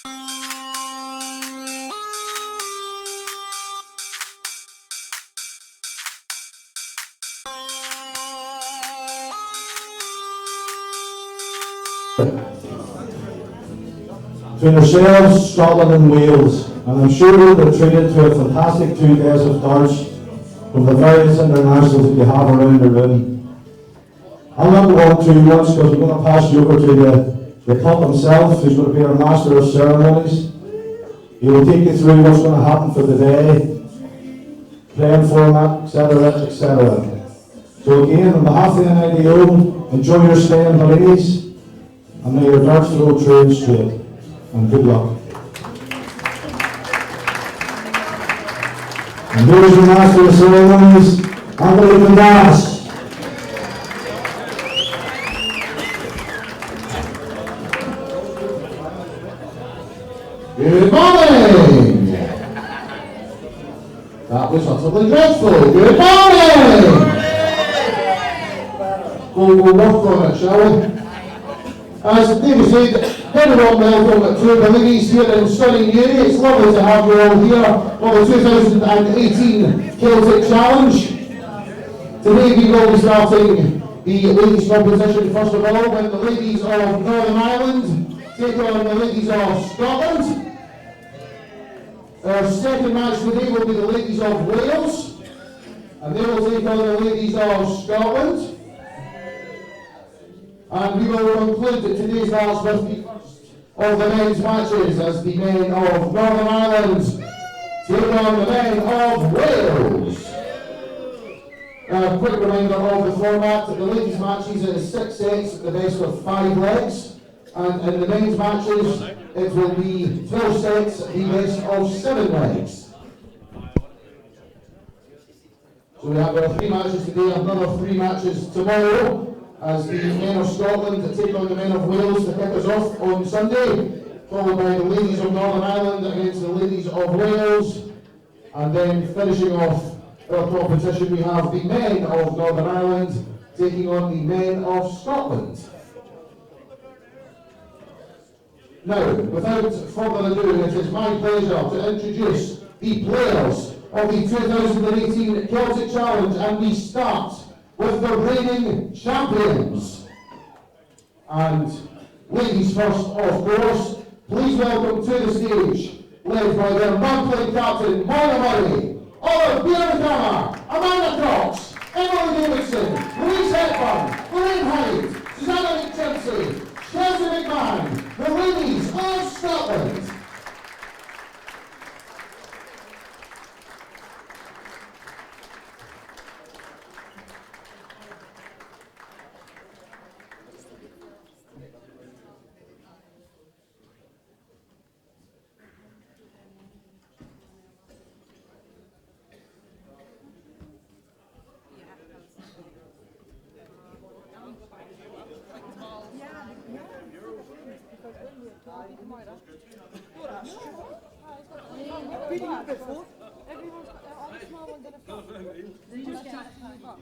Between ourselves, Scotland and Wales, and I'm sure we're treated to a fantastic 2 days of darts from the various internationals that you have around the room. I'll not go on too much because we're going to pass you over to the Pup himself, who's going to be our Master of Ceremonies. He will take you through what's going to happen for the day, playing format, etc., etc. So again, on behalf of the NIDO, enjoy your stay in Bellinis, and may your darts throw true and straight. And good luck. And here's your Master of Ceremonies, Anthony Pendas. Good morning! That was utterly dreadful. Good morning! We'll work on it, shall we? As David said, very warm welcome to Bellinis here in stunning Newry. It's lovely to have you all here for the 2018 Celtic Challenge. Today we will be starting the ladies competition first of all, when the ladies of Northern Ireland take on the ladies of Scotland. Our second match today will be the ladies of Wales, and they will take on the ladies of Scotland. And we will conclude today's match with the first of the men's matches as the men of Northern Ireland take on the men of Wales. A quick reminder of the format: the ladies' matches is 6 sets, the best of 5 legs, and in the men's matches it will be 12 sets, the best of 7 legs. So we have our 3 matches today, another 3 matches tomorrow, as the men of Scotland take on the men of Wales to kick us off on Sunday, followed by the ladies of Northern Ireland against the ladies of Wales, and then finishing off our competition we have the men of Northern Ireland taking on the men of Scotland. Now, without further ado, it is my pleasure to introduce the players of the 2018 Celtic Challenge, and we start with the reigning champions. And ladies first, of course, please welcome to the stage, led by their monthly captain, Moira Murray, Olive Biernicama, Amanda Cox, Emily Davidson, Louise Hepburn, Lorraine Hyde, Susanna McChesney, Chelsea McMahon, the ladies of Scotland.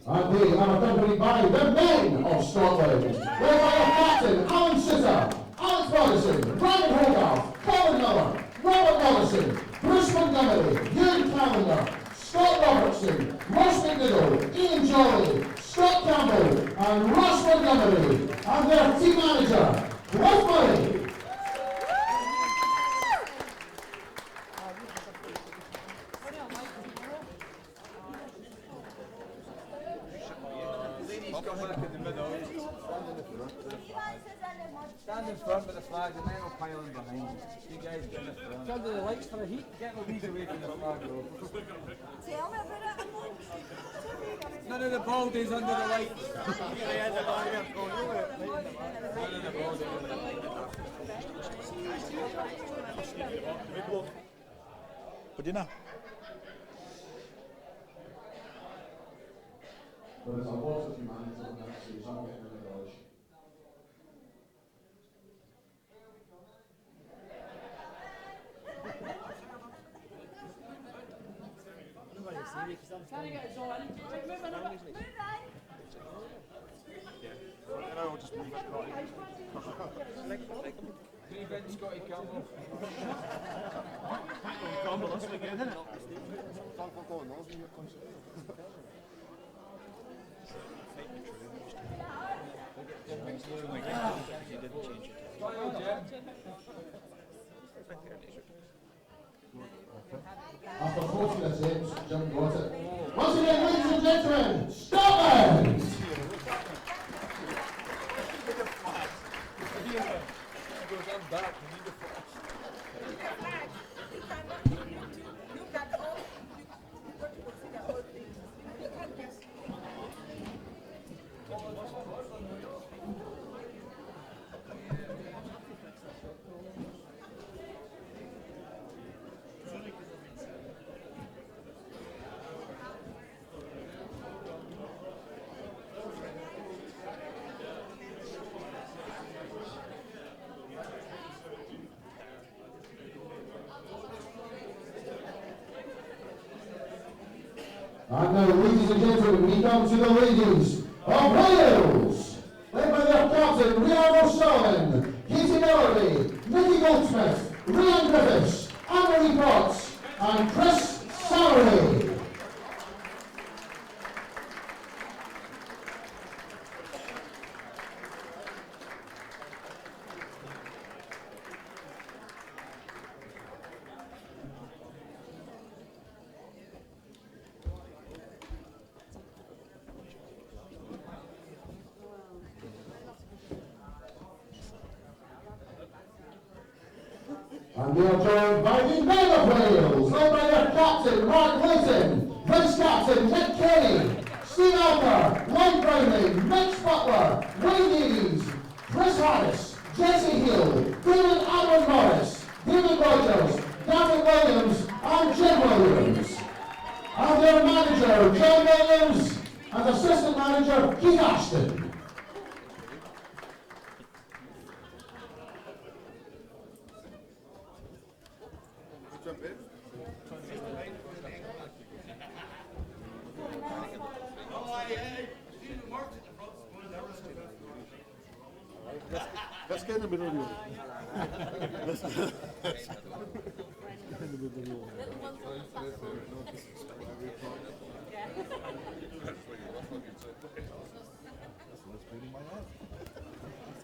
And they are accompanied by the men of Scotland, led by our captain, Alan Sitter, Alex Madison, Ryan Hogarth, Colin Miller, Robert Morrison, Bruce Montgomery, Ewan Callender, Scott Robertson, Ross McNichol, Ian Jolly, Scott Campbell, and Ross Montgomery, and their team manager, Cliff Murray. Stand in front with the flag, the men will pile in behind. You guys get in the front. Turn to the lights for the heat. Get the leads away from the flag, though. Tell me about it. None of the baldies under the lights. None of the baldies under the lights. For dinner. But there's a lot of humanity in that, so he's not getting rid of dodge. Trying to get us on. Move on. I'll just move it. Three-bed Scotty Campbell. Campbell this weekend, isn't it? After 40 attempts, Jim got it. Once again, ladies and gentlemen, Scotland! I'm back. You need the flash. And now, ladies and gentlemen, we come to the ladies of Wales, led by their captain, Reland O'Sullivan, Katie Melody, Nikki Goldsmith, Ryan Griffiths, Anne-Marie Potts, and Chris Sallery. And they are joined by the men of Wales, led by their captain, Mark Layton, vice-captain, Nick Kenny, Steve Alper, Lloyd Brownlee, Mitch Butler, Wayne Davies, Chris Harris, Jesse Hill, David Aaron Morris, David Rogers, Gavin Williams, and Jim Williams. And their manager, John Williams, and assistant manager, Keith Ashton. Let's get in the middle of you.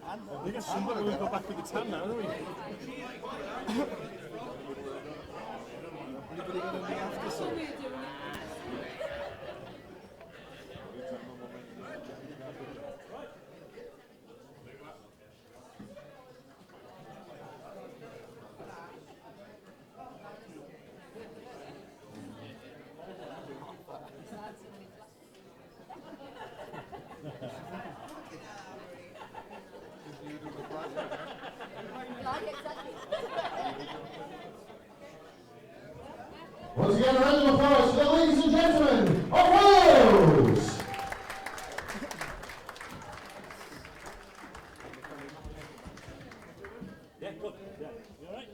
I think somebody will go back with the 10 now, don't we? Anybody going to be after some? Once again, a round of applause for the ladies and gentlemen of Wales! Yeah, good. Yeah. You alright?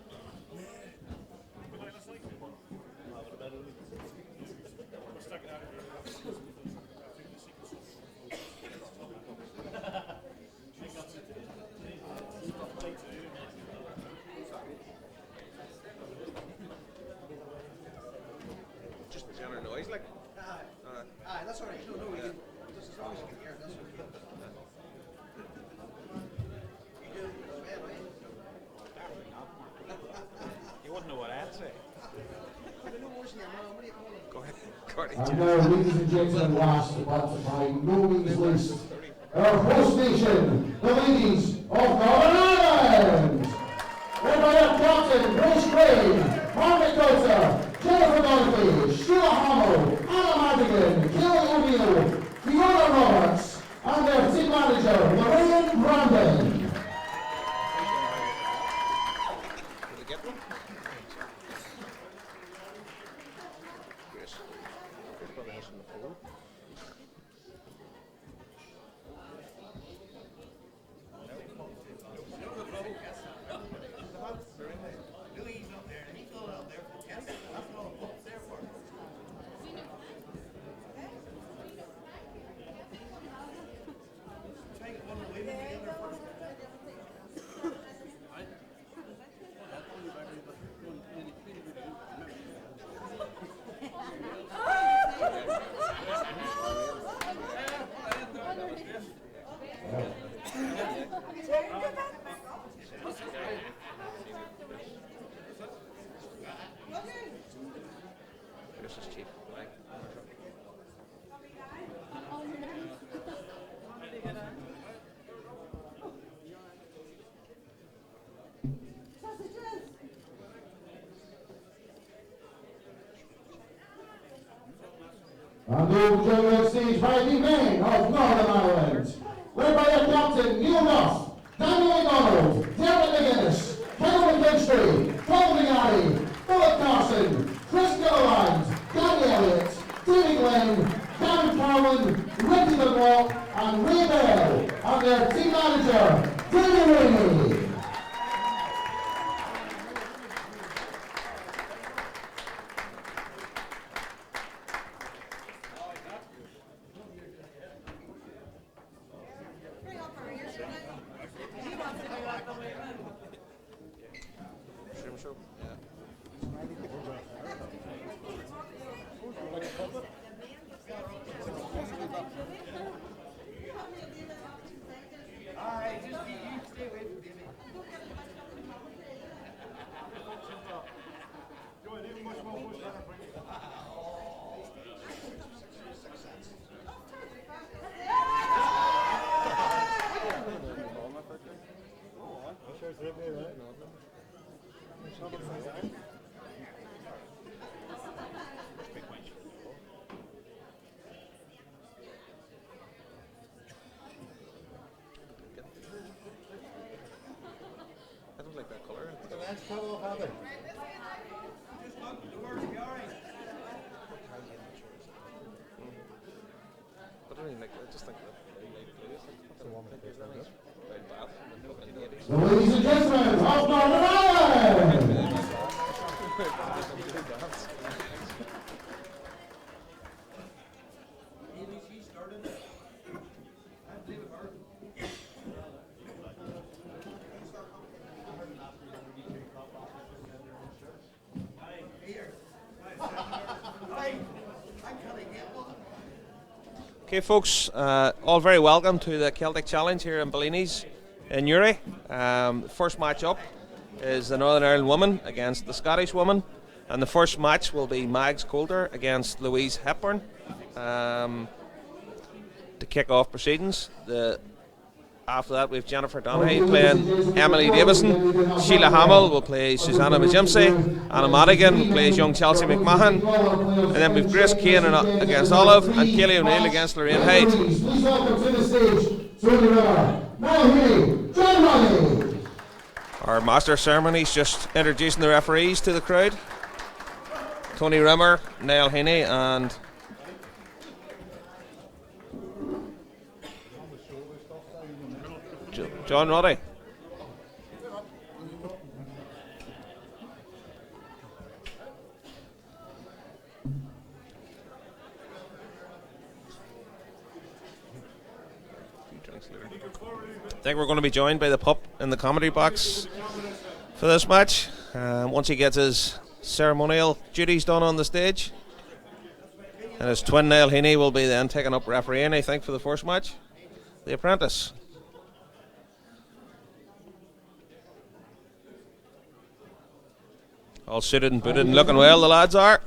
Just the general noise, like. Aye, that's all right. No, we can. Just as long as you can hear, that's okay. You do it as well, right? You wouldn't know what I'd say. Go ahead. Cordy. And now, ladies and gentlemen, last but by no means least, our host nation, the ladies of Northern Ireland! Led by their captain, Grace Gray, Margaret Coulter, Jennifer Donoghue, Sheila Hamill, Anna Madigan, Kelly O'Neill, Fiona Roberts, and their team manager, Marin Brandon. Did they get one? Grace. Grace probably has on the phone. Chris is cheap. Like. And they'll join on stage by the men of Northern Ireland, led by their captain Neil Duff, Daniel McDonald, Derek McGuinness, Kyle McKinstry, Paul McGarry, Philip Carson, Chris Gilliland, Danny Elliott, David Glenn, Gavin Carlin, Ricky Dunlop, and Ray Bell, and their team manager, David Rainey. Shroom show? Yeah. I don't like that colour. But I don't even like I just think that the one that is nice. Right bath and the fucking ladies. So ladies and gentlemen, of Northern Ireland! Okay, folks, all very welcome to the Celtic Challenge here in Bellinis in Newry. The first match up is the Northern Ireland woman against the Scottish woman, and the first match will be Mags Coulter against Louise Hepburn to kick off proceedings. After that, we have Jennifer Donaghy playing Emily Davison. Sheila Hamill will play Susanna McGimsey. Anna Madigan plays young Chelsea McMahon. And then we have Grace Kane against Olive and Kaylee O'Neill against Lorraine Hyde. Please welcome to the stage, Tony Rimmer, Niall John. Our master of ceremonies just introducing the referees to the crowd. Tony Rimmer, Niall Heaney and John Roddy. I think we're going to be joined by the pup in the comedy box for this match. Once he gets his ceremonial duties done on the stage. And his twin Niall Heaney will be then taking up refereeing, I think, for the first match. The Apprentice. All suited and booted and looking well, the lads are.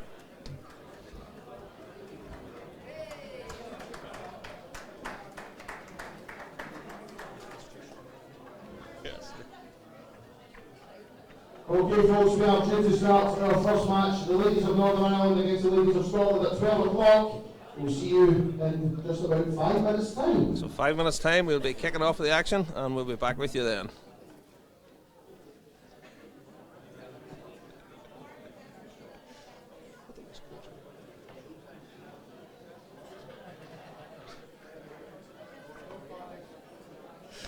Okay, folks, we are due to start our first match. The ladies of Northern Ireland against the ladies of Scotland at 12 o'clock. We'll see you in just about 5 minutes' time. So 5 minutes' time, we'll be kicking off the action, and we'll be back with you then.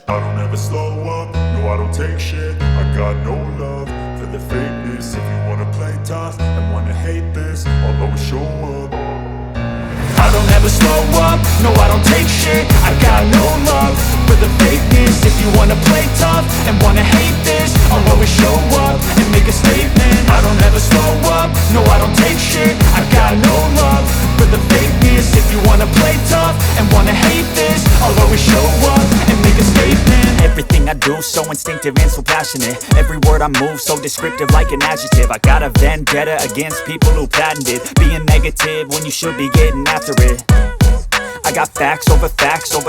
I don't ever slow up, no I don't take shit. I got no love for the fakeness. If you wanna play tough and wanna hate this, I'll always show up. I don't ever slow up, no I don't take shit. I got no love for the fakeness. If you wanna play tough and wanna hate this, I'll always show up and make a statement. I don't ever slow up, no I don't take shit. I got no love for the fakeness. If you wanna play tough and wanna hate this, I'll always show up and make a statement. Everything I do moves so instinctive and so passionate. Every word I move so descriptive like an adjective. I got a vendetta against people who patented being negative when you should be getting after it. I got facts over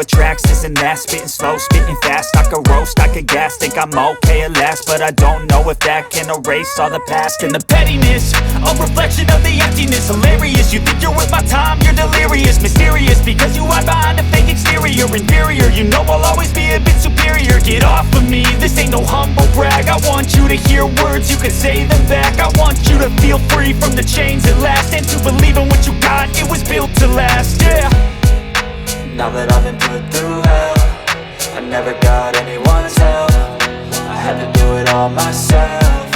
tracks, this and that. Spitting slow, spitting fast, I could roast, I could gas. Think I'm okay at last, but I don't know if that can erase all the past. And the pettiness, a reflection of the emptiness. Hilarious, you think you're worth my time, you're delirious. Mysterious, because you hide behind a fake exterior. Inferior, you know I'll always be a bit superior. Get off of me, this ain't no humble brag. I want you to hear words, you can say them back. I want you to feel free from the chains at last, and to believe in what you got, it was built to last, yeah. Now that I've been put through hell, I never got anyone's help. I had to do it all myself.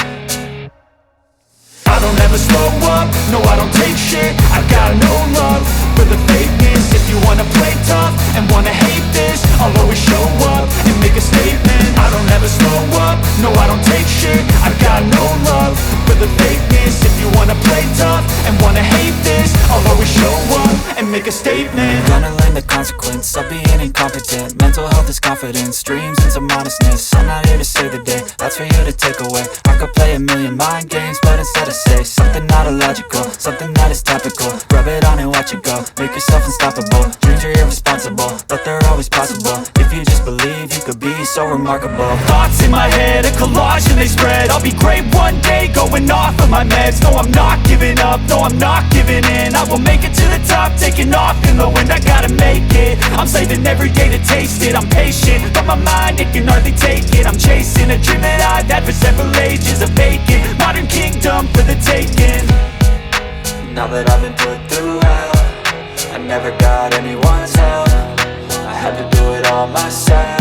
I don't ever slow up, no I don't take shit. I got no love for the fakeness. If you wanna play tough and wanna hate this, I'll always show up and make a statement. I don't ever slow up, no I don't take shit. I got no love for the fakeness. If you wanna play tough and wanna hate this, I'll always show up and make a statement. Gonna learn the consequence of being incompetent. Mental health is confidence, dreams and some modestness. I'm not here to save the day, that's for you to take away. I could play a million mind games, but instead I say something not illogical, something that is topical. Rub it on and watch it go, make yourself unstoppable. Dreams are irresponsible, but they're always possible. If you just believe, you could be so remarkable. Thoughts in my head, a collage and they spread. I'll be great one day, going off of my meds. No, I'm not giving up, no, I'm not giving in. I will make it to the top, taking off in the wind. I gotta make it, I'm saving every day to taste it. I'm patient, but my mind, it can hardly take it. I'm chasing a dream that I've had for several ages. A vacant, modern kingdom for the taking. Now that I've been put through hell, I never got anyone's help. I had to do it all myself.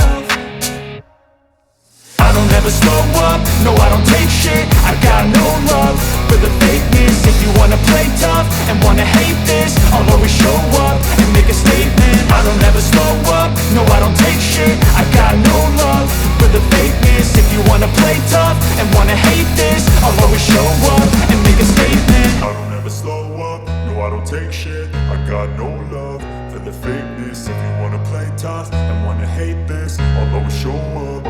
I don't ever slow up, no I don't take shit. I got no love for the fakeness. If you wanna play tough and wanna hate this, I'll always show up and make a statement. I don't ever slow up, no I don't take shit. I got no love for the fakeness. If you wanna play tough and wanna hate this, I'll always show up and make a statement. I don't ever slow up, no I don't take shit. I got no love for the fakeness. If you wanna play tough and wanna hate this, I'll always show up.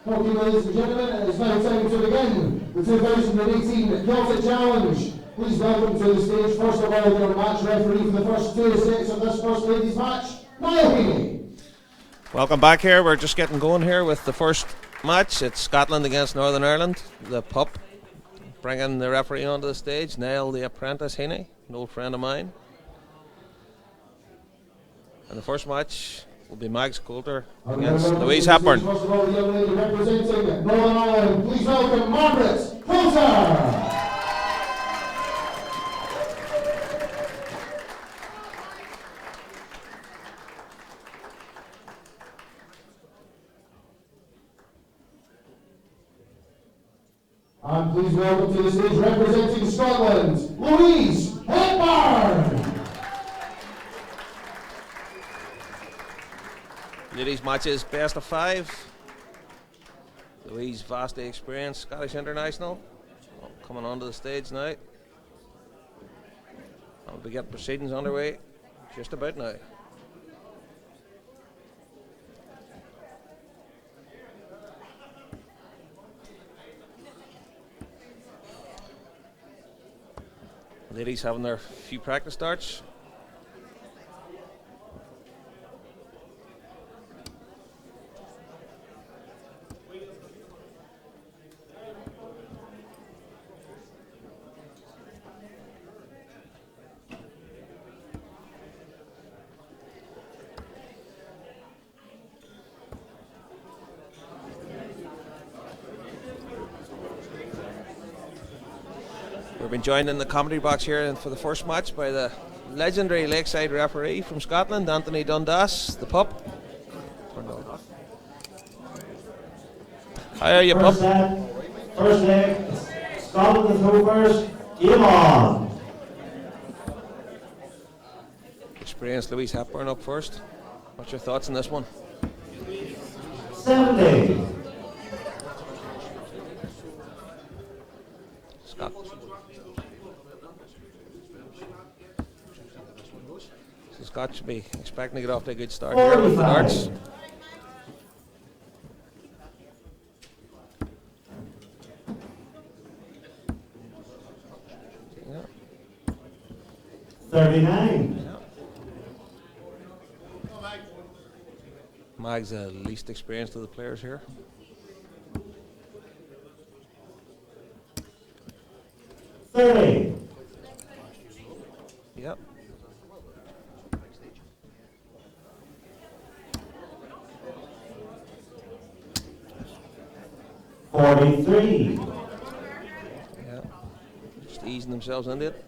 Okay, ladies and gentlemen, it is now time to begin the 2018 Celtic Challenge. Please welcome to the stage, first of all, your match referee for the first 2 sets of this first ladies match, Niall. Welcome back here. We're just getting going here with the first match. It's Scotland against Northern Ireland, the pup. Bringing the referee onto the stage, Niall the apprentice Heaney, an old friend of mine. And the first match will be Mags Coulter against Louise Hepburn. First of all, the young lady representing Northern Ireland, please welcome Margaret Coulter. And please welcome to the stage representing Scotland, Louise Hepburn. Ladies matches best of 5. Louise, vastly experienced Scottish international, coming onto the stage now. I'll be getting proceedings underway just about now. Ladies having their few practice starts. We've been joined in the commentary box here for the first match by the legendary Lakeside referee from Scotland, Anthony Dundas, the pup. How are you, pup? First leg, Scotland is go first. Game on. Experienced Louise Hepburn up first. What's your thoughts on this one? 70. Scott. So Scott should be expecting to get off to a good start here with the darts. Yeah. 39. Yeah. Mag's the least experienced of the players here. 30. Yep. $43. Yeah. Just easing themselves into it.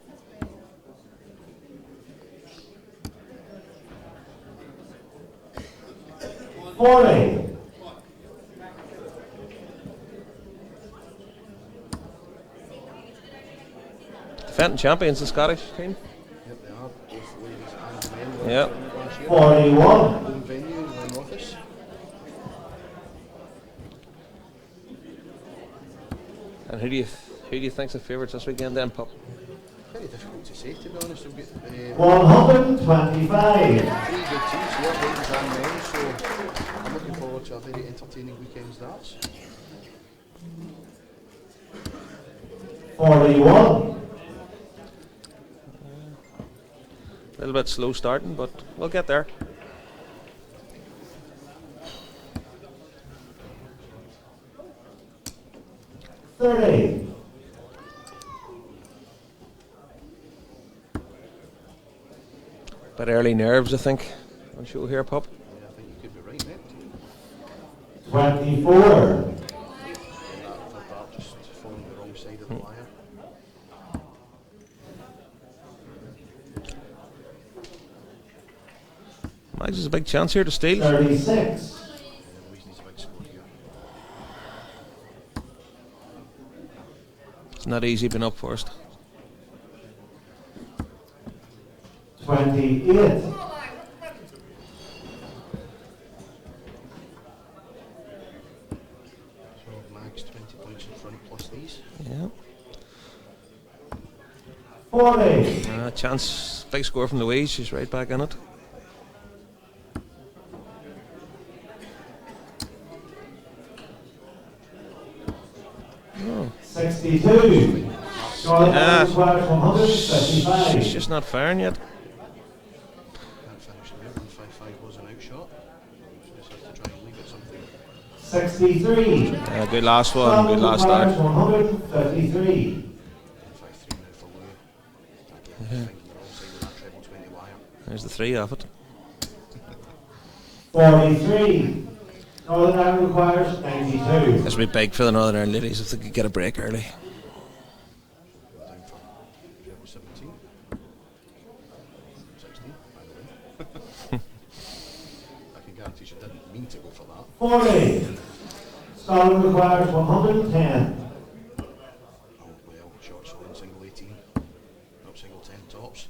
$40. Defending champions, the Scottish team. Yep, they are. Both ladies and men. Yep. 41. Home venue in the office. And who do you think's the favourites this weekend then, pup? Very difficult to say, to be honest. We've got 125. 3 good teams here, ladies and men, so I'm looking forward to a very entertaining weekend's darts. 41. A little bit slow starting, but we'll get there. $30. But early nerves, I think, on show here, pup. Yeah, I think you could be right, mate. 24. That third dart just falling the wrong side of the wire. Mags is a big chance here to steal. 36. Louise needs a big score here. It's not easy being up first. 28. So Mag's 20 points in front plus these. Yeah. 40. Chance, big score from Louise. She's right back in it. 62. Northern Ireland requires 155. She's just not firing yet. Can't finish there. 155 was an outshot. Just have to try and leave it something. 63. Good last one, good last start. 153. 153 now for Lou. Again, thinking the wrong side of that treble 20 wire. There's the 3 of it. 43. Northern Ireland requires 92. This would be big for the Northern Ireland ladies if they could get a break early. Down for treble 17. 16, by the way. I can guarantee she didn't mean to go for that. 40. Scotland requires 110. Oh well, short solo single 18. Not single 10 tops.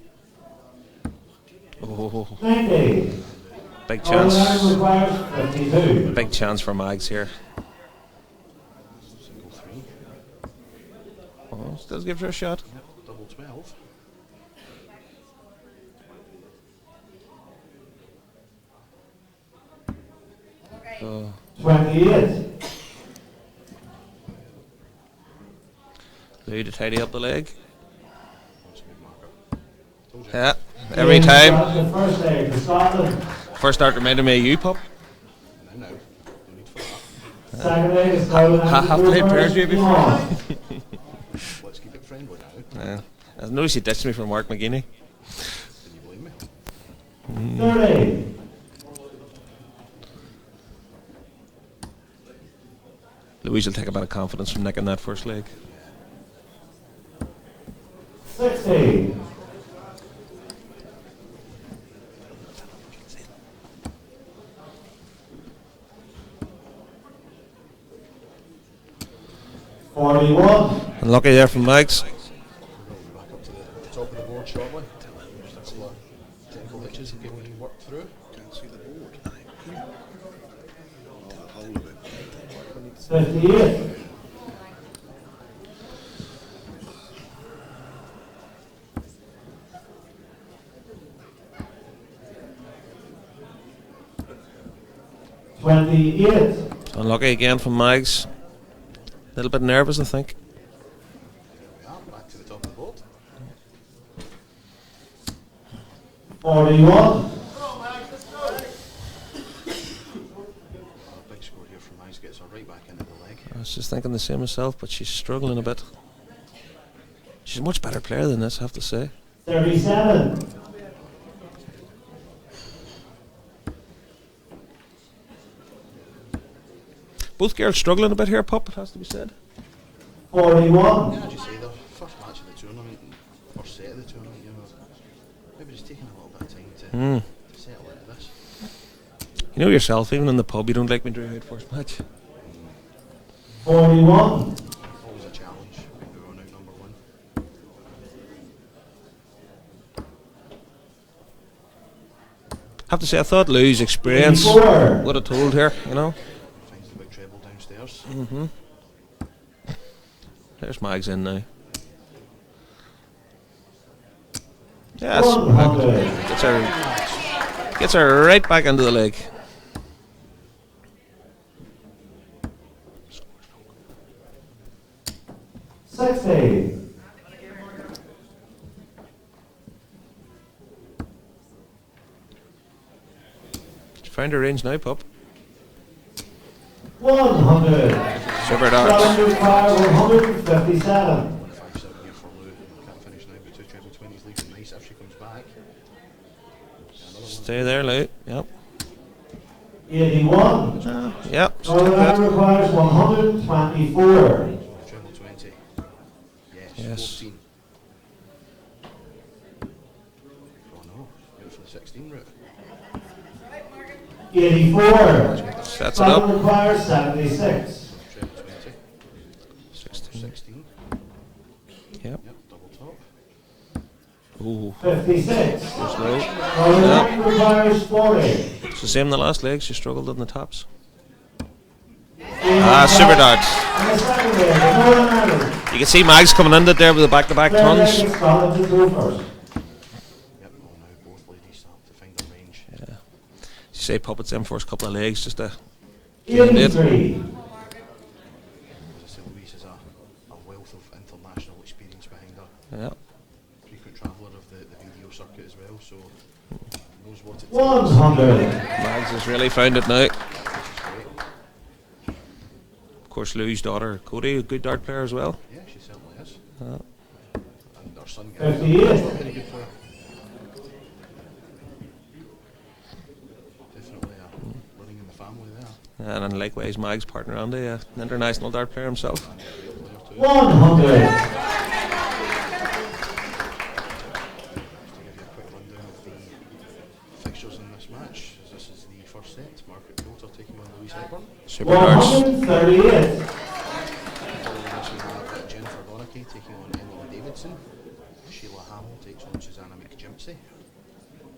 Oh, 90. big Northern Ireland chance. requires 52. Big chance for Mags here. Single 3. Oh, still gives her a shot. Yep, double 12. Oh. 28. Lou to tidy up the leg. That's a big marker. Told you. Yeah, every time. The first leg for Scotland. First start reminded me of you, pup. No. No need for that. Second leg is Scotland. I've played pairs with you before. Let's keep it friendly now. Yeah. I noticed you ditched me for Mark McGuinney. Can you blame me? 30. Louise will take a bit of confidence from nicking that first leg. 60. Unlucky there from Mags. We'll be back up to the top of the board shortly. Just a couple of technical hitches and getting worked through. Can't see the board. Get a hold of it. 58. Unlucky again from Mags. A little bit nervous, I think. There we are, back to the top of the board. 41. Big score here from Mags gets her right back into the leg. I was just thinking the same myself, but she's struggling a bit. She's a much better player than this, I have to say. 37. Both girls struggling a bit here, Pup, it has to be said. 41. Yeah, as you say, the first match of the tournament, first set of the tournament, you know, maybe just taking a little bit of time to settle into this. You know yourself, even in the pub, you don't like me doing it first match. 41. Always a challenge when you're on out number one. Have to say, I thought Lou's experience 84. would have told her, you know. Finds the big treble downstairs. There's Mags in now. Yes, 100. gets her right back into the leg. Sixty. She found her range now, Pup. 100. Super darts. Scotland require 157. 157 here for Lou. Can't finish now, but two treble 20s leaving nice if she comes back. Another one. Stay there, Lou. Yep. 81. Yep. Still Northern Ireland good. requires 124. Treble 20. Yes. 14. Oh no, going for the 16 route. 84. Sets it up. Scotland requires 76. Treble 20. 16. Yep. Yep, double top. Ooh. 56. Goes low. Northern Ireland requires 40. It's the same in the last leg. She struggled on the tops. Super darts. And the second leg, Northern Ireland. You can see Mags coming in there with the back-to-back Third leg tons. is Scotland to go first. Yep, oh now both ladies start to find their range. Yeah. You say puppets in first couple of legs just to get it. 83. As I say, Louise is a well well, so knows what it 100. Mags has really found it now. Of course, Lou's daughter, Cody, a good dart player as well. Yeah, she certainly is. Uh, And our son, 58. is a very good player. Definitely running in the family there. and then likewise, Mag's partner Andy, an international dart player himself. 100. Fixtures in this match, as this is the first set. Margaret Coulter taking on Louise Reborn. Super darts. 138. Following this we have Jennifer Lonicky taking on Emily Davidson. Sheila Hamill takes on Susanna McJimpsey.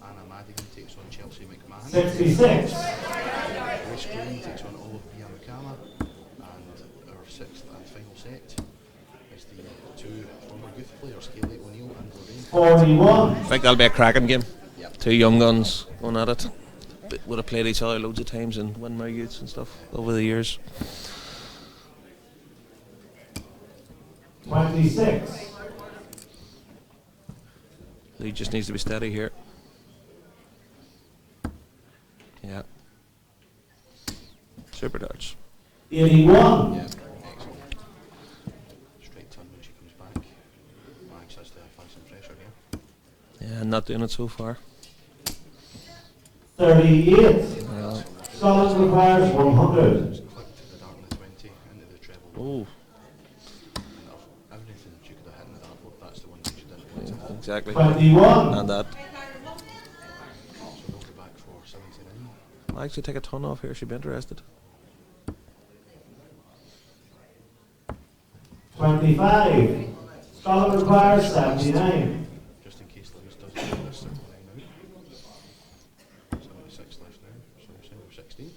Anna Madigan takes on Chelsea McMahon. 66. Grace Green takes on Olivia Mukama. And our sixth and final set is the two former youth players, Kaylee O'Neill and Lorraine. 41. I think that'll be a cracking game. Yep. Two young guns going at it. Would have played each other loads of times and won my youths and stuff over the years. 26. He just needs to be steady here. Yeah. Super darts. 81. Yeah, excellent. Straight turn when she comes back. Max has to apply some pressure here. Yeah, not doing it so far. 38. Yeah. Scotland requires 100. Just clicked the dart in the 20 into the treble. Oh, And of everything she could have hit in the dartboard, that's the one that she didn't hit. exactly. 21. And that. So we'll go back for 79. I'll actually take a ton off here, she'd be interested. 25. Scotland requires 79. Just in case Lewis does get this 79 out. 76 left now, so we're saying we're 16.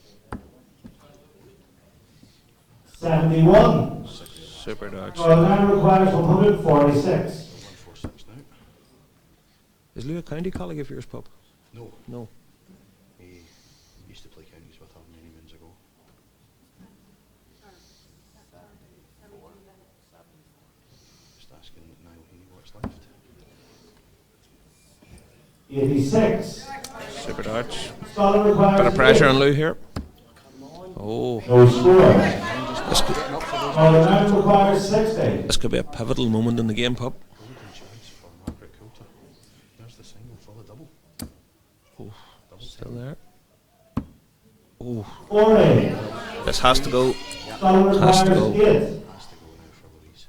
71. Super darts. Scotland requires 146. 146 now. Is Lou a county colleague of yours, Pup? No, No. we used to play counties with her many moons ago. Just asking Niall Heaney what's left. 86. Super darts. Scotland requires Bit of pressure 8. on Lou here. Oh, No score. this could, Scotland requires 60. this could be a pivotal moment in the game, Pup. Golden chance for Margaret Coulter. There's the single for the double. Oh, Double still there. Oh, 40. this has to go. Scotland Has to requires go. 8. has to go now for Louise.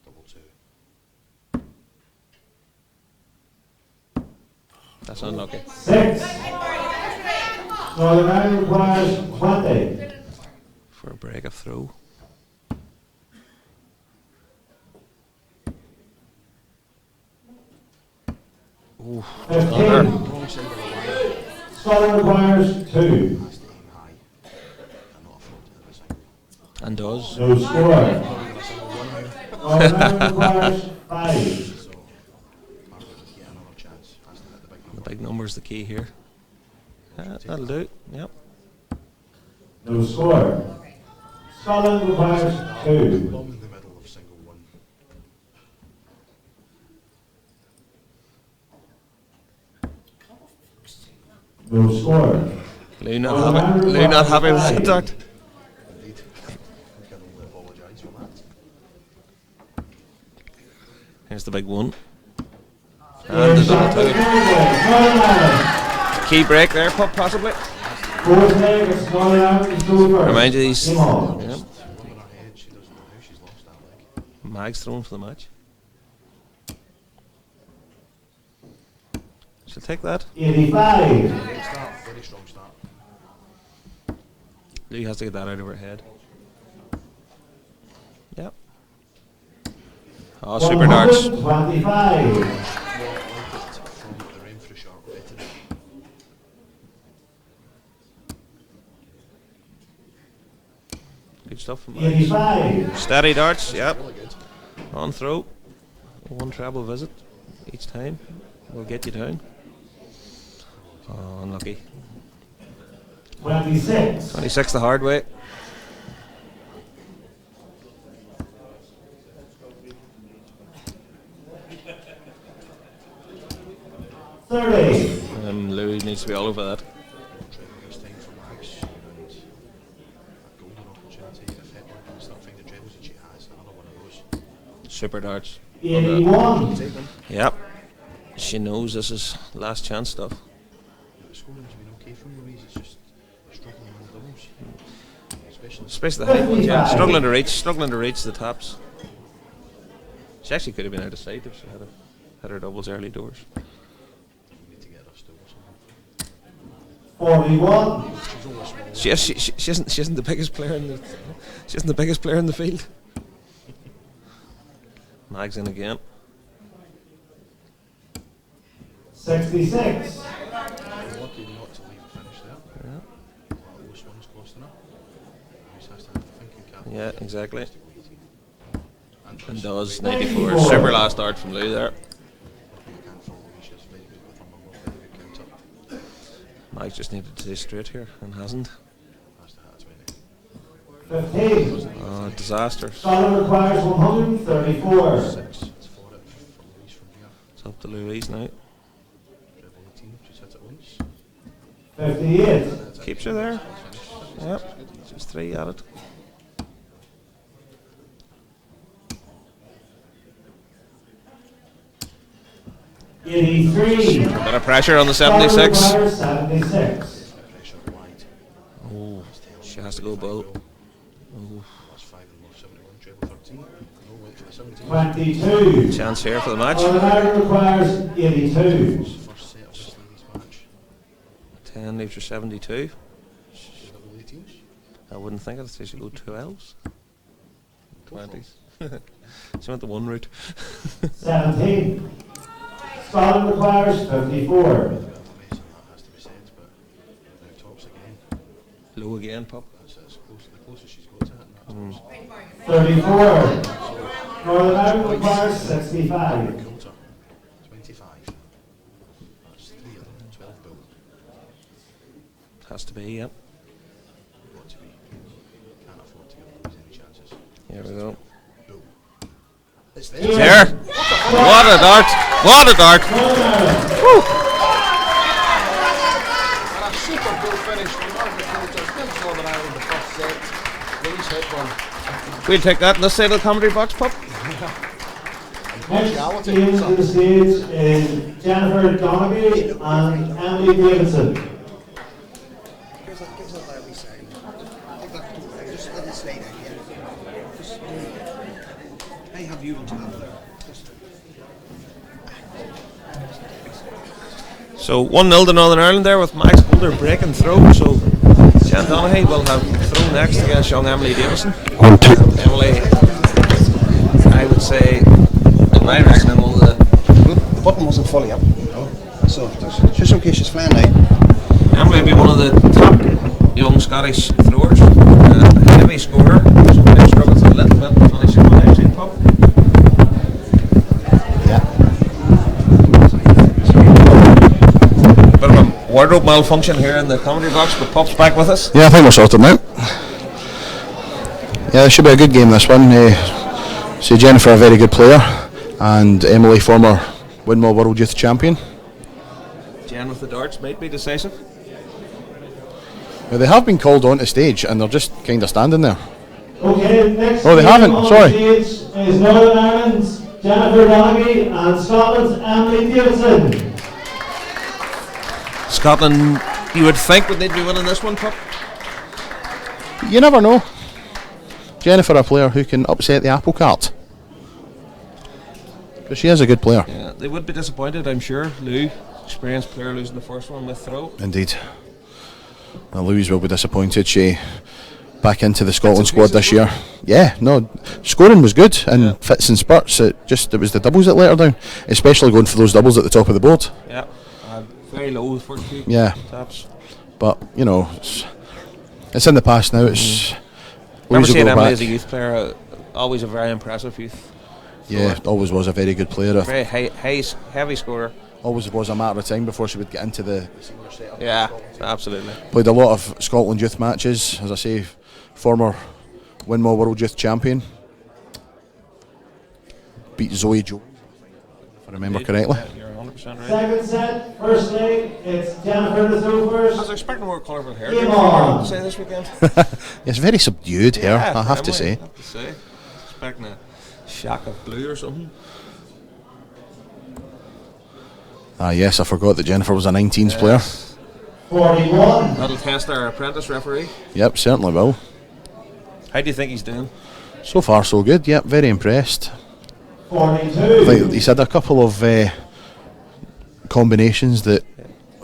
Double two. That's unlucky. 6. Scotland requires 20. For a break of throw. Oh, just 15. under. Wrong side of the line. Scotland requires 2. Has to aim high and not afford to hit the single. And does. No score. Probably gonna single one now. Scotland requires 5. So Margaret would get another chance. Has to hit the big The number. big number's the key here. That'll do. Yep. No score. Scotland requires 2. Plumb in the middle of single one. No score. Lou not happy with that dart. Indeed. I can only apologise for that. Here's the big one. And the double two. Scotland Key break there, Pup, possibly. Fourth leg of Scotland is over. Remind you these. Game on. Yep. One in her head, she doesn't know how she's lost that leg. Mag's thrown for the match. She'll take that. 85. Great start, very strong start. Lou has to get that out of her head. Yep. Oh, super darts. 125. More like it from the Renfrewshire veteran. Good stuff from Mags. 85. Steady darts, yep. Really good. On throw. One treble visit each time. Will get you down. Oh, unlucky. 26. 26 the hard way. 30. Louis needs to be all over that. This time for Max, and a golden opportunity if Hitler can start finding the dribbles that she has. Another one of those. Super darts. 81. Yep. She knows this is last chance stuff. The scoring's been okay from Louise, it's just struggling on the doubles. Especially the high ones, yeah. Struggling to reach the tops. She actually could have been out of sight if she had her doubles early doors. We need to get her still or something. 41. She isn't the biggest player in the field. Mag's in again. 66. Lucky not to leave a finish there. Yeah. Those ones costing her. Louise has to have a thinking cap. Yeah, exactly. And And does 94. Super last dart from Lou there. Mike just needed to stay straight here and hasn't. 15. Oh, disaster. Scotland requires 134. It's up to Louise now. 58. Keeps her there. Yep. Just 3 at it. $83. A bit of pressure on the 76. 76. Oh, she has to go bull. Oh. 22. Chance here for the match. Northern Ireland requires 82. 10 leaves her 72. I wouldn't think it. She should go 12s. 20s. She went the one route. 17. Scotland requires 54. Low again, Pop. 34. Northern Ireland requires 65. 25. That's 3 of them, 12 bill. Has to be, yep. Got to be. Can't afford to give them any chances. Here we go. Bill. It's there. What a dart! What a dart! Woo. And a super goal finish from Margaret Coulter. Gives Northern Ireland the first set. Louise Hepburn. We'll take that in this side of the commentary box, Pop. Next team to the stage is Jennifer Donoghue and Emily Davidson. Give us a there we say. Just let it slide in here. Just, I have you on top there. So 1-0 to Northern Ireland there with Max Holder breaking through. So Jen Donoghue will have throw next against young Emily Davison. 1-2. Emily, I would say, in my reckoning, all the button wasn't fully up. No. So just in case she's flying out. Emily will be one of the top young Scottish throwers. Heavy scorer. So they struggle a little bit to finish in one actually, Pop. Bit of a wardrobe malfunction here in the commentary box, but Pop's back with us. Yeah, I think we're sorted now. Yeah, it should be a good game this one. See, Jennifer, a very good player, and Emily, former Winmore World Youth Champion. Jen with the darts might be decisive. Now, they have been called onto stage, and they're just kind of standing there. Okay, next Oh, they team haven't, on sorry. stage is Northern Ireland's Jennifer Donoghue and Scotland's Emily Davidson. Scotland, you would think, would they be winning this one, Pop? You never know. Jennifer, a player who can upset the apple cart. But she is a good player. Yeah, they would be disappointed, I'm sure. Lou, experienced player, losing the first one with throw. Indeed. Now, Louise will be disappointed. She back into the Scotland squad this year. Yeah, no, scoring was good in fits and spurts. It was the doubles that let her down, especially going for those doubles at the top of the board. Yeah, very low the first two taps. But you know, it's in the past now. It's Remember Louise will seeing go Emily back. as a youth player, always a very impressive youth. Yeah, always was a very good player. Very heavy scorer. Always was a matter of time before she would get into the. Yeah, absolutely. Played a lot of Scotland youth matches, as I say, former Winmore World Youth Champion. Beat Zoe Jones, if I remember correctly. You're 100% right. Second set, first leg, it's Jennifer to throw I was first. expecting more colourful hair. Game on. Say this weekend. It's very subdued here, I have to say. Expecting a shock of blue or something. Ah, yes, I forgot that Jennifer was a 19s player. 41. That'll test our apprentice referee. Yep, certainly will. How do you think he's doing? So far, so good. Yep, very impressed. 42. I think he's had a couple of combinations that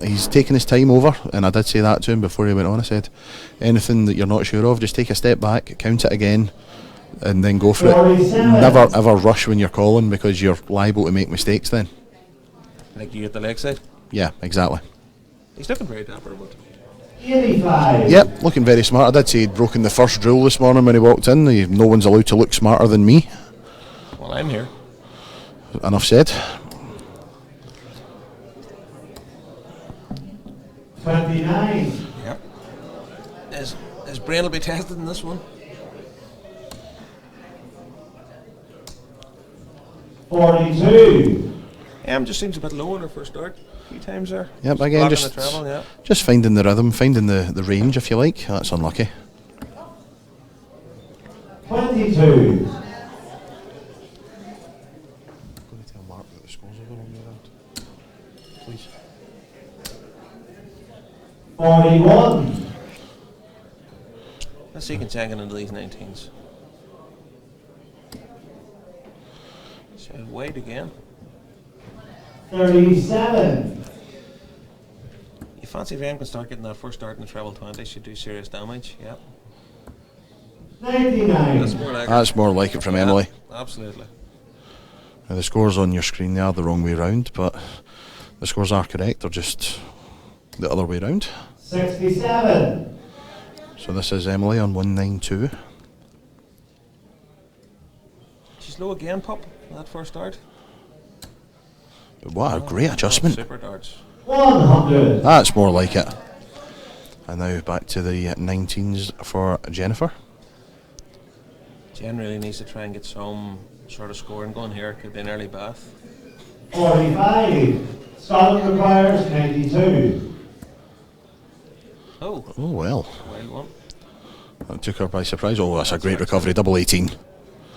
he's taken his time over, and I did say that to him before he went on. I said, anything that you're not sure of, just take a step back, count it again, and then go for it. 47. Never ever rush when you're calling, because you're liable to make mistakes then. Like you at the leg side? Yeah, exactly. He's looking very dapper, but 85. Yep, looking very smart. I did say he'd broken the first rule this morning when he walked in. No one's allowed to look smarter than me. well, I'm here. Enough said. 29. Yep. His brain will be tested in this one. 42. Just seems a bit low on her first start. A few times there. Yep, again, Blocking just the treble, yeah. just finding the rhythm, finding the range, if you like. That's unlucky. 22. Going to tell Mark that the scores are going on the round. Please. 41. Let's see if he can check it into these 19s. So wait again. 37. You fancy if AM can start getting that first start in the treble 20, should do serious damage. Yep. 99. That's more like it from Emily. Absolutely. Now, the scores on your screen, they are the wrong way round, but the scores are correct. They're just the other way round. 67. So this is Emily on 192. She's low again, Pop, that first start. What a great adjustment. Super darts. 100. That's more like it. And now back to the 19s for Jennifer. Jen really needs to try and get some sort of scoring going here. Could be an early bath. 45. Scotland requires 92. Oh. Oh, well. Wild one. That took her by surprise. Oh, that's a great recovery. Double 18.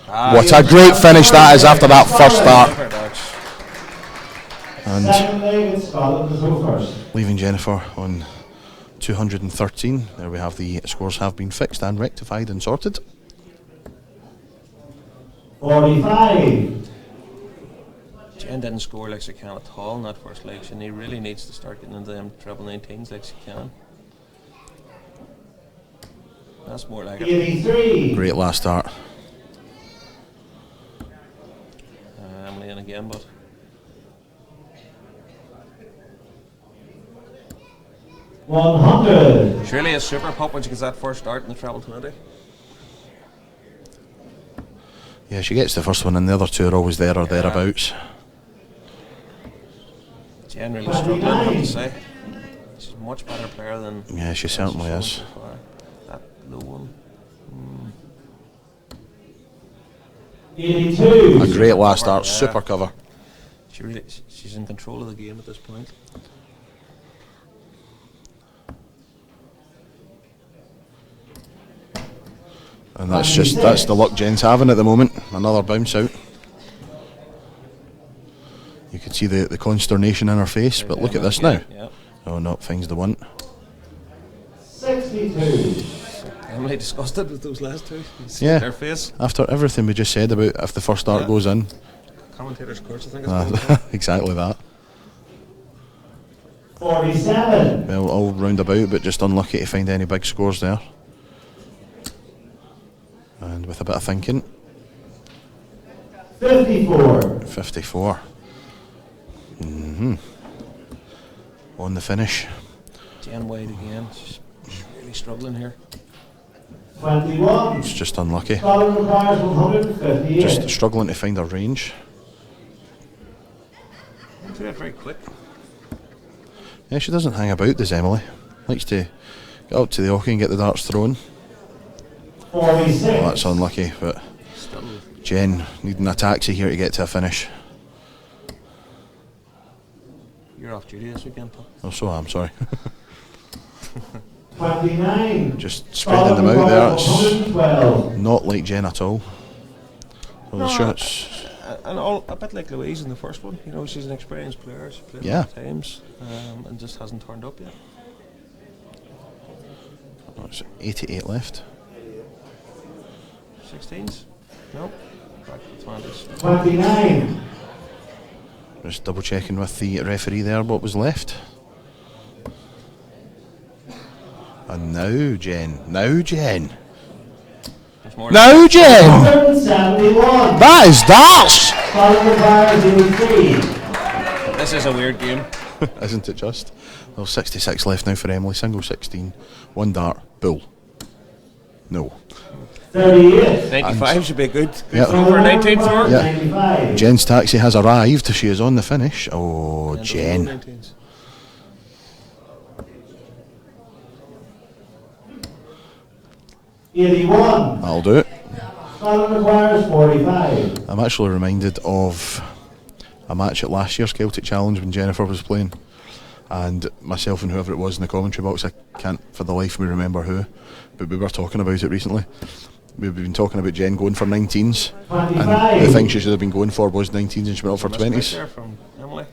What a great finish that is after that first start. Second leg in Scotland to go first. Leaving Jennifer on 213. There we have the scores have been fixed and rectified and sorted. 45. Jen didn't score like she can at all in that first leg. She really needs to start getting into them treble 19s like she can. That's more like 83. Great last start. Emily in again, but 100. surely a super pop when she gets that first start in the treble 20. Yeah, she gets the first one and the other two are always there or thereabouts. Jen really struggling, I have to say. She's a much better player than... Yeah, she certainly is. So far. That low one. 82. A great last start, Yeah. super cover. She's in control of the game at this point. And that's the luck Jen's having at the moment. Another bounce out. You could see the consternation in her face, but look at this now. Yeah. Oh no, finds the one. 62. Emily disgusted with those last two. You see Yeah. their face. After everything we just said about if the first start goes in. Commentator's curse, I think it's called. Exactly that. 47. Well, all round about, but just unlucky to find any big scores there. And with a bit of thinking. 54. 54. On the finish. Jen Wade again. She's really struggling here. 21. It's just unlucky. Scotland requires 158. Just struggling to find her range. Do it very quick. Yeah, she doesn't hang about, does Emily? Likes to get up to the hockey and get the darts thrown. 46. Well, that's unlucky, but Still Jen needing a taxi here to get to a finish. You're off duty this weekend, Paul. Oh, so I'm sorry. 29. Just spreading them out there. It's 112. not like Jen at all. Well, No, sure, it's and all a bit like Louise in the first one. You know, she's an experienced player. She's played Yeah. many times, and just hasn't turned up yet. oh, it's 88 left. 16s? No. Back to 20s. 29. Just double checking with the referee there what was left. And now Jen. There's more. Now Jen! 171. That is darts! Scotland requires 83. This is a weird game. Isn't it just? Well, 66 left now for Emily. Single 16. One dart. Bull. No. 38. 95 should be good. Yep. Over 19 for her. Yeah. 95. Jen's taxi has arrived. She is on the finish. Oh, And Jen. 19s. 81. That'll do it. Scotland requires 45. I'm actually reminded of a match at last year's Celtic Challenge when Jennifer was playing, and myself and whoever it was in the commentary box, I can't for the life of me remember who, but we were talking about it recently. We've been talking about Jen going for 19s, 25. and the thing she should have been going for was 19s, and she went up for Missed out 20s. there from Emily.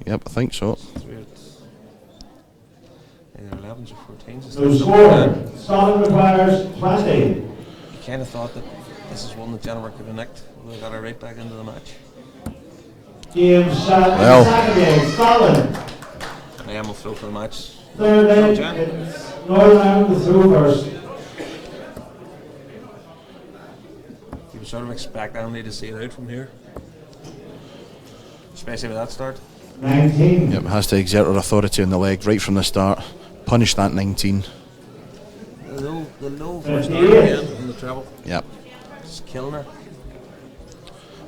Yep, I think so. It's weird. Either 11s or 14s. No score. Scotland requires 20. You kind of thought that this is one that Jennifer could have nicked. We got her right back into the match. Game shot Well. second game. Scotland. And Em will throw for the match. Third leg. Jen. It's Northern Ireland to throw first. You would sort of expect Emily to see it out from here. Especially with that start. 19. Yep, has to exert her authority on the leg right from the start. Punish that 19. The low first start 58. again on the treble. Yep. It's killing her.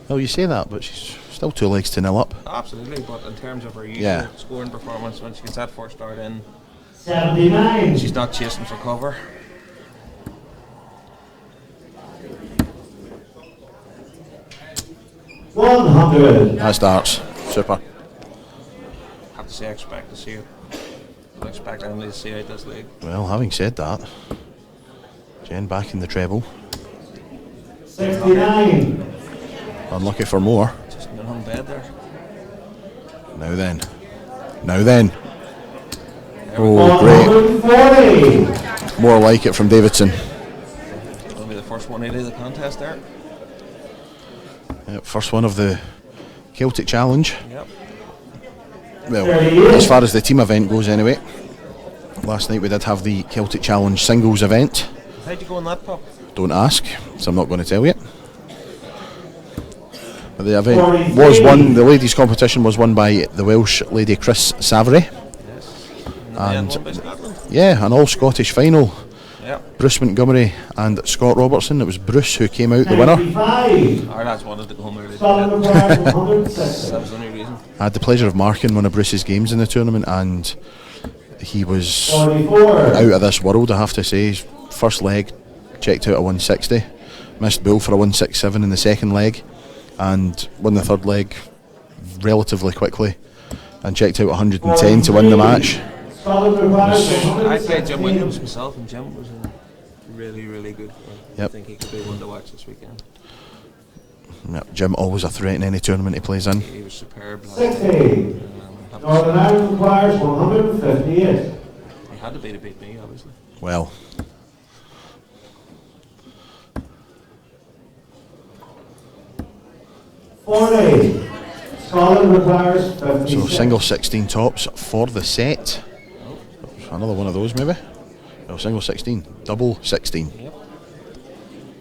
Well, you say that, but she's still 2 legs to nil up. Absolutely, but in terms of her usual Yeah. scoring performance, when she gets that first start in, 79. she's not chasing for cover. $100. That's darts. Super. Have to say, I expect to see her. I expect Emily to see out this league. Well, having said that, Jen back in the treble. 69. Unlucky for more. Just in on bed there. Now then. Now then. Oh, great. 140. More like it from Davidson. It'll be the first one out of the contest there. Yep, first one of the Celtic Challenge. Yep. Well, as far as the team event goes anyway. Last night we did have the Celtic Challenge singles event. How'd you go on that, Pop? Don't ask, so I'm not going to tell you. But the event was won, the ladies' competition was won by the Welsh lady Chris Savary. Yes. And won by Scotland. yeah, an all-Scottish final. Yep. Bruce Montgomery and Scott Robertson. It was Bruce who came out the winner. 95. Our lads wanted to go home early. Scotland requires 160. That was the only reason. I had the pleasure of marking one of Bruce's games in the tournament, and he was 44. out of this world, I have to say. His first leg checked out at 160, missed bull for a 167 in the second leg, and won the third leg relatively quickly and checked out 110 to win the match. Scotland requires I played Jim 116. Williams myself, and Jim was really, really good. I Yep. think he could be one to watch this weekend. Yep, Jim always a threat in any tournament he plays in. He was superb. 60. Northern Ireland requires 158. He had to beat me, obviously. Well, $40. Scotland requires 56. so single 16 tops for the set. Another one of those maybe. No, single 16, double 16 Yep.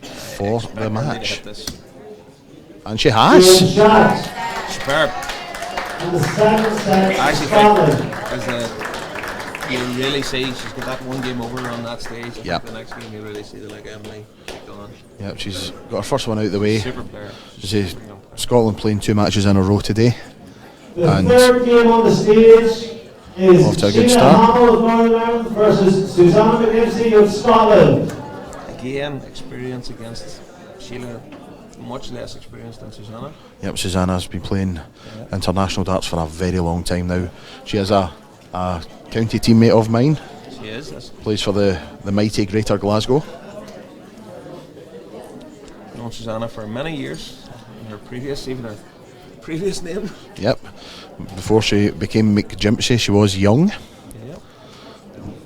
for Expect the Emily to match. hit this. And she Game has. shot. Superb. And the second set, I actually Scotland. think you really see she's got that one game over on that stage. I think Yep. the next game you really see the like Emily gone. Yep, she's got her first one out of the way. Super player. She's Scotland playing 2 matches in a row today. The And third game on the stage is off to a good Sheena start. Hamill of Northern Ireland versus Susanna McGimsey of Scotland. Again, experience against Sheila much less experienced than Susanna. Yep, Susanna's been playing international darts for a very long time now. She is a county teammate of mine. She is. Yes. Plays for the mighty Greater Glasgow. I've known Susanna for many years. Her previous name. Yep. Before she became McJimpsey, she was Young. Yep.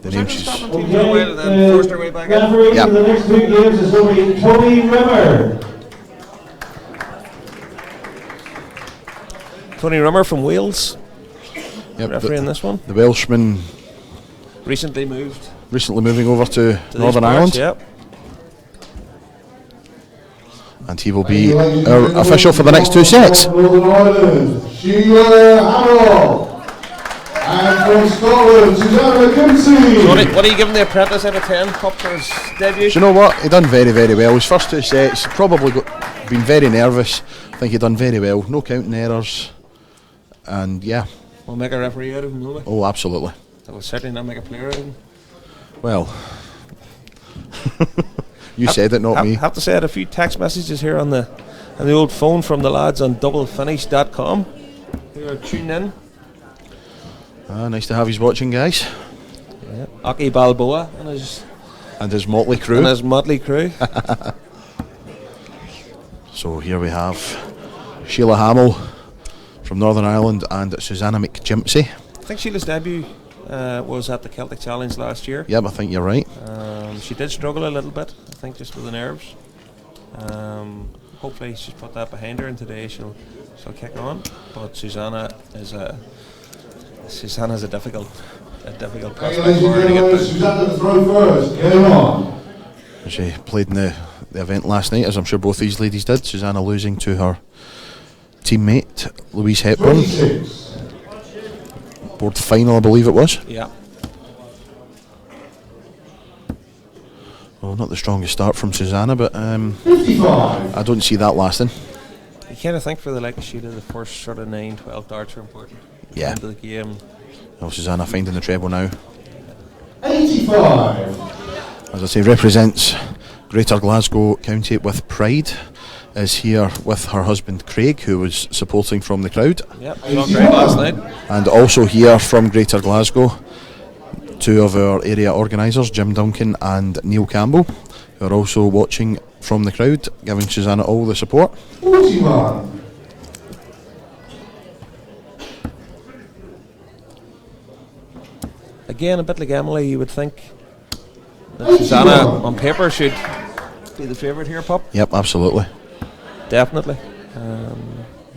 The name she's. Then forced her way back in. Referee for the next 2 games is going to be Tony Rimmer. Tony Rimmer from Wales. Yep, refereeing this one. The Welshman recently moving over to Northern parts, Ireland. Yep. And he will be our official for the next 2 sets. Northern Ireland, Sheila Hamill. And from Scotland, Susanna McKinsey. So what are you giving the apprentice out of 10 Cup for his debut? Do you know what? He done very, very well. His first 2 sets, probably been very nervous. I think he done very well. No counting errors. And yeah. We'll make a referee out of him, will we? Oh, absolutely. That will certainly not make a player out of him. Well, you said it, not me. I have to say I had a few text messages here on the old phone from the lads on doublefinish.com who are tuning in. Nice to have you watching, guys. Yeah. Aki Balboa and his motley crew. So here we have Sheila Hamill from Northern Ireland and Susanna McJimpsey. I think Sheila's debut was at the Celtic Challenge last year. Yep, I think you're right. She did struggle a little bit, I think, just with the nerves. Hopefully she's put that behind her, and today she'll kick on. But Susanna's a difficult prospect for her to get through. Susanna to throw first. Get on. She played in the event last night, as I'm sure both these ladies did. Susanna losing to her teammate Louise Hepburn. 26. Board final, I believe it was. Yeah. Well, not the strongest start from Susanna, but 55. I don't see that lasting. You kind of think for the like Sheila, the first sort of 9-12 darts are important. Yeah. Into the game. Well, Susanna finding the treble now. 85. As I say, represents Greater Glasgow County with pride. Is here with her husband Craig, who was supporting from the crowd. Yep, not great last night. And also here from Greater Glasgow, 2 of our area organisers, Jim Duncan and Neil Campbell, who are also watching from the crowd, giving Susanna all the support. 41. Again, a bit like Emily, you would think that Susanna on paper should be the favourite here, Pup. Yep, absolutely. Definitely.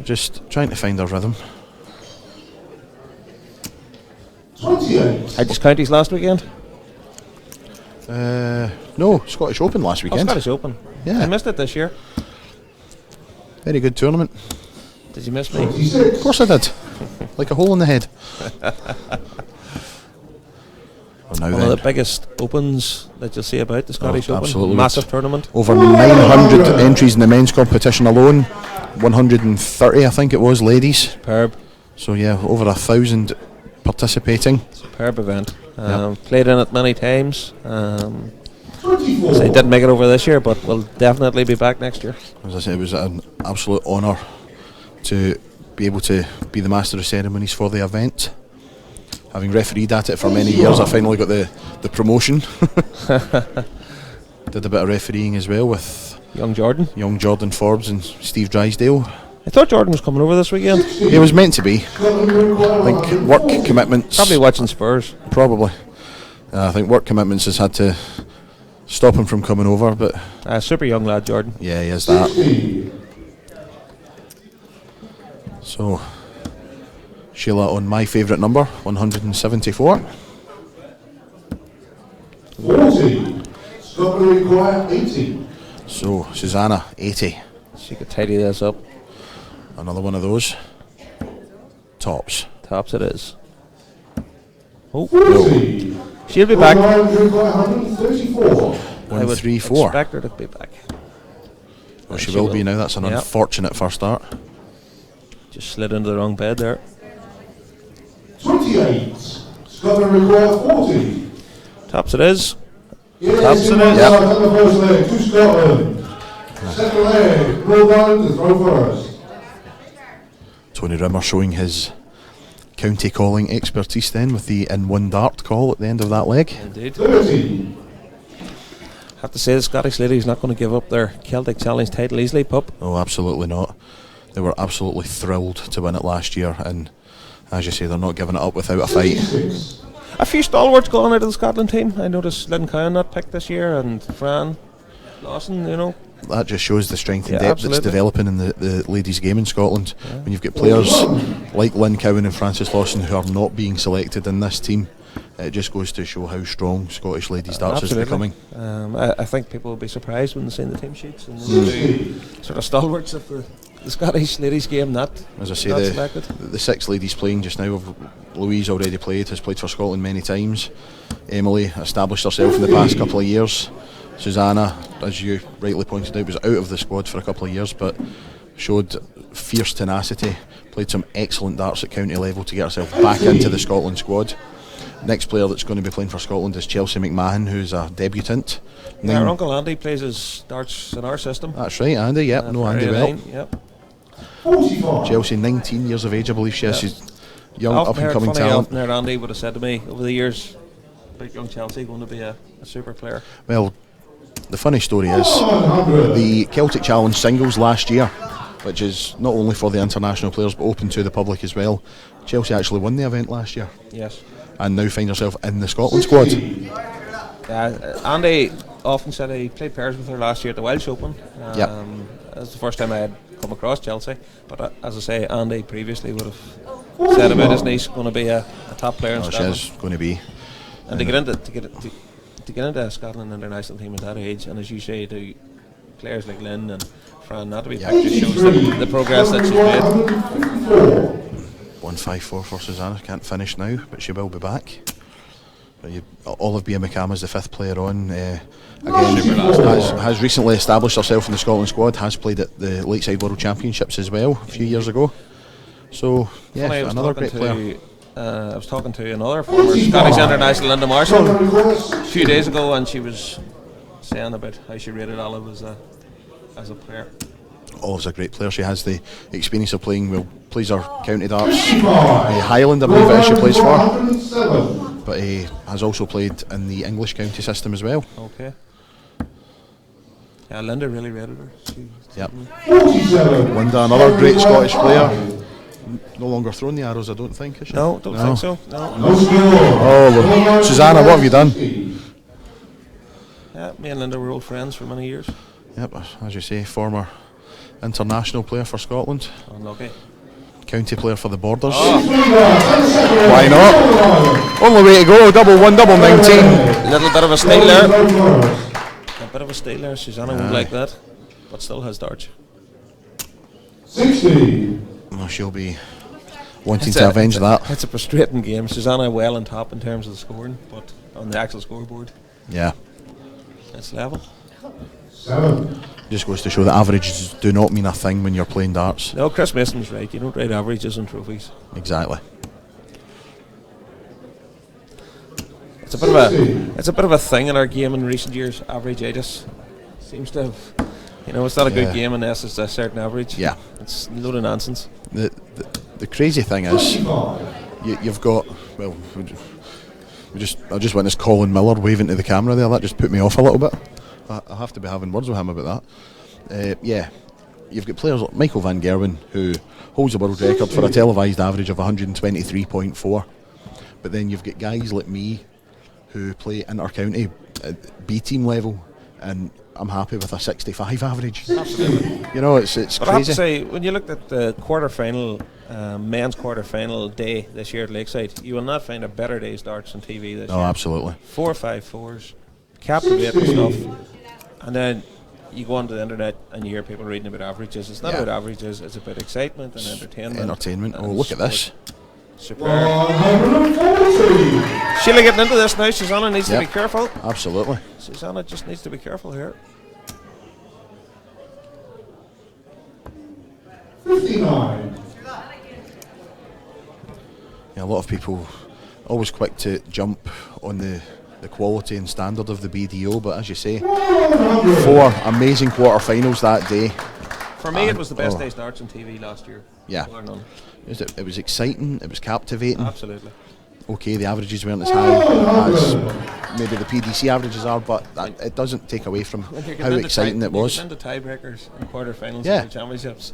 Just trying to find her rhythm. 28. Had counties last weekend? No, Scottish Open last weekend. Scottish Open. Yeah. I missed it this year. Very good tournament. Did you miss me? Of course I did. Like a hole in the head. One of the biggest opens that you'll see about, the Scottish Open. Absolutely. Massive tournament. Over 900 entries in the men's competition alone. 130, I think it was, ladies. Superb. So yeah, over 1,000 participating. Superb event. Yep. Played in it many times. So 24. they didn't make it over this year, but we'll definitely be back next year. As I say, it was an absolute honour to be able to be the master of ceremonies for the event. Having refereed at it for many years, I finally got the promotion. Did a bit of refereeing as well with young Jordan Forbes and Steve Drysdale. I thought Jordan was coming over this weekend. He was meant to be. I think work commitments. Probably watching Spurs. Probably. I think work commitments has had to stop him from coming over, but super young lad, Jordan. Yeah, he is that. So Sheila on my favourite number, 174. 40. Scotland require 80. So Susanna, 80. She could tidy this up. Another one of those. Tops. Tops it is. Oh, 40. no. She'll be back. 134. 134. Expect her to be back. Well, she will be now. That's an unfortunate first start. Just slid into the wrong bed there. 28. Scotland require 40. Tops it is. Yes, Tops it is. the first leg to Scotland. Second leg, roll down to throw first. Tony Rimmer showing his county calling expertise then with the in-one dart call at the end of that leg. Indeed. 30. Have to say the Scottish ladies not going to give up their Celtic Challenge title easily, Pup. Oh, absolutely not. They were absolutely thrilled to win it last year, and as you say, they're not giving it up without a fight. A few stalwarts going out of the Scotland team. I noticed Lynn Cowan not picked this year, and Fran Lawson, you know. That just shows the strength and Yeah, depth absolutely. that's developing in the ladies' game in Scotland. When you've got players like Lynn Cowan and Frances Lawson who are not being selected in this team, it just goes to show how strong Scottish ladies darts is becoming. I think people will be surprised when they see the team sheets and the sort of stalwarts of the Scottish ladies' game not As I say, not the selected. 6 ladies playing just now, Louise already played, has played for Scotland many times. Emily established herself in the past couple of years. Susanna, as you rightly pointed out, was out of the squad for a couple of years, but showed fierce tenacity, played some excellent darts at county level to get herself back into the Scotland squad. Next player that's going to be playing for Scotland is Chelsea McMahon, who's a debutant. Yeah, our Uncle Andy plays his darts in our system. That's right, Andy, yep, no Andy well. Yep. Chelsea, 19 years of age, I believe she is. She's young, I often up and heard coming funny, talent. often heard Andy would have said to me over the years about young Chelsea going to be a super player. Well, the funny story is the Celtic Challenge singles last year, which is not only for the international players but open to the public as well. Chelsea actually won the event last year. Yes. And now finds herself in the Scotland squad. Andy often said he played pairs with her last year at the Welsh Open. Yep. That's the first time I had come across Chelsea. But as I say, Andy previously would have said about his niece going to be a top player in She Scotland. is going to be. And to get into a Scotland international team at that age, and as you say, to players like Lynn and Fran not to be picked just shows the progress that she's made. 154 for Susanna, can't finish now, but she will be back. Olive Biamacama is the 5th player on. Again, has recently established herself in the Scotland squad, has played at the Lakeside World Championships as well a few years ago. So, yeah, another great player. I was talking to another former Scottish international, Linda Marshall, a few days ago, and she was saying about how she rated Olive as a player. Olive's a great player. She has the experience of playing, well, plays her county darts. Highland, I believe it is she plays for. But he has also played in the English county system as well. Okay. Yeah, Linda really rated her. Yep. Linda, another great Scottish player. No longer throwing the arrows, I don't think, is she? No, don't think so. No. Oh, well, Susanna, what have you done? Yeah, me and Linda were old friends for many years. Yep, as you say, former international player for Scotland. Unlucky. County player for the Borders. Why not? Only way to go, double 19. Little bit of a steal there. A bit of a steal there. Susanna won't like that, but still has darts. 60. Well, she'll be wanting to avenge that. It's a frustrating game. Susanna well on top in terms of the scoring, but on the actual scoreboard, Yeah. it's level. 7. Just goes to show that averages do not mean a thing when you're playing darts. No, Chris Mason's right. You don't rate averages and trophies. Exactly. It's a bit of a thing in our game in recent years. Average ages seems to have, it's not a good game unless it's a certain average. Yeah. It's a load of nonsense. The crazy thing is, you've got, well, I just witnessed Colin Miller waving to the camera there. That just put me off a little bit. I have to be having words with him about that. You've got players like Michael Van Gerwen, who holds a world record for a televised average of 123.4. But then you've got guys like me who play inter-county at B-team level, and I'm happy with a 65 average. Absolutely. It's But I have to crazy. say, when you looked at the quarter-final, men's quarter-final day this year at Lakeside, you will not find a better day's darts on TV this year. Oh, absolutely. 4-5-4s, captivating stuff. And then you go onto the internet and you hear people reading about averages. It's not about averages, it's about excitement and entertainment. Oh, look at this. Superb. Sheila getting into this now. Susanna needs to be careful. Absolutely. Susanna just needs to be careful here. 59. Yeah, a lot of people always quick to jump on the the quality and standard of the BDO, but as you say, 4 amazing quarter-finals that day. For me, it was the best day's darts on TV last year. Yeah. Bar none. It was exciting, it was captivating. Absolutely. Okay, the averages weren't as high as maybe the PDC averages are, but it doesn't take away from how exciting it was. Into tiebreakers and quarterfinals Yeah. and championships.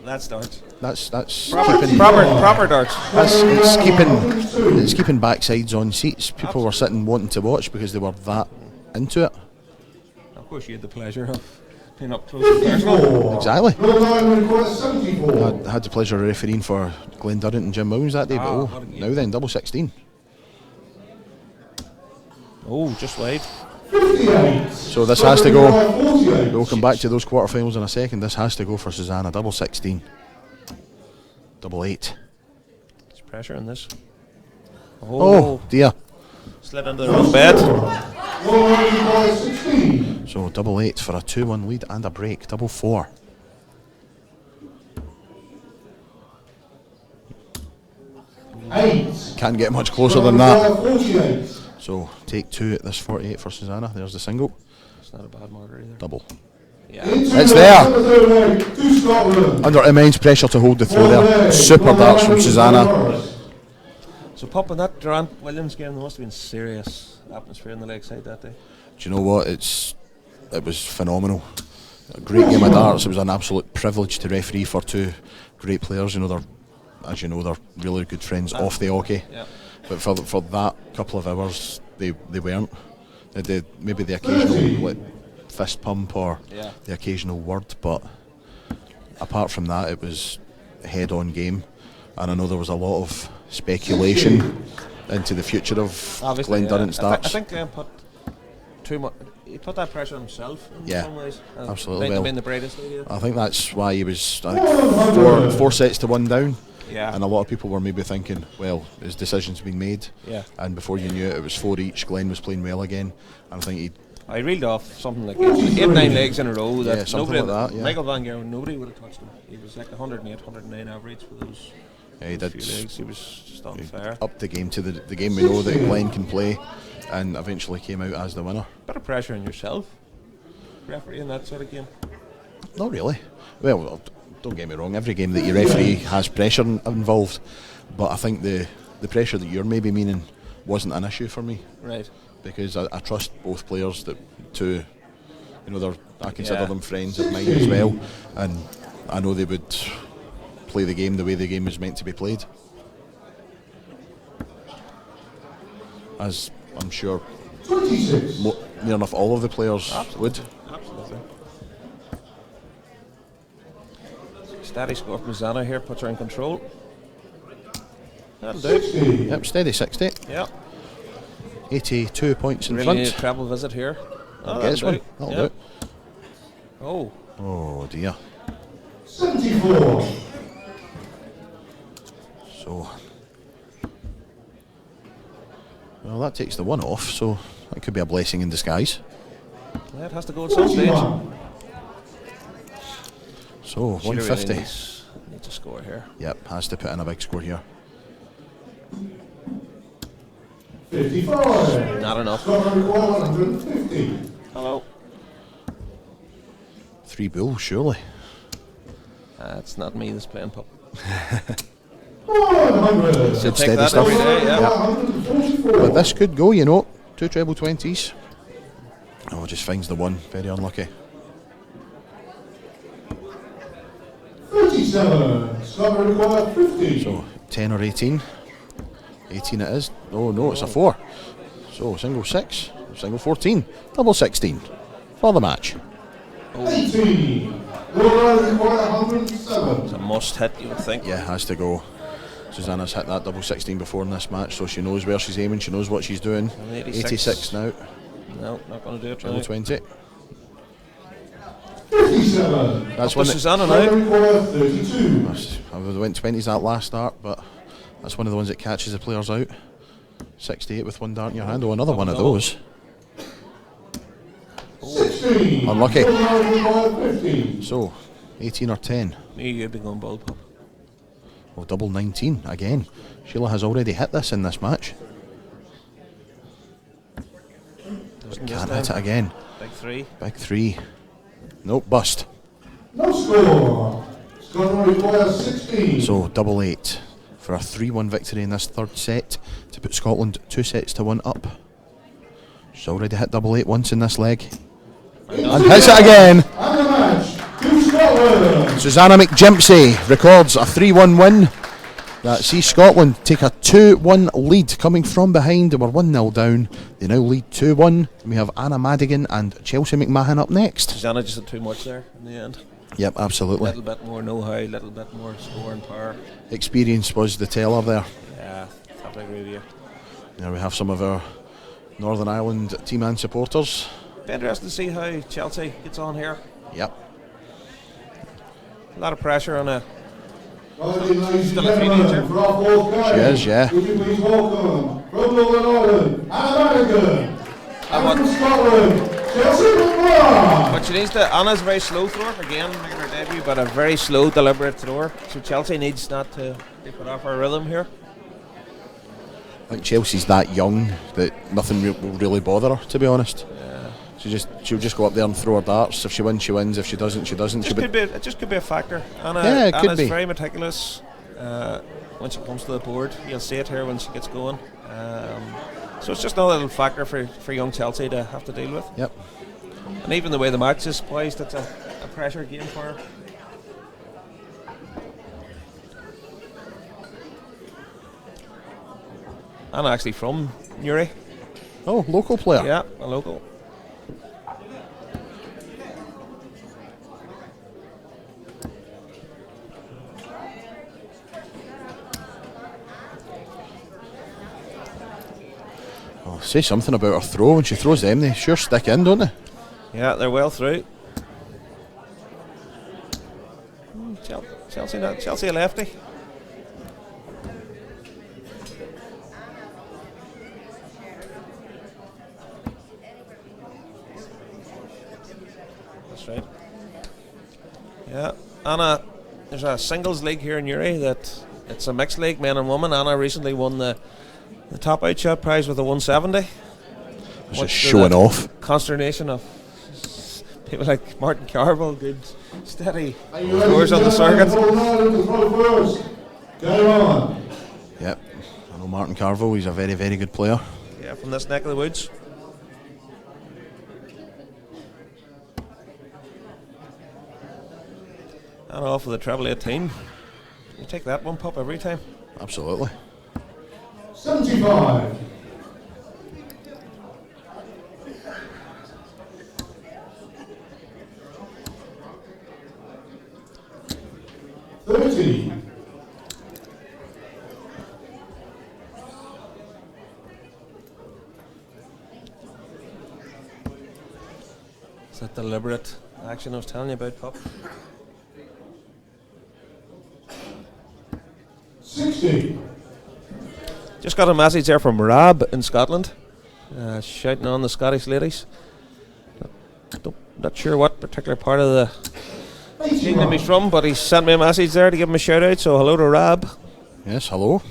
That's darts. That's Proper darts. It's keeping backsides on seats. People were sitting wanting to watch because they were that into it. Of course, you had the pleasure of being up close and personal. Exactly. I had the pleasure of refereeing for Glenn Durrant and Jim Williams that day, but now then, double 16. Oh, just wide. So this has to go. We'll come back to those quarterfinals in a second. This has to go for Susanna. Double 16. Double 8. There's pressure in this. Oh dear. Slid into the wrong bed. So double 8 for a 2-1 lead and a break. Double 4. Can't get much closer than that. So take 2 at this 48 for Susanna. There's the single. It's not a bad marker either. Double. Yeah. It's there. Under immense pressure to hold the throw there. Super darts from Susanna. So popping that Durant Williams game, there must have been serious atmosphere in the leg side that day. Do you know what? It was phenomenal. A great game of darts. It was an absolute privilege to referee for 2 great players. You know, as you know, they're really good friends off the hockey. Yeah. But for that couple of hours, they weren't. They did maybe the occasional fist pump or the occasional word, but apart from that, it was a head-on game. And I know there was a lot of speculation into the future of Glenn Durrant's darts. I think Glenn put too much. He put that pressure on himself in some ways. Absolutely. Well, the brightest idea. I think that's why he was 4 sets to 1 down. Yeah. And a lot of people were maybe thinking, well, his decision's been made. Yeah. And before you knew it was 4 each. Glenn was playing well again. And I think I reeled off something like 8-9 legs in a row. That something nobody, like that. Yeah. Michael Van Gerwen, nobody would have touched him. He was like 108, 109 average for those. Yeah, he did. Few legs. He was just on fire. Up the game to the game we know that Glenn can play, and eventually came out as the winner. Bit of pressure on yourself, refereeing that sort of game. Not really. Well, don't get me wrong. Every game that you referee has pressure involved, but I think the pressure that you're maybe meaning wasn't an issue for me. Right. Because I trust both players I consider them friends of mine as well, and I know they would play the game the way the game was meant to be played. As I'm sure near enough all of the players would. Absolutely. Steady score from Susanna here, puts her in control. That'll do. Yep, steady 60. Yep. 82 points in really front. Need a treble visit here. Gets one. That'll do. Oh. Oh dear. 74. So, well, that takes the 1 off, so that could be a blessing in disguise. Yeah, it has to go at some stage. So, 150. Really needs to score here. Yep, has to put in a big score here. 55. Not enough. 150. Hello. 3 bulls, surely. It's not me that's playing pup. 100. Should take Steady that stuff. every day, yeah. But this could go, 2 treble 20s. Oh, just finds the 1. Very unlucky. 37. Scott require 50. So, 10 or 18. 18 it is. Oh no, it's a 4. So, single 6, single 14, double 16 for the match. 18. Require 107. It's a must hit, you would think. Yeah, has to go. Susanna's hit that double 16 before in this match, so she knows where she's aiming, she knows what she's doing. 86 now. No, not going to do it. Treble 20. 57. That's one. Susanna now. Require 32. I would have went 20s that last start, but that's one of the ones that catches the players out. 68 with 1 dart in your hand. Oh, another one of those. 16. Unlucky. Require 50. So, 18 or 10. You'd be going ball pup. Oh, double 19 again. Sheila has already hit this in this match. Doesn't this Can't time. hit it again. Big three. Big three. Nope, bust. No score. Scotland requires 16. So double 8 for a 3-1 victory in this third set to put Scotland 2-1 up. She's already hit double 8 once in this leg. And hits it again. And the match to Scotland. Susanna McGimpsey records a 3-1 win that sees Scotland take a 2-1 lead coming from behind. They were 1-0 down. They now lead 2-1. We have Anna Madigan and Chelsea McMahon up next. Susanna just had too much there in the end. Yep, absolutely. A little bit more know-how, a little bit more scoring power. Experience was the teller there. Yeah, I agree with you. Now we have some of our Northern Ireland team and supporters. Be interesting to see how Chelsea gets on here. Yep. A lot of pressure on a Ladies still and a teenager. gentlemen, for our fourth game, She is, yeah. would you please welcome from Northern Ireland, Anna Madigan, and from Scotland, Chelsea McMahon. But she needs to. Anna's a very slow thrower, again, making her debut, but a very slow, deliberate thrower. So Chelsea needs not to be put off her rhythm here. I think Chelsea's that young that nothing will really bother her, to be honest. She'll just go up there and throw her darts. If she wins, she wins. If she doesn't, she doesn't. It just could be a factor. Could be. Very meticulous when she comes to the board. You'll see it here when she gets going. So it's just another little factor for young Chelsea to have to deal with. Yep. And even the way the match is poised, it's a pressure game for her. I'm actually from Newry. Oh, local player. Yeah, a local. Oh, say something about her throw. When she throws them, they sure stick in, don't they? Yeah, they're well through. Chelsea a lefty. That's right. Yeah, Anna, there's a singles league here in Newry that it's a mixed league, men and women. Anna recently won the top outshot prize with a 170. It's just showing off. Consternation of people like Martin Carville, good steady scores on the circuit. Yep, I know Martin Carville, he's a very, very good player. Yeah, from this neck of the woods. And off with the treble 18. You take that one pop every time. Absolutely. 75. It's that deliberate action I was telling you about, Pop. 60. Just got a message there from Rab in Scotland, shouting on the Scottish ladies. Not sure what particular part of the kingdom he's from, but he sent me a message there to give him a shout out, so hello to Rab. Yes, hello.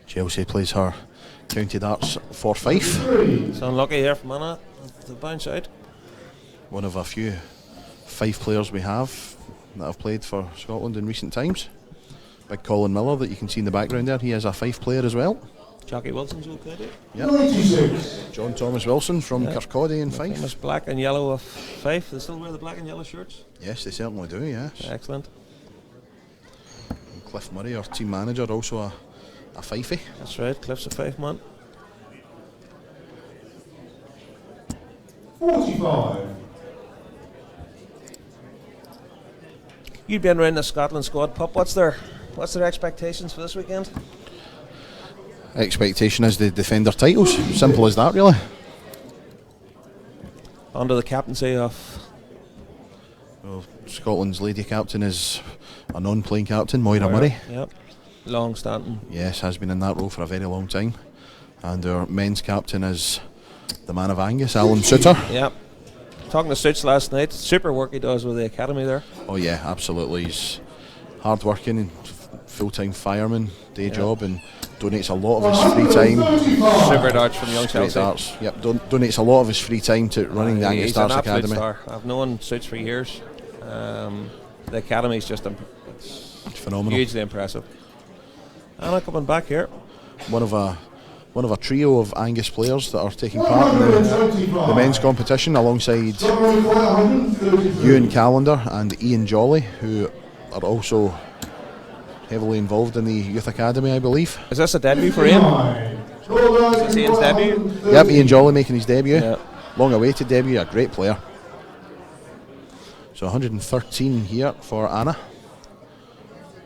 Chelsea plays her county darts for Fife. It's unlucky here from Anna to bounce out. One of a few Fife players we have that have played for Scotland in recent times. Big Colin Miller that you can see in the background there, he is a Fife player as well. Jackie Wilson's okay. Yep. John Thomas Wilson from Kirkcaldy in Fife. Famous black and yellow of Fife. They still wear the black and yellow shirts? Yes, they certainly do, yes. Excellent. And Cliff Murray, our team manager, also a Fifey. That's right, Cliff's a Fife man. 45. You've been around the Scotland squad, Pup. What's their expectations for this weekend? Expectation is they defend their titles. Simple as that, really. Under the captaincy of... Well, Scotland's lady captain is a non-playing captain, Moira Murray. Yep. Long standing. Yes, has been in that role for a very long time. And our men's captain is the man of Angus, Alan Suter. Yep. talking to Suits last night, super work he does with the academy there. Oh yeah, absolutely. He's hard working and full-time fireman, day job, and donates a lot of his free time. Super darts from Young Great Chelsea. darts. Yep, donates a lot of his free time to running the He's an Gamecaster absolute Academy. star. I've known Suits for years. The academy's just It's phenomenal. hugely impressive. Anna coming back here. One of a trio of Angus players that are taking part in the men's competition alongside Ewan Callender and Ian Jolly, who are also heavily involved in the youth academy, I believe. Is this a debut for Ian? Is this Ian's debut? Yep, Ian Jolly making his debut. Yeah. Long awaited debut, a great player. So 113 here for Anna.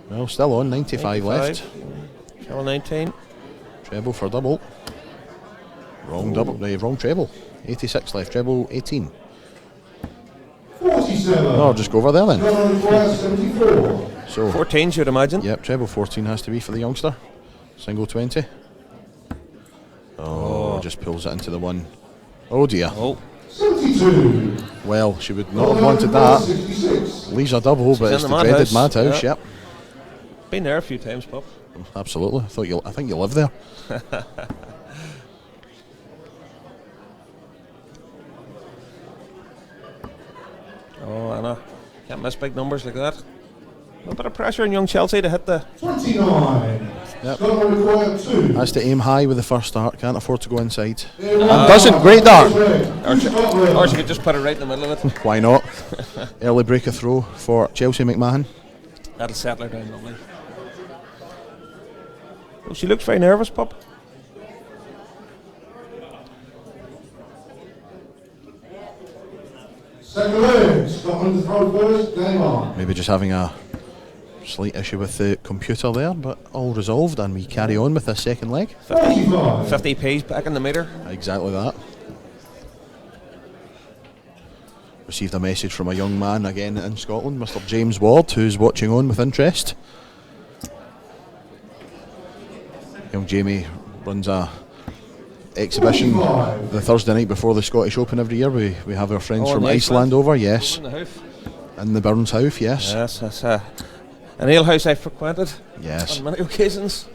Well, still on, 95 left. Treble 19. Treble for double. Wrong double, wrong treble. 86 left, treble 18. 47. Oh, just go over there then. 74. So 14, you'd imagine. Yep, treble 14 has to be for the youngster. Single 20. Oh, just pulls it into the one. Oh dear. Oh. 72. Well, she would not have wanted that. 66. Leaves a double, but in it's the the madhouse. dreaded madhouse. Yeah. Yep, Been there a few times, pup. absolutely. I think you live there. Oh, Anna. Can't miss big numbers like that. A bit of pressure on Young Chelsea to hit the... 29. Yep. Gonna require 2. Has to aim high with the first start. Can't afford to go inside. And doesn't. Great dart. Or she could just put it right in the middle of it. Why not? Early break of throw for Chelsea McMahon. That'll settle her down lovely. Oh, she looks very nervous, pup. Second leg. Scotland to throw first. Game on. Maybe just having a slight issue with the computer there, but all resolved, and we carry on with this second leg. 45. 50p's back in the meter. Exactly that. Received a message from a young man again in Scotland, Mr. James Ward, who's watching on with interest. Young Jamie runs a exhibition the Thursday night before the Scottish Open every year. We have our friends Oh, from in Iceland over, yes. In the house. In the Burns House, yes. Yes, that's an alehouse I've frequented Yes. on many occasions.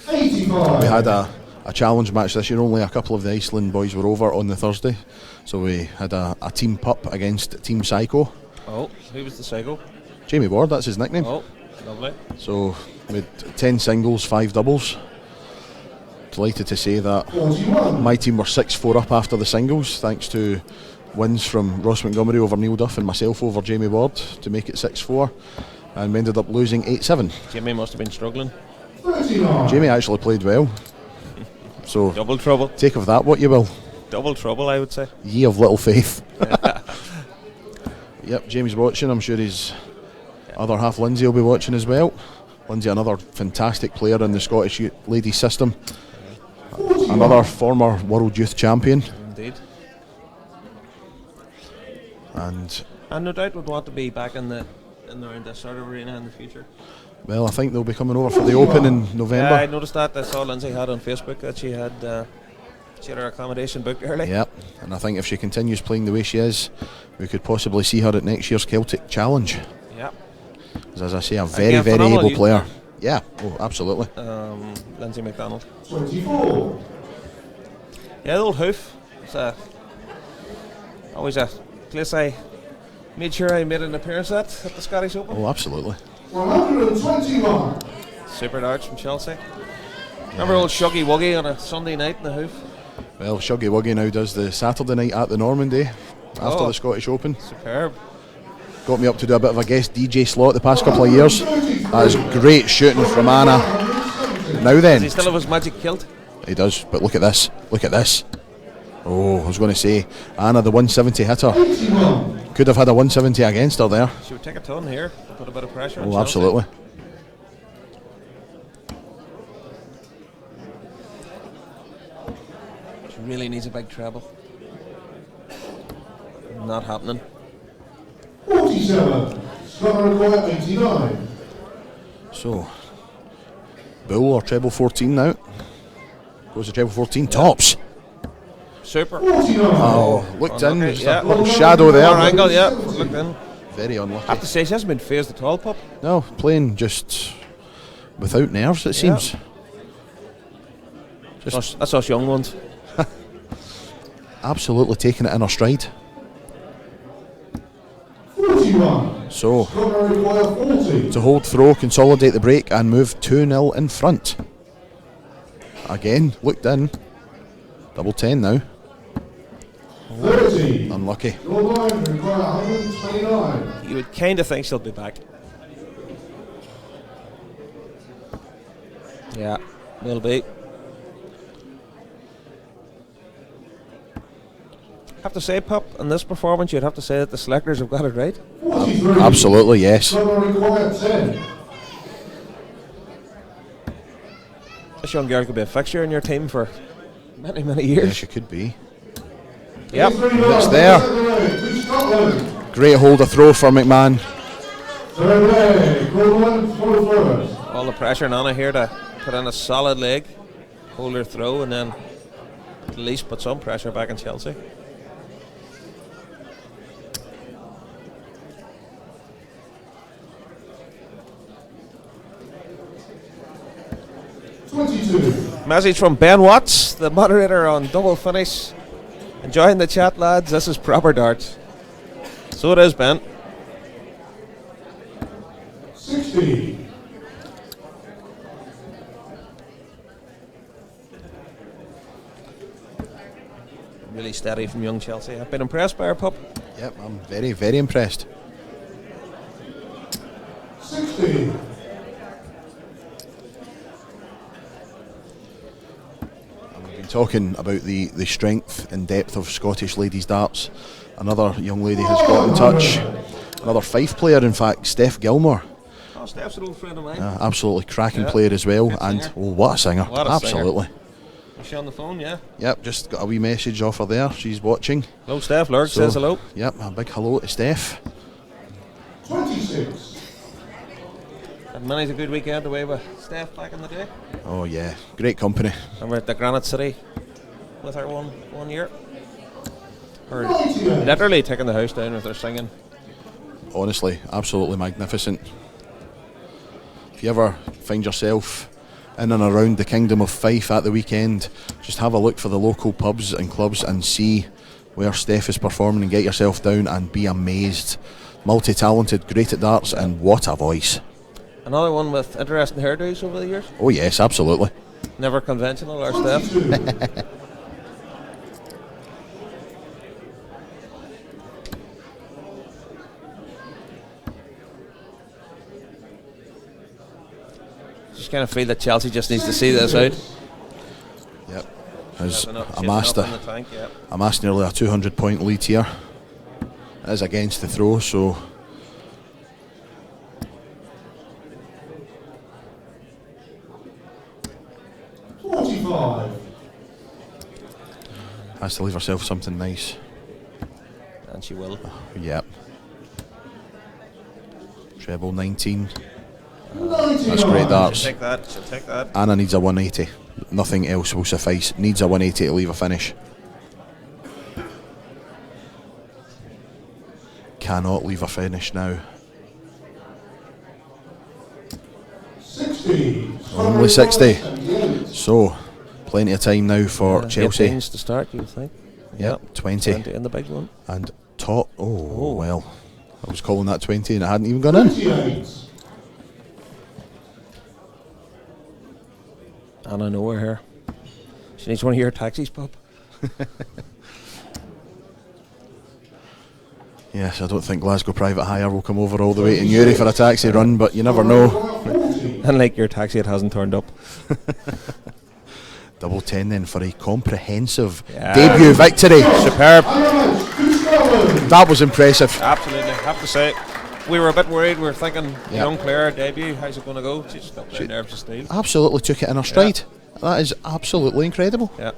85. We had a challenge match this year. Only a couple of the Iceland boys were over on the Thursday, so we had a team pup against Team Psycho. Oh, who was the psycho? Jamie Ward, that's his nickname. Oh, lovely. So we had 10 singles, 5 doubles. Delighted to say that 41. my team were 6-4 up after the singles, thanks to wins from Ross Montgomery over Neil Duff and myself over Jamie Ward to make it 6-4, and we ended up losing 8-7. Jamie must have been struggling. 39. Jamie actually played well, so Double trouble. take of that what you will. Double trouble, I would say. Ye of little faith. Yep, Jamie's watching. I'm sure his other half Lindsay will be watching as well. Lindsay, another fantastic player in the Scottish ladies system. Another former World Youth Champion. Indeed. And no doubt would want to be back in around this sort of arena in the future. well, I think they'll be coming over for the Open in November. Yeah, I noticed that. I saw Lindsay had on Facebook that she had her accommodation booked early. Yep, and I think if she continues playing the way she is, we could possibly see her at next year's Celtic Challenge. Yep. As I say, a very, Again, very phenomenal able youth player. Yeah, oh, absolutely. Lindsay McDonald. 24. Yeah, the old hoof. It's always a place I made sure I made an appearance at the Scottish Open. Oh, absolutely. 121. Super darts from Chelsea. Remember old Shuggy Wuggy on a Sunday night in the hoof? Well, Shuggy Wuggy now does the Saturday night at the Normandy after Oh. the Scottish Open. Superb. Got me up to do a bit of a guest DJ slot the past couple of years. That is great shooting from Anna. Now Does then, he still have his magic kilt? he does, but look at this. Look at this. Oh, I was going to say, Anna, the 170 hitter. 81. Could have had a 170 against her there. She would take a ton here, put a bit of pressure on Oh, Chelsea. absolutely. She really needs a big treble. Not happening. 47. Scotland require 89. So, bull or treble 14 now. Goes to treble 14, tops. Super. Oh, looked in. Unlucky, Just yeah. a little shadow there. Poor angle, yeah. Looked in. Very unlucky. I have to say, she hasn't been phased at all, pup. No, playing just without nerves, it seems. Just That's us young ones. absolutely taking it in her stride. 41. So, Scotland require 40. to hold throw, consolidate the break, and move 2-0 in front. Again, looked in. Double 10 now. 30. Unlucky. Your line require 129. You would kind of think she'll be back. Yeah, will be. Have to say, pup, in this performance, you'd have to say that the selectors have got it right. 43. Absolutely, yes. Scotland require 10. This young girl could be a fixture in your team for many, many years. Yes, she could be. Yep. It's there. To Scotland. Great hold of throw for McMahon. Third leg. Scotland for first. All the pressure on Anna here to put in a solid leg, hold her throw, and then at least put some pressure back on Chelsea. Message from Ben Watts, the moderator on Double Finish. Enjoying the chat, lads. This is proper darts. So it is, Ben. 60. Really steady from young Chelsea. I've been impressed by her, pup. Yep, I'm very, very impressed. 60. Talking about the strength and depth of Scottish ladies darts, another young lady has got in touch. Another Fife player, in fact, Steph Gilmore. Oh, Steph's an old friend of mine. Absolutely cracking player as well, and what a singer! What a absolutely. Singer. Is she on the phone? Yeah. Yep, just got a wee message off her there. She's watching. Hello, Steph. Lurg says hello. Yep, a big hello to Steph. 26. Had many's a good weekend away with Steph back in the day. Oh yeah, great company. Remember at the Granite City with her one year. Or literally taking the house down with her singing. Honestly, absolutely magnificent. If you ever find yourself in and around the Kingdom of Fife at the weekend, just have a look for the local pubs and clubs and see where Steph is performing and get yourself down and be amazed. Multi-talented, great at darts, and what a voice. Another one with interesting hairdos over the years. Oh yes, absolutely. Never conventional, our Steph. Just kind of feel that Chelsea just needs to see this out. Yep. Has amassed amassed nearly a 200-point lead here. It is against the throw, so has to leave herself something nice. And she will. Yep. Treble 19. That's great darts. She'll take that. She'll take that. Anna needs a 180. Nothing else will suffice. Needs a 180 to leave a finish. Cannot leave a finish now. 60. Only 60. So, plenty of time now for Chelsea. 8 to start, you would think. Yep, 20. 20 in the big one. And top. Oh, well. I was calling that 20 and it hadn't even gone in. 28. And I know her here. She needs one of your taxis, pup. Yes, I don't think Glasgow Private Hire will come over all the way to Newry for a taxi run, but you never know. Unlike your taxi, it hasn't turned up. Double 10 then for a comprehensive debut victory. Superb. That was impressive. Absolutely, have to say. We were a bit worried. We were thinking, young player debut, how's it going to go? She's got the nerves of steel. Absolutely took it in her stride. That is absolutely incredible. Yeah.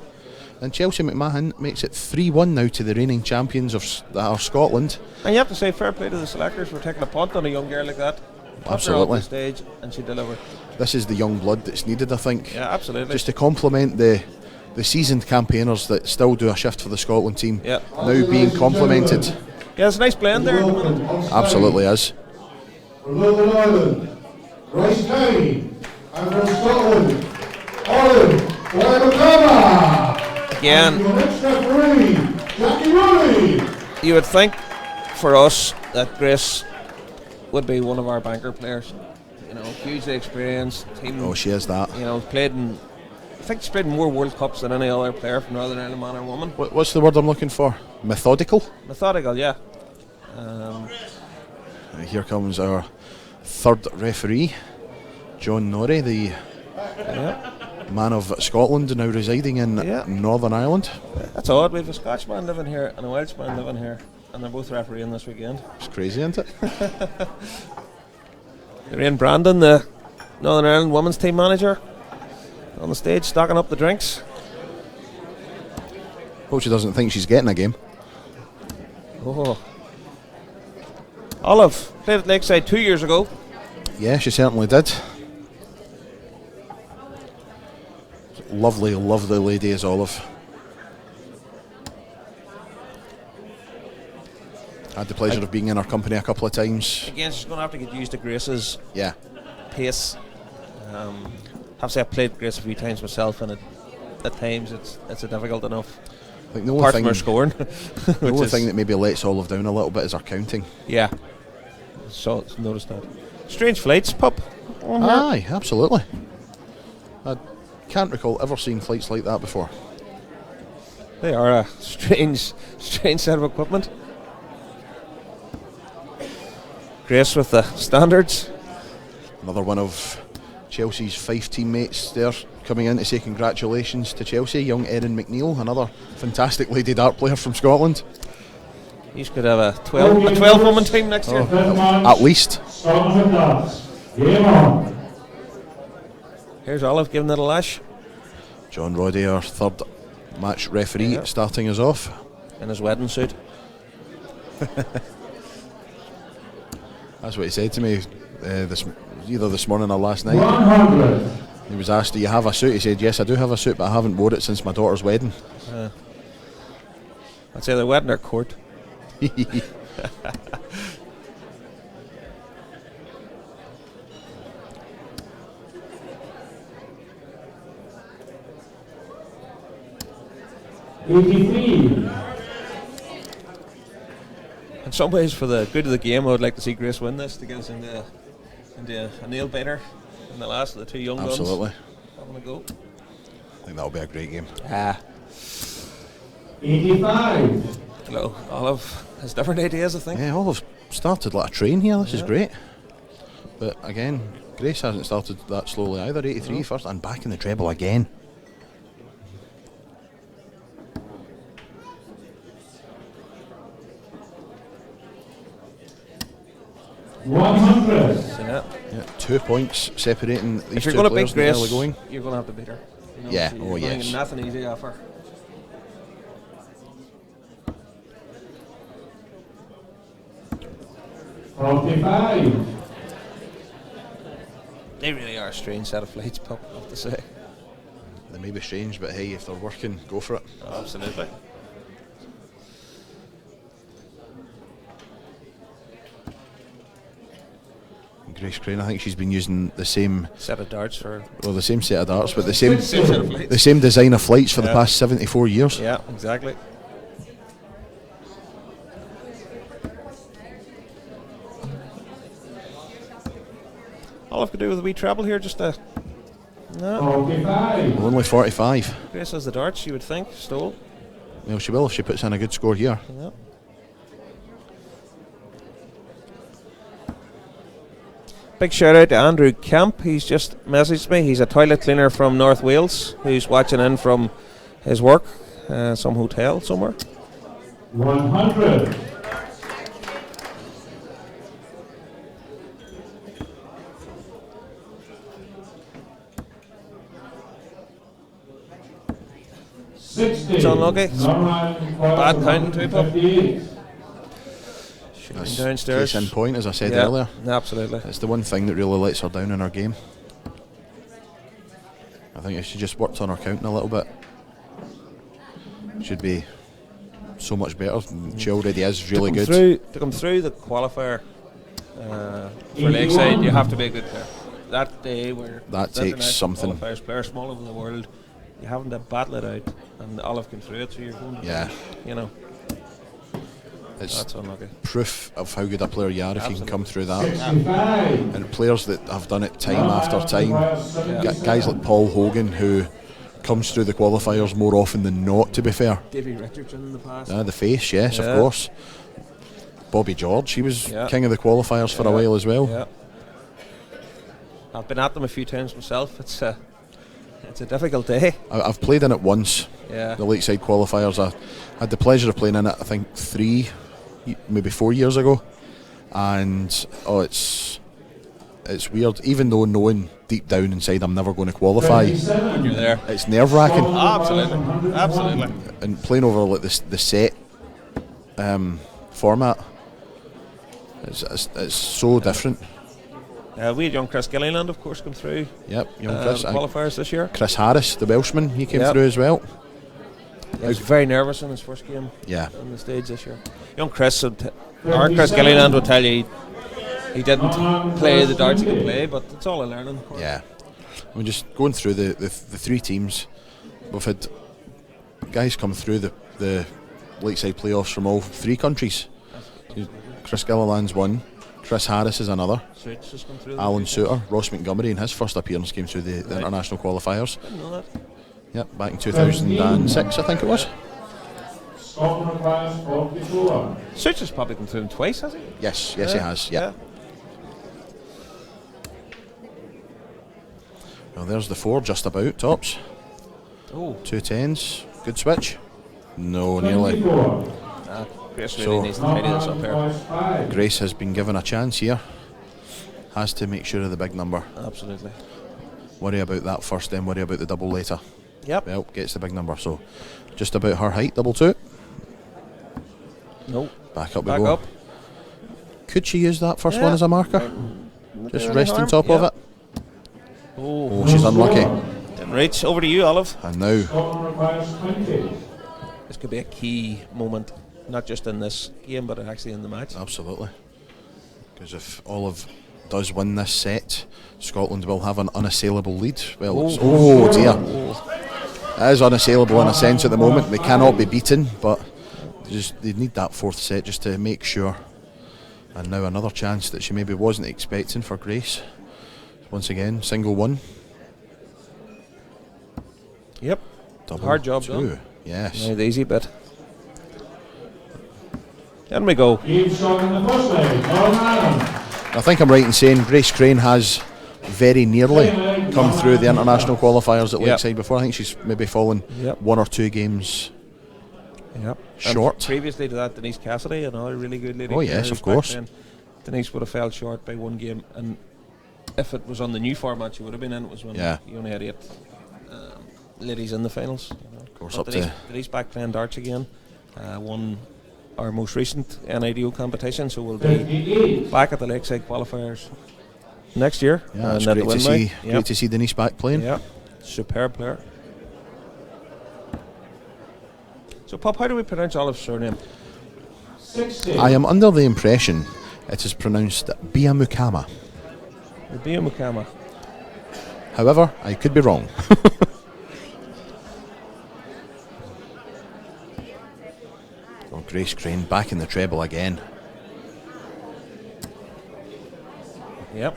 And Chelsea McMahon makes it 3-1 now to the reigning champions of Scotland. And you have to say, fair play to the selectors for taking a punt on a young girl like that. Absolutely. On the stage, and she delivered. This is the young blood that's needed, I think. Yeah, absolutely. Just to complement the the seasoned campaigners that still do a shift for the Scotland team Yeah. now being complemented. Yeah, it's a nice blend there. Absolutely is. From Northern Ireland, Royce County, and from Scotland, Olive Guadalcama. Again, And your next referee, Jackie Rooney. you would think for us that Grace would be one of our banker players. You know, hugely experienced team. Oh, she is that. You know, played in. I think she's played in more World Cups than any other player from Northern Ireland, man or woman. What's the word I'm looking for? Methodical? Methodical, yeah. Here comes our third referee, John Norrie, the man of Scotland, now residing in Northern Ireland. That's odd. We have a Scotchman living here and a Welshman living here, and they're both refereeing this weekend. It's crazy, isn't it? Lorraine Brandon, the Northern Ireland women's team manager, on the stage stocking up the drinks. Hope she doesn't think she's getting a game. Oh. Olive played at Lakeside 2 years ago. Yeah, she certainly did. Lovely, lovely lady is Olive. Had the pleasure of being in her company a couple of times. Again, she's going to have to get used to Grace's pace. Have to say, I've played Grace a few times myself, and at times it's a difficult enough. I think the only apart thing, from her scoring. the only thing that maybe lets Olive down a little bit is her counting. Yeah. So noticed that. Strange flights, pup. Aye, absolutely. I can't recall ever seeing flights like that before. They are a strange set of equipment. Grace with the standards. Another one of Chelsea's Fife teammates there coming in to say congratulations to Chelsea. Young Erin McNeil, another fantastic lady dart player from Scotland. He could have a 12 woman team next year. At least. Game on. Here's Olive giving it a lash. John Roddy, our third match referee, starting us off. In his wedding suit. That's what he said to me either this morning or last night. 100. He was asked, do you have a suit? He said, yes, I do have a suit, but I haven't worn it since my daughter's wedding. I'd say they're wedding or court. In some ways, for the good of the game, I would like to see Grace win this to get us into a nail biter in the last of the two young guns. Absolutely. Having a go. I think that'll be a great game. 85. Hello, Olive has different ideas, I think. Yeah, Olive started like a train here. This is great. But again, Grace hasn't started that slowly either. 83 first and back in the treble again. $100. Yeah, 2 points separating these If you're two going to players beat in the early Grace, going. you're going to have to beat her. You know, Yeah, so oh you're gonna yes. get nothing easy off her. $45. They really are a strange set of flights, pup, I have to say. They may be strange, but hey, if they're working, go for it. Oh, absolutely. Grace Crane, I think she's been using the same set of darts for the same set of darts, but the same set of flights. the same design of flights for the past 74 years. Yeah, exactly. Olive could do with a wee treble here, just a. No. 45. We're only 45. Grace has the darts, you would think. Stole. Well, she will if she puts in a good score here. Yep. Big shout out to Andrew Kemp. He's just messaged me. He's a toilet cleaner from North Wales who's watching in from his work, some hotel somewhere. 100. It's unlucky. Bad counting too, pup. That's Downstairs. case in point, as I said Yeah, earlier. absolutely. It's the one thing that really lets her down in her game. I think if she just worked on her counting a little bit. should be so much better. She already is really good. To come through the qualifier for Lakeside, you have to be a good player. That day where That the takes international something. qualifiers, players from all over the world, you haven't to battle it out, and Olive came through it, so you're going to, Yeah. you know, It's that's unlucky. proof of how good a player you are if you can come through that. 65. And players that have done it time after time, guys like Paul Hogan, who comes through the qualifiers more often than not, to be fair. Davy Richardson in the past. The face, yes, Yeah. of course. Bobby George, he was Yeah. king of the qualifiers for a while as well. Yeah. I've been at them a few times myself. It's a difficult day. I've played in it once, Yeah. the Lakeside qualifiers. I had the pleasure of playing in it, I think 3, maybe 4 years ago. And it's weird, even though knowing deep down inside I'm never going to qualify. When you're there. It's nerve-wracking. Absolutely. Absolutely. And playing over like the set format, it's so different. We had young Chris Gilliland, of course, come through. Yep, young Chris. The qualifiers this year. Chris Harris, the Welshman, he came Yep. through as well. He was very nervous in his first game. Yeah. On the stage this year. Young Chris, or Chris Gilliland would tell you he didn't play the darts he could play, but it's all a learning course. Yeah. I mean, just going through the 3 teams, we've had guys come through the Lakeside playoffs from all 3 countries. Chris Gilliland's one, Chris Harris is another, Suits has come through the Alan playoffs. Suter, Ross Montgomery in his first appearance came through the international qualifiers. Didn't know that. Yep, back in 2006 I think it was. Scotland requires 44. Suits has probably come through them twice, has he? Yes, he has. Yeah. Well, there's the 4 just about tops. Oh. 2 10s. Good switch. No, nearly. 24. Grace really So- needs to tidy this up here. Requires 5. Grace has been given a chance here. Has to make sure of the big number. Absolutely. Worry about that first, then worry about the double later. Yep. Well, gets the big number, so just about her height, double 2. No. Back up we Back go. up. Could she use that first Yeah. one as a marker? Just rest on top of it. Oh, Oh, she's unlucky. Didn't reach. Over to you, Olive. And now, Scotland requires 20. This could be a key moment, not just in this game, but actually in the match. absolutely. Because if Olive does win this set, Scotland will have an unassailable lead. Well, oh dear. It is unassailable in a sense at the moment. They cannot be beaten, but they need that 4th set just to make sure. And now another chance that she maybe wasn't expecting for Grace. Once again, single 1. Yep. Double Hard job 2. done. Yes. Now the easy bit. In we go. Game shot in the first leg. Marin. I think I'm right in saying Grace Crane has very nearly come through the international qualifiers at Yep. Lakeside before. I think she's maybe fallen Yep. 1 or 2 games Yep. short. And previously to that, Denise Cassidy, another really good lady. Oh, yes, player of course. back then. Denise would have fell short by 1 game, and if it was on the new format, she would have been in. It was when Yeah. you only had 8 ladies in the finals. Of course, But up Denise, to Denise back playing darts again. Won our most recent NIDO competition, so we'll be 58. back at the Lakeside qualifiers next year. yeah, it's at the great to Winmouth. see. Yep. Great to see Denise back playing. Yeah, superb player. So, Pop, how do we pronounce Olive's surname? 60. I am under the impression it is pronounced Biamukama. Rabia Mukama. However, I could be wrong. Oh, Grace Crane back in the treble again. Yep.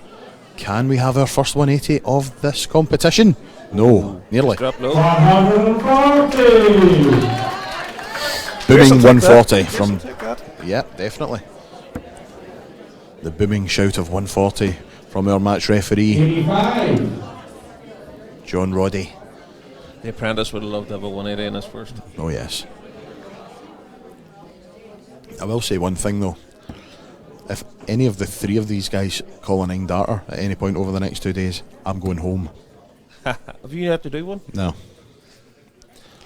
Can we have our first 180 of this competition? No, nearly. Drop low. 140. Booming Grace will take 140 that. from. Grace will take that. Yeah, definitely. The booming shout of 140 from our match referee, 85. John Roddy. The apprentice would have loved to have a 180 in his first. Oh, yes. I will say one thing though. If any of the 3 of these guys call a 9 darter at any point over the next 2 days, I'm going home. Have you had to do one? No.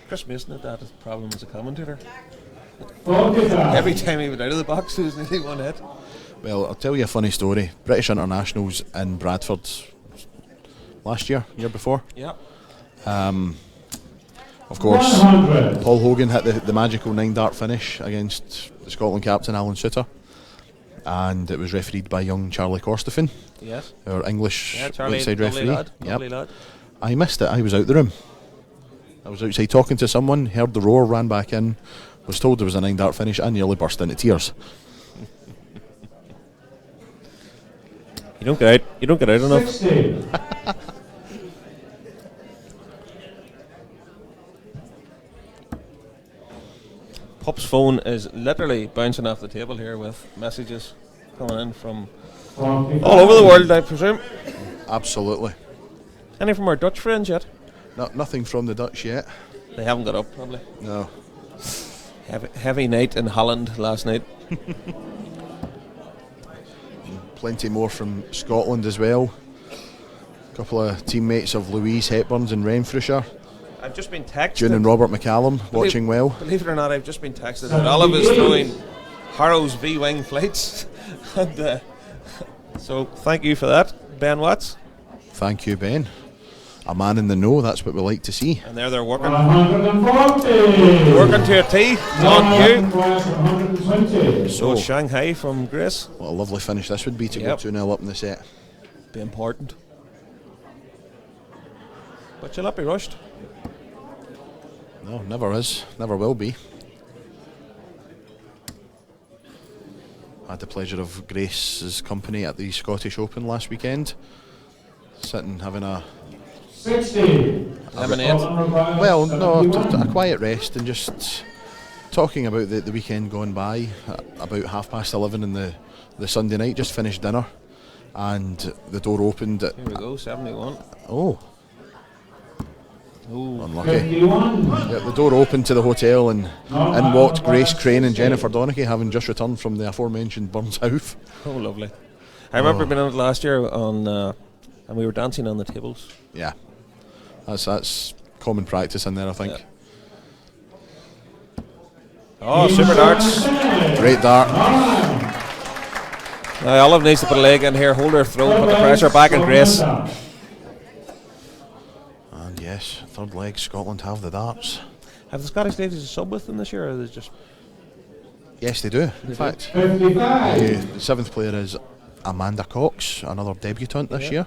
Chris Mason had that as a problem as a commentator. 45. Every time he went out of the box, there was nearly 1 hit. Well, I'll tell you a funny story. British internationals in Bradford last year before. Yep. Of course, 100. Paul Hogan hit the magical 9-dart finish against the Scotland captain Alan Suter, and it was refereed by young Charlie Corstefan, Yes. our English Charlie, outside lovely referee. lad. Lovely lad. I missed it. I was out the room. I was outside talking to someone, heard the roar, ran back in, was told there was a 9-dart finish, and nearly burst into tears. You don't get out. You don't get out enough. 60. Pup's phone is literally bouncing off the table here with messages coming in from all over the world, I presume. Absolutely. Any from our Dutch friends yet? Nothing from the Dutch yet. They haven't got up, probably. No. Heavy night in Holland last night. Plenty more from Scotland as well. A couple of teammates of Louise Hepburn's in Renfrewshire. I've just been texted. June and Robert McCallum watching well. Believe it or not, I've just been texted that Olive is throwing Harrow's V-wing flights. And, so thank you for that, Ben Watts. Thank you, Ben. A man in the know, that's what we like to see. And there they're working. 140. Working to a T. On you. 120. So Shanghai from Grace. What a lovely finish this would be to go 2-0 up in the set. Be important. But you'll not be rushed. No, never is. Never will be. I had the pleasure of Grace's company at the Scottish Open last weekend. Sitting having a 60. Well, no, a quiet rest and just talking about the weekend gone by. About 11:30 in the Sunday night, just finished dinner, and the door opened. Here we go, 71. Oh. Ooh. Unlucky. Yeah, the door opened to the hotel and in walked Grace Crane and Jennifer Donaghy, having just returned from the aforementioned Burns House. Oh, lovely. I remember being on it last year and we were dancing on the tables. Yeah. That's common practice in there, I think. Yeah. Oh, super darts. Great dart. Now Olive needs to put a leg in here, hold her throat, put the pressure back on Grace. And yes, third leg, Scotland have the darts. Have the Scottish ladies a sub with them this year, or are they just... Yes, they do. In fact, 55. The seventh player is Amanda Cox, another debutant this year.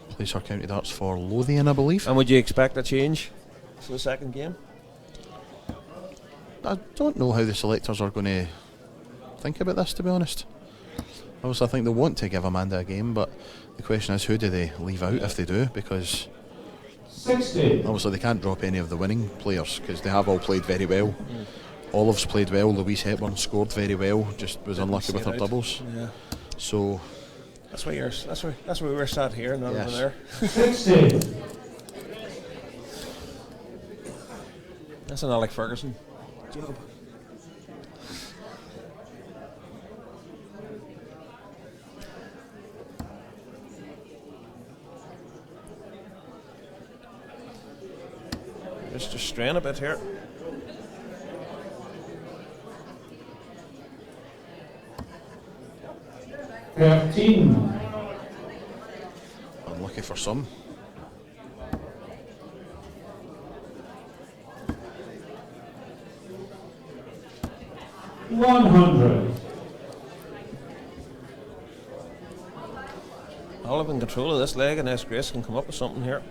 Plays her county darts for Lothian, I believe. And would you expect a change for the second game? I don't know how the selectors are going to think about this, to be honest. Obviously, I think they want to give Amanda a game, but the question is, who do they leave out if they do? Because 60. Obviously, they can't drop any of the winning players because they have all played very well. Olive's played well. Louise Hepburn scored very well. Just was unlucky with her doubles. Yeah. So that's why we're sat here, not over there. 60. That's an Alec Ferguson job. Just to strain a bit here. Unlucky for some. $100. Olive in control of this leg, and S. Grace can come up with something here.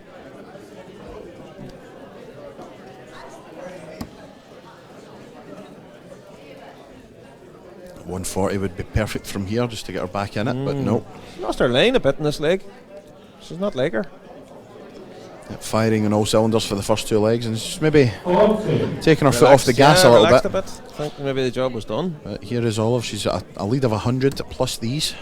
$140 would be perfect from here just to get her back in it, but no. She lost her line a bit in this leg. She's not like her. Firing on all cylinders for the first two legs and just maybe taking her foot off the gas a little bit. I think maybe the job was done. Here is Olive. She's at a lead of 100 plus these.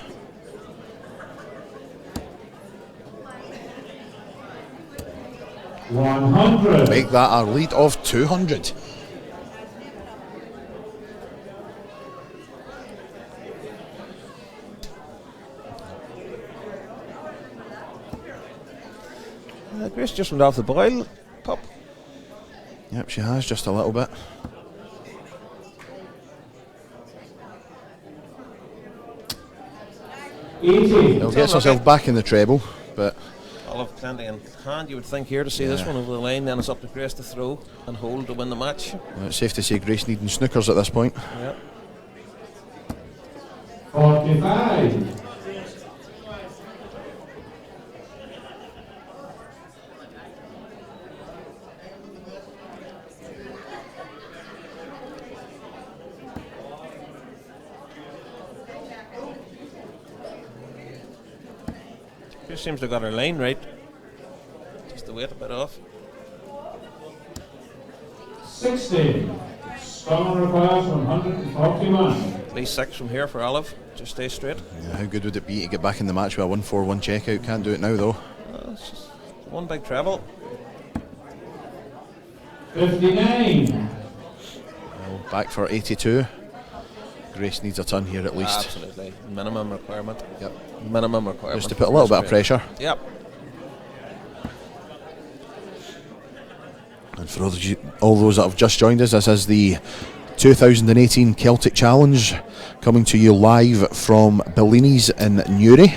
$100. Make that a lead of 200. Grace just went off the boil, Pop. Yep, she has, just a little bit. $80. She'll get herself back in the treble, but Olive plenty in hand, you would think, here to see this one over the line. Then it's up to Grace to throw and hold to win the match. Well, it's safe to say Grace needing snookers at this point. Yeah. 45. Grace seems to have got her line right. Just the weight a bit off. 60. Scotland requires 141. At least 6 from here for Olive. Just stay straight. Yeah, how good would it be to get back in the match with a 1-4-1 checkout? Can't do it now though. It's just one big treble. 59. Well, back for 82. Grace needs a ton here at least. Absolutely. Minimum requirement. Yep. Minimum requirement. Just to put a little bit of pressure. Yep. And for all those that have just joined us, this is the 2018 Celtic Challenge, coming to you live from Bellinis in Newry.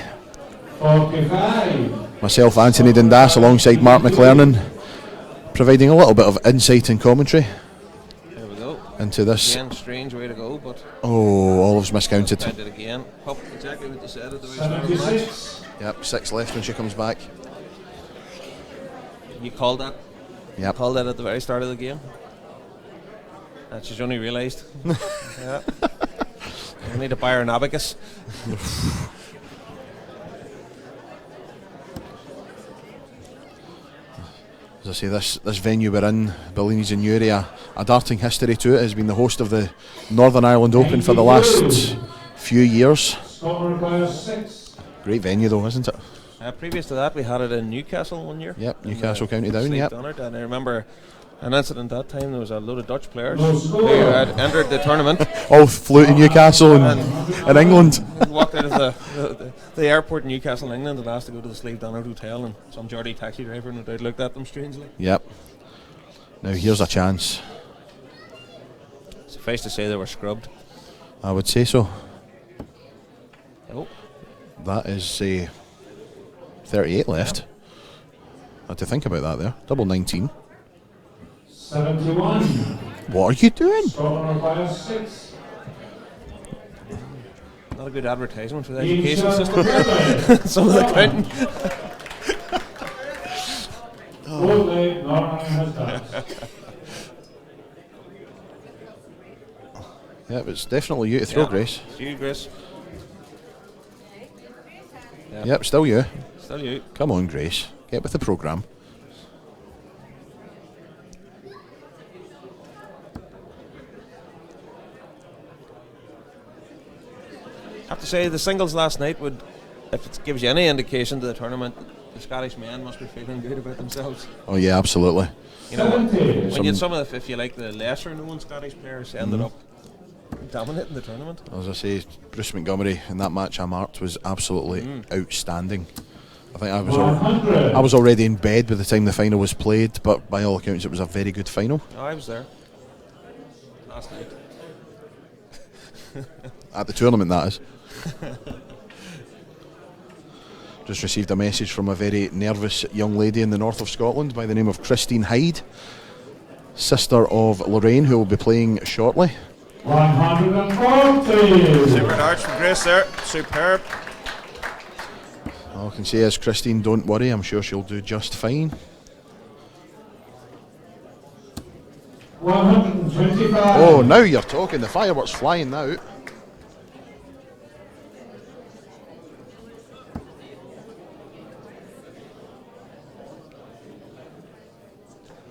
45. Myself, Anthony Dundas, alongside Mark McLernan, providing a little bit of insight and commentary There we go. into this. Again, strange way to go, but Oh, Olive's miscounted. tried it again. Pop, exactly what you said at the very start of the match. 76. Yep, 6 left when she comes back. You called that? Yep. Called that at the very start of the game? And she's only realised. Yeah. I need to buy her an abacus. As I say, this venue we're in, Bellinis in Newry, a darting history to it. Has been the host of the Northern Ireland Open for the last few years. Scotland requires 6. Great venue though, isn't it? Previous to that, we had it in Newcastle one year. Yep, in Newcastle the County Down, Sleep yep. Donard, and I remember an incident that time. There was a load of Dutch players No who score. had entered the tournament. All flew to Newcastle and England. Walked out of the airport in Newcastle, England, and asked to go to the Sleep Donard Hotel, and some Geordie taxi driver no doubt looked at them strangely. Yep. Now here's a chance. Suffice to say they were scrubbed. I would say so. Oh. That is 38 left. Had to think about that there. Double 19. 71. What are you doing? Scotland requires 6. Not a good advertisement for the Ian education Sherman system. Fairbairn. Some of the counting. Boldly, Norman has done. Yep, it's definitely you to throw, Yeah. Grace. It's you, Grace. Yeah. Yep, still you. Still you. Come on, Grace. Get with the programme. I have to say, the singles last night would, if it gives you any indication to the tournament, the Scottish men must be feeling good about themselves. Oh yeah, absolutely. You know, when 70. you had some of the, if you like, the lesser known Scottish players ended up dominating the tournament. As I say, Bruce Montgomery in that match I marked was absolutely outstanding. I think I was 100. I was already in bed by the time the final was played, but by all accounts it was a very good final. Oh, I was there last night. At the tournament, that is. Just received a message from a very nervous young lady in the north of Scotland by the name of Christine Hyde, sister of Lorraine, who will be playing shortly. 140. Super darts from Grace there. Superb. All I can say is, Christine, don't worry, I'm sure she'll do just fine. 125. Oh, now you're talking, the fireworks flying now.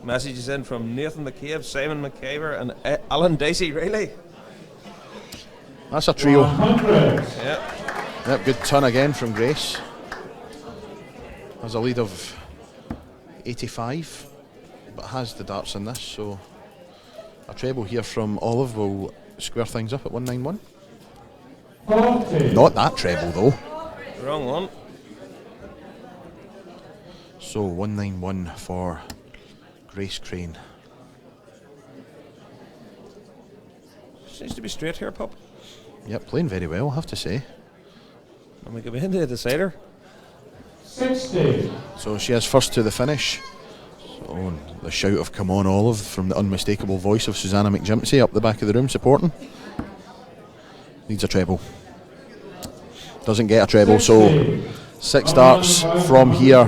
Messages in from Nathan McCabe, Simon McCaver, and Alan Dicey Riley. That's a trio. 100. Yeah. Yep, good ton again from Grace. Has a lead of 85, but has the darts in this, so a treble here from Olive will square things up at 191. 40. Not that treble though. Wrong one. So 191 for Grace Crane. Seems to be straight here, pup. Yep, playing very well, I have to say. And we go into the decider. 60. So she is first to the finish. So, and the shout of "Come on, Olive" from the unmistakable voice of Susanna McJimpsey up the back of the room supporting. Needs a treble. Doesn't get a treble, so 6 darts from here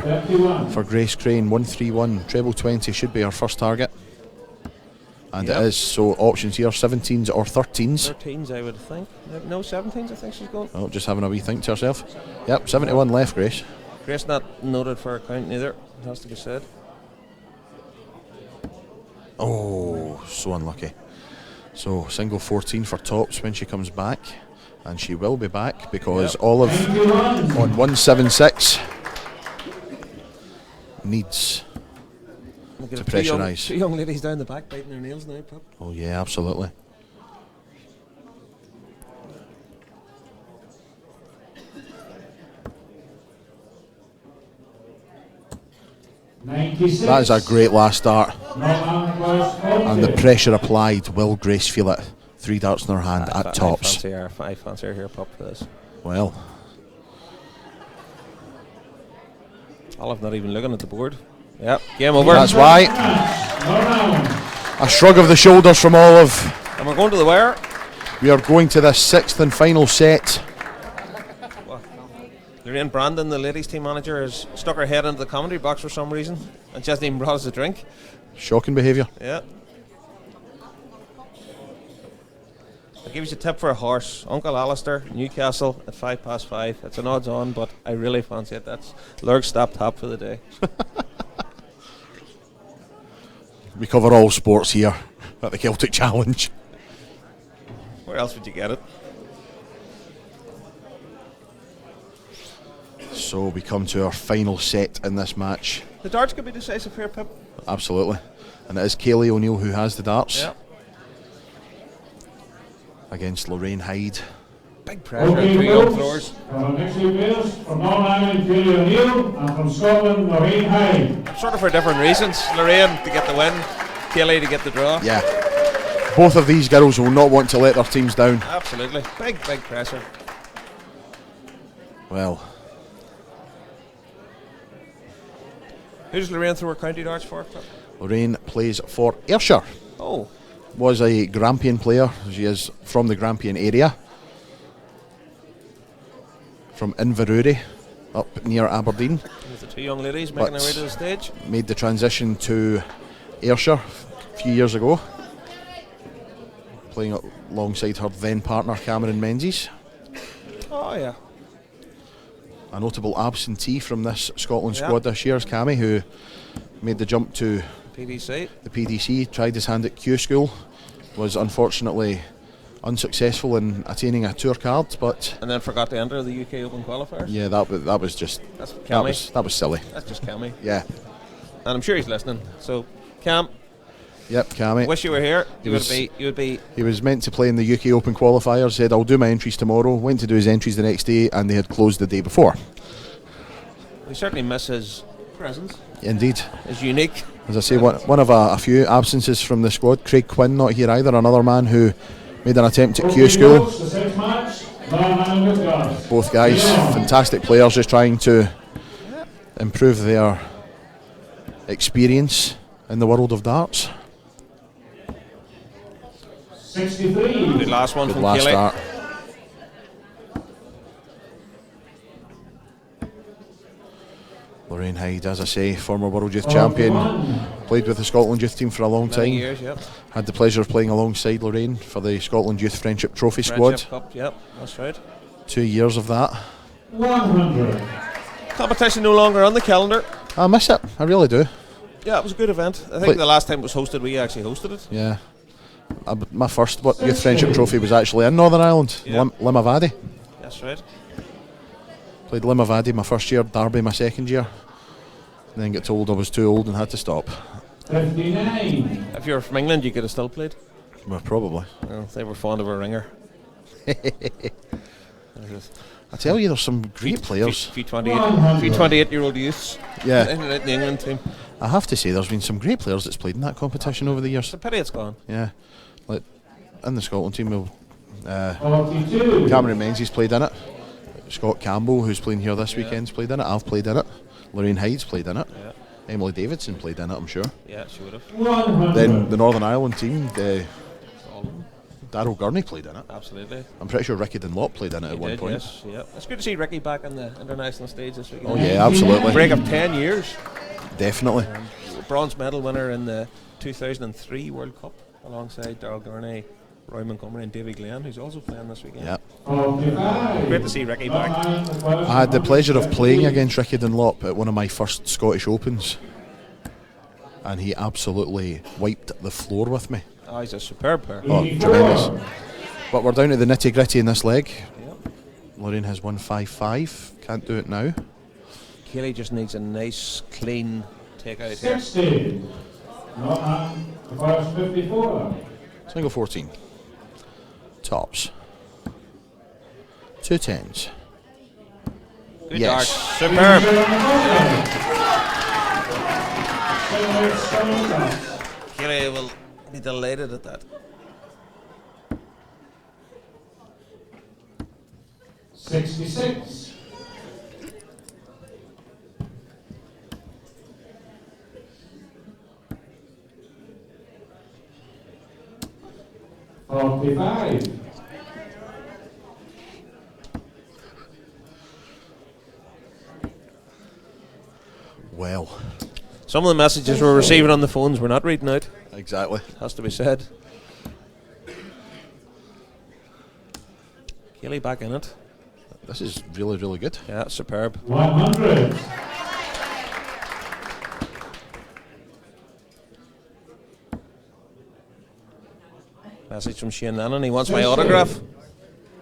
for Grace Crane. 131, treble 20 should be our first target. And it is, so options here, 17s or 13s. 13s, I would think. No, 17s, I think she's going. Oh, just having a wee think to herself. Yep, 71 left, Grace. Grace not noted for a count neither, it has to be said. Oh, so unlucky. So single 14 for tops when she comes back. And she will be back because Olive on 176 needs to pressurise. Two young ladies down the back biting their nails now, Pip. Oh yeah, absolutely. That is a great last start. And the pressure applied, will Grace feel it? 3 darts in her hand at tops. I fancy her here, Pip, for this. Well, Olive not even looking at the board. Yep, game over. That's why. A shrug of the shoulders from Olive. And we're going to the wire. We are going to the 6th and final set. Lorraine Brandon, the ladies team manager, has stuck her head into the commentary box for some reason and she hasn't even brought us a drink. Shocking behaviour. Yeah. I'll give you a tip for a horse. Uncle Alistair, Newcastle at 5:05. It's an odds on, but I really fancy it. That's Lurg stop top for the day. We cover all sports here at the Celtic Challenge. Where else would you get it? So we come to our final set in this match. The darts could be decisive here, Pip. Absolutely. And it is Kaylee O'Neill who has the darts. Yeah. Against Lorraine Hyde. Big pressure, 2 young throwers. From next few players, from Northern Ireland, Kaylee O'Neill, and from Scotland, Lorraine Hyde. Sort of for different reasons. Lorraine to get the win, Kaylee to get the draw. Yeah. Both of these girls will not want to let their teams down. Absolutely. Big pressure. Well. Who's Lorraine throw her county darts for? Lorraine plays for Ayrshire. Oh. Was a Grampian player. She is from the Grampian area. From Inverurie, up near Aberdeen. There's the 2 young ladies making their way to the stage. Made the transition to Ayrshire a few years ago. Playing alongside her then partner Cameron Menzies. Oh yeah. A notable absentee from this Scotland squad this year is Cammy, who made the jump to PDC. The PDC, tried his hand at Q School, was unfortunately unsuccessful in attaining a tour card, but and then forgot to enter the UK Open qualifiers. Yeah, that was just that was silly. That's just Cammy. Yeah, and I'm sure he's listening. So, Cam. Yep, Cammy. Wish you were here. You would be. He was meant to play in the UK Open qualifiers. Said I'll do my entries tomorrow. Went to do his entries the next day, and they had closed the day before. We certainly miss his presence. Indeed. It's unique. As I say, one of a few absences from the squad. Craig Quinn not here either, another man who made an attempt at Q School. Both guys, fantastic players, just trying to improve their experience in the world of darts. 63. Good last one from last Kelly. start. Lorraine Hyde, as I say, former World Youth Champion, played with the Scotland Youth team for a long time. Many years, yep. Had the pleasure of playing alongside Lorraine for the Scotland Youth Friendship Trophy squad. Cup, yep, that's right. 2 years of that. 100. Competition no longer on the calendar. I miss it, I really do. Yeah, it was a good event. I think the last time it was hosted, we actually hosted it. Yeah. My first Youth Friendship Trophy was actually in Northern Ireland, Limavady. That's right. Played Limavady my first year, Derby my second year. And then got told I was too old and had to stop. 59. If you were from England, you could have still played. Well, probably. Well, they were fond of a ringer. I tell you, there's some great players. Few 28-year-old youths. Yeah. In the England team. I have to say, there's been some great players that's played in that competition over the years. It's a pity it's gone. Yeah. Like, in the Scotland team, 42. Cameron Menzies played in it. Scott Campbell, who's playing here this weekend's played in it. I've played in it. Lorraine Hyde's played in it. Yeah. Emily Davidson played in it, I'm sure. Yeah, she would have. Then the Northern Ireland team, Darryl Gurney played in it. Absolutely. I'm pretty sure Ricky Dunlop played in it at one point. Yes, yeah. It's good to see Ricky back on the international stage this weekend. Oh yeah, absolutely. Break of 10 years. Definitely. Bronze medal winner in the 2003 World Cup alongside Darryl Gurney, Roy Montgomery and Davy Glenn, who's also playing this weekend. Yeah. Great to see Ricky back. I had the pleasure of playing against Ricky Dunlop at one of my first Scottish Opens, and he absolutely wiped the floor with me. Oh, he's a superb player. Oh, tremendous. But we're down to the nitty gritty in this leg. Yep. Lorraine has 155. Can't do it now. Kaylee just needs a nice, clean takeout here. 60. First 54. Single 14. Tops. 2 10s. Good Yes. dart. Superb. Kaylee will be delighted at that. 66. $45. Well. Some of the messages we're receiving on the phones we're not reading out. Exactly. Has to be said. Kaylee back in it. This is really, really good. Yeah, superb. 100. Message from Shane Lennon. He wants my autograph.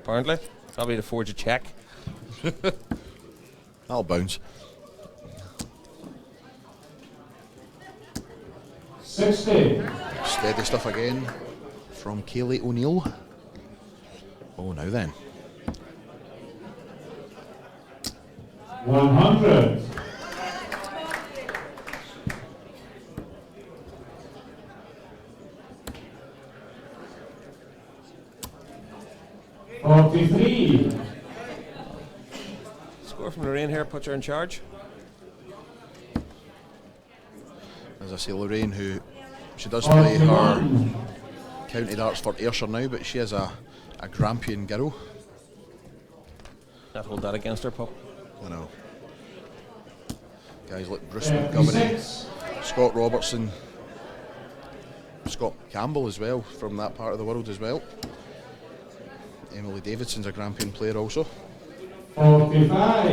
Apparently. Probably to forge a cheque. That'll bounce. 60. Steady stuff again from Kaylee O'Neill. Oh, now then. 100. $43. Score from Lorraine here, puts her in charge. As I say, Lorraine, who she does play her county darts for Ayrshire now, but she is a Grampian girl. Not hold that against her, pup. I know. Guys like Bruce Montgomery, Scott Robertson, Scott Campbell as well, from that part of the world as well. Emily Davidson's a Grampian player also. 45.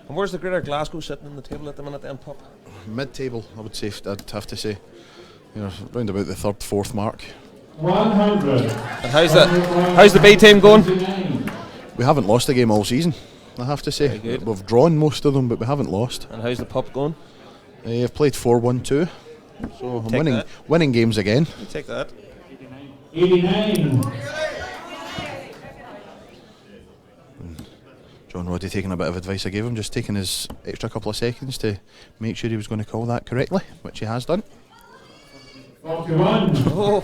And where's the Greater Glasgow sitting on the table at the minute then, pup? Mid-table, I would say. I'd have to say, round about the 3rd, 4th mark. 100. And how's the B team going? We haven't lost a game all season, I have to say. Very good. We've drawn most of them, but we haven't lost. And how's the pup going? I've played 4-1-2, so I'm Take that. winning games again. You take that. 89. John Roddy taking a bit of advice I gave him, just taking his extra couple of seconds to make sure he was going to call that correctly, which he has done. 41. Oh.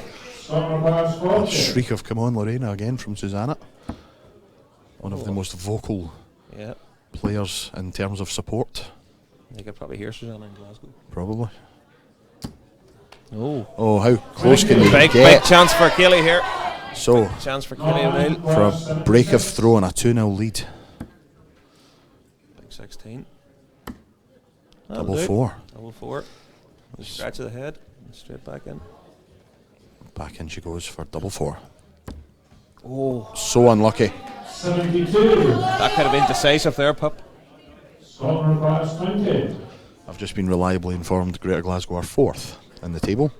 A shriek of "Come on, Lorena" again from Susanna. One of the most vocal players in terms of support. You could probably hear Susanna in Glasgow. Probably. Oh, how close can you big get? chance for Kaylee here. So, big chance for Kaylee O'Neill. For a break of throw and a 2-0 lead. Big 16. Double 4. Double 4. Scratch of the head. Straight back in. Back in she goes for double 4. Oh. So unlucky. 72. That could have been decisive there, pup. Scotland requires 20. I've just been reliably informed Greater Glasgow are 4th in the table,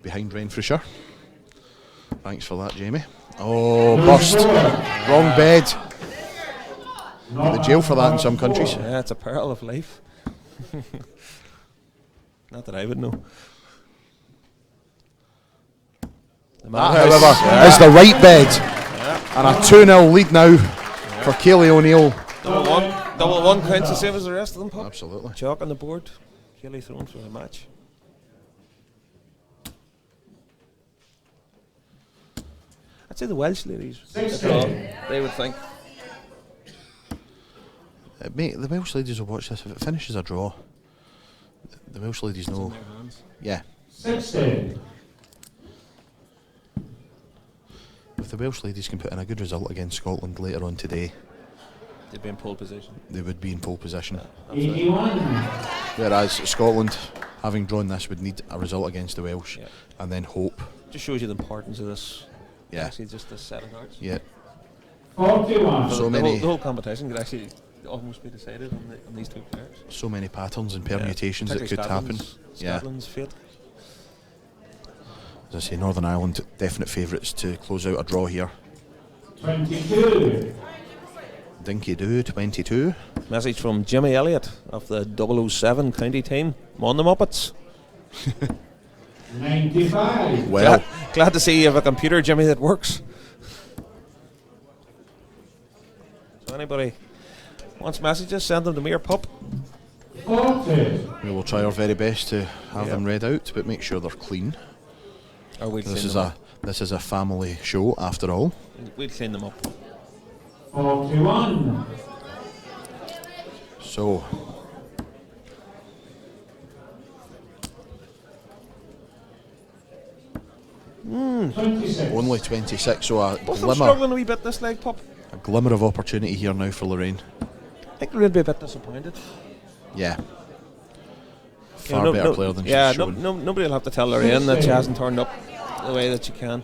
behind Renfrewshire. Thanks for that, Jamie. Oh, burst. Wrong bed. Get the jail for that in some countries. Yeah, it's a peril of life. Not that I would know. That, however, is the right bed. And a 2-0 lead now for Kaylee O'Neill. Double one counts the same as the rest of them, pup. Absolutely. Chalk on the board. Kaylee thrown for the match. I'd say the Welsh ladies. They would think. Mate, the Welsh ladies will watch this. If it finishes a draw, the Welsh ladies It's in know. their hands. Yeah. 60. If the Welsh ladies can put in a good result against Scotland later on today, They'd be in pole position. they would be in pole position. 81. Whereas Scotland, having drawn this, would need a result against the Welsh Yeah. and then hope. Just shows you the importance of this. Yeah. Actually, just this set of darts. Yeah. 41. So the many. whole competition could actually almost be decided on these two players. So many patterns and permutations that could happen. Yeah. Scotland's fate. As I say, Northern Ireland definite favourites to close out a draw here. 22. Dinky do 22. Message from Jimmy Elliott of the 007 county team. On the Muppets. 95. Well, Glad to see you have a computer, Jimmy, that works. So anybody wants messages, send them to me or Pup. 40. we will try our very best to have them read out, but make sure they're clean. Or we'll This clean is them up. this is a family show after all. We'll clean them up. 41. So 26. only 26. So a Both of them glimmer, struggling a wee bit this leg, Pup. a glimmer of opportunity here now for Lorraine. I think we'll be a bit disappointed. Yeah. Far better player than she's shown. Nobody will have to tell Lorraine that she hasn't turned up the way that she can.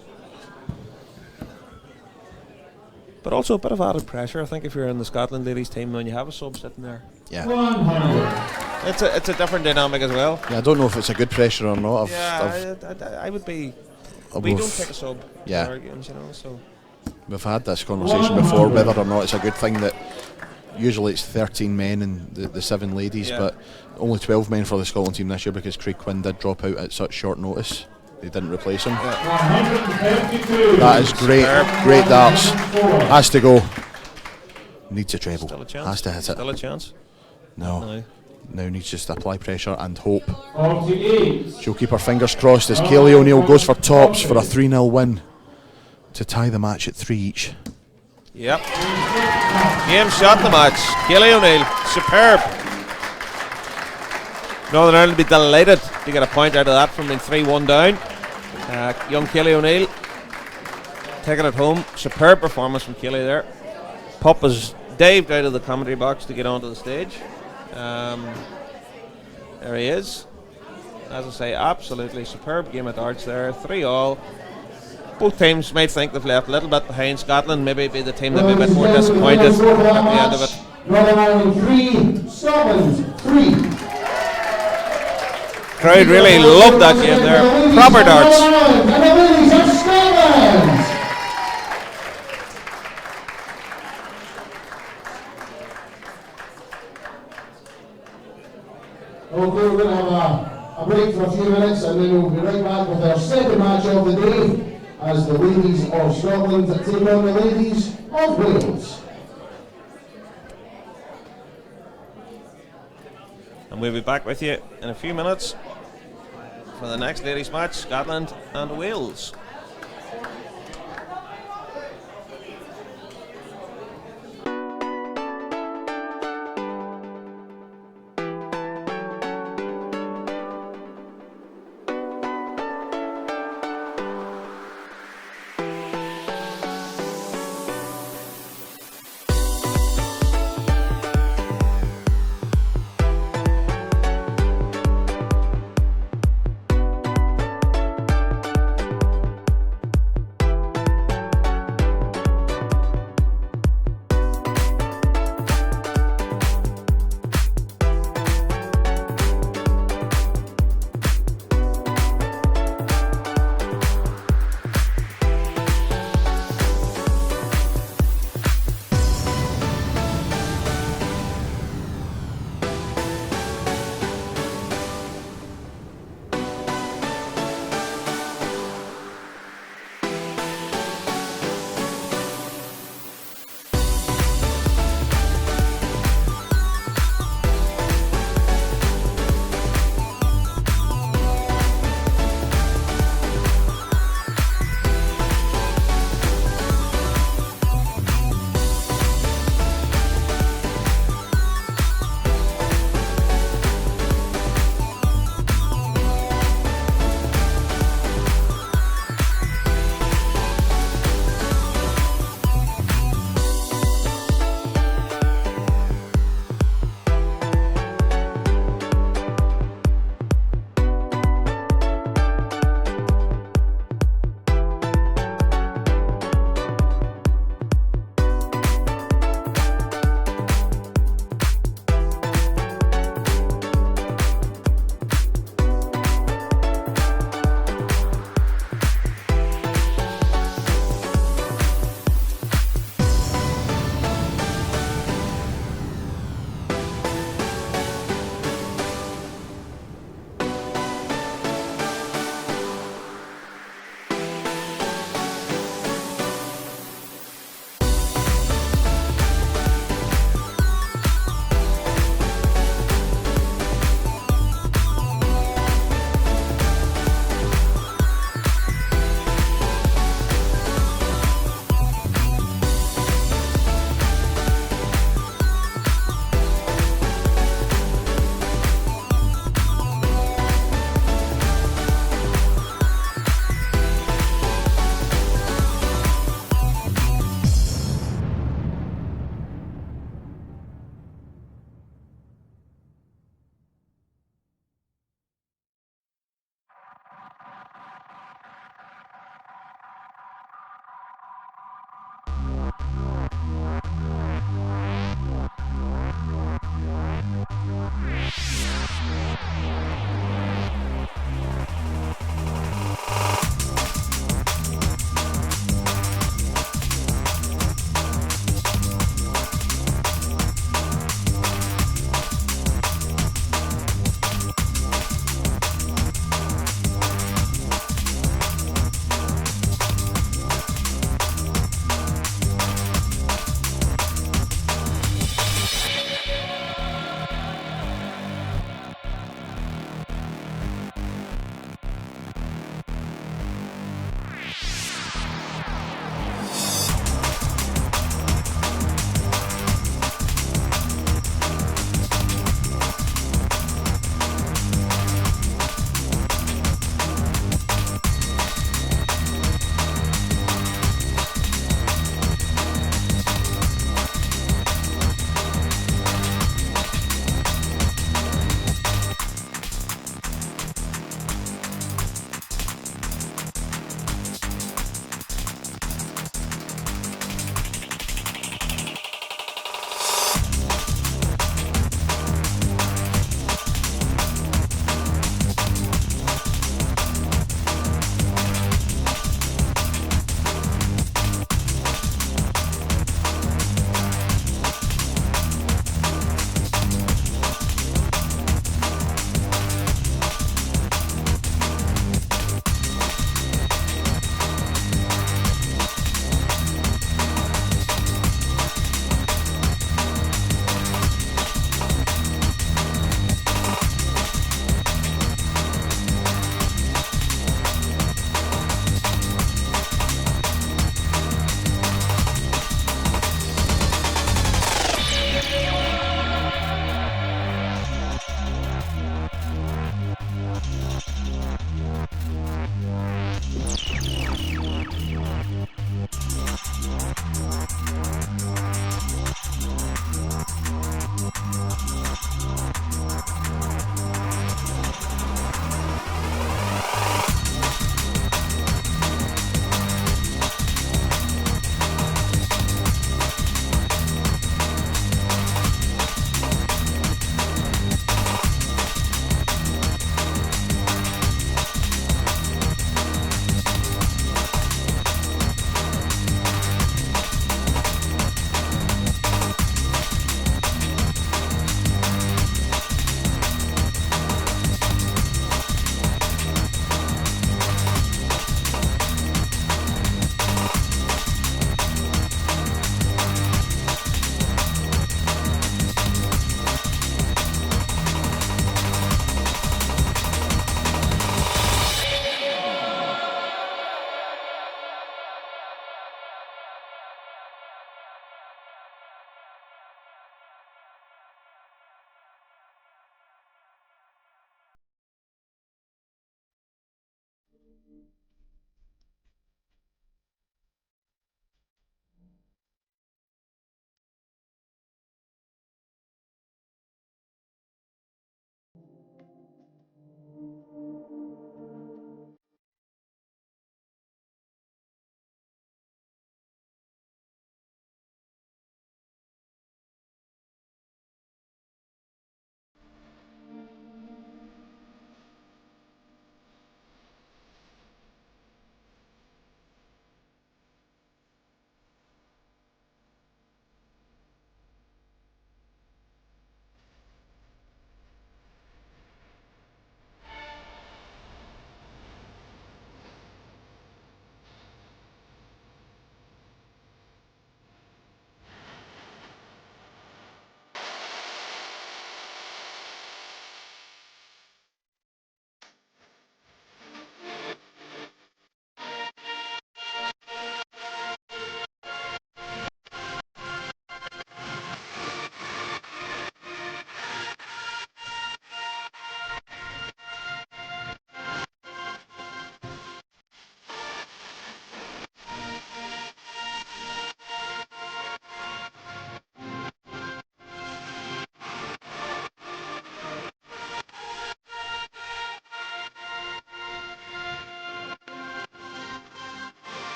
But also a bit of added pressure, I think, if you're in the Scotland ladies team when you have a sub sitting there. Yeah. 100. It's a different dynamic as well. Yeah, I don't know if it's a good pressure or not. I would be. I've We we've- don't take a sub yeah. in our games, you know. So We've had this conversation before, whether or not it's a good thing that usually it's 13 men and the 7 ladies, Yeah. but only 12 men for the Scotland team this year because Craig Quinn did drop out at such short notice. They didn't replace him. 132. That is great, great darts. 104. Has to go. Needs a treble. still a chance. Has to hit it. Still a chance. No. Aye. Now needs just to apply pressure and hope. 48. She'll keep her fingers crossed as Kayleigh O'Neill goes for tops for a 3-0 win to tie the match at 3 each. Yep. Game shot the match. Kayleigh O'Neill, superb. Northern Ireland will be delighted to get a point out of that from being 3-1 down. Young Kayleigh O'Neill taking it home. Superb performance from Kayleigh there. Pup has dived out of the commentary box to get onto the stage. There he is. As I say, absolutely superb game of darts there. 3-all. Both teams might think they've left a little bit behind. Scotland maybe be the team that be a bit more disappointed at the end of it. Northern Ireland 3, Scotland 3. Crowd really loved that game there. Proper darts. And the ladies of Scotland. Okay, we're going to have a break for a few minutes and then we'll be right back with our second match of the day as the ladies of Scotland take on the ladies of Wales. And we'll be back with you in a few minutes for the next ladies match, Scotland and Wales.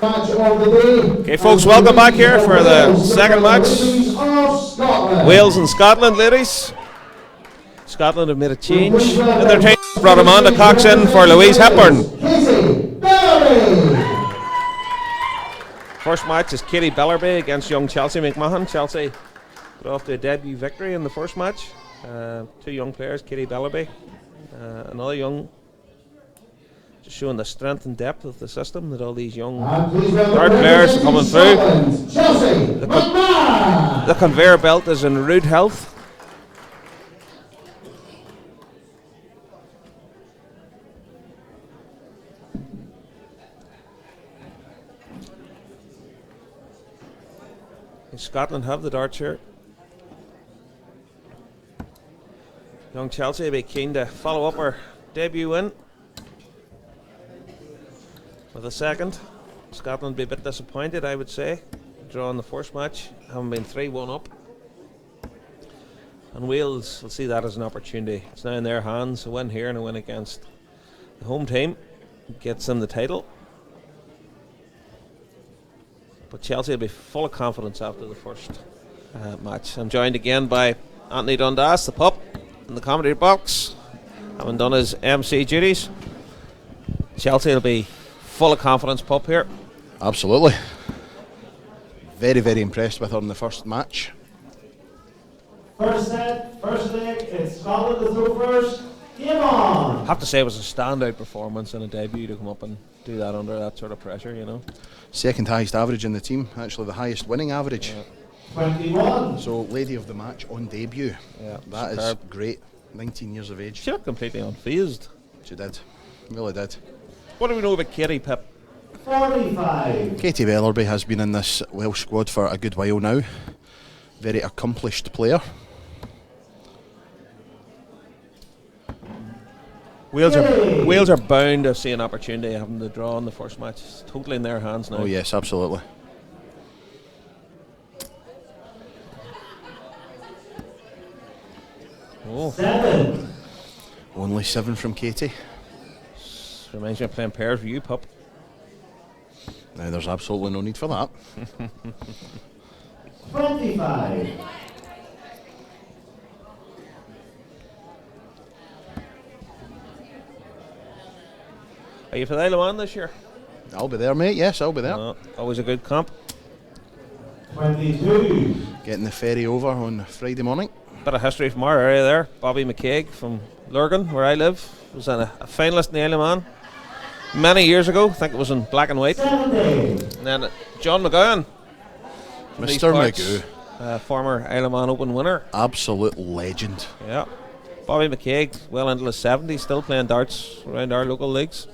Match of the day. Okay, folks, welcome back here for the second match. Wales and Scotland, ladies. Scotland have made a change in their team. Brought Amanda Cox in for Louise Hepburn. First match is Katie Bellerby against young Chelsea McMahon. Chelsea got off to a debut victory in the first match. Two young players, Katie Bellerby, another young. Just showing the strength and depth of the system that all these young dart players are coming through. The conveyor belt is in rude health. Scotland have the darts here. Young Chelsea will be keen to follow up her debut win with a second. Scotland will be a bit disappointed, I would say. Drawing the first match, having been 3-1 up. And Wales will see that as an opportunity. It's now in their hands. A win here and a win against the home team gets them the title. But Chelsea will be full of confidence after the first match. I'm joined again by Anthony Dundas, the pup, in the commentary box, having done his MC duties. Chelsea will be full of confidence, pup, here. Absolutely. Very, very impressed with her in the first match. First set, first leg, it's Scotland to throw first. Game on! I have to say it was a standout performance in a debut to come up and do that under that sort of pressure, you know. Second highest average in the team, actually the highest winning average. Yeah. 21. So lady of the match on debut. Yeah, that superb. is great. 19 years of age. She looked completely unfazed. She did. Really did. What do we know about Katie, Pip? 45. Katie Bellerby has been in this Welsh squad for a good while now. Very accomplished player. Wales are bound to see an opportunity having the draw in the first match. It's totally in their hands now. Oh yes, absolutely. Oh. 7. Only 7 from Katie. Reminds me of playing pairs with you, pup. Now there's absolutely no need for that. 25. Are you for the Isle of Man this year? I'll be there, mate. Yes, I'll be there. Always a good comp. 22. Getting the ferry over on Friday morning. Bit of history from our area there. Bobby McCaig from Lurgan, where I live, was a finalist in the Isle of Man many years ago. I think it was in black and white. 70. And then John McGowan, Mr. Magoo. Former Isle of Man Open winner. Absolute legend. Yeah. Bobby McCaig, well into his 70s, still playing darts around our local leagues.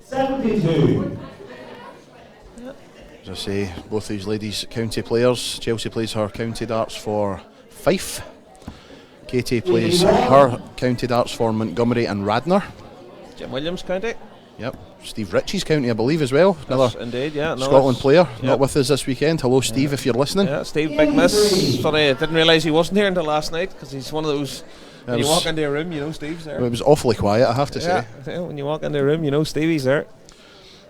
72. As I say, both these ladies county players. Chelsea plays her county darts for Fife. Katie plays her county darts for Montgomery and Radnor. Jim Williams County. Yep. Steve Ritchie's county, I believe, as well. Another indeed, yeah. Scotland player, yep. not with us this weekend. Hello, Steve, if you're listening. Yeah, Steve, big miss. Funny, I didn't realise he wasn't here until last night, because he's one of those. When you walk into a room, you know Steve's there. It was awfully quiet, I have to say. Yeah, when you walk into a room, you know Stevie's there.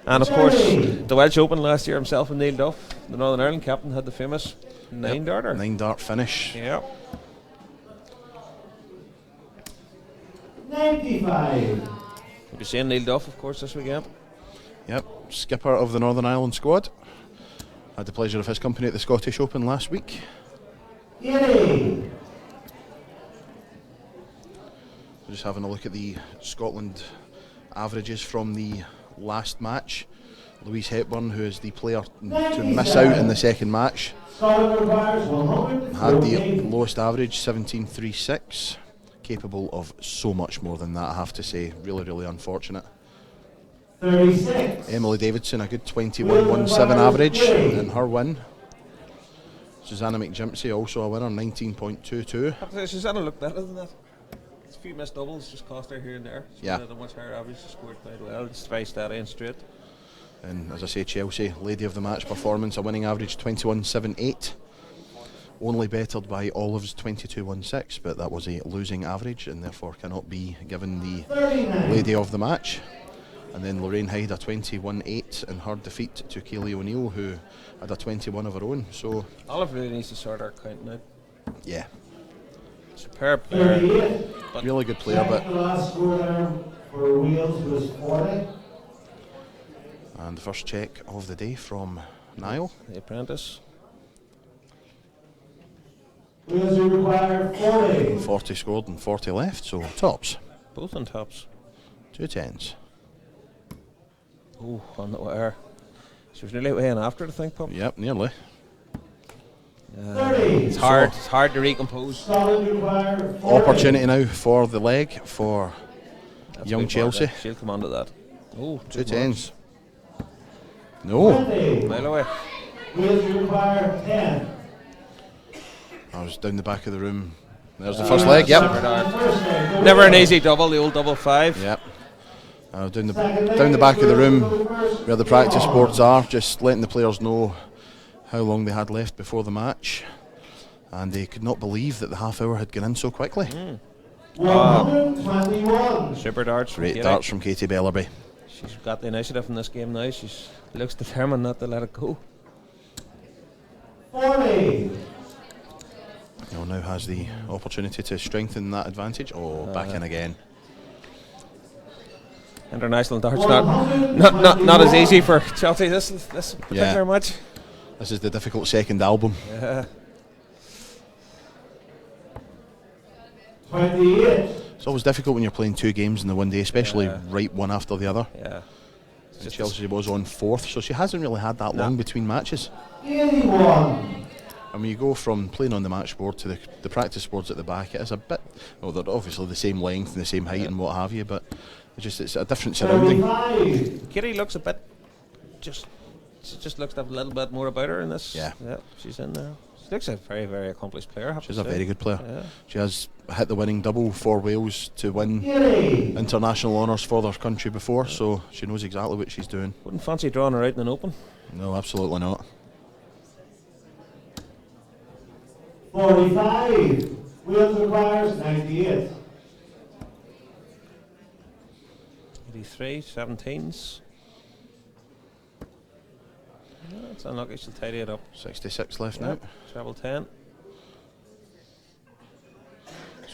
And of course, the Welsh Open last year himself and Neil Duff, the Northern Ireland captain, had the famous 9-darter. 9-dart finish. Yeah. 95. We'll be seeing Neil Duff, of course, this weekend. Yep, skipper of the Northern Ireland squad. Had the pleasure of his company at the Scottish Open last week. 80. Just having a look at the Scotland averages from the last match. Louise Hepburn, who is the player to miss out in the second match, had the lowest average, 17.36. Capable of so much more than that, I have to say. Really, really unfortunate. 36. Emily Davidson, a good 21.17 average in her win. Susanna McGimpsey, also a winner, 19.22. Susanna looked better than that. A few missed doubles just cost her here and there. She Yeah. had a much higher average, she scored quite well. It's very steady and straight. And as I say, Chelsea, lady of the match performance, a winning average 21.78. Only bettered by Olive's 22.16, but that was a losing average and therefore cannot be given the lady of the match. And then Lorraine Hyde a 21-8 in her defeat to Kaylee O'Neill, who had a 21 of her own. So Olive really needs to sort her counting out. yeah, Superb player. 38. But really good player. But Second to last score there for Wales was 40. and the first check of the day from Niall. the apprentice. Wales will require 40. 40 scored and 40 left, so tops. Both on tops. 2 10s. Oh, on the wire. She was nearly weighing after the thing, Pup. Yep, nearly. 30. It's hard. It's hard to recompose. Scotland require 40. Opportunity now for the leg for That's young a big part Chelsea. there. She'll come onto that. Oh, 2 10s. No. 20. Mile away. Wales will require 10. I was down the back of the room. There's the first leg, yep. Never an easy double, the old double 5. Yep. Down the back of the room where the practice boards are, just letting the players know how long they had left before the match. And they could not believe that the half hour had gone in so quickly. 121. Super darts. from Great Katie. darts from Katie Bellerby. She's got the initiative in this game now. She looks determined not to let it go. 40. Now has the opportunity to strengthen that advantage. Oh, back in again. International darts not as easy for Chelsea this particular match. This is the difficult second album. Yeah. 28. It's always difficult when you're playing 2 games in the one day, especially Yeah. right one after the other. Yeah. And Chelsea was on 4th, so she hasn't really had that long between matches. 81. And when you go from playing on the match board to the practice boards at the back, it is a bit, well, they're obviously the same length and the same height and what have you, but it's a different surrounding. 35. Kitty looks a bit, she just looks to have a little bit more about her in this. Yeah. She's in there. She looks a very, very accomplished player. I have She's to a say. very good player. Yeah. She has hit the winning double for Wales to win Giddy. international honours for their country before, so she knows exactly what she's doing. Wouldn't fancy drawing her out in an open. No, absolutely not. 45. Wales requires 98. 83, 17s. That's unlucky, she'll tidy it up. 66 left now. Treble 10.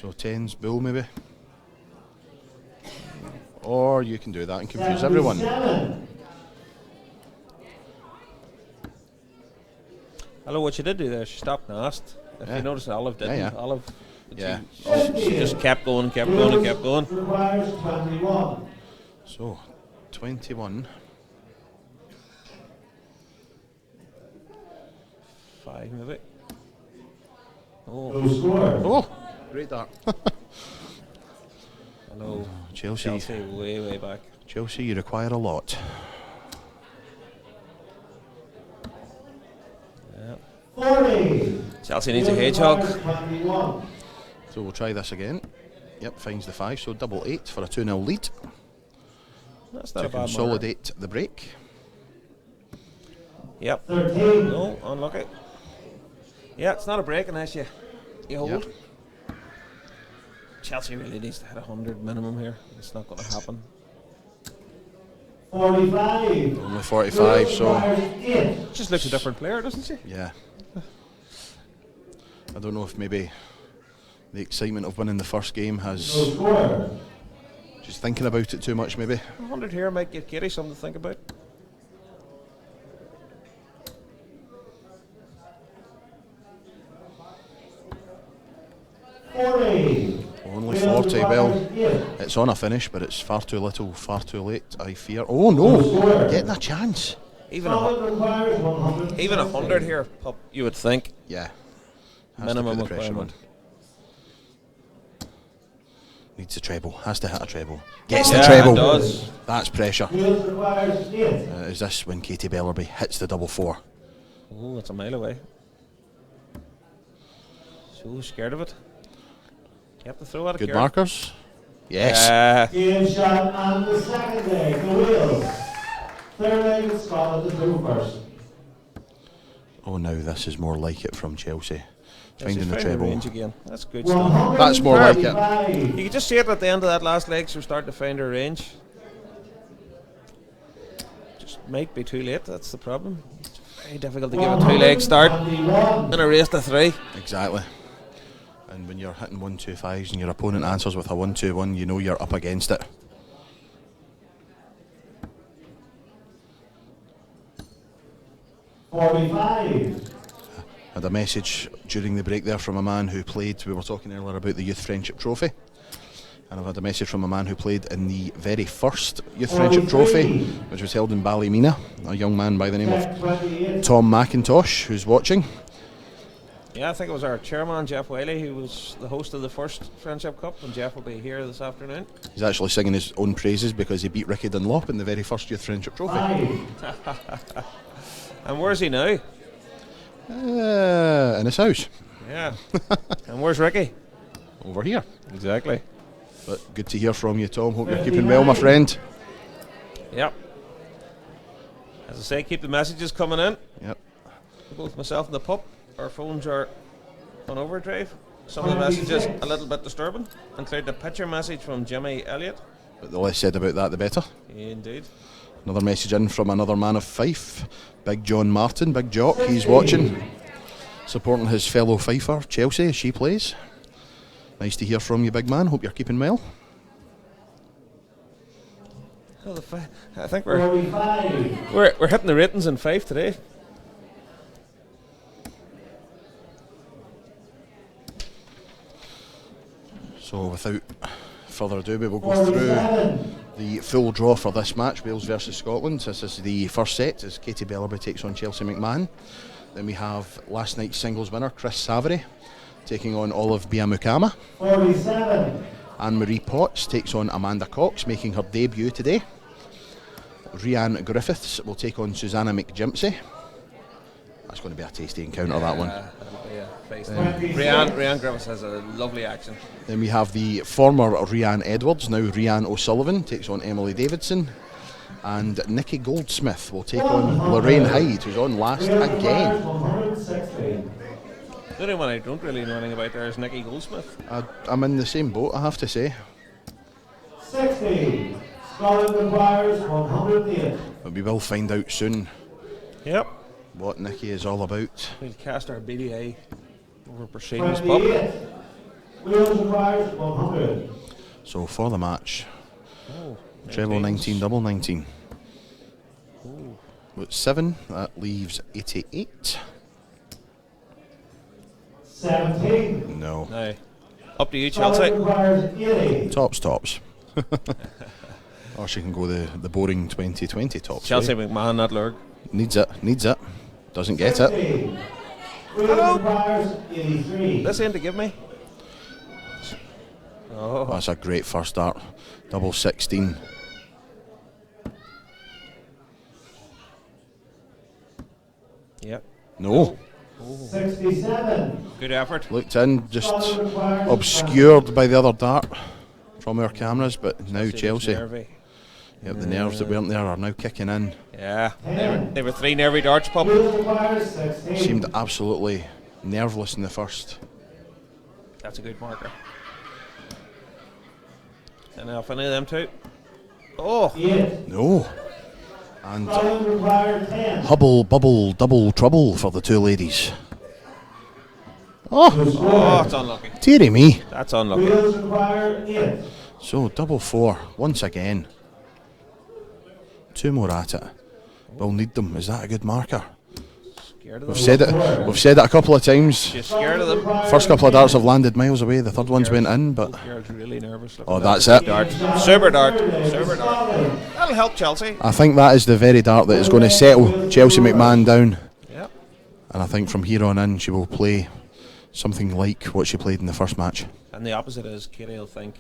So 10's bull maybe. Or you can do that and confuse everyone. 77. Hello, what she did do there, she stopped and asked. If you notice, Olive didn't. Yeah. Olive, Yeah. she just kept going and kept going and kept going. Requires 21. So 21. 5 maybe. Oh, No score. Oh, great dart. hello. Chelsea. Way, way back. Chelsea, you require a lot. Yeah. 40. Chelsea needs a Wales hedgehog. requires 21. So we'll try this again. Yep, finds the 5, so double 8 for a 2-0 lead That's not to a bad mark. consolidate the break. Yep. 13. No, unlucky. Yeah, it's not a break unless you hold. Yep. Chelsea really needs to hit 100 minimum here. It's not going to happen. 45. Only 45, so Requires 8. Just looks a different player, doesn't she? yeah. I don't know if maybe the excitement of winning the first game No has score. just thinking about it too much maybe. 100 here might give Katie something to think about. 40. Only Wales 40, well, requires 8. it's on a finish, but it's far too little, far too late, I fear. Oh no, getting a chance. Even Scotland requires 100. even 100 here, Pup, you would think. Yeah. Has Minimum to put the pressure requirement. on. Needs a treble, has to hit a treble. Gets Yeah, the treble. it does. That's pressure. Wales requires 8. Is this when Katie Bellerby hits the double 4? Oh, it's a mile away. So scared of it. You have to throw at it. Good Kieran. markers. Yes. Game shot on the second leg to Wales. Third leg in Scotland to go first. Oh, now this is more like it from Chelsea. Yeah, Finding she's the finding treble. range again. That's good stuff. 135. That's more like it. You could just see it at the end of that last leg. She was starting to find her range. might be too late. That's the problem. It's very difficult to give a 2-leg start in a race to 3. Exactly. And when you're hitting 1-2-5s and your opponent answers with a 1-2-1, you know you're up against it. Had a message during the break there from a man who played, we were talking earlier about the Youth Friendship Trophy, and I've had a message from a man who played in the very first Youth Friendship Trophy, which was held in Ballymena, a young man by the name of Tom McIntosh, who's watching. Yeah, I think it was our chairman, Jeff Wiley, who was the host of the first Friendship Cup, and Jeff will be here this afternoon. He's actually singing his own praises because he beat Ricky Dunlop in the very first Youth Friendship Trophy. And where's he now? In his house. Yeah. And where's Ricky? Over here. Exactly. But good to hear from you, Tom. Hope you're keeping well, my friend. Yep. As I say, keep the messages coming in. Yep. Both myself and the pup, our phones are on overdrive. Some of the messages a little bit disturbing, including a picture message from Jimmy Elliott. But the less said about that, the better. Indeed. Another message in from another man of Fife, Big John Martin, Big Jock. He's watching, supporting his fellow Fifer, Chelsea, as she plays. Nice to hear from you, big man. Hope you're keeping well. Oh, I think we're hitting the ratings in 5 today. So without further ado, we will go through the full draw for this match, Wales versus Scotland. This is the first set as Katie Bellerby takes on Chelsea McMahon. Then we have last night's singles winner Chris Savary taking on Olive Biamukama. 47. Anne-Marie Potts takes on Amanda Cox, making her debut today. Rhiann Griffiths will take on Susanna McGimpsey. That's going to be a tasty encounter, that one. Rhiann Griffiths has a lovely action. Then we have the former Rhiann Edwards, now Rhiann O'Sullivan, takes on Emily Davidson. And Nikki Goldsmith will take on Lorraine Hyde, who's on last again. The only one I don't really know anything about there is Nikki Goldsmith. I'm in the same boat, I have to say. 60. Scotland requires 108. But we will find out soon. Yep. What Nikki is all about. We'll cast our BDA over Pershing's pub. Wales requires 100. So for the match, treble 19, double 19. With 7, that leaves 88. 17. No. No. Up to you, Chelsea. Tops. Or she can go the boring 2020 tops. Chelsea right? McMahon, not Lurg. Needs it. Doesn't get it. Hello. This end to give me. Oh. That's a great first start. Double 16. Yep. No. 67. Good effort. Looked in, just obscured by the other dart from our cameras, but now Chelsea. Yep, the nerves that weren't there are now kicking in. Yeah, they were 3 nervy darts, pup. Seemed absolutely nerveless in the first. That's a good marker. And now if any of them two. Oh! No. And hubble, bubble, double trouble for the two ladies. Oh, it's unlucky. Dearie me. That's unlucky. So double 4 once again. 2 more at it. We'll need them. Is that a good marker? We've said it a couple of times. You're scared of them. First couple of darts have landed miles away. The third one's went in, but Girl's really nervous. oh, that's it. Dart. Super dart. That'll help Chelsea. I think that is the very dart that is going to settle Chelsea McMahon down. Yep. And I think from here on in she will play something like what she played in the first match. And the opposite is Katie will think,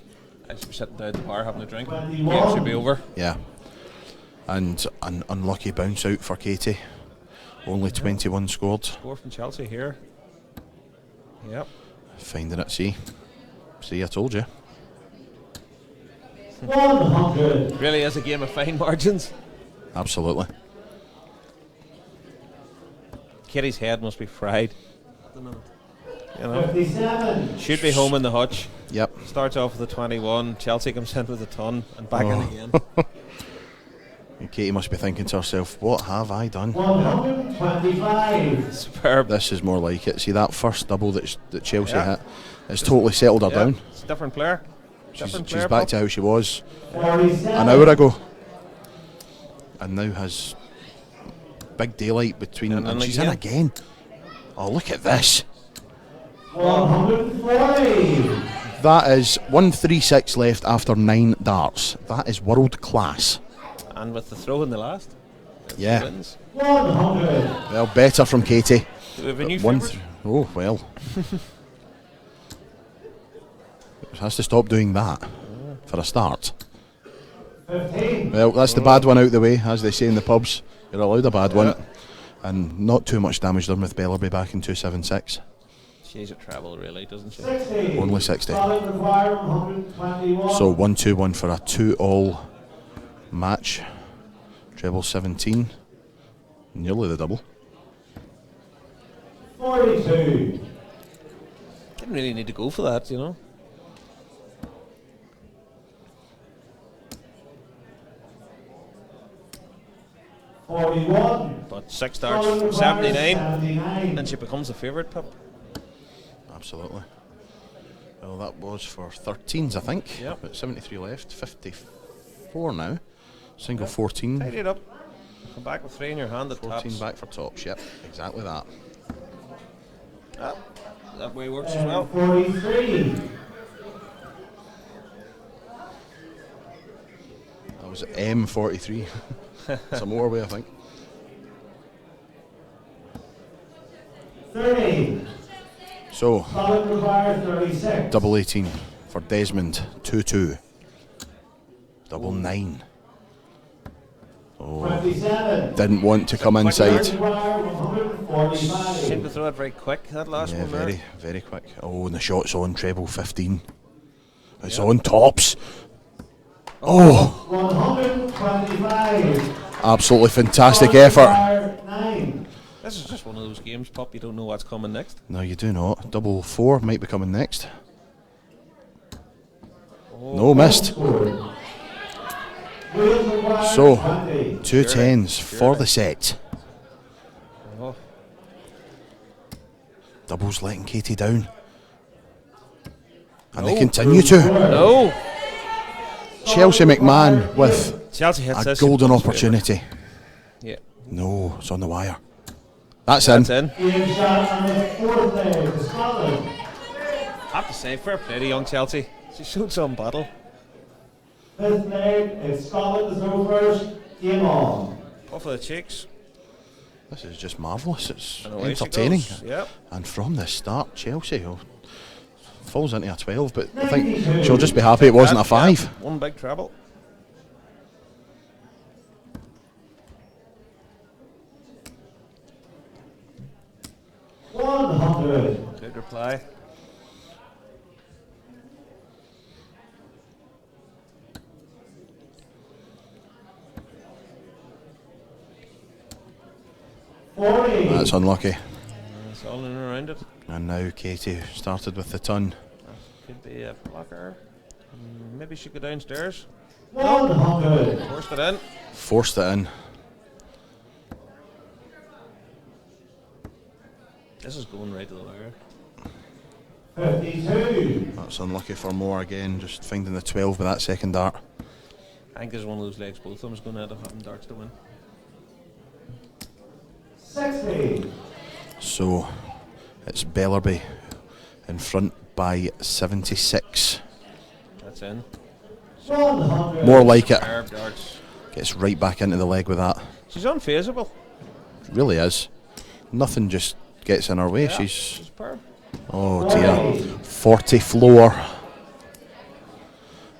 as we're sitting down at the bar having a drink, the game should be over. Yeah. And an unlucky bounce out for Katie. Only 21 scored. Score from Chelsea here. Yep. Finding it, see, I told you. 100. Really is a game of fine margins. Absolutely. Katie's head must be fried at the minute. You know, 57. should be home in the hutch. Yep. Starts off with a 21. Chelsea comes in with a ton and back in again. And Katie must be thinking to herself, what have I done? 125. Superb. This is more like it. See that first double that Chelsea hit? It's totally settled her down. It's a different player. She's Different back to how she was 47. an hour ago. And now has big daylight between them. And she's in again. Oh, look at this. 140. That is 136 left after 9 darts. That is world class. And with the throw in the last. Yeah. Wins. 100. Well, better from Katie. Do we have a new One favourite? oh, well. Has to stop doing that for a start. 15. Well, that's the bad one out the way, as they say in the pubs. You're allowed a bad one. And not too much damage done with Bellerby back in 276. She's a treble, really, doesn't she? 60. Only 60. Solid require 121. So 1-2-1 for a 2-all match. Treble 17. Nearly the double. 42. Didn't really need to go for that, you know. But 6 darts from 79, and she becomes a favourite, pup. Absolutely. Well, that was for 13s, I think. Yep. But 73 left, 54 now. Single 14. Tidy it up. Come back with 3 in your hand at 14 tops. back for tops, yep, exactly that. That way works as well. 43. That was M43. It's a motorway, I think. 30. So, Solid require 36. double 18 for Desmond, 2-2. Double 9. Oh, 27. didn't want to come inside. Require 145. Seemed to throw it very quick, that last Yeah, one there. very, very quick. Oh, and the shot's on treble 15. It's on tops. Oh, 125. absolutely fantastic Solid effort. require 9. This is just one of those games, pup, you don't know what's coming next. No, you do not. Double 4 might be coming next. No, missed. So, 2 10s for the set. Oh. Doubles letting Katie down. And they continue to. No! Chelsea McMahon with Chelsea hits a this. golden opportunity. Yeah. No, it's on the wire. That's in. That's in. Game shot on the fourth leg to Scotland. I have to say, fair play to young Chelsea. She showed some battle. Fifth leg, it's Scotland to go first. Game on. Off of the cheeks. This is just marvellous. It's And away she entertaining. goes. Yep. And from the start, Chelsea falls into a 12, but I think she'll just be happy it wasn't a 5. Yeah, one big treble. Good reply. That's unlucky. It's all in and around it. And now Katie started with the ton. Could be a blocker. Maybe she could go downstairs. 100. Forced it in. Forced it in. This is going right to the wire. 52. That's unlucky for more again, just finding the 12 with that second dart. I think there's one of those legs both of them is going to end up having darts to win. 60. So it's Bellerby in front by 76. That's in. 100. More like it. Superb darts. Gets right back into the leg with that. She's unfazable. Really is. Nothing just gets in her way. Yeah, She's. superb. Oh dear. 40 floor.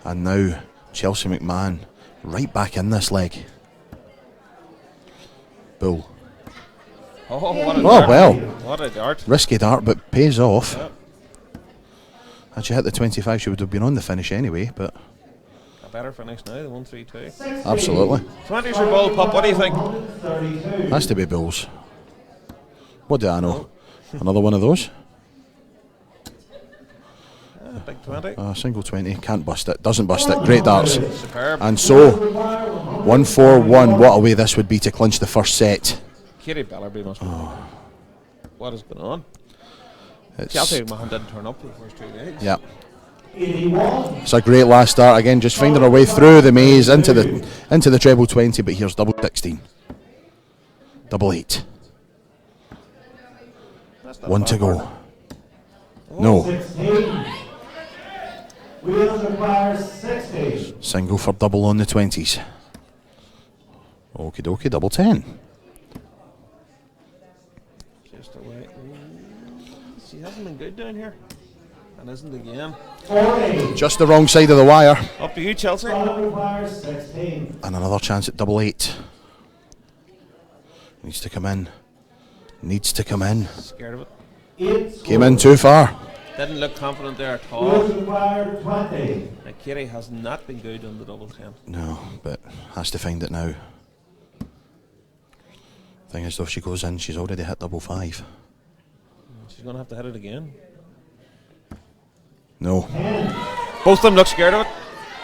And now Chelsea McMahon right back in this leg. Bull. Oh, what a Oh dart. well. What a dart. Risky dart, but pays off. Yep. Had she hit the 25, she would have been on the finish anyway, but A better finish now, the 1-3-2. absolutely. 20's your ball, pup. What do you think? 132. Has to be Bulls. What do I know? Another one of those? big 20. Single 20, can't bust it, doesn't bust it. Great darts. Superb. And so, 1-4-1. What a way this would be to clinch the first set. Katie Bellerby must be. What has been on? Chelsea man didn't turn up for the first 2 days. Yeah. It's a great last start again, just finding our way through the maze into the treble 20, but here's double 16. Double 8. One to go. No. Wheels require 60. Single for double on the 20s. Okie dokie, double 10. Just away. She hasn't been good down here. And isn't again. 40. Just the wrong side of the wire. Up to you, Chelsea. Requires 16. And another chance at double 8. Needs to come in. Needs to come in. Scared of it. Came in too far. Didn't look confident there at all. Wheels require 20. Now, Katie has not been good on the double 10. No, but has to find it now. Thing is, though, if she goes in, she's already hit double 5. She's going to have to hit it again. No. Both of them look scared of it.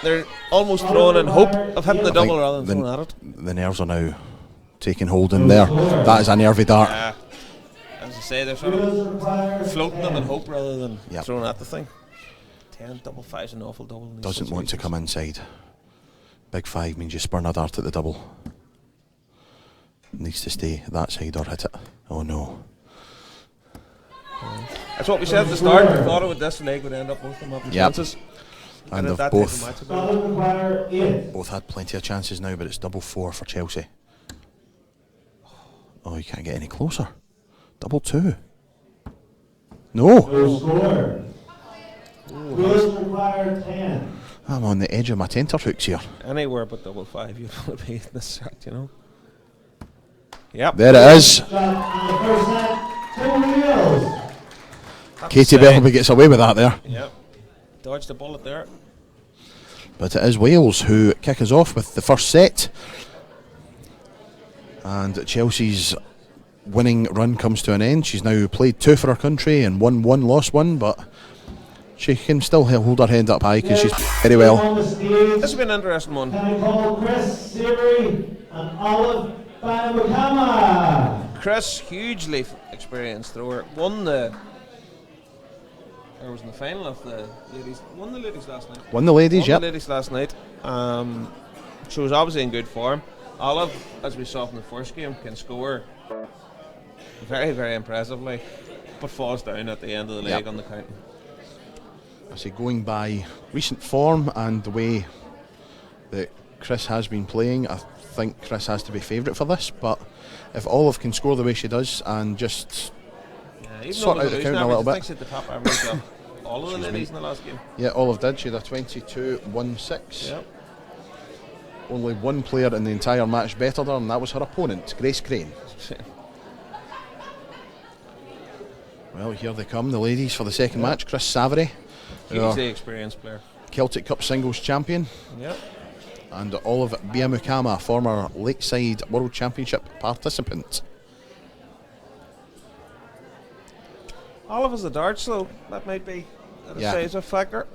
They're almost throwing in hope of hitting the I double think rather than throwing at it. The nerves are now taking hold in there. That is a nervy dart. As I say, they're sort of floating them in hope rather than throwing at the thing. 10 double 5's an awful double. Doesn't want to come inside. Big 5 means you spurn a dart at the double. Needs to stay that side or hit it. Oh no. That's what we said at the start. We thought this leg would end up both of them having chances. And they've both had plenty of chances now, but it's double 4 for Chelsea. Oh, you can't get any closer. Double 2. No. Wheels require 10. I'm on the edge of my tenterhooks here. Anywhere but double 5, you don't want to be in this set, you know. Yep. There it is. Katie Bellerby gets away with that there. Yep. Dodged the bullet there. But it is Wales who kick us off with the first set. And Chelsea's winning run comes to an end. She's now played 2 for her country and won 1, lost 1, but she can still hold her head up high because she's very well. This has been an interesting one. Can I call Chris Severy and Olive Banamukama? Chris, hugely experienced thrower, won the. Or was in the final of the ladies. Won the ladies last night. Won the ladies, Won the ladies last night. She was obviously in good form. Olive, as we saw from the first game, can score very, very impressively, but falls down at the end of the leg on the count. I say, going by recent form and the way that Chris has been playing, I think Chris has to be favourite for this, but if Olive can score the way she does and just sort out the count a little bit. I think she had the top average of all of the ladies in the last game. Yeah, Olive did. She had a 22-1-6. Yep. Only one player in the entire match bettered her, and that was her opponent, Grace Crane. Well, here they come, the ladies, for the second match. Chris Savary, hugely experienced player, Celtic Cup singles champion. Yep. And Olive Biamukama, former Lakeside World Championship participant. Olive is the darts, so that might be a decisive factor.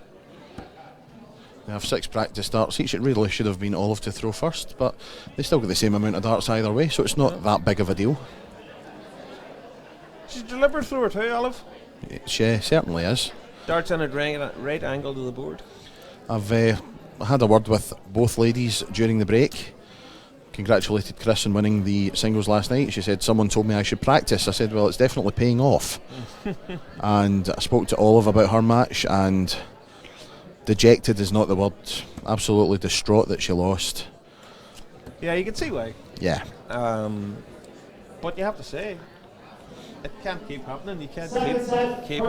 They have 6 practice darts each. It really should have been Olive to throw first, but they still get the same amount of darts either way, so it's not that big of a deal. She's a deliberate thrower too, Olive. She certainly is. Darts in at right angle to the board. I've had a word with both ladies during the break. Congratulated Chris on winning the singles last night. She said, someone told me I should practice. I said, well, it's definitely paying off. And I spoke to Olive about her match, and dejected is not the word. Absolutely distraught that she lost. Yeah, you can see why. Yeah. But you have to say, it can't keep happening. You can't keep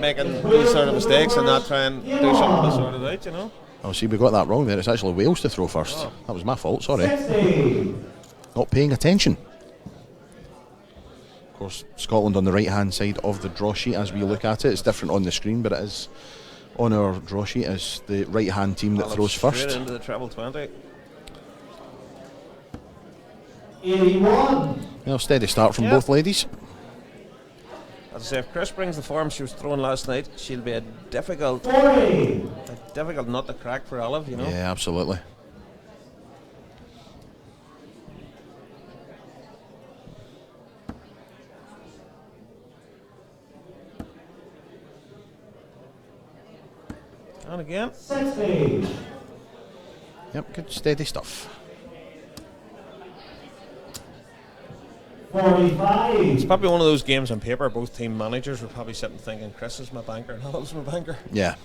making these sort of mistakes and not try and do something to sort it out, you know. Oh, see, we got that wrong there. It's actually Wales to throw first. Oh. That was my fault, sorry. Not paying attention. Of course, Scotland on the right-hand side of the draw sheet as we look at it. It's different on the screen, but it is on our draw sheet as the right-hand team that throws first. Straight into the treble 20. 81. Well, steady start from both ladies. As I say, if Chris brings the form she was throwing last night, she'll be a difficult nut to crack for Olive, you know. Yeah, absolutely. And again. 60. Yep, good steady stuff. 45. It's probably one of those games on paper both team managers were probably sitting thinking Chris is my banker and Olive's my banker. Yeah.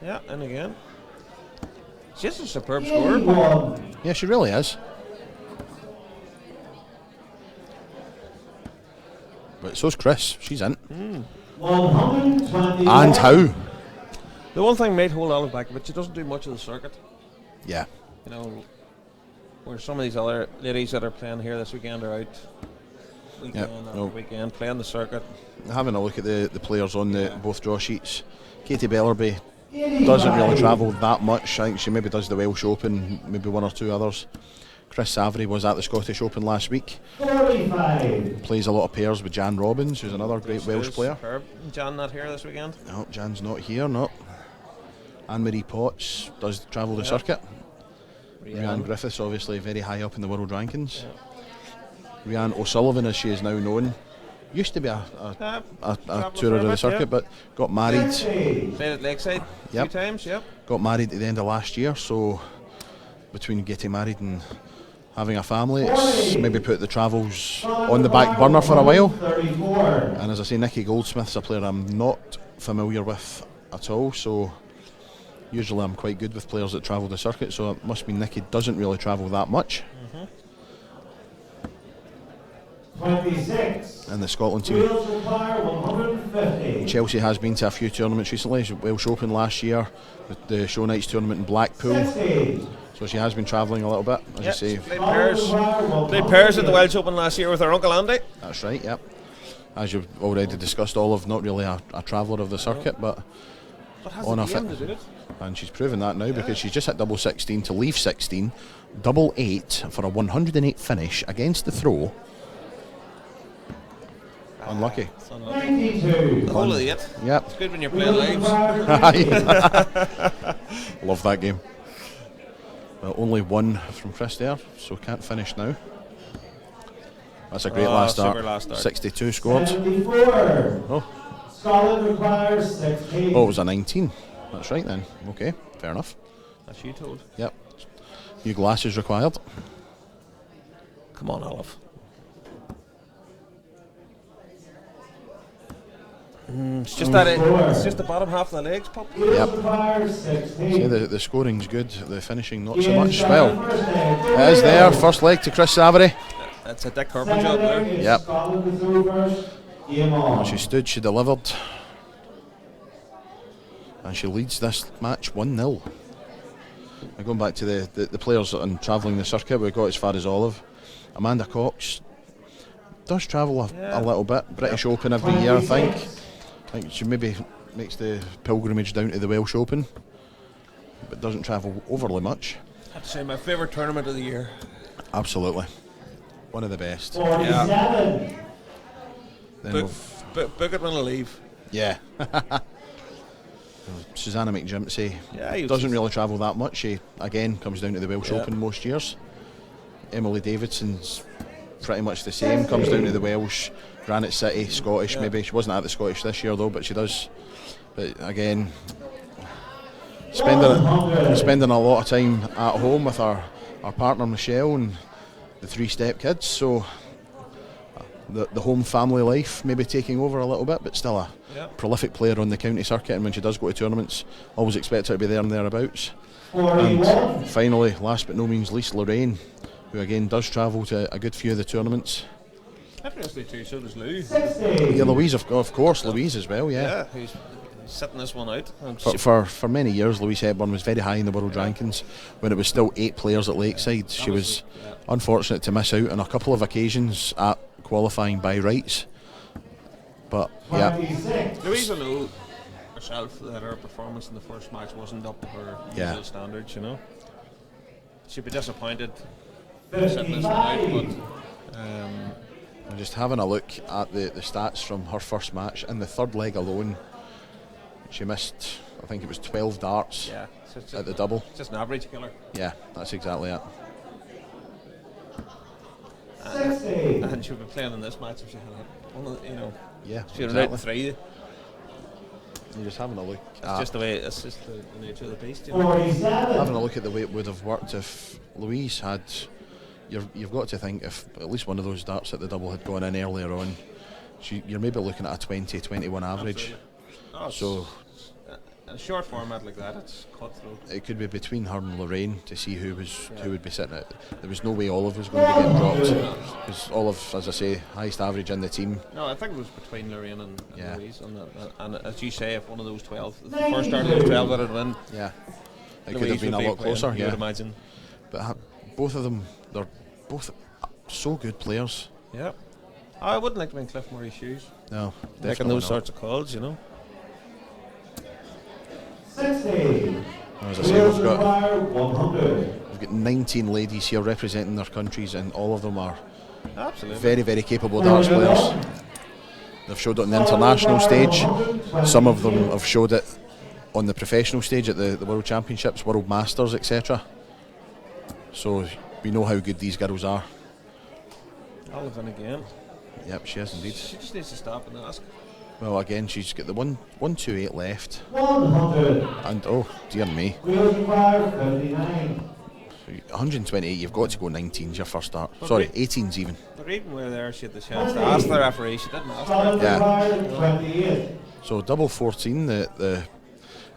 Yeah, and again. She's a superb scorer. 81. Yeah, she really is. But so's Chris. She's in. 120. And how? The one thing might hold Olive back, but she doesn't do much of the circuit. Yeah. You know, where some of these other ladies that are playing here this weekend are out weekend after weekend playing the circuit. Having a look at the players on the both draw sheets, Katie Bellerby doesn't really travel that much. I think she maybe does the Welsh Open, maybe one or two others. Chris Savary was at the Scottish Open last week. 45. Plays a lot of pairs with Jan Robbins, who's another great Welsh player. Superb. Jan not here this weekend? No, Jan's not here, no. Anne-Marie Potts does travel the circuit. Rhiannon Griffiths, obviously very high up in the world rankings. Rhiannon O'Sullivan, as she is now known, used to be a tourer of the circuit, but got married. Played at Lakeside a few times, Got married at the end of last year, so between getting married and having a family, it's maybe put the travels on the back burner for a while. And as I say, Nikki Goldsmith's a player I'm not familiar with at all, so usually I'm quite good with players that travel the circuit, so it must mean Nikki doesn't really travel that much. 26. And the Scotland team. Wales require 150. Chelsea has been to a few tournaments recently. Welsh Open last year, the Show Nights tournament in Blackpool. 60. So she has been travelling a little bit, as you say. Played pairs at the Welsh Open last year with her Uncle Andy. That's right, yep. As you've already discussed, Olive, not really a traveller of the circuit, but on a fit. And she's proven that now because she's just hit double 16 to leave 16, double 8 for a 108 finish against the throw. Unlucky. 92. The whole of the 8. Yep. It's good when you're playing lives. Love that game. Well, only one from Chris there, so can't finish now. That's a great last start. 62 scored. 74. Oh. Scotland requires 60. Oh, it was a 19. That's right then. Okay, fair enough. That's you told. Yep. New glasses required. Come on, Olive. It's just it's just the bottom half of the legs, Pop. Yep. See, the scoring's good, the finishing not so much. Well, it is there. First leg to Chris Savary. That's a Dick Harper job there. Yep. When she stood, she delivered. And she leads this match 1-0. Now going back to the players and travelling the circuit, we got as far as Olive. Amanda Cox does travel a little bit. British Open every year, I think. I think she maybe makes the pilgrimage down to the Welsh Open, but doesn't travel overly much. I have to say, my favourite tournament of the year. Absolutely. One of the best. 47. Book it when I leave. Yeah. Susanna McGimpsey Yeah, doesn't really travel that much. She again comes down to the Welsh Open most years. Emily Davidson's pretty much the same, comes down to the Welsh, Granite City, Scottish maybe. She wasn't at the Scottish this year though, but she does. But again, spending a lot of time at home with our partner Michelle and the 3 step-kids, so the home family life maybe taking over a little bit, but still a prolific player on the county circuit, and when she does go to tournaments, always expect her to be there and thereabouts. And finally, last but no means least, Lorraine, who again does travel to a good few of the tournaments. Interestingly too, so does Lou. Yeah, Louise, of course, Louise as well, Yeah, who's sitting this one out. For many years, Louise Hepburn was very high in the world rankings when it was still 8 players at Lakeside. She was unfortunate to miss out on a couple of occasions at qualifying by rights. But yeah, Louise will know herself that her performance in the first match wasn't up to her Yeah. usual standards, you know. She'd be disappointed sitting this one out, but I'm just having a look at the stats from her first match. In the third leg alone, she missed, I think it was 12 darts yeah, so it's at the double. just an average killer. Yeah, that's exactly it. And she would be playing in this match if she had one of the, you know. Yeah, She would have exactly. hit 3. You're just having a look. It's just the way. It's just the nature of the beast. You know? Having a look at the way it would have worked if Louise had. You've got to think if at least one of those darts at the double had gone in earlier on, you're maybe looking at a 20-21 average. Oh, so in a short format like that, it's cutthroat. it could be between her and Lorraine to see who would be sitting at. There was no way Olive was going to be getting dropped because Olive, as I say, highest average in the team. No, I think it was between Lorraine and Yeah. Louise, and as you say, if one of those 12, the first start of those 12 would have won, Yeah, it Louise could have been would a be lot playing, closer. you Yeah, would imagine. but both of them, they're both so good players. Yeah, I wouldn't like to be in Cliff Murray's shoes, No, making definitely those not. sorts of calls, you know. 60. As I say, we've got 100. 19 ladies here representing their countries, and all of them are Absolutely. very, very capable darts players. They've showed it on the international stage. Some of them have showed it on the professional stage at the World Championships, World Masters, etc. So we know how good these girls are. Olive in again. Yep, she is indeed. She just needs to stop and ask. Well, again, she's got the 128 left. 100. And oh, dear me. Wheels required 59. 128, you've got to go 19's your first start. Sorry, 18's even. But even where there, she had the chance to ask the referee. She didn't ask Scotland the required 28. So double 14, the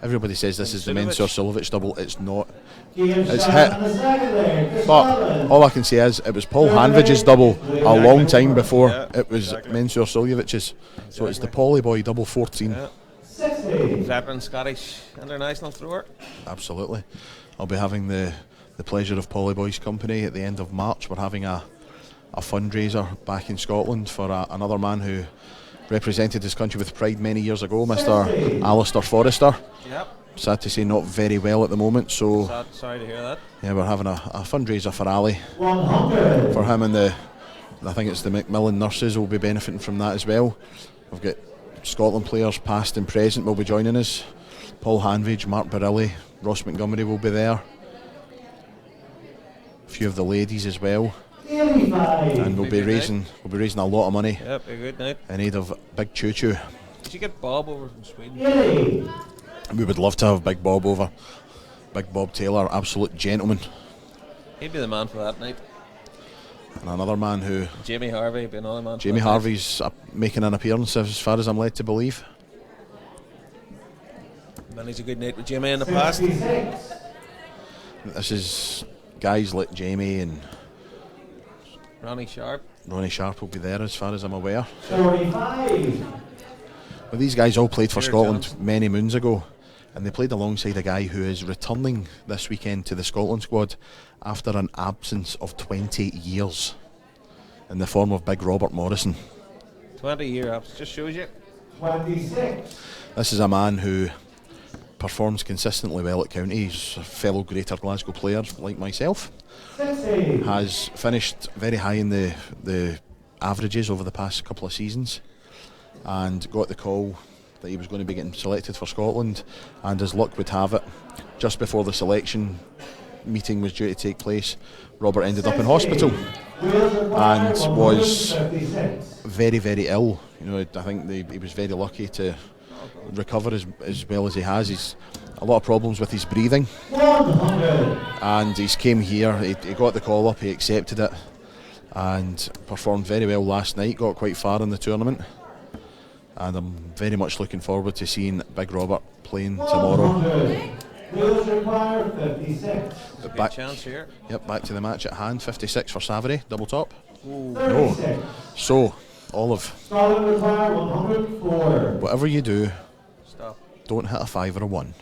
everybody says this is the Mensur-Silovic double. It's not. It's hit. But all I can say is it was Paul Hanvidge's double a long time before it was Mensur-Silovic's. So it's the Polyboy double 14. Yeah. 60. Veteran Scottish international thrower. Absolutely. I'll be having the pleasure of Polyboy's company at the end of March. We're having a fundraiser back in Scotland for another man who represented his country with pride many years ago, Mr. Alistair Forrester. Yep. Sad to say, not very well at the moment. So Sorry to hear that. yeah, we're having a fundraiser for Ali. 100. For him and I think it's the Macmillan nurses will be benefiting from that as well. We've got Scotland players past and present will be joining us. Paul Hanvidge, Mark Barilli, Ross Montgomery will be there. A few of the ladies as well. 85. And we'll be raising a lot of money Yep, a good night. in aid of Big Choo Choo. Did you get Bob over from Sweden? 80. We would love to have Big Bob over. Big Bob Taylor, absolute gentleman. He'd be the man for that night. And another man who... Jamie Harvey would be another man. Jamie for that night. Harvey's making an appearance as far as I'm led to believe. Many's a good night with Jamie in the past. 66. This is guys like Jamie and Ronnie Sharp. Ronnie Sharp will be there as far as I'm aware. 45. Well, these guys all played for Peter Scotland Jones. many moons ago, and they played alongside a guy who is returning this weekend to the Scotland squad after an absence of 20 years in the form of Big Robert Morrison. 20-year ups. Just shows you. 26. This is a man who performs consistently well at county. He's a fellow Greater Glasgow player like myself. 60. Has finished very high in the averages over the past couple of seasons, and got the call that he was going to be getting selected for Scotland, and as luck would have it, just before the selection meeting was due to take place, Robert ended up in hospital and was very, very ill. You know, I think he was very lucky to recover as well as he has. He's a lot of problems with his breathing, 100. and he's came here, he got the call up, he accepted it and performed very well last night, got quite far in the tournament, and I'm very much looking forward to seeing Big Robert playing tomorrow. 100. Wheels required 56. Good Back, chance here. yep, back to the match at hand. 56 for Savary, double top. 36. So, Olive, Scotland required 104. whatever you do, Stop. don't hit a 5 or a 1.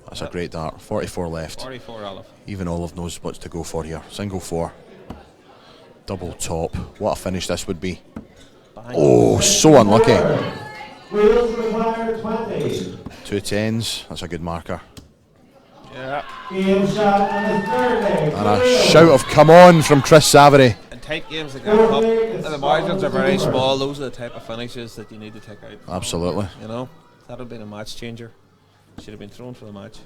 That's a great dart. 44 left. 44 Olive. Even Olive knows what to go for here. Single 4. Double top. What a finish this would be. Bang. Oh, so unlucky. Wales require 20. 2 10s, that's a good marker. Yeah. Game shot and a third leg. And a shout of come on from Chris Savary. In tight games like that, Cup, the margins are very small. Those are the type of finishes that you need to take out. Absolutely. You know, that would have been a match changer. Should have been thrown for the match.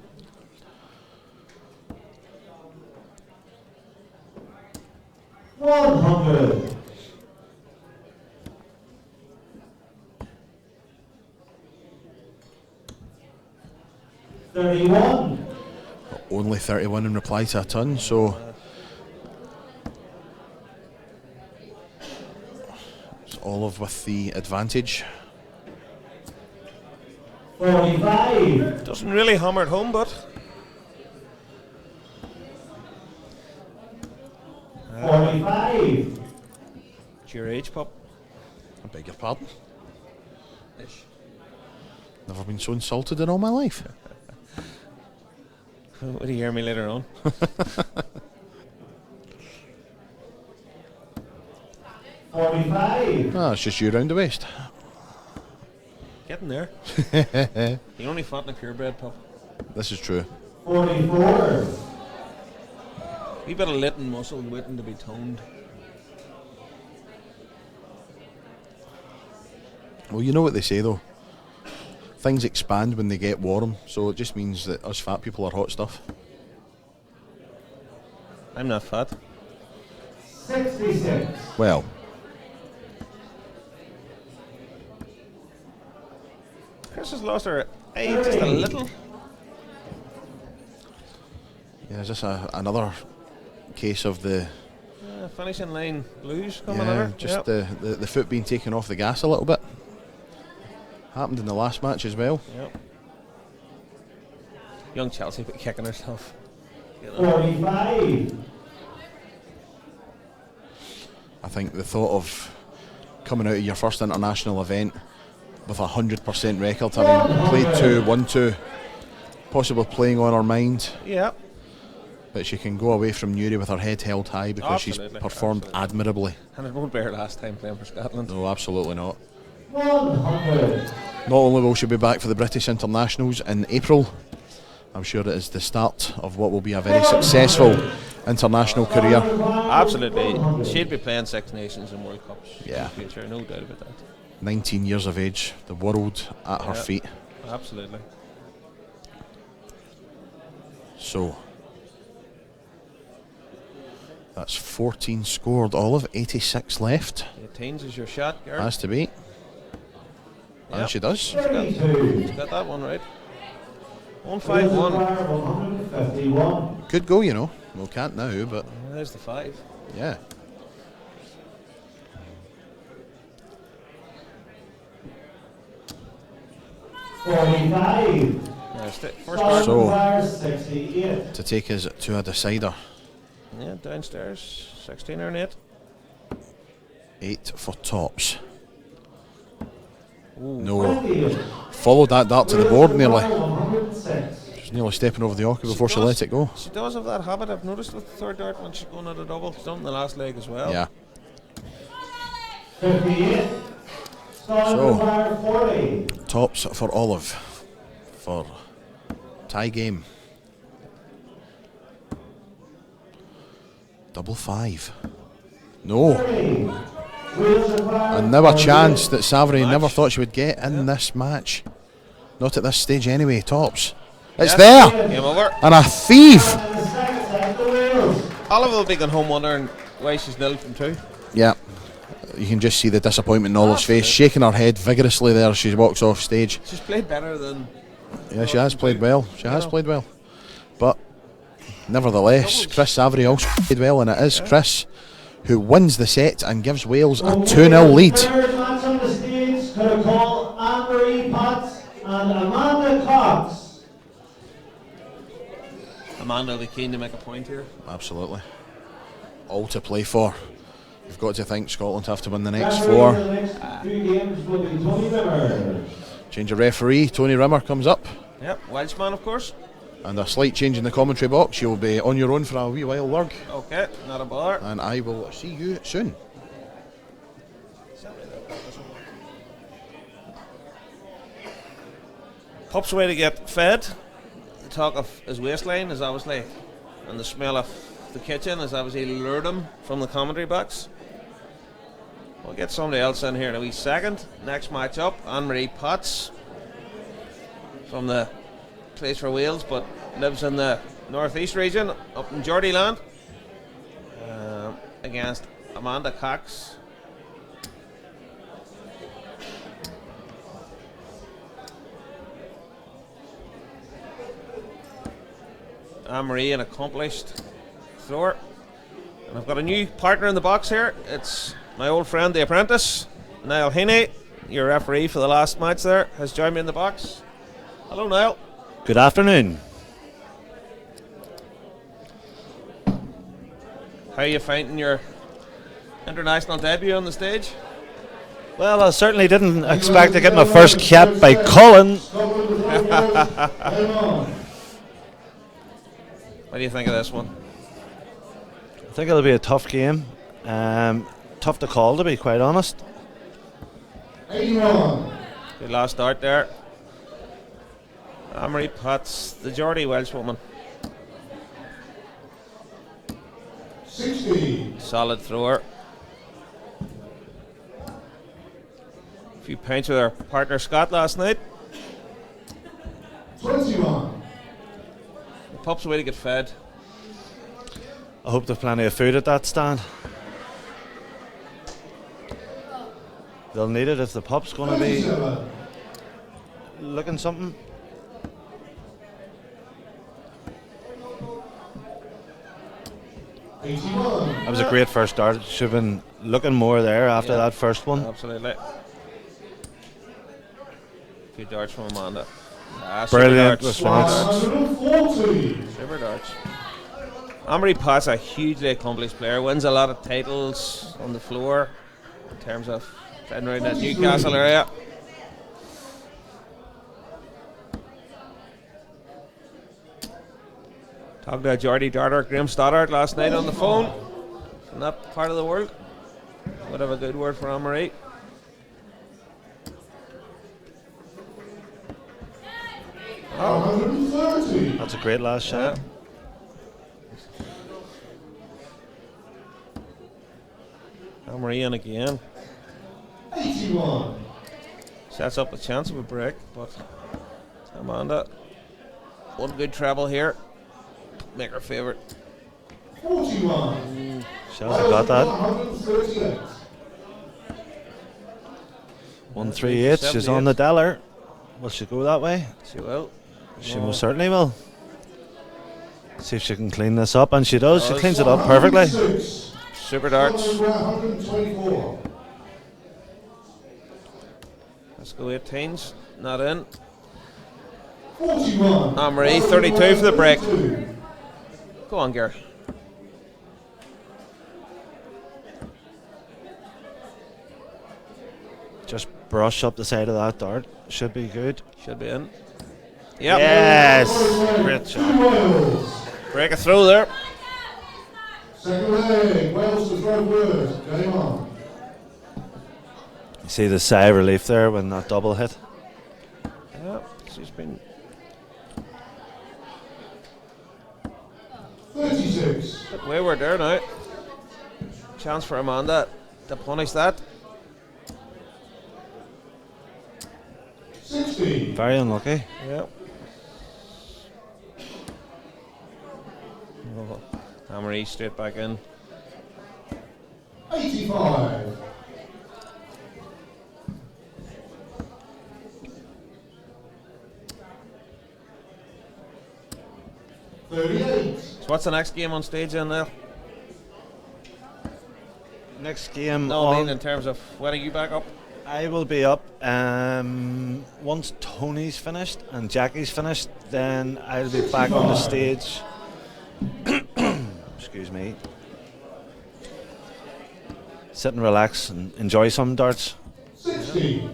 $100. $31. Only 31 in reply to a ton, so it's Olive with the advantage. 45. Doesn't really hammer it home, but 45. it's your age, pup. I beg your pardon. Never been so insulted in all my life. Will you hear me later on? $45. Ah, it's just you round the waist. Getting there. You only fought in a purebred, pup. This is true. 44. Wee bit of lit and muscle waiting to be toned. Well, you know what they say though. Things expand when they get warm, so it just means that us fat people are hot stuff. I'm not fat. 66. Well, Chris has lost her eye just a little. yeah, is this another case of the Finishing line blues coming yeah, over. just Yep. the foot being taken off the gas a little bit? Happened in the last match as well. Yep. Young Chelsea but kicking herself. You know. 45. I think the thought of coming out of your first international event with 100% record, having played 1-2, possibly playing on her mind, Yeah. but she can go away from Newry with her head held high because Absolutely, she's performed admirably. And it won't be her last time playing for Scotland. No, absolutely not. 100. Not only will she be back for the British internationals in April, I'm sure it is the start of what will be a very successful international career. Absolutely. She'd be playing Six Nations and World Cups Yeah. in the future, no doubt about that. 19 years of age, the world at her Yeah. feet. Absolutely. So that's 14 scored, Olive, 86 left. 18's is your shot, Gareth. Has to be. And Yep. she does. 32. She's got that one right. Wales 151. require 151. Could go, you know. Well, can't now, but There's the 5. yeah. $45. First card. So- requires 68. To take us to a decider. Yeah, downstairs. 16 or an 8. 8 for tops. Ooh. No. 20. Followed that dart to the board Wales nearly. require 106. She's nearly stepping over the ocker before she does. let it go. She does have that habit, I've noticed, with the third dart when she's going at a double. She's done it in the last leg as well. Yeah. 58. Scotland So- require 40. Tops for Olive. For tie game. Double 5. No. 30. Wales require And now a 48. chance that Savary Match. never thought she would get in this match. Not at this stage anyway, tops. It's Yes. there! Game over. And a thief! And the second set to Wales. Olive will be going home wondering why she's nil from 2. Yeah. You can just see the disappointment in Olive's face, shaking her head vigorously there as she walks off stage. She's played better than. Yeah, she has played well. She has played well. But nevertheless, Chris Savary also played well, and it is Chris who wins the set and gives Wales a 2-0 lead. Third match on the stage, could I call Anne-Marie Potts and Amanda Cox. Amanda will be keen to make a point here. Absolutely. All to play for. You've got to think Scotland have to win the next Referee 4. for the next 2 games will be Tony Rimmer. Change of referee, Tony Rimmer comes up. Yep, Welshman, of course. And a slight change in the commentary box. You'll be on your own for a wee while, Lurg. Okay, not a bother. And I will see you soon. Pup's way to get fed. The talk of his waistline is obviously, and the smell of the kitchen is obviously lured him from the commentary box. We'll get somebody else in here in a wee second. Next match up, Anne-Marie Potts from the Place for Wales, but lives in the northeast region, up in Geordie land, against Amanda Cox. Anne-Marie, an accomplished thrower. And I've got a new partner in the box here. It's my old friend, the apprentice, Niall Heaney, your referee for the last match there, has joined me in the box. Hello, Niall. Good afternoon. How are you finding your international debut on the stage? Well, I certainly didn't expect to get my first cap by Colin. What do you think of this one? I think it'll be a tough game. Tough to call, to be quite honest. Good last start there. Anne-Marie Potts, the Geordie Welsh woman. 60. Solid thrower. A few pints with her partner Scott last night. 21. The Pup's way to get fed. I hope there's plenty of food at that stand. They'll need it if the pup's going to be looking something. That was a great first start. Should have been looking more there after that first one. Absolutely. A few darts from Amanda. Brilliant response. response. Super darts. Anne-Marie Potts, a hugely accomplished player, wins a lot of titles on the floor in terms of playing around that Newcastle area. Talked to Geordie daughter Graham Stoddart last night on the phone from that part of the world. Would have a good word for Anne-Marie. Oh. That's a great last shot. Anne-Marie in again. 81. Sets up a chance of a break, but Amanda, one good treble here. Make her favourite. 41. She hasn't got that. 138. 138. She's on the dollar. Will she go that way? She will. She most certainly will. See if she can clean this up, and she does. She cleans it up perfectly. Super darts. 124. Let's go 18s. Not in. 41. Anne-Marie, 32 for the break. Go on, Gary. Just brush up the side of that dart. Should be good. Should be in. Yep. Yes. Great shot. Break a throw there. Second leg. Wales to throw first. Game on. You see the sigh of relief there when that double hit. Yeah, she's been 36. bit wayward there now. Chance for Amanda to punish that. 60. Very unlucky. Yeah. Oh, Anne-Marie straight back in. 85. So what's the next game on stage in there? Next game. No, I mean in terms of when are you back up? I will be up once Tony's finished and Jackie's finished. Then I'll be back on the stage. Excuse me. Sit and relax and enjoy some darts. 60.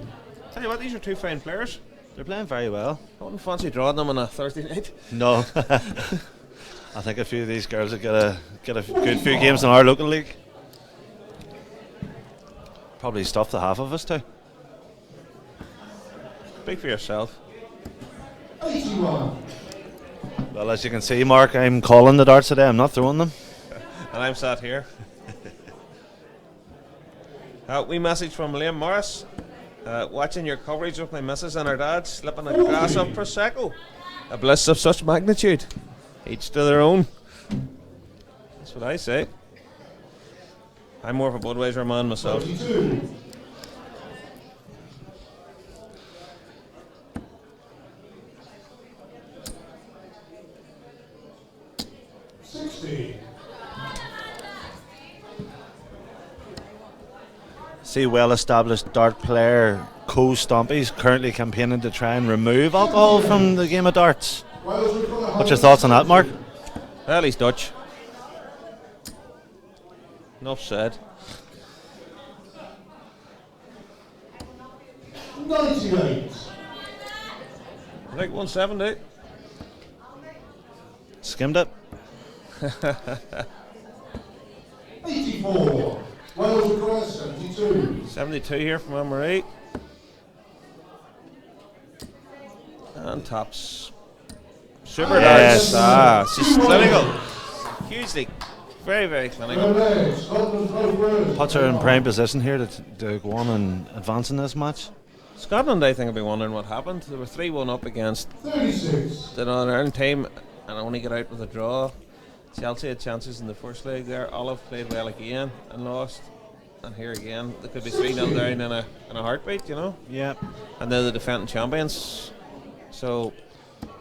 Tell you what, these are two fine players. They're playing very well. I wouldn't fancy drawing them on a Thursday night. No. I think a few of these girls will get a good few games in our local league. Probably stuff the half of us too. Speak for yourself. 81. Well, as you can see, Mark, I'm calling the darts today. I'm not throwing them. And I'm sat here. Wee message from Liam Morris. Watching your coverage with my missus and her dad slipping a glass of Prosecco. A bliss of such magnitude. Each to their own. That's what I say. I'm more of a Budweiser man myself. 32. See, well-established dart player Co Stompy's currently campaigning to try and remove alcohol from the game of darts. What's your thoughts on that, Mark? Well, he's Dutch. Enough said. 98. I think 170. Skimmed it. 84. Wales requires 72. 72 here from Marin. And tops. Super Yes. nice. She's clinical. Hugely. Very, very clinical. Puts her in prime position here to go on and advance in this match. Scotland, I think, will be wondering what happened. They were 3-1 up against 36. the Northern Ireland team and only got out with a draw. Chelsea had chances in the first leg there. Olive played well again and lost. And here again, they could be 3-0 down in a heartbeat, you know? Yeah. And they're the defending champions. So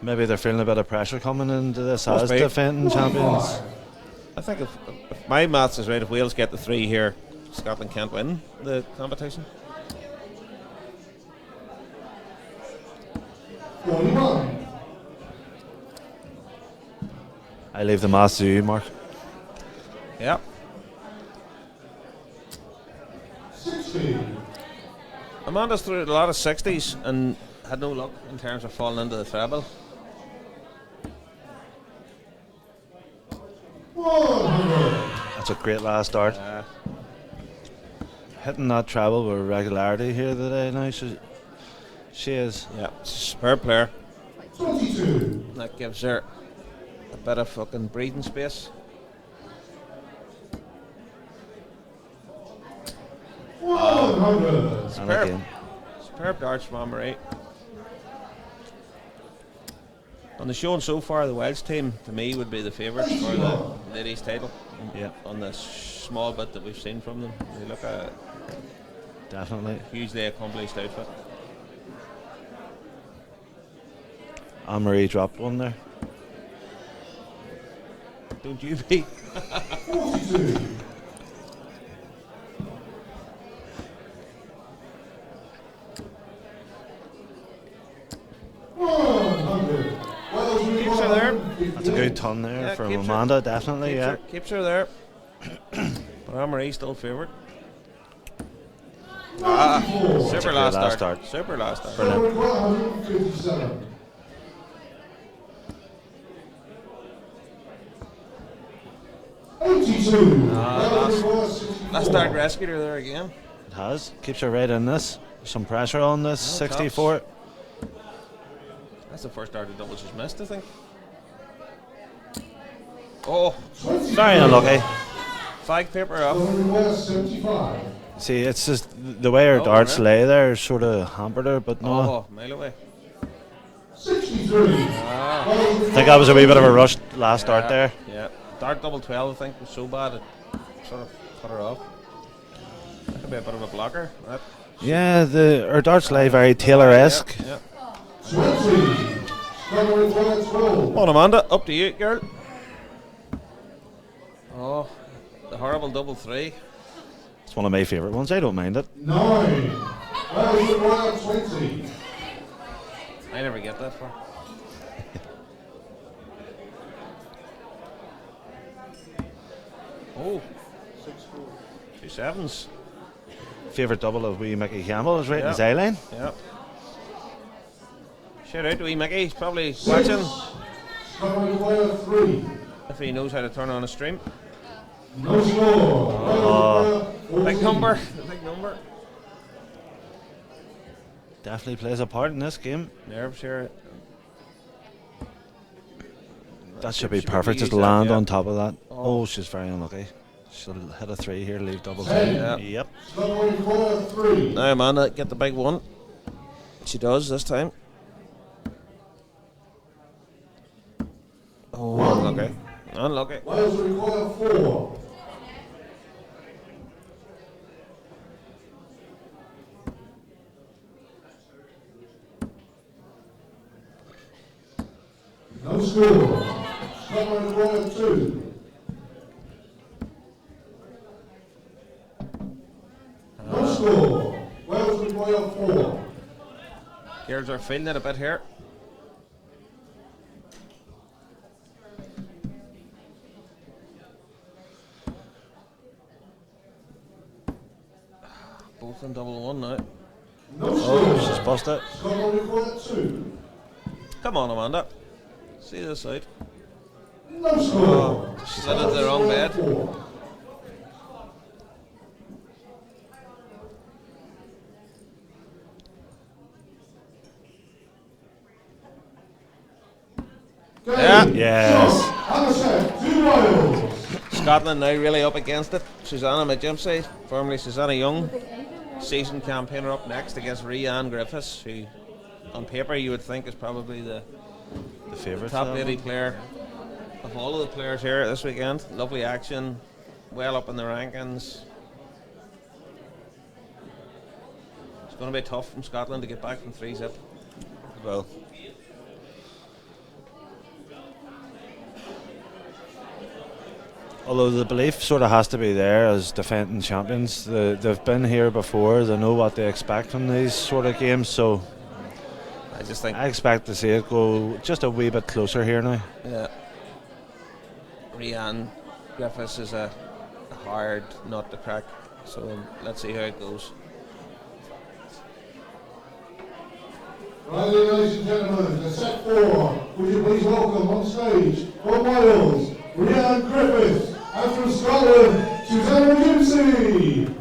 maybe they're feeling a bit of pressure coming into this Must as be. defending champions. I think if my maths is right, if Wales get the 3 here, Scotland can't win the competition. 41. I leave the maths to you, Mark. Yeah. 60. Amanda's threw a lot of 60s and had no luck in terms of falling into the treble. 100. That's a great last dart. Hitting that treble with regularity here today now. She is. Yeah, superb player. 22. That gives her a bit of fucking breathing space. 100. Superb. Superb darts from Marin. On the show and so far, the Welsh team, to me, would be the favourites for the ladies' title. Yeah. On the small bit that we've seen from them, they look a Definitely. hugely accomplished outfit. Anne-Marie dropped one there. Don't you be? 42. Keeps her there. That's a good ton there Yeah, from keeps her- Amanda, definitely, keeps yeah. her, keeps her there. But Anne-Marie's still favourite. Super last last start. start. Super last start. Brilliant. 157. 82. Last start rescued her there again. It has. Keeps her right in this. Some pressure on this. No 64. That's the first dart of double she's missed, I think. Oh, Very unlucky. flag paper off. 75. See, it's just the way her Oh, darts right. lay there sort of hampered her, but no. Oh, mile away. 63. I think that was a wee bit of a rush last dart there. Yeah, dart double 12, I think, was so bad it sort of cut her off. That could be a bit of a blocker. That. Yeah, her darts lay very Taylor-esque. Yeah. 20. Come on, Amanda, up to you, girl. Oh, the horrible double 3. It's one of my favourite ones. I don't mind it. 9. Wales require 20. I never get that far. Oh, 2 7s. Favourite double of wee Mickey Campbell is right in his Yeah. eye line. Yeah. Shout out to wee Mickey, he's probably watching Scotland require 3. if he knows how to turn on a stream. No score. Wales require Big 14. number, big number. Definitely plays a part in this game. Nerves here. That should be perfect. Just land on top of that. Oh, she's very unlucky. She'll hit a 3 here, leave double time. Yep. Now Amanda, get the big one. She does this time. Oh, unlucky. Unlucky. Wales require 4. No score. Scotland require 2. No score. Wales require 4. Girls are feeling it a bit here. Both on double one now. Oh, she's busted. Scotland require 2. Come on, Amanda. See this out. No score. She's in at the wrong bed. Yeah. Yes. Scotland now really up against it. Susanna McGimpsey, formerly Susanna Young, seasoned campaigner, up next against Rianne Griffiths, who on paper you would think is probably the favourite top lady player of all of the players here this weekend. Lovely action, well up in the rankings. It's going to be tough from Scotland to get back from 3-zip. Well. Although the belief sort of has to be there as defending champions. They've been here before, they know what they expect from these sort of games, so I expect to see it go just a wee bit closer here now. Yeah. Rianne Griffiths is a hard nut to crack, so let's see how it goes. Right, ladies and gentlemen, the set 4. Would you please welcome on stage from Wales, Rianne Griffiths, and from Scotland, Susanna McGimpsey.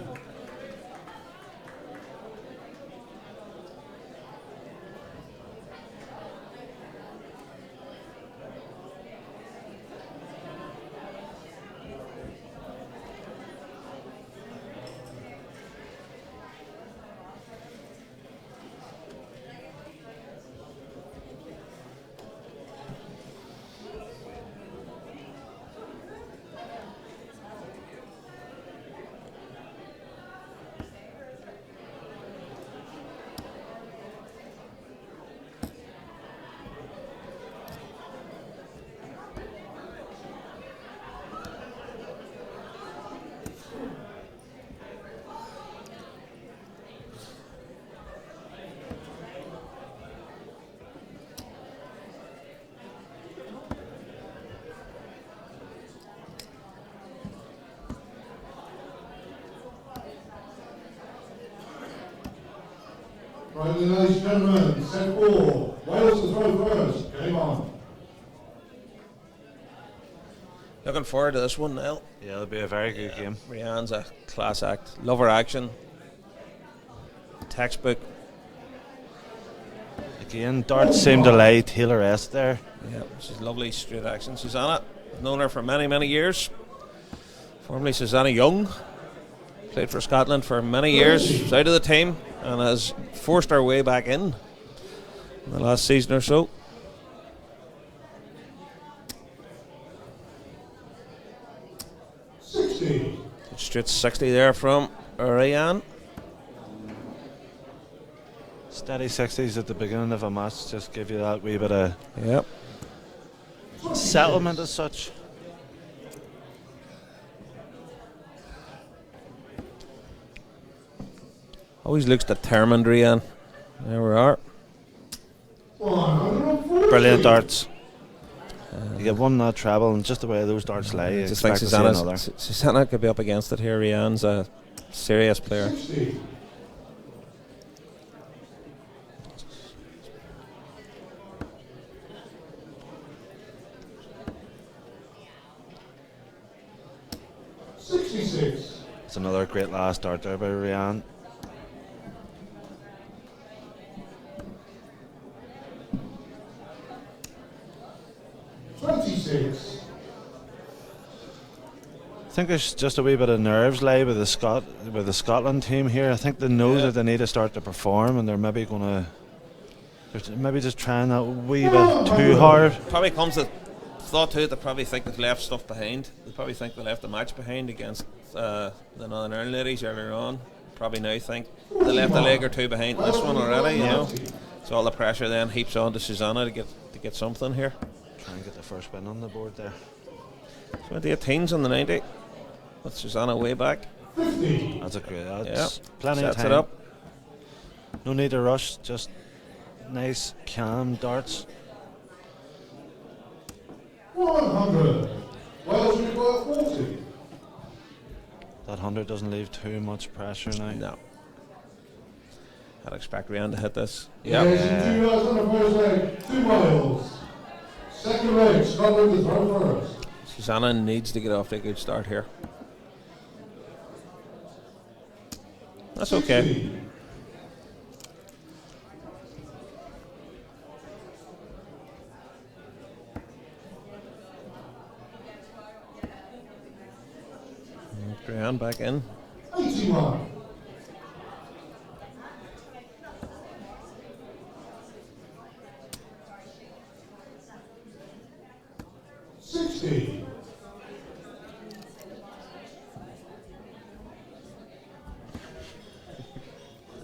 Right, ladies and gentlemen, set 4. Wales to throw first. Game on. Looking forward to this one, Neil. Yeah, it'll be a very good game. Rianne's a class act. Love her action. Textbook. Again, darts seem to lie Taylor-esque there. Yeah, she's lovely straight action. Susanna, I've known her for many, many years. Formerly Susanna Young. Played for Scotland for many years. She's out of the team and has forced her way back in the last season or so. Straight 60 there from Rianne. Steady 60s at the beginning of a match just give you that wee bit of settlement as such. Always looks determined, Rianne. There we are. Brilliant darts. You get one that treble, and just the way those darts lie, you just think expect to see another. Susanna could be up against it here. Rianne's a serious player. It's another great last dart there by Rianne. 26. I think there's just a wee bit of nerves lie with the Scotland team here. I think they know that they need to start to perform, and they're maybe just trying that wee bit too hard. Probably comes to thought too. They probably think they've left stuff behind. They probably think they left the match behind against the Northern Ireland ladies earlier on. Probably now think they left a leg or two behind this one already. You know, so all the pressure then heaps on to Susanna to get something here. Try and get the first win on the board there. 2018s on the 90. With Susanna way back. 50. That's plenty of Sets time. it up. No need to rush, just nice, calm darts. 100. Wales require 40. That 100 doesn't leave too much pressure now. No. I'd expect Ryan to hit this. Yes, in 2 yards on the first leg, 2 Wales. Second leg, Scotland to throw first. Susanna needs to get off to a good start here. That's okay. Brian back in. 81. $60.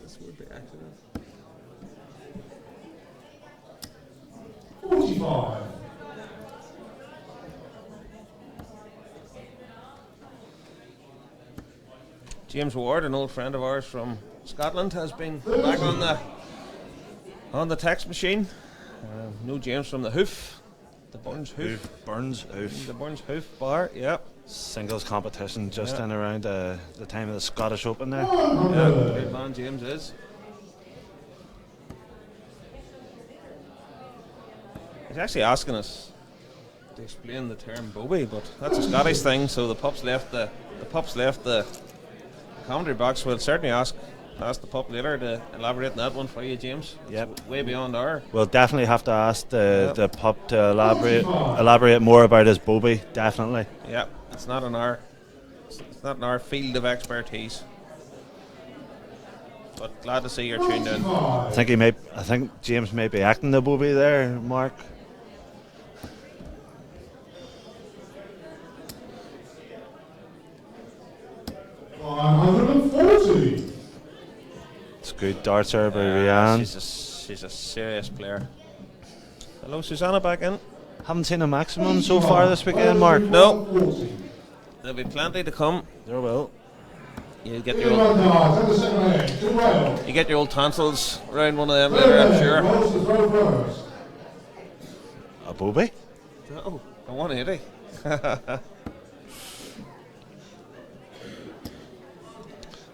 This would be accident. 45. James Ward, an old friend of ours from Scotland, has been back on the text machine. No James from the Hoof. The Burns Hoof. The Burns Hoof bar, yep. Singles competition just in around the time of the Scottish Open there. Yeah, great man James is. He's actually asking us to explain the term bobby, but that's a Scottish thing, so the pups left the commentary box. We'll certainly ask the pup later to elaborate on that one for you, James. Yep. It's way beyond our. We'll definitely have to ask the pup to elaborate more about his bobby. Definitely. Yeah, it's not in our field of expertise. But glad to see you're tuned in. I think James may be acting the bobby there, Mark. $140. It's good darts there by Rianne. She's a serious player. Hello, Susanna, back in. Haven't seen a maximum so far this weekend, Mark. No. There'll be plenty to come. There will. You get your old tonsils around one of them later, I'm sure. A bobby? No, a 180. I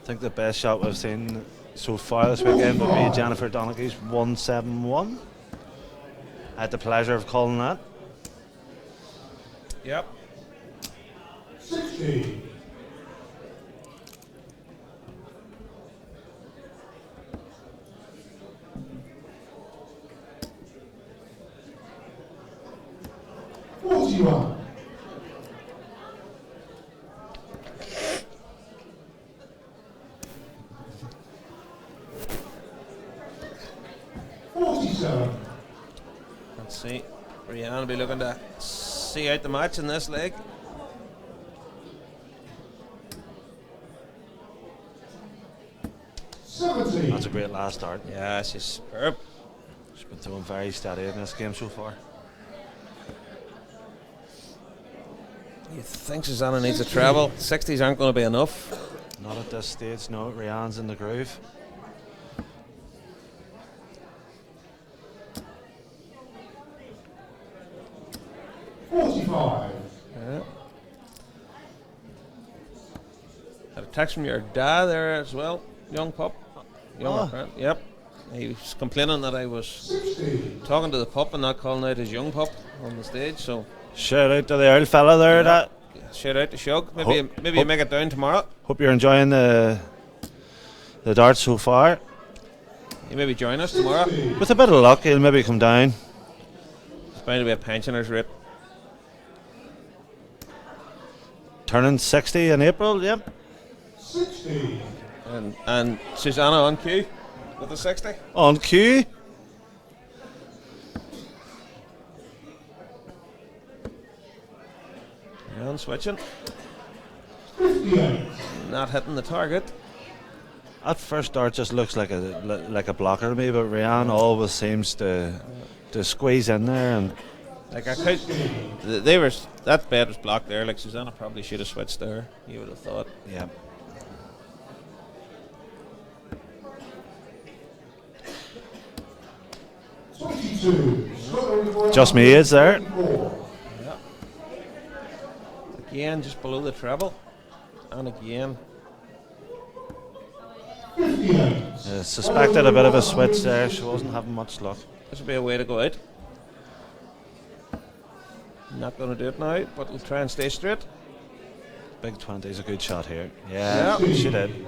think the best shot we've seen so far this weekend would be Jennifer Donaghy's 171. I had the pleasure of calling that. Yep. 60. $41. $47. Let's see. Rianne will be looking to see out the match in this leg. That's a great last start. Yeah, she's superb. She's been throwing very steady in this game so far. You think Susanna needs a treble? 60s aren't going to be enough. Not at this stage, no. Rianne's in the groove. $45. Yeah. Got a text from your dad there as well, young pup. Friend. Yep. He was complaining that I was talking to the pup and not calling out his young pup on the stage. So shout out to the old fella there. Yeah. Shout out to Shug. Maybe you make it down tomorrow. Hope you're enjoying the darts so far. You maybe join us tomorrow. With a bit of luck, he'll maybe come down. It's bound to be a pensioner's rate. turning 60 in April, yep. 60. And Susanna on cue with the 60. On cue. And switching. 58. Not hitting the target. At first dart just looks like a blocker to me, but Ryan always seems to squeeze in there, and like I could, they were, that bed was blocked there. Like Susanna probably should have switched there. You would have thought. Yeah. Just me is there. Yeah. Again, just below the treble, and again. Suspected a bit of a switch there. She wasn't having much luck. This would be a way to go out. Not going to do it now, but we'll try and stay straight. Big 20 is a good shot here. Yeah, she did.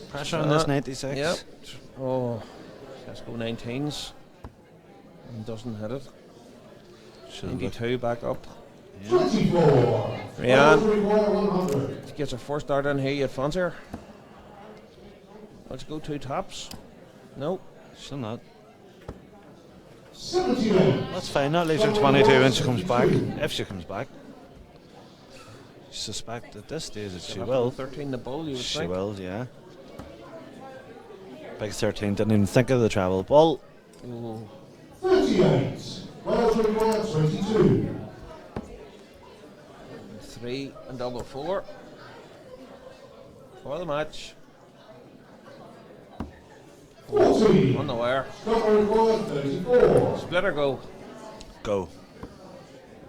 Pressure on this 96. Yep. Oh, let's go 19s. And doesn't hit it. 92 back up. Yeah. 24. Rianne. She gets her first dart in here. You fancy her? Let's go 2 tops. No. Still not. 78. That's fine. That leaves her 22 when she comes back. If she comes back. I suspect at this stage that she will. 13 the bull, you would she think. Will, yeah. Big 13 didn't even think of the travel ball. 38. Wales require 22. 3 and double 4 for the match. 40. On the wire. Scotland required 34. Split or go? Go.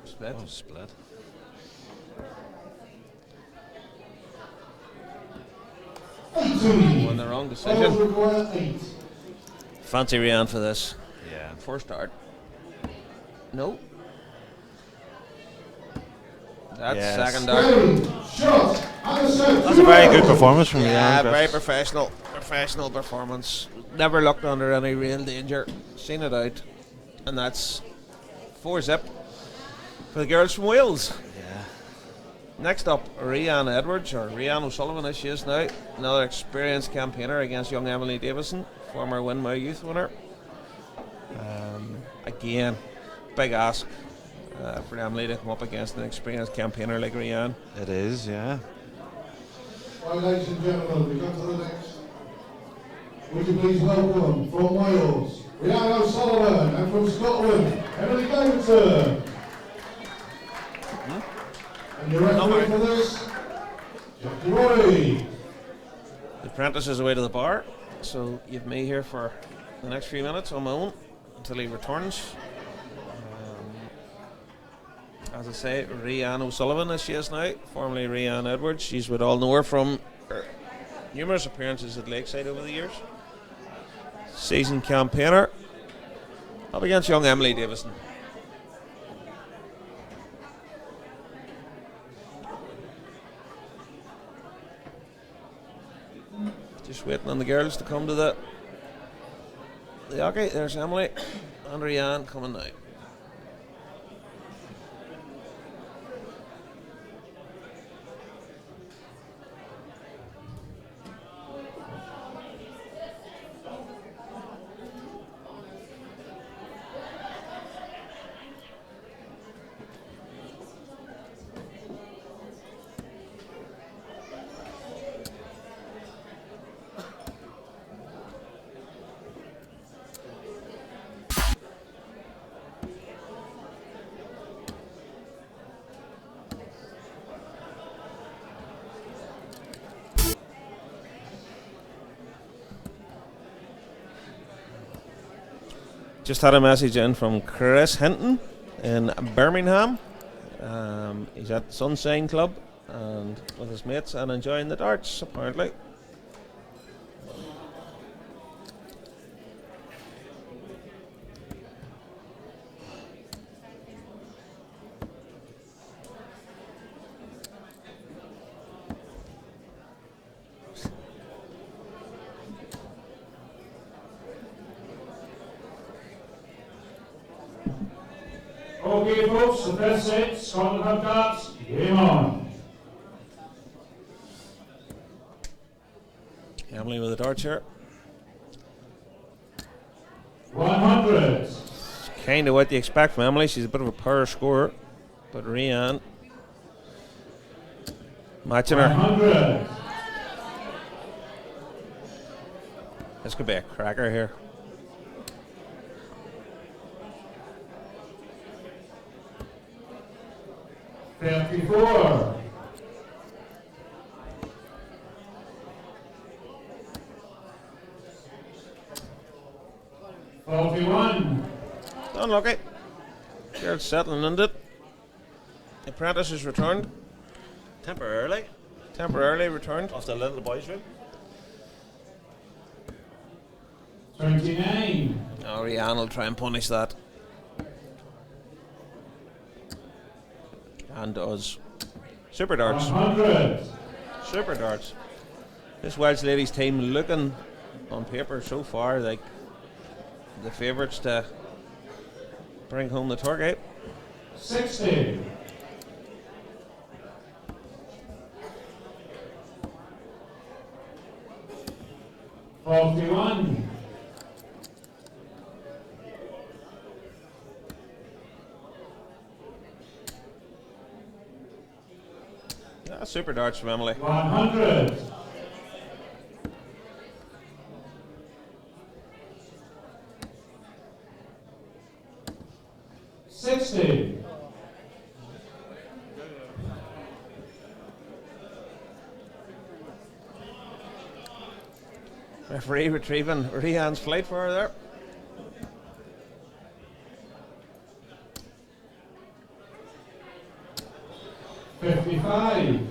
Split. Oh, split. On the wrong decision. Required 8. Fancy Rianne for this. Yeah. First dart. No. That's second dart. Shot. That's a very good performance from Rianne. Yeah, very professional performance. Never looked under any real danger. Seen it out. And that's 4-zip for the girls from Wales. Yeah. Next up, Rianne Edwards, or Rianne O'Sullivan as she is now. Another experienced campaigner against young Emily Davison, former Winmau Youth winner. Again, big ask for Emily to come up against an experienced campaigner like Rianne. It is, yeah. Right, ladies and gentlemen, we come to the next. Would you please welcome from Wales, Rianne O'Sullivan, and from Scotland, Emily Davison. And your referee for this, Jackie Roy. The apprentice is away to the bar, so you've me here for the next few minutes on my own until he returns. As I say, Rianne O'Sullivan as she is now, formerly Rianne Edwards. She's would all know her from her numerous appearances at Lakeside over the years. Seasoned campaigner up against young Emily Davison. Just waiting on the girls to come to the hockey. There's Emily and Rianne coming now. Just had a message in from Chris Hinton in Birmingham. He's at Sunshine Club and with his mates and enjoying the darts apparently. Okay folks, the first set, Scotland have darts, Game on. Emily with the darts here. 100. Kind of what you expect from Emily. She's a bit of a power scorer. But Rian matching her. 100. This could be a cracker here. $54. 41. Unlucky. Jared settling into it. Apprentice is returned. Temporarily. Temporarily returned. Off the little boys' room. 29. Oh, Rian will try and punish that. And does. Super darts. 100. Super darts. This Welsh ladies team looking on paper so far like the favourites to bring home the target. 60. 41. 'Super super darts from Emily. 100. 60. Referee retrieving Rian's flight for her there. $55.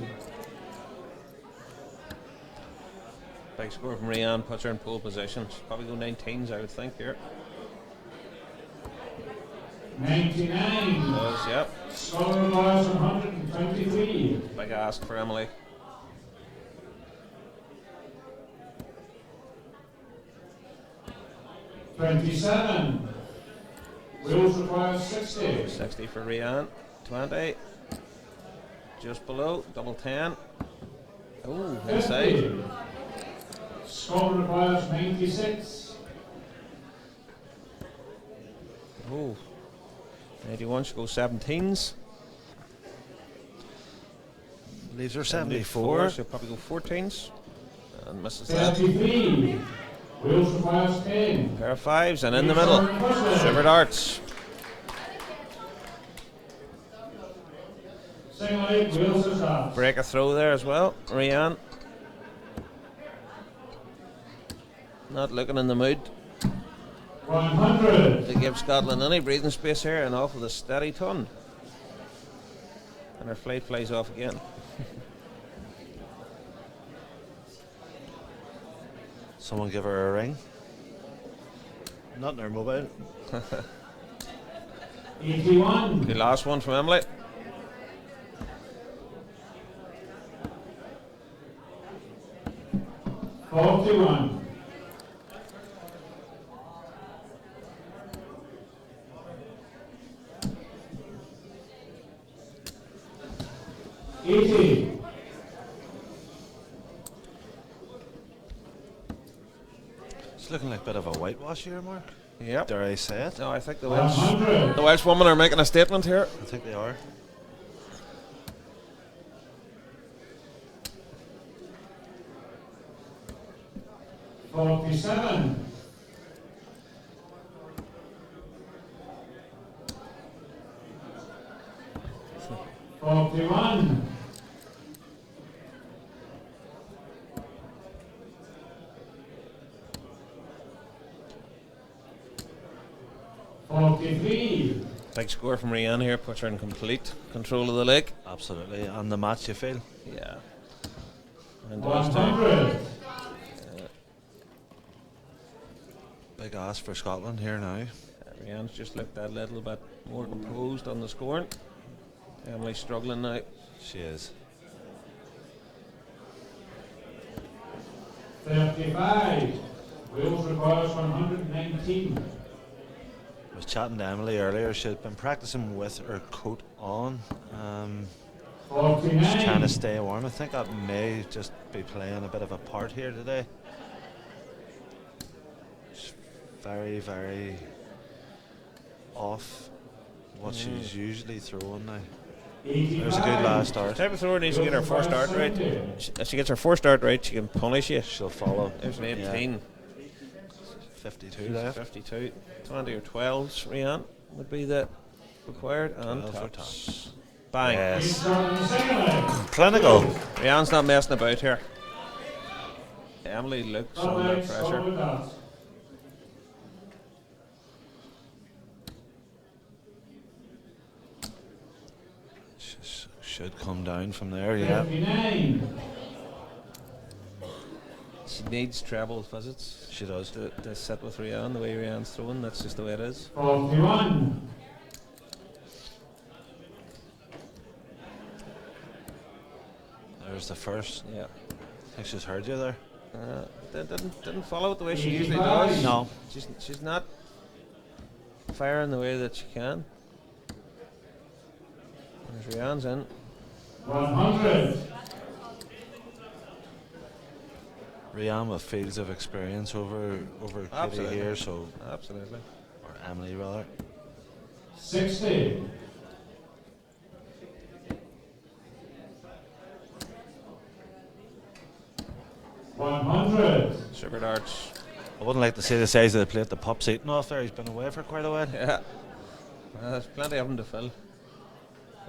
Big score from Rian, puts her in pole position. She'll probably go 19s, I would think, here. 99. Does, yep. Score was 123. Big ask for Emily. $27. Wheels requires 60. 60 for Rian. 20. Just below. Double 10. Oh, inside. 50. Score requires 96. Oh. 81 should go 17s. Leaves her 74. She'll probably go 14s. And misses that. 33. Wheels requires 10. Pair of 5s and in the middle. Super darts. Single 8. Wheels is off. Break a throw there as well. Rian. Not looking in the mood 100. to give Scotland any breathing space here, and off with a steady ton. And her flight flies off again. Someone give her a ring. Not in her mobile. 81. The last one from Emily. $41. 80. It's looking like a bit of a whitewash here, Mark. Yep. Dare I say it? No, I think the 100. Welsh women are making a statement here. I think they are. $47. 41. 43. Big score from Rian here, puts her in complete control of the lake. Absolutely. And the match, you feel? Yeah. And those two. 100. Big ask for Scotland here now. Rian's just looked a little bit more composed on the scoring. Emily's struggling now. She is. 35. Wheels requires 119. I was chatting to Emily earlier. She had been practicing with her coat on. Just trying to stay warm. I think that may just be playing a bit of a part here today. Just very, very off what she's usually throwing now. There's a good last start. Type of thrower needs to get her first start right. If she gets her first start right, she can punish you. She'll follow. There's an 18. Yeah. 52 left. 52. 20 or 12s, Rian, would be the required. And tops. Bang. Yes. Clinical. Rian's not messing about here. Emily looks under pressure. Should come down from there, yeah. She needs treble visits. She does. To sit with Rian the way Rian's throwing. That's just the way it is. 41. There's the first. Yeah. I think she's heard you there. Didn't follow it the way she usually does. No. She's not firing the way that she can. There's Rian's in. 100. Rian with fields of experience over Kitty here, so absolutely. Or Emily rather. 60. 100. Sugar darts. I wouldn't like to see the size of the plate the pup's eating off there. He's been away for quite a while. Yeah. There's plenty of them to fill.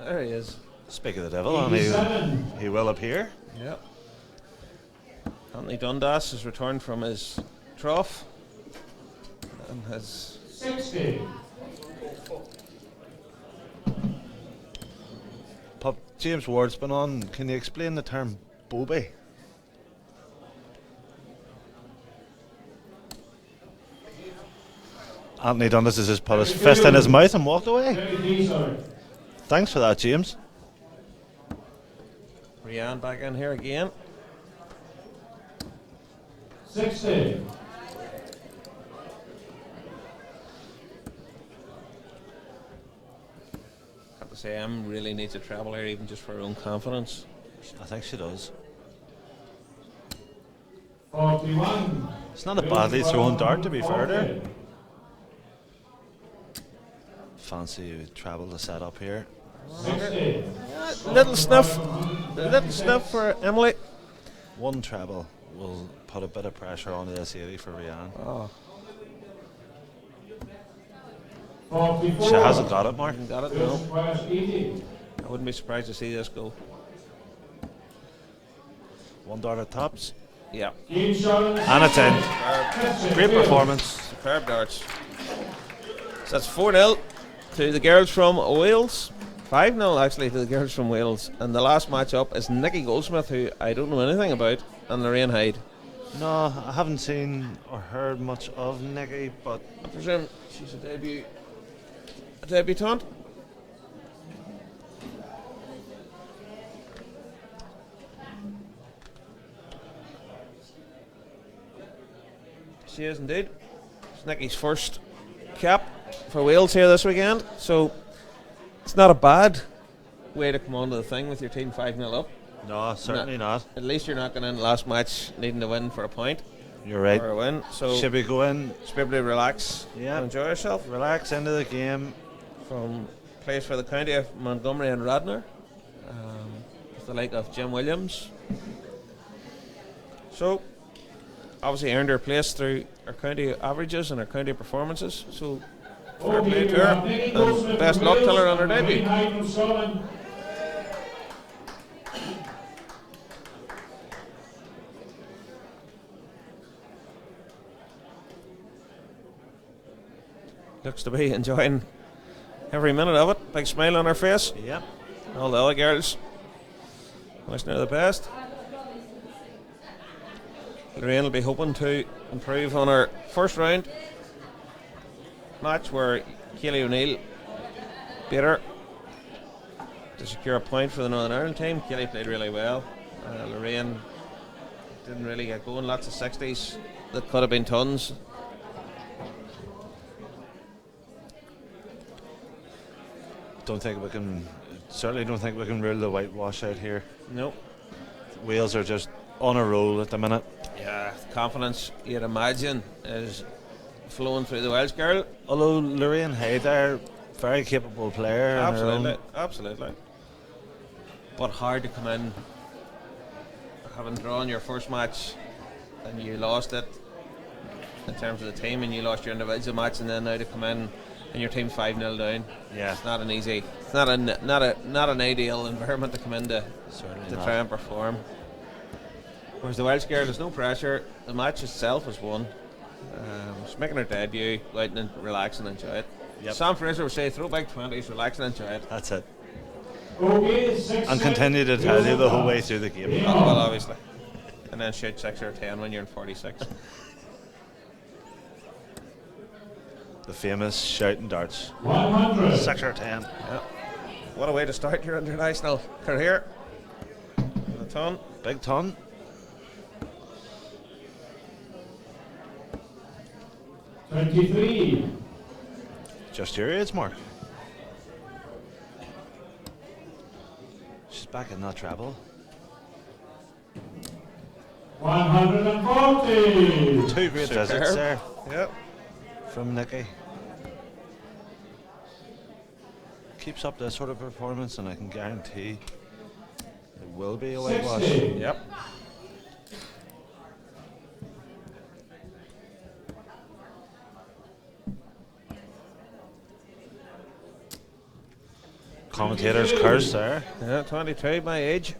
There he is. Speak of the devil, and he will appear. Yep. Anthony Dundas has returned from his trough and has 60. Pup, James Ward's been on. Can you explain the term bobby? Anthony Dundas has just put his fist in his mouth and walked away. Thanks for that, James. Rian back in here again. 60. Have to say, Em really needs a treble here, even just for her own confidence. I think she does. 41. It's not a badly thrown dart, to be fair there. Fancy treble to set up here. 60. Little snuff for Emily. One treble will put a bit of pressure on this 80 for Rian. Oh. 44. She hasn't got it, Mark. Got it, no. I wouldn't be surprised to see this go. One dart at tops. Yeah. And it's in. Great performance. Superb darts. So that's 4-0 to the girls from Wales. 5-0 actually to the girls from Wales. And the last match up is Nikki Goldsmith, who I don't know anything about, and Lorraine Hyde. No, I haven't seen or heard much of Nikki, but I presume she's a debutante. She is indeed. It's Nikki's first cap for Wales here this weekend, so it's not a bad way to come onto the thing with your team 5-0 up. no, certainly not. At least you're not going in the last match needing to win for a point. You're right. Or a win. So should we go in? Should be able to relax. Yeah. And enjoy yourself. Relax into the game. From plays for the county of Montgomery and Radnor, with the like of Jim Williams. So obviously earned her place through her county averages and her county performances. So fair play to her, and best luck to her on her debut. Looks to be enjoying every minute of it. Big smile on her face. Yep. All the other girls wishing her the best. Lorraine will be hoping to improve on her first round match where Kayleigh O'Neill beat her to secure a point for the Northern Ireland team. Kayleigh played really well. Lorraine didn't really get going. Lots of 60s that could have been tons. certainly don't think we can rule the whitewash out here. Nope. Wales are just on a roll at the minute. Yeah, confidence, you'd imagine, is flowing through the Welsh girl. Although Lorraine Hay there, very capable player. Absolutely. But hard to come in, having drawn your first match and you lost it in terms of the team, and you lost your individual match, and then now to come in and your team's 5-0 down. Yeah, it's not an easy, it's not an ideal environment to come into to try and perform. Whereas the Welsh girl, there's no pressure. The match itself is won. She's making her debut, go out and relax and enjoy it. Yep. Sam Fraser would say, throw back 20s, relax and enjoy it. That's it. And continue to tell you the whole way through the game. Well, obviously. And then shoot 6 or 10 when you're in 46. The famous shouting darts. 100. 6 or 10. Yeah. What a way to start your international career. A ton. Big ton. $23. Just your age, Mark. She's back in that treble. 140. 2 great visits there. Yep. From Nikki. Keeps up this sort of performance, and I can guarantee it will be a whitewash. 60. Yep. Commentator's curse there. Yeah, 22, my age.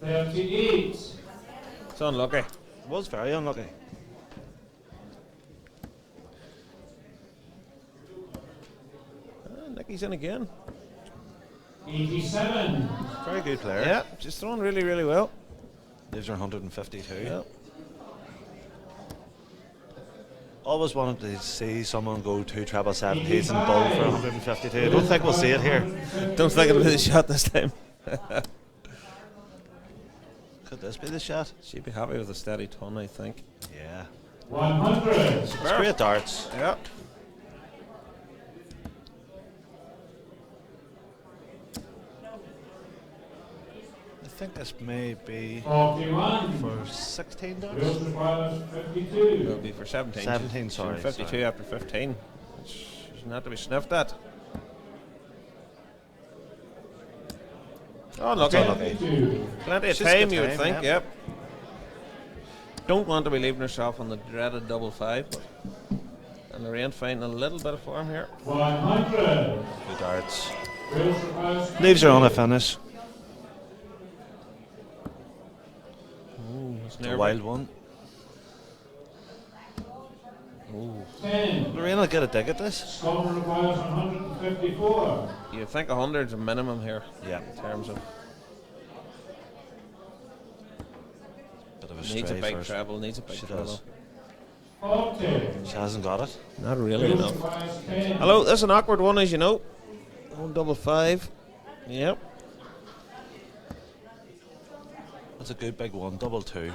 $38. It's unlucky. Was very unlucky. Nicky's in again. 87. Very good player. Yeah, just throwing really, really well. Leaves her 152. Yeah. Always wanted to see someone go 2 treble 70s and bowl for 152. I don't think we'll see it here. Don't think it'll be the shot this time. Could this be the shot? She'd be happy with a steady ton, I think. Yeah. 100. It's great darts. Yeah. I think this may be 41. for 16 darts. Wales requires 52. It'll be for 17. 17, sorry. 52 sorry. after 15. She's not to be sniffed at. Oh, That's unlucky. unlucky. Plenty of She's time, got you would time, think, yeah. yep. Don't want to be leaving herself on the dreaded double 5. And Lorraine finding a little bit of form here. 100. Good darts. Wales requires Leaves her on a finish. Ooh, it's It's a wild one. Ooh. 10. Lorraine will get a dig at this. Scotland requires 154. You think 100's a minimum here. Yeah. In terms of Bit of a needs a stray big first. treble, needs a big She treble. does. 40. She hasn't got it. Not really Wales enough. requires 10. Hello, that's an awkward one, as you know. 155. Yep. That's a good big one. Double 2.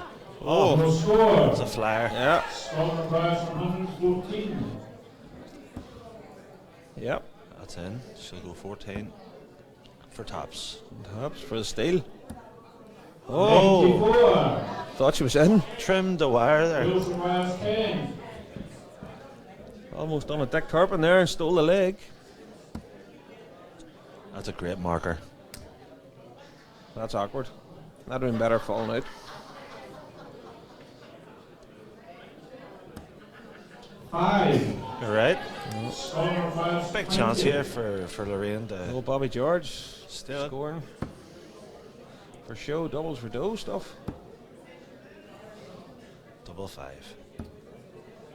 Oh, No score. It's a flyer. yeah. Scotland requires 114. Yep. That's in. She'll go 14 for tops. Perhaps for the steal. Oh, 94. thought she was in. Trimmed the wire there. Wales requires 10. Almost done a Dick Turpin there and stole the leg. That's a great marker. That's awkward. That'd have been better falling out. Five. You're right. Scotland requires Big 20. chance here for Lorraine to Oh, Bobby George still scoring. For show, doubles for dough stuff. double 5.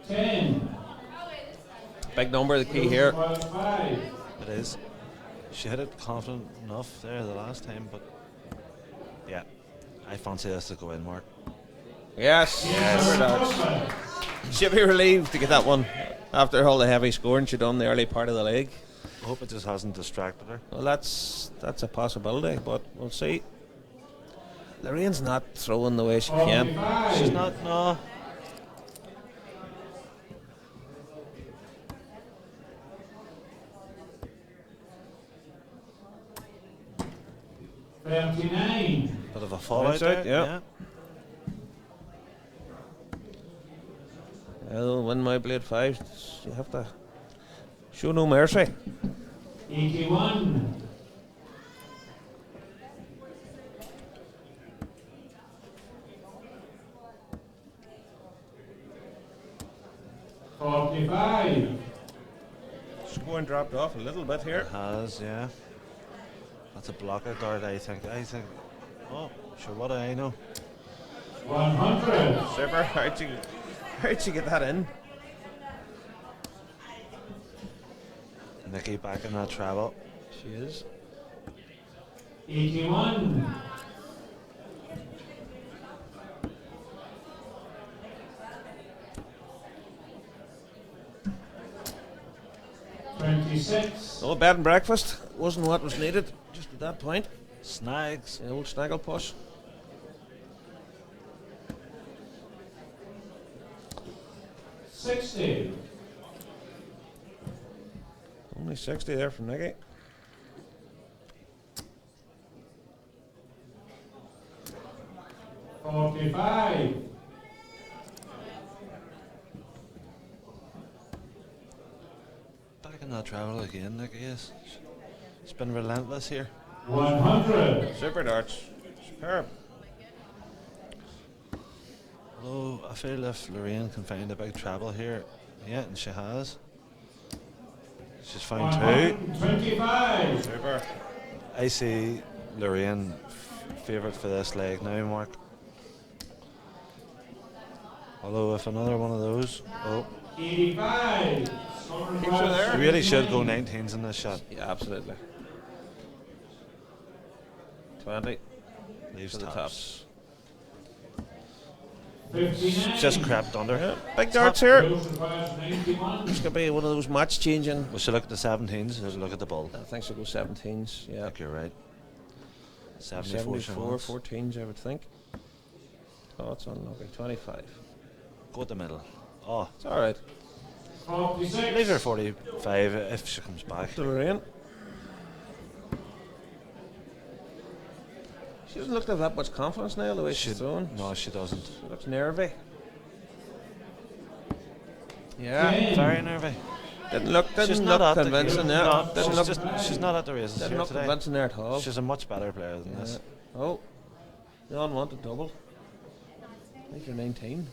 10. Big number, the key here. Wales requires 5. It is. She hit it confident enough there the last time, but yeah, I fancy this to go in, Mark. Yes. Yes. She'll be relieved to get that one after all the heavy scoring she done the early part of the leg. I hope it just hasn't distracted her. Well, that's a possibility, but we'll see. Lorraine's not throwing the way she can. She's not, no. 39. Bit of a fallout there. Yeah. I'll win my blade 5. You have to show no mercy. 81. 45. Scoring dropped off a little bit here. It has, yeah. That's a blocker guard, I think. Oh, sure, what do I know? 100. Super. How'd you get that in? Nikki back in that travel. She is. 81. 26. No bed and breakfast. Wasn't what was needed just at that point. Snags. The old snaggle push. 60. Only 60 there from Nicky. $45. Back in that travel again, Nicky is. It's been relentless here. 100. Super darts. Superb. Although I feel if Lorraine can find a big treble here, yeah, and she has. She's found 125. Super. I see Lorraine favourite for this leg now, Mark. Although if another one of those, 85. Keeps her there. You really should go 19s in this shot. Yeah, absolutely. 20. Leaves to the tops. 59. Just crept under. Yeah. Big darts here. Those requires 91. It's going to be one of those match changing. We should look at the 17s or look at the bull. I think she'll go 17s. I Yeah. think you're right. 74 14s, I would think. Oh, it's unlucky. 25. Go at the middle. Oh, It's all right. 46. leave her 45 if she comes back. To Lorraine. She doesn't look to have that much confidence now, the way she's throwing. No, she doesn't. She looks nervy. Yeah. Ten. Very nervy. Didn't look She's not at convincing. the, Yeah. no, Didn't she's, look, she's not at the races didn't here look today. convincing there at all. She's a much better player than this. Oh. The unwanted double. I think you're 19.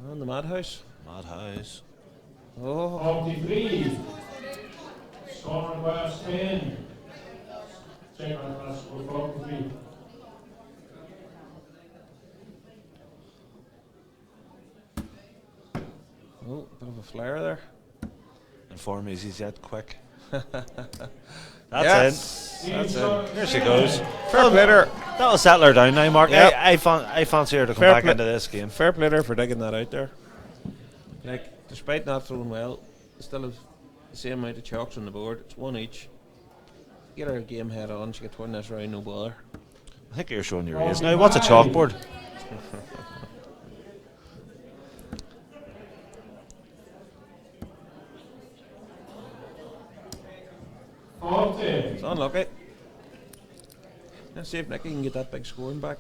On the Madhouse. Madhouse. Oh. 43. Score requires 10. Check on class for 43. Oh, bit of a flare there. Inform easy yet quick. That's it. That's it. Here she goes. Fair play her. That'll settle her down now, Mark. Yep. I fancy her to come Fair back play- into this game. Fair play to her for digging that out there. Like, despite not throwing well, they still have the same amount of chalks on the board. It's one each. Get her game head on. She can turn this round, no bother. I think you're showing your age now. What's a chalkboard? It's unlucky. Let's see if Nicky can get that big scoring back.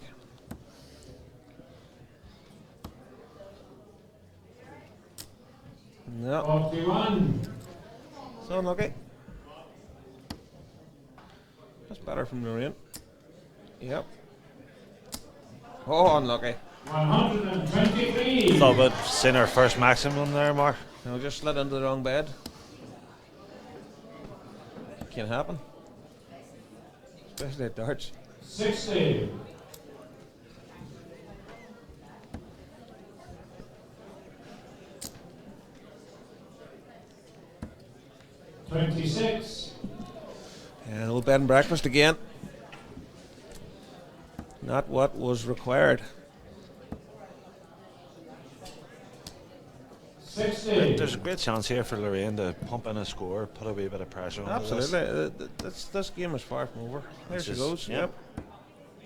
No. 41. It's unlucky. That's better from Marin. Yep. Oh, unlucky. 123. Thought we'd seen her first maximum there, Mark. No, just slid into the wrong bed. Can't happen. Especially at darts. 60. $26. And a little bed and breakfast again. Not what was required. 60. There's a great chance here for Lorraine to pump in a score, put a wee bit of pressure on Absolutely. This game is far from over. There she goes. Yep.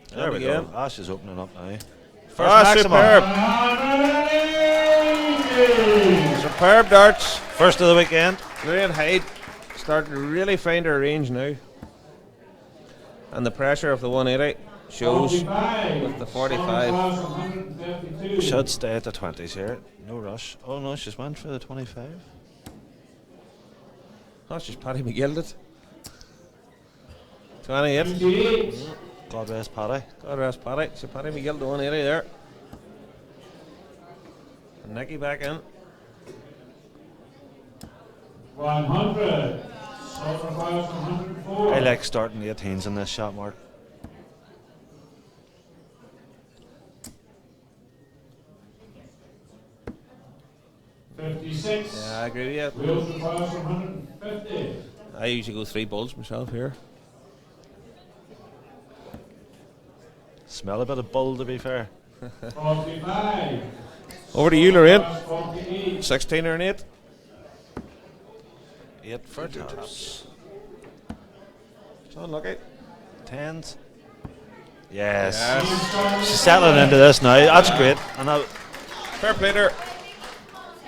There And we again. go. Ash is opening up now. Superb. 180. Superb darts. First of the weekend. Lorraine Hyde starting to really find her range now. And the pressure of the 180 shows with the 45. Should stay at the 20s here. No rush. Oh no, she's went for the 25. Oh, she's Paddy McGill it. 28. God rest Paddy. God rest Paddy. So Paddy McGill the 180 there. And Nicky back in. 100. Sacrifice 104. I like starting 18s in this shot, Mark. $56. Yeah, I agree with you. Wheels requires 150. I usually go 3 bulls myself here. Smell a bit of bull, to be fair. 45. Over to you, Lorraine. 48. 16 or an 8. 8 for tops. It's unlucky. 10s. Yes. She's settling into this now. That's great. And that fair play to her.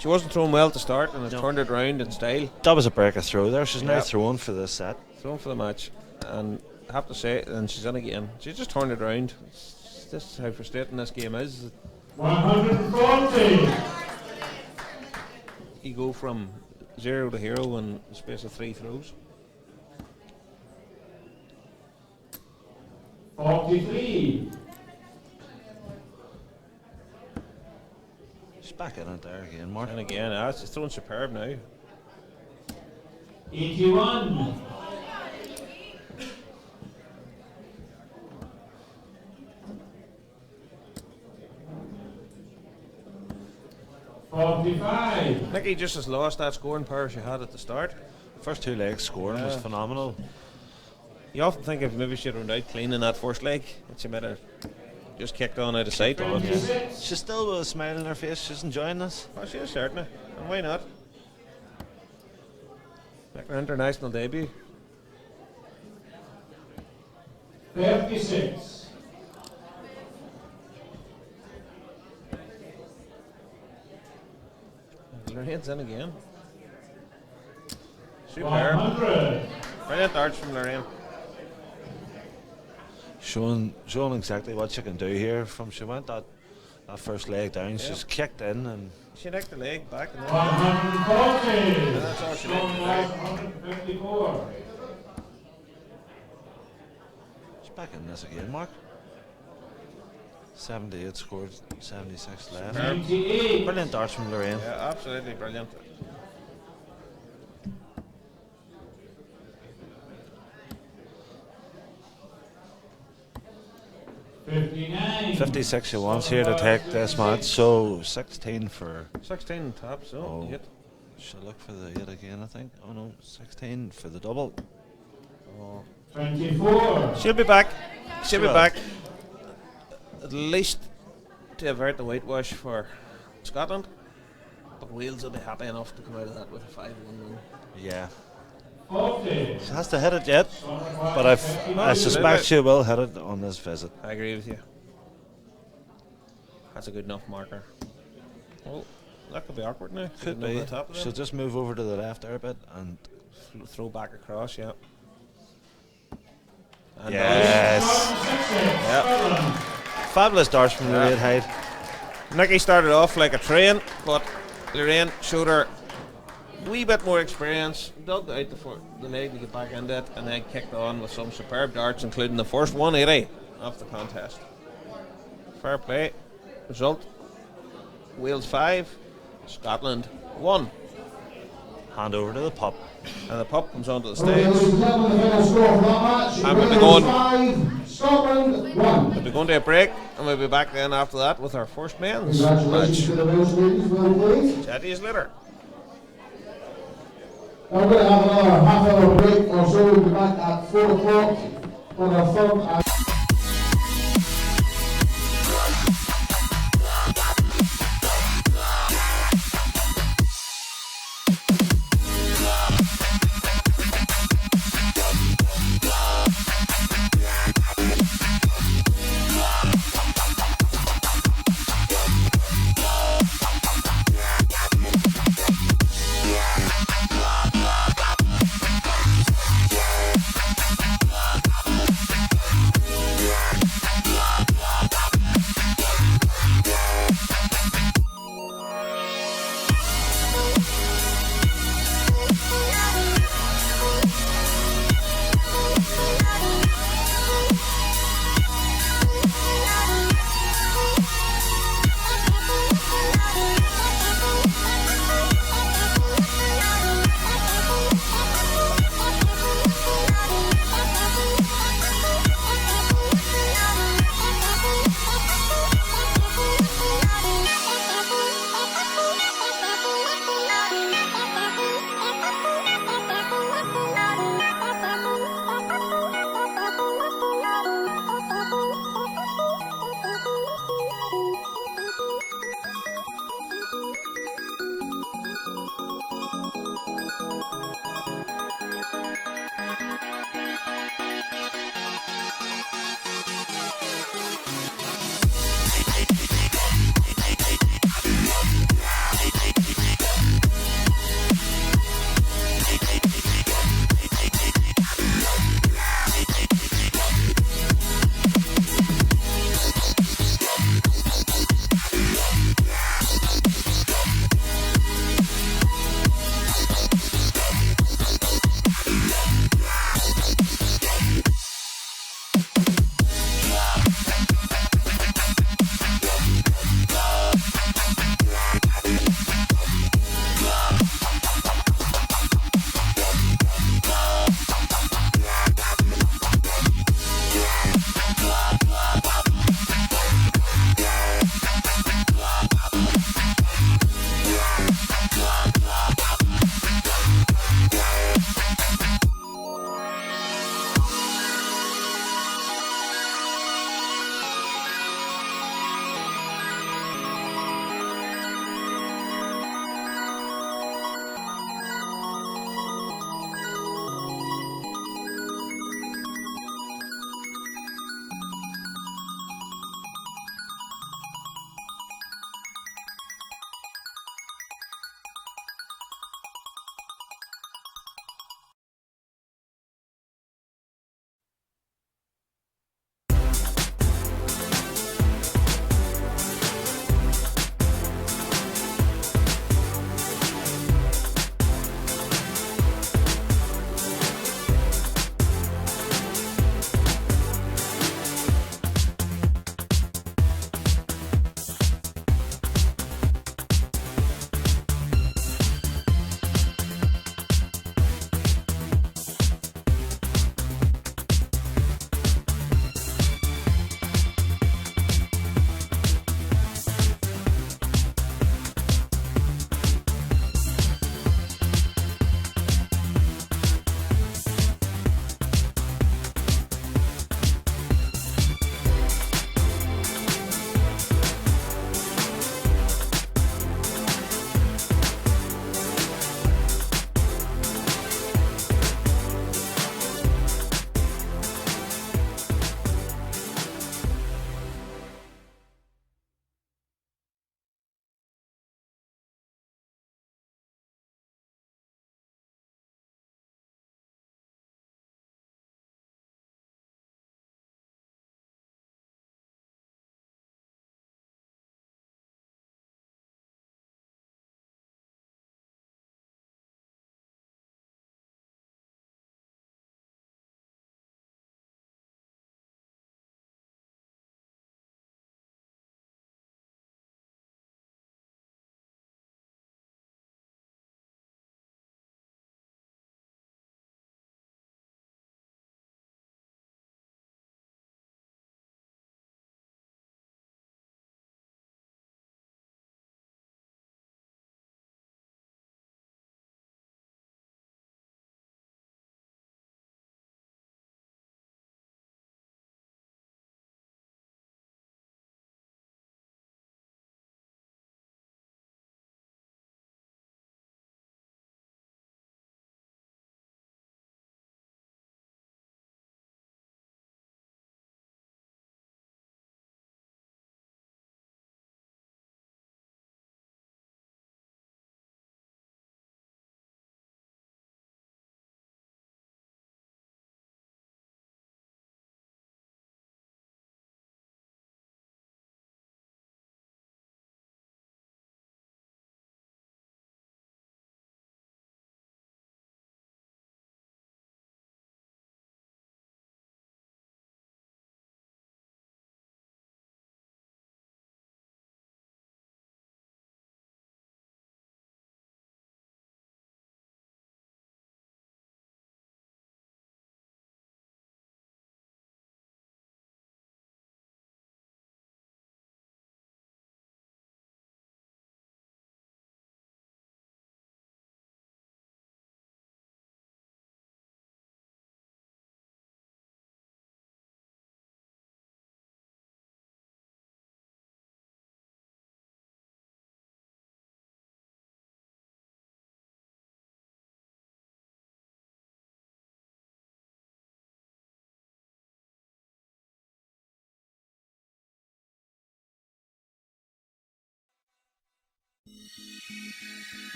She wasn't throwing well to start and has turned it round in style. That was a break of throw there. She's now throwing for this set. Throwing for the match. And I have to say, and she's in again. She just turned it round. This is how frustrating this game is. 140. You go from 0 to hero in the space of 3 throws. 43. She's back in it there again, Mark. And again, she's throwing superb now. 81. 45. Nicky just has lost that scoring power she had at the start. First 2 legs scoring was phenomenal. You often think if maybe she'd run out clean in that first leg, that she might have just kicked on out of sight. She's still with a smile on her face. She's enjoying this. Oh, she is certainly. And why not? Make her international debut. 56. Lorraine's in again. 100. Brilliant darts from Lorraine. Showing exactly what she can do here. From she went that first leg down, she's kicked in and she nicked the leg back. 140. And that's all she nicked. 154. she's back in this again, Mark. 78 scored, 76 left. 98. Brilliant darts from Lorraine. Yeah, absolutely brilliant. 59. 56 she wants here to take this match, so 16 for 16 top, so 8. She'll look for the 8 again, I think. Oh no, 16 for the double. 24. She'll be back. She'll be back. At least to avert the whitewash for Scotland. But Wales will be happy enough to come out of that with a 5-1 win. Yeah. 40. She has to hit it yet, but I suspect she will hit it on this visit. I agree with you. That's a good enough marker. Well, that could be awkward now. Could be. She'll just move over to the left there a bit and throw back across, yeah. And yes. Yeah. Fabulous darts from Lorraine Hyde. Nicky started off like a train, but Lorraine showed her a wee bit more experience, dug out the leg to get back into it, and then kicked on with some superb darts, including the first 180 of the contest. Fair play. Result: Wales 5, Scotland 1. Hand over to the pup. And the pup comes onto the stage. The final score for that match. And we'll be Wales going. 5, Scotland 1. We'll be going to a break, and we'll be back then after that with our first men's Congratulations match. to the Wales ladies, well played. Chat to you later. Now we're going to have another half-hour break or so. We'll be back at 4 o'clock for our third.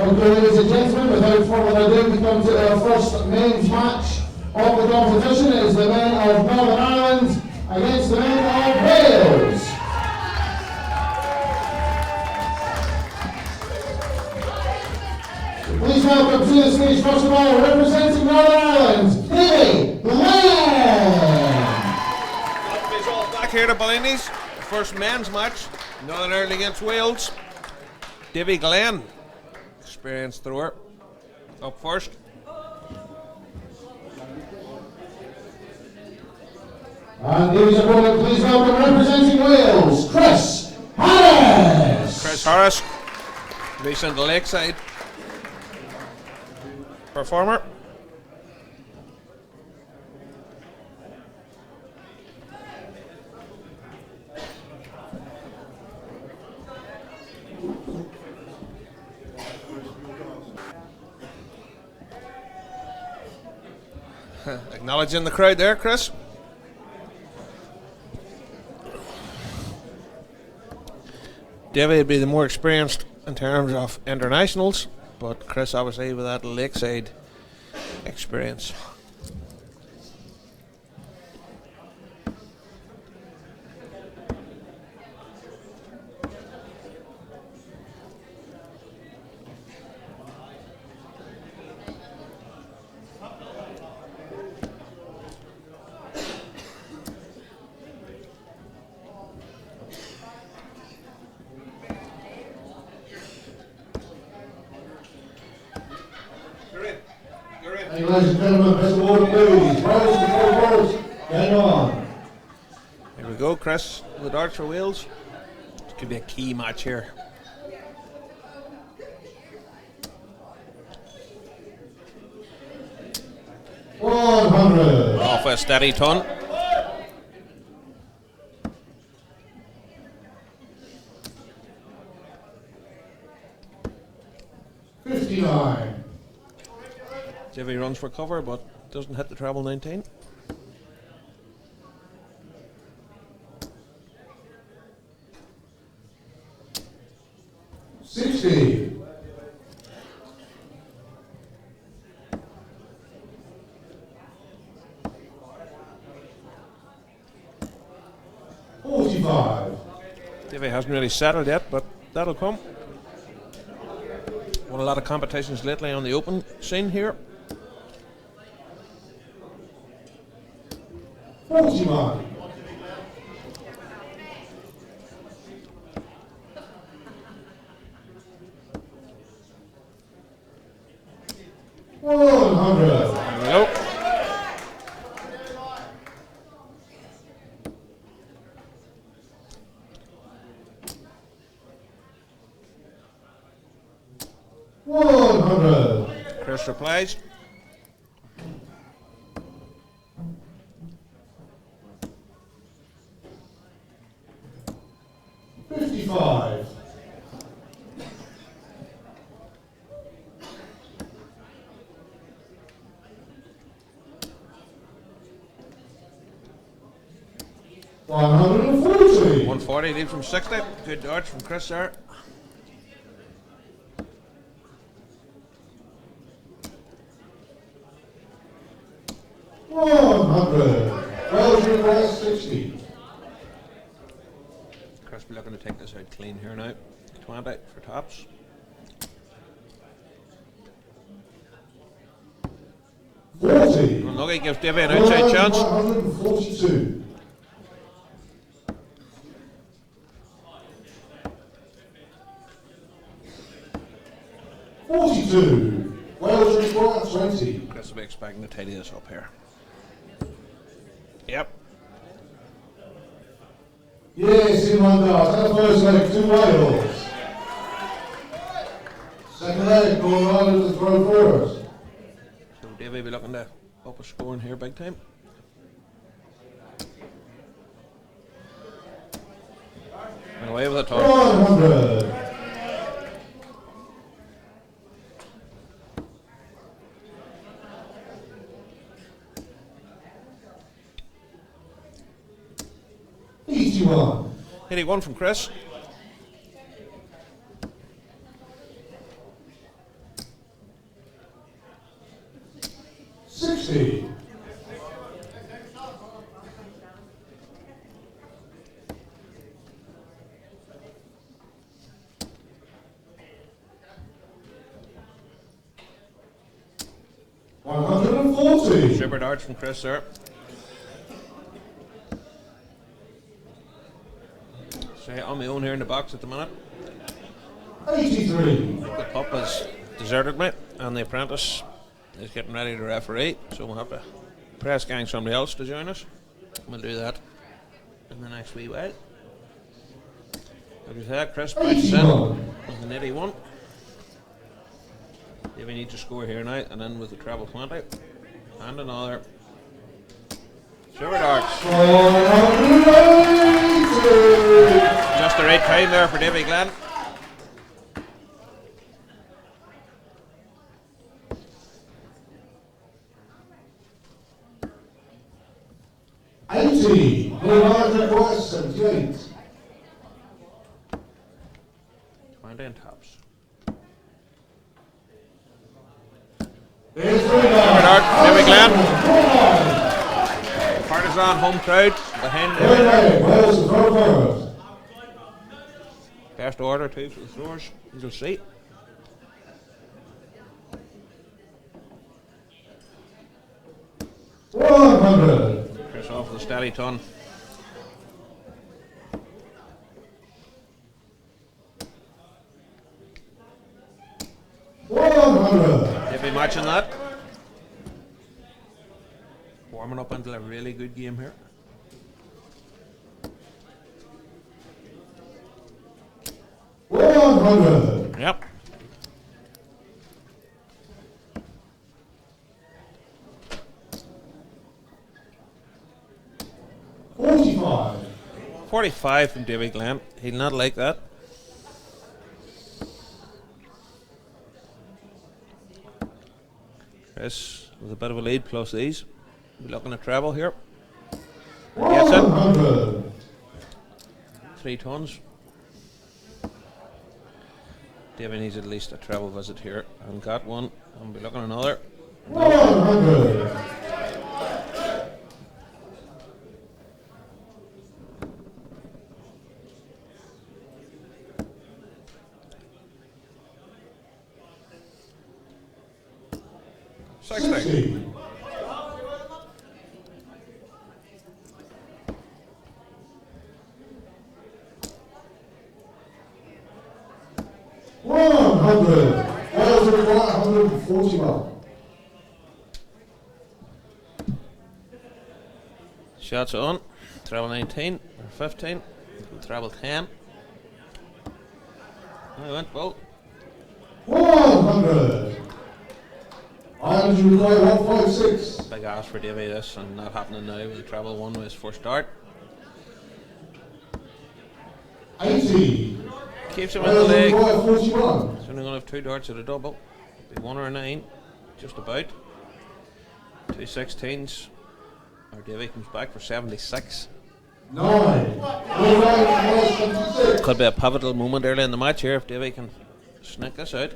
Okay, ladies and gentlemen, without further ado, we come to our first men's match of the competition. It is the men of Northern Ireland against the men of Wales. Please welcome to the stage, first of all, representing Northern Ireland, Davy Glenn. It's all back here to Bellinis. First men's match, Northern Ireland against Wales. Davy Glenn, experienced thrower, up first. And Davy's opponent, please welcome representing Wales, Chris Harris. Chris Harris, recent Lakeside performer. Acknowledging the crowd there, Chris. Davy would be the more experienced in terms of internationals, but Chris obviously with that Lakeside experience. Ladies and gentlemen, Mr. Warden Lewis, first before words, get on. Here we go, Chris, with the darts for Wales. This could be a key match here. $100. Off a steady ton. $59. Davy runs for cover, but doesn't hit the treble 19. $60. $45. Davy hasn't really settled yet, but that'll come. Won a lot of competitions lately on the open scene here. 41. $100. Nope. $100. Chris replies. $55. $140. 140, lead from 60. Good darts from Chris there. $100. Wells request 60. Chris be looking to take this out clean here now. 20 for tops. $40. Unlucky, gives Davy an outside chance. $142. $42. Wales require 20. Chris will be expecting to tidy this up here. Yep. Yes, in one dart. That first leg, 2 Wales. Second leg, going on to throw first. So Davy will be looking to up a score in here big time. And away with the top. 100. $81. 81 from Chris. 60. Super darts from Chris there. So on my own here in the box at the minute. 83. The pup has deserted me, and the apprentice is getting ready to referee, so we'll have to press gang somebody else to join us. We'll do that in the next wee while. Like I said, Chris bounces in with an 81. If we need to score here now, and then with the treble 20. And another. Super darts. Just the right time there for Davy Glenn. No larger request, 78. 20 and tops. Super dart, Davy Glenn. Partisan home crowd behind the Best order too for the throwers. You'll see. Chris off with a steady ton. They've been matching that. Warming up into a really good game here. Yep. $45. 45 from Davy Glenn. He'll not like that. Chris with a bit of a lead plus these. We're looking at treble here. Gets it. 3 tons. Davy needs at least a treble visit here. And got one. And we're looking at another. 100. $60. $141. Shots on. Treble 19 or 15. Treble 10. I went both. 100. And you require 156. Big ask for Davy this, and not happening now with the treble 1 with his first start. 80. Keeps him in the leg. 41. He's only going to have 2 darts at a double. Be 1 or a 9, just about. 2 16s. Or Davy comes back for 76. 9. Could be a pivotal moment early in the match here if Davy can sneak this out.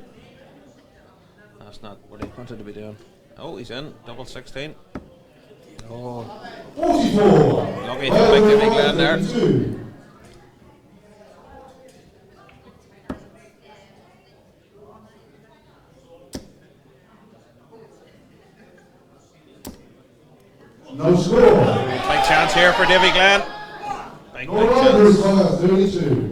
That's not what he wanted to be doing. Oh, he's in. Double 16. Oh. 44. Lucky for big Davy Glenn there. No score. Big chance here for Davy Glenn. Big No chance. 32.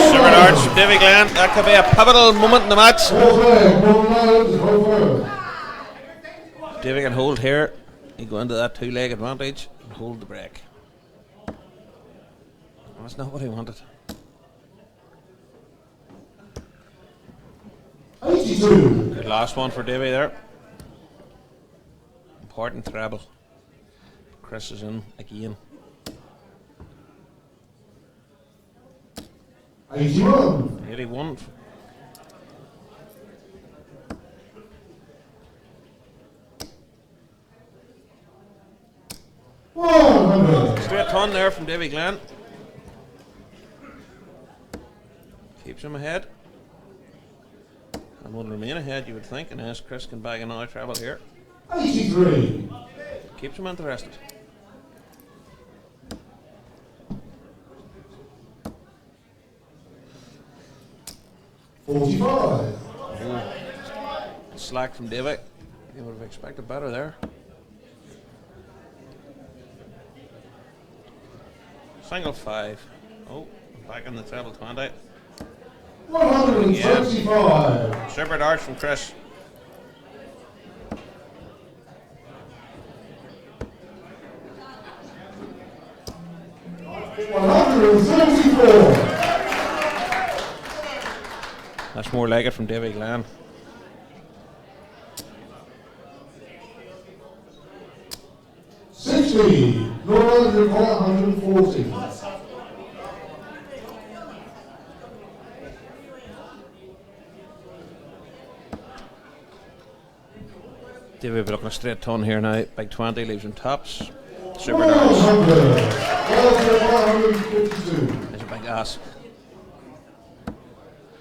Super darts from Davy Glenn. That could be a pivotal moment in the match. Davy can hold here. He go into that 2-leg advantage and hold the break. That's not what he wanted. 82. Good last one for Davy there. Important treble. Chris is in again. 81. 81. 100. Straight ton there from Davy Glenn. Keeps him ahead. And will remain ahead, you would think, unless Chris can bag another treble here. 83. Keeps him interested. $45. Slack from Davy. You would have expected better there. Single 5. Oh, back in the treble 20. 135. Super darts from Chris. That's more like it from Davy Glenn. $60. No longer required 140. Davy be looking a straight ton here now. Big 20 leaves him tops. Super darts. 152. There's a big ass.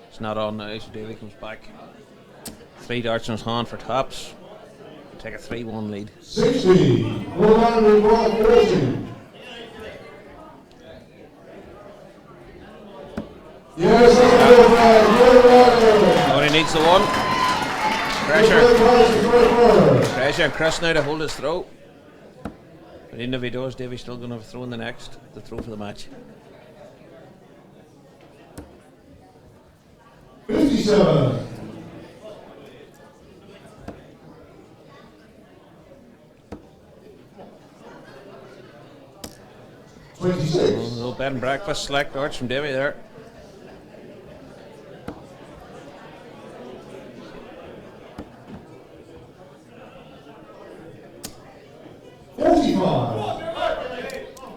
It's not on now, so Davy comes back. 3 darts in his hand for tops. Take a 3-1 lead. 60. No longer required 40. Yes, that's Only needs the one. Pressure and Chris now to hold his throw. But even if he does, Davy's still going to have a throw in the next. The throw for the match. 57. $26. A little bed and breakfast select darts from Davy there.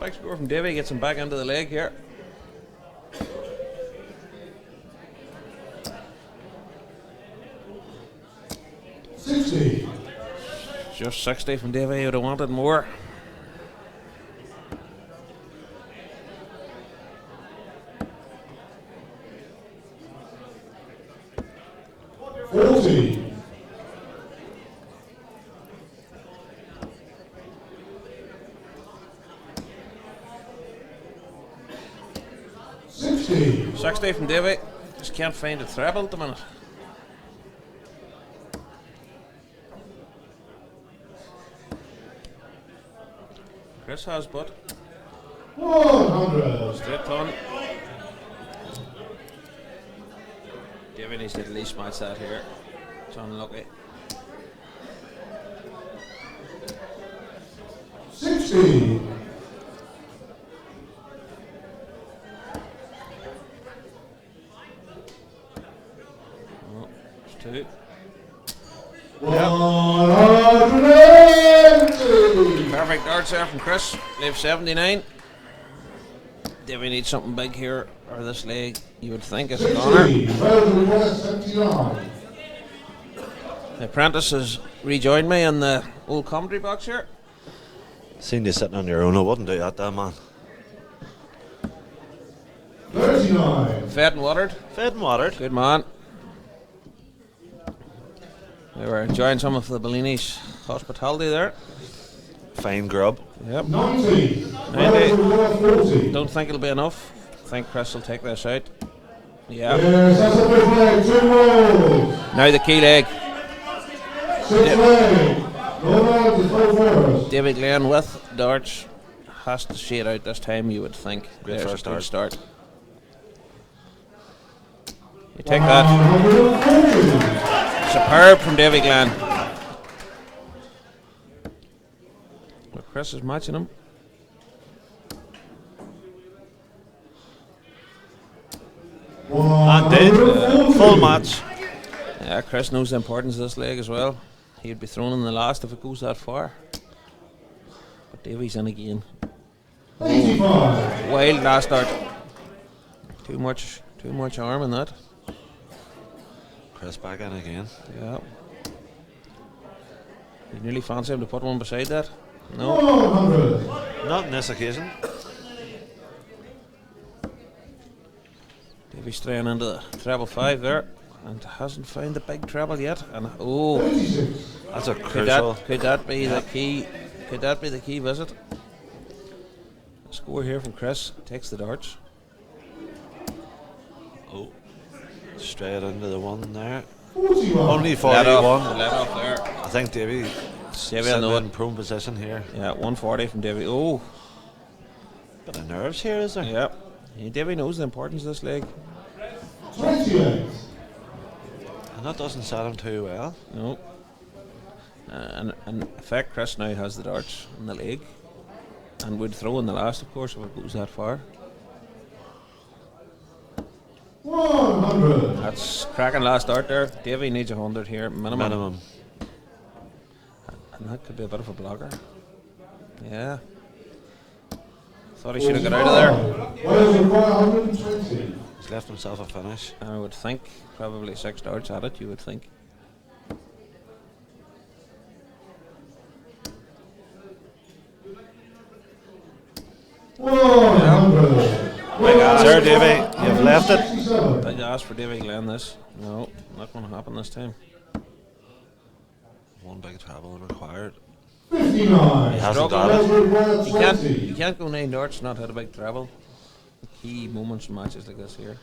Big score from Davy, gets him back into the leg here. $60. Just 60 from Davy, you'd have wanted more. $40. $60. 60 from Davy. Just can't find a treble at the minute. Chris has, but 100. straight ton. Davy needs to at least match that here. It's unlucky. 60. Oh, it's 2. 180. Perfect darts there from Chris. Leave 79. Davy needs something big here, or this leg, you would think, is a goner. 79. The apprentice has rejoined me in the old commentary box here. Seen you sitting on your own, I wouldn't do that, there, man. 39. Fed and watered. Fed and watered. Good man. We were enjoying some of the Bellinis hospitality there. Fine grub. Yep. 90. 90. Don't think it'll be enough. I think Chris will take this out. Yeah. Yes, that's a big leg. 2 rolls. Now the key leg. 6 leg. No round to go first. David Glenn with darts has to shade out this time, you would think. Good There's first a good start. start. You take that. 140. Superb from Davy Glenn. Well, Chris is matching him. And did. Full match. Yeah, Chris knows the importance of this leg as well. He'd be thrown in the last if it goes that far. But Davy's in again. 85. Wild last start. Too much arm in that. Chris back in again. Yeah. You nearly fancy him to put one beside that. No. 100. Not on this occasion. Davey straying into the treble 5 there, and hasn't found the big treble yet. And oh, that's a crucial. Could that be the key? Could that be the key visit? Score here from Chris. Takes the darts. Oh, straight into the one there. 41. Only Let 41. off there. I think Davey Davey sitting know in it. prone position here. Yeah, 140 from Davey. Oh, Bit of nerves here, is there? yeah. Davey knows the importance of this leg. 28. And that doesn't set him too well. No. And in effect, Chris now has the darts in the leg, and would throw in the last, of course, if it goes that far. 100. That's cracking last dart there. Davey needs 100 here, minimum. And that could be a bit of a blocker. Yeah. Thought he should have got out of there. Wales require 120. He's left himself a finish. I would think probably 6 darts at it, you would think. Sir Davey, you've left it. Big ask for Davey Glenn this. No, not going to happen this time. One big treble required. 59. He hasn't got it. You can't go 9 darts and not hit a big treble. Key moments in matches like this here.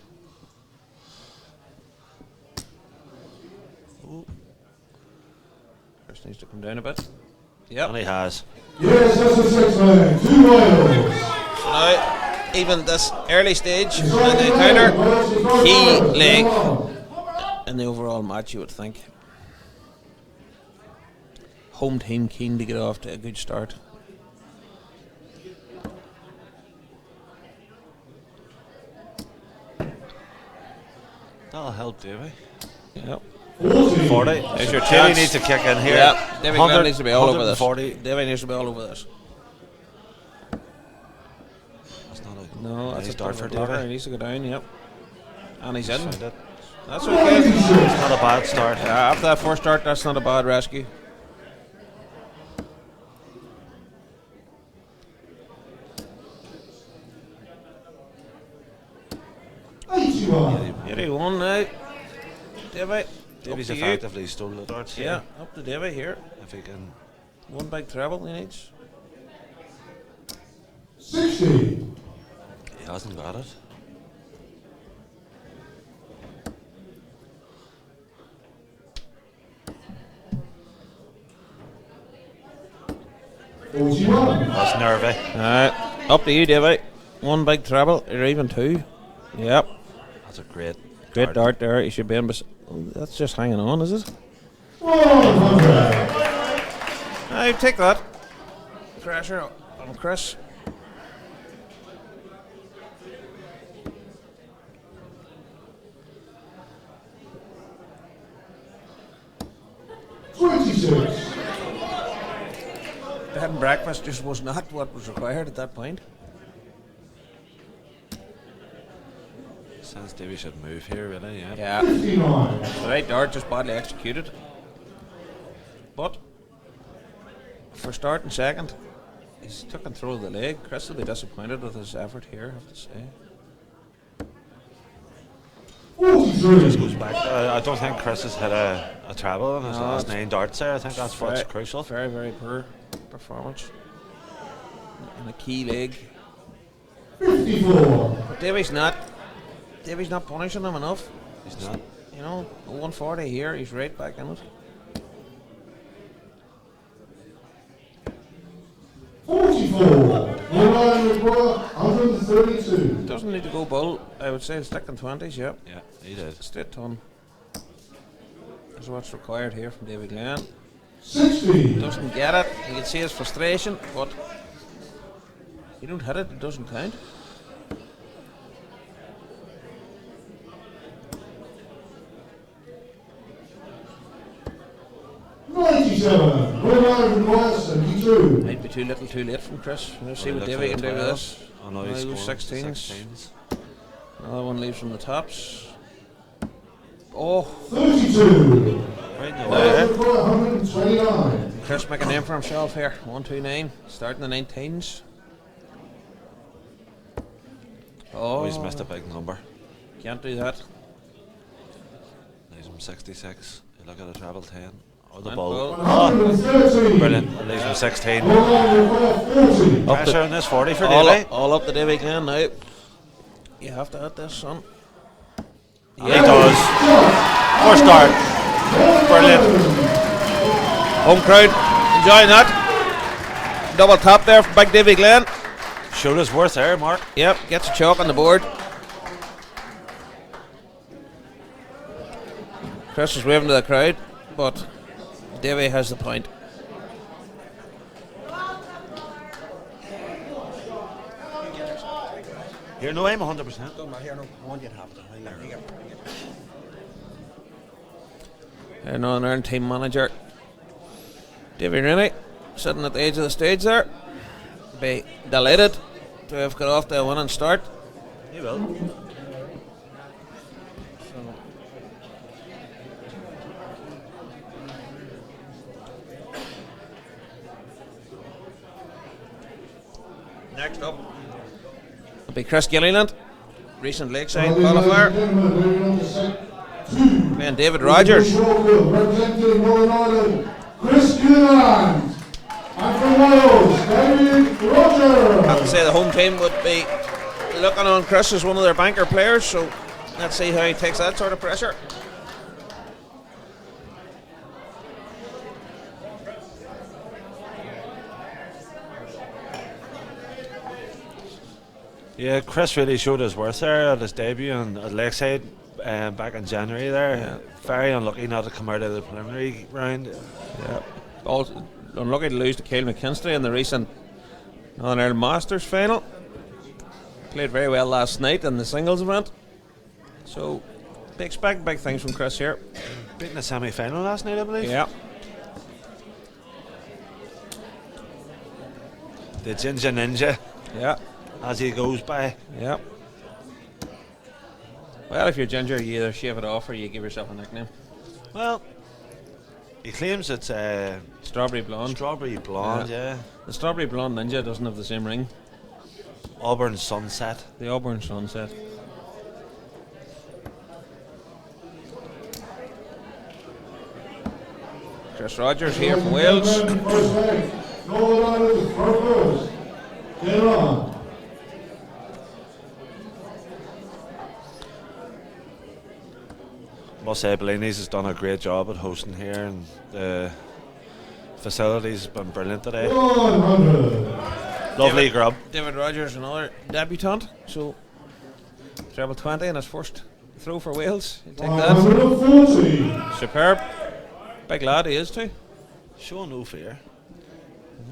Ooh. Chris needs to come down a bit. Yep. And he has. Yes, that's a 6 leg. 2 Wales. So now, even this early stage in the encounter, key leg in the overall match, you would think. Home team keen to get off to a good start. That'll help Davey. Yep. 40. There's your Davey chance. needs to kick in here. Yeah, Davey Glenn needs to be all over this. 140. Davey needs to be all over this. That's not a No, that's nice a dart for blocker. He Davey. needs to go down, yep. And he's in. Found it. That's okay. It's not a bad start. Yeah, after that first start, that's not a bad rescue. Here he won now. Davey. Davey's up to you. effectively stole the darts. Yeah, up to Davey here. If he can. One big treble he needs. 60. He hasn't got it. That's nervy. Alright, up to you, Davey. One big treble, or even 2. Yep. That's a great dart there. He should be in. That's just hanging on, is it? 100. I take that. Pressure on Chris. Bed and breakfast just was not what was required at that point. Sounds Davey should move here, really, yeah. Yeah. The right dart just badly executed. But for start and second, he's took and throw the leg. Chris will be disappointed with his effort here, I have to say. Just goes back. I don't think Chris has hit a treble in his last 9 darts there. I think that's what's crucial. Very, very poor performance. And a key leg. 54. But Davey's not punishing him enough. He's not. You know, 140 here, he's right back in it. 44. 132. Doesn't need to go bull. I would say stick in 20s, yep. Yeah, he did. Straight ton. That's what's required here from David Glenn. 60. Doesn't get it. You can see his frustration, but you don't hit it, it doesn't count. Might be too little too late from Chris. Let's see what Davey can do with this. Oh no, he's 16s. Another one leaves from the tops. Oh. 32. Right in the No. way. 129. Chris making a name for himself here. 129. Starting the 19s. Oh, He's missed a big number. Can't do that. Leaves him 66. You look at the treble 10. Oh, the And ball. ball. Oh, brilliant. It leaves him 16. Pressure on this 40 for Davey. All up to Davy Glenn now. You have to hit this, son. He does. First start. Brilliant. Home crowd enjoying that. Double tap there for Big Davy Glenn. Showed his worth there, Mark. Yep, gets a chalk on the board. Chris is waving to the crowd, but Davy has the point. Here, no, I'm 100%. Don't matter, here, no, I want you to have it. Here you go. Northern Ireland team manager Davy Rennie sitting at the edge of the stage there. Be delighted to have got off to a winning start. He will. Next up will be Chris Gilliland, recent Lakeside qualifier. And David Rogers. Representing Northern Ireland, Chris Gilliland. And from Wales, David Rogers. I have to say the home team would be looking on Chris as one of their banker players, so let's see how he takes that sort of pressure. Yeah, Chris really showed his worth there at his debut at Lakeside back in January there. Yeah. Very unlucky not to come out of the preliminary round. Yeah. Also unlucky to lose to Cale McKinstry in the recent Northern Ireland Masters final. Played very well last night in the singles event. So they expect big things from Chris here. Beating the semi-final last night, I believe. Yeah. The Ginger Ninja. Yeah. As he goes by. Yeah. Well, if you're ginger, you either shave it off or you give yourself a nickname. Well, he claims it's Strawberry Blonde. Strawberry Blonde, yeah. The Strawberry Blonde Ninja doesn't have the same ring. Auburn Sunset. The Auburn Sunset. Chris Rogers here from Wales. Northern Ireland, first. Get on. Must say, Bellinis has done a great job at hosting here, and the facilities have been brilliant today. 100. Lovely grub. David Rogers, another debutant, so treble 20 in his first throw for Wales. You take that. 140. Superb. Big lad he is too. Show no fear.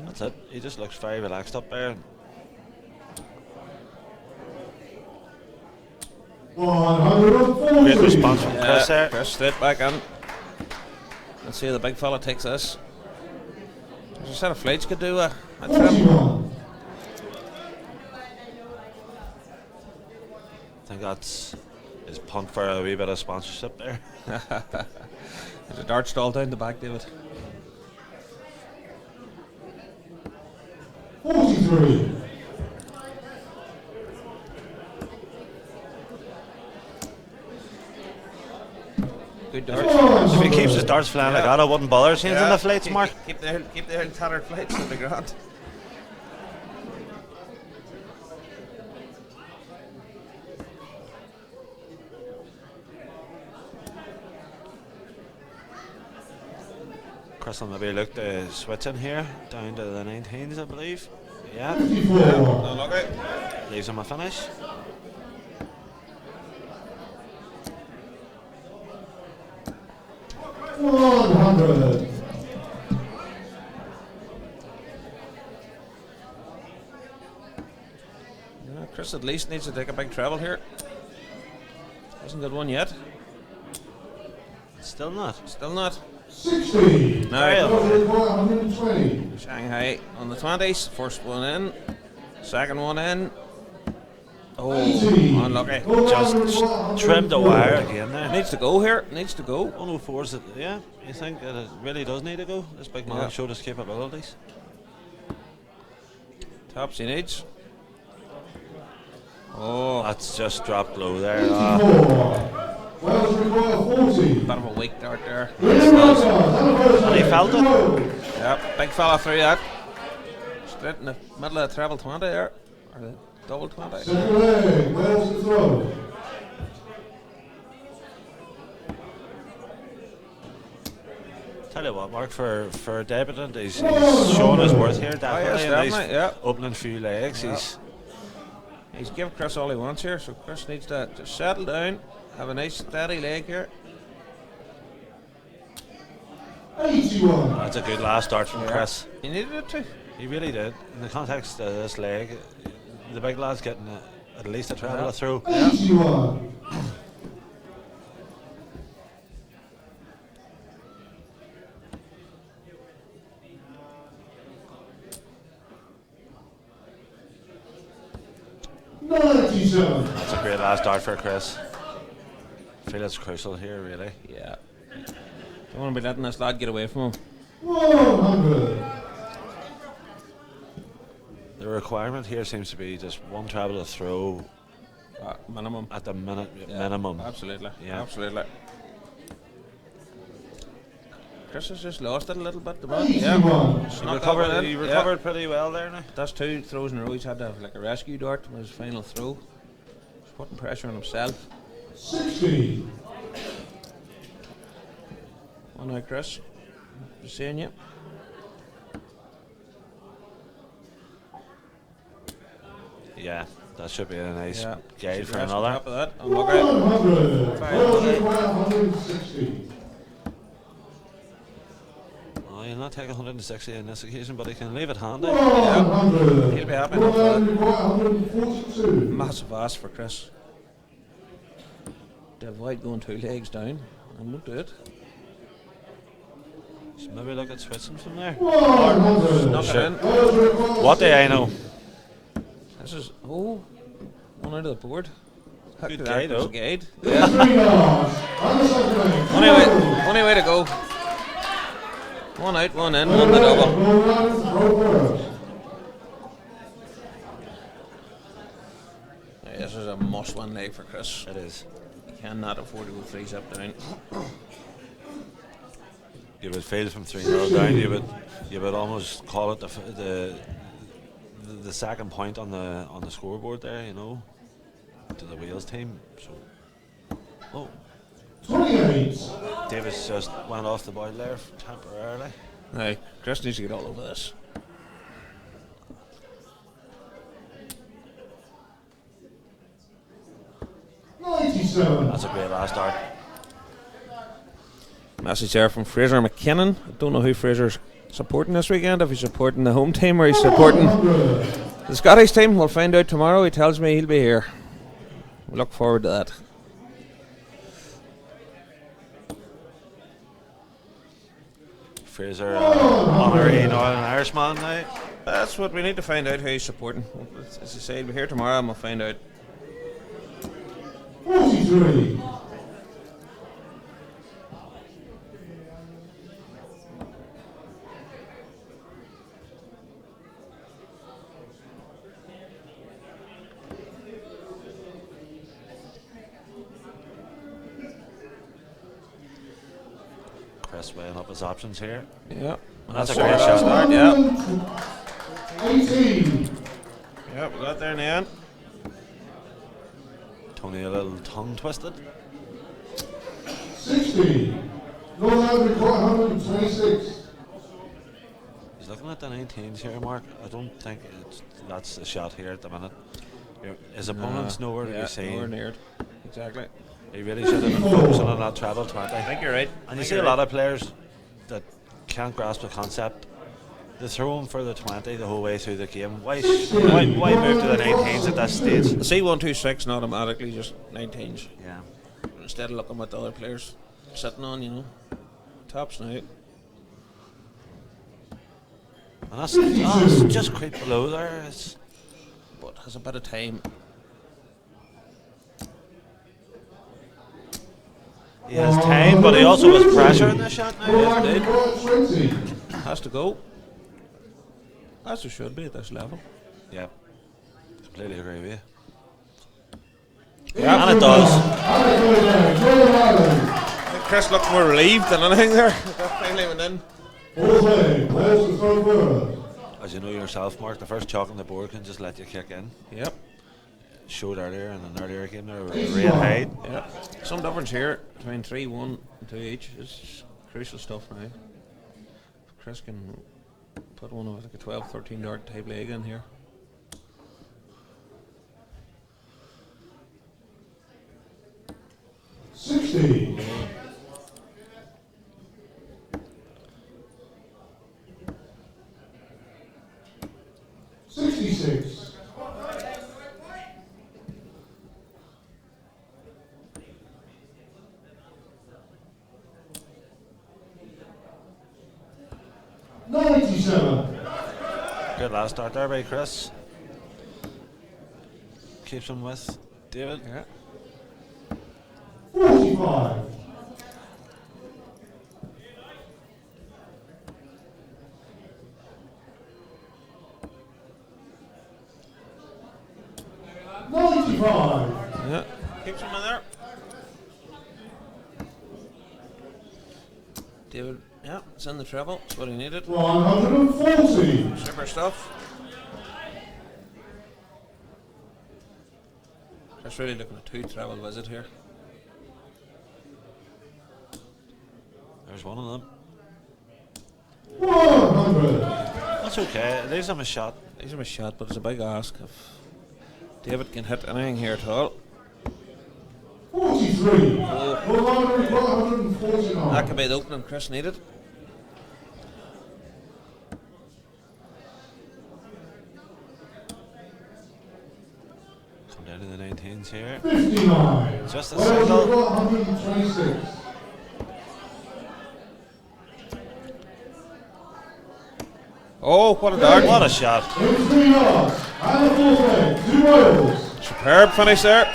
That's it. He just looks very relaxed up there. 140. Great response from Chris there. Chris straight back in. Let's see how the big fella takes this. There's a set of flights could do a trim. 41. I think that's his punt for a wee bit of sponsorship there. There's a dart stall down the back, David. 43. Good darts. If he keeps his darts flying like that, I wouldn't bother changing the flights, Mark. Keep the tattered flights to the ground. Chris will maybe look to switch in here, down to the 19s, I believe. Yeah. 54. Okay. Leaves him a finish. $100. Chris at least needs to take a big treble here. Hasn't got one yet. Still not. Still not. 60. Now, 120. Shanghai on the 20s. First one in. Second one in. Oh, unlucky. Just trimmed the wire again there. Needs to go here. Needs to go. 104 is it? Yeah, you think that it really does need to go? This big man showed his capabilities. Tops he needs. Oh, that's just dropped low there. Wales require 40. Bit of a weak dart there. And he felt it. Yep, big fella through that. Straight in the middle of the treble 20 there. Or the double 20. Second leg, Wales to throw. Tell you what, Mark, for a debutant, he's shown his worth here, definitely. Definitely, opening few legs. He's given Chris all he wants here, so Chris needs to just settle down, have a nice steady leg here. 81. That's a good last start from Chris. He needed it too. He really did. In the context of this leg, the big lad's getting at least a treble through. 81. That's a great last start for Chris. I feel it's crucial here, really. Yeah. Don't want to be letting this lad get away from him. 100. The requirement here seems to be just one treble to throw. Minimum. At the minimum. Absolutely. Yeah. Absolutely. Chris has just lost it a little bit. He recovered pretty well there now. That's 2 throws in a row. He's had to have like a rescue dart with his final throw. He's putting pressure on himself. 60. Oh no, Chris. Just seeing you. Yeah, that should be a nice guide for another. Top of that. 100. 160. He'll not take 160 on this occasion, but he can leave it handy. He'll be happy enough with that. Massive ask for Chris. To avoid going 2 legs down, and won't do it. So maybe look at switching from there. 100. Knock it in. What do I know? This is one out of the board. Good guide, though. Guide. Yeah. Only way to go. 1 out, 1 in, 1 the double. Yeah, this is a must-win leg for Chris. It is. He cannot afford to go 3 up down. You would fail from 3-0 down. You would almost call it the second point on the scoreboard there. You know, to the Wales team. So, 28. Davis just went off the boil there temporarily. Now, Chris needs to get all over this. That's a great last start. Message there from Fraser McKinnon. I don't know who Fraser's supporting this weekend, if he's supporting the home team or he's supporting the Scottish team. We'll find out tomorrow. He tells me he'll be here. We look forward to that. Fraser, honorary Northern Irishman now. That's what we need to find out, who he's supporting. As I say, we're here tomorrow and we'll find out. 43. Chris weighing up his options here. Yeah. That's a great shot. Start, yeah. 18. Yeah, we got there in the end. Tony a little tongue twisted. 60. Northern require 126. He's looking at the 19s here, Mark. I don't think that's a shot here at the minute. His opponent's nowhere to be seen. Nowhere near it. Exactly. He really should have been focusing on that treble 20. I think you're right. And you see a lot of players that can't grasp the concept. They throw him for the 20 the whole way through the game. Why move to the 19s at this stage? See 126 and automatically just 19s. Yeah. Instead of looking at the other players sitting on, you know. Tops now. And that's just creep below there. But has a bit of time. He has time, but he also has pressure in this shot now. Yes, indeed. Has to go. As it should be at this level. Yeah. Completely agree with you. Yeah, and it does. I think Chris looked more relieved than anything there. That finally went in. As you know yourself, Mark, the first chalk on the board can just let you kick in. Yep. Showed earlier in an earlier game there, Ray and Hyde. Yeah. Some difference here between 3-1 and 2 each is crucial stuff now. If Chris can put one of like a 12-13 dart type leg in here. $60. 66. $97. Good last start there by Chris. Keeps him with David. Yeah. 45. $95. Yeah. Keeps him in there. David, yeah, it's in the treble. That's what he needed. 140. Super stuff. Just really looking at 2 treble visit here. There's one of them. 100. That's okay. It leaves him a shot. Leaves him a shot, but it's a big ask if David can hit anything here at all. 43. Oh. 149. That could be the opening Chris needed. Come down to the 19s here. 59. Just a single. 126. Oh, what a dart. What a shot. 3 yards. And a full leg. 2 miles. Superb finish there.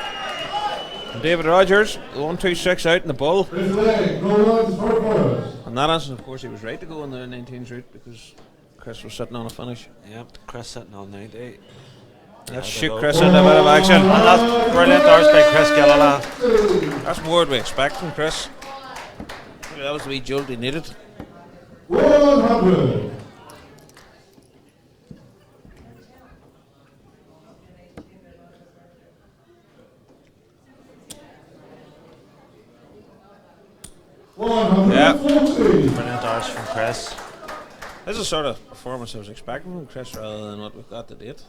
And David Rogers, 1-2-6 out in the bull. His leg. No runs for first. In that instance, of course, he was right to go on the 19s route because Chris was sitting on a finish. Yep, Chris sitting on 90. Let's shoot Chris into a bit of action. And that's brilliant darts by Chris Gilliland. That's more than we expect from Chris. Maybe that was the wee jolt he needed. 100. Yeah. Brilliant darts from Chris. This is the sort of performance I was expecting from Chris rather than what we've got to date.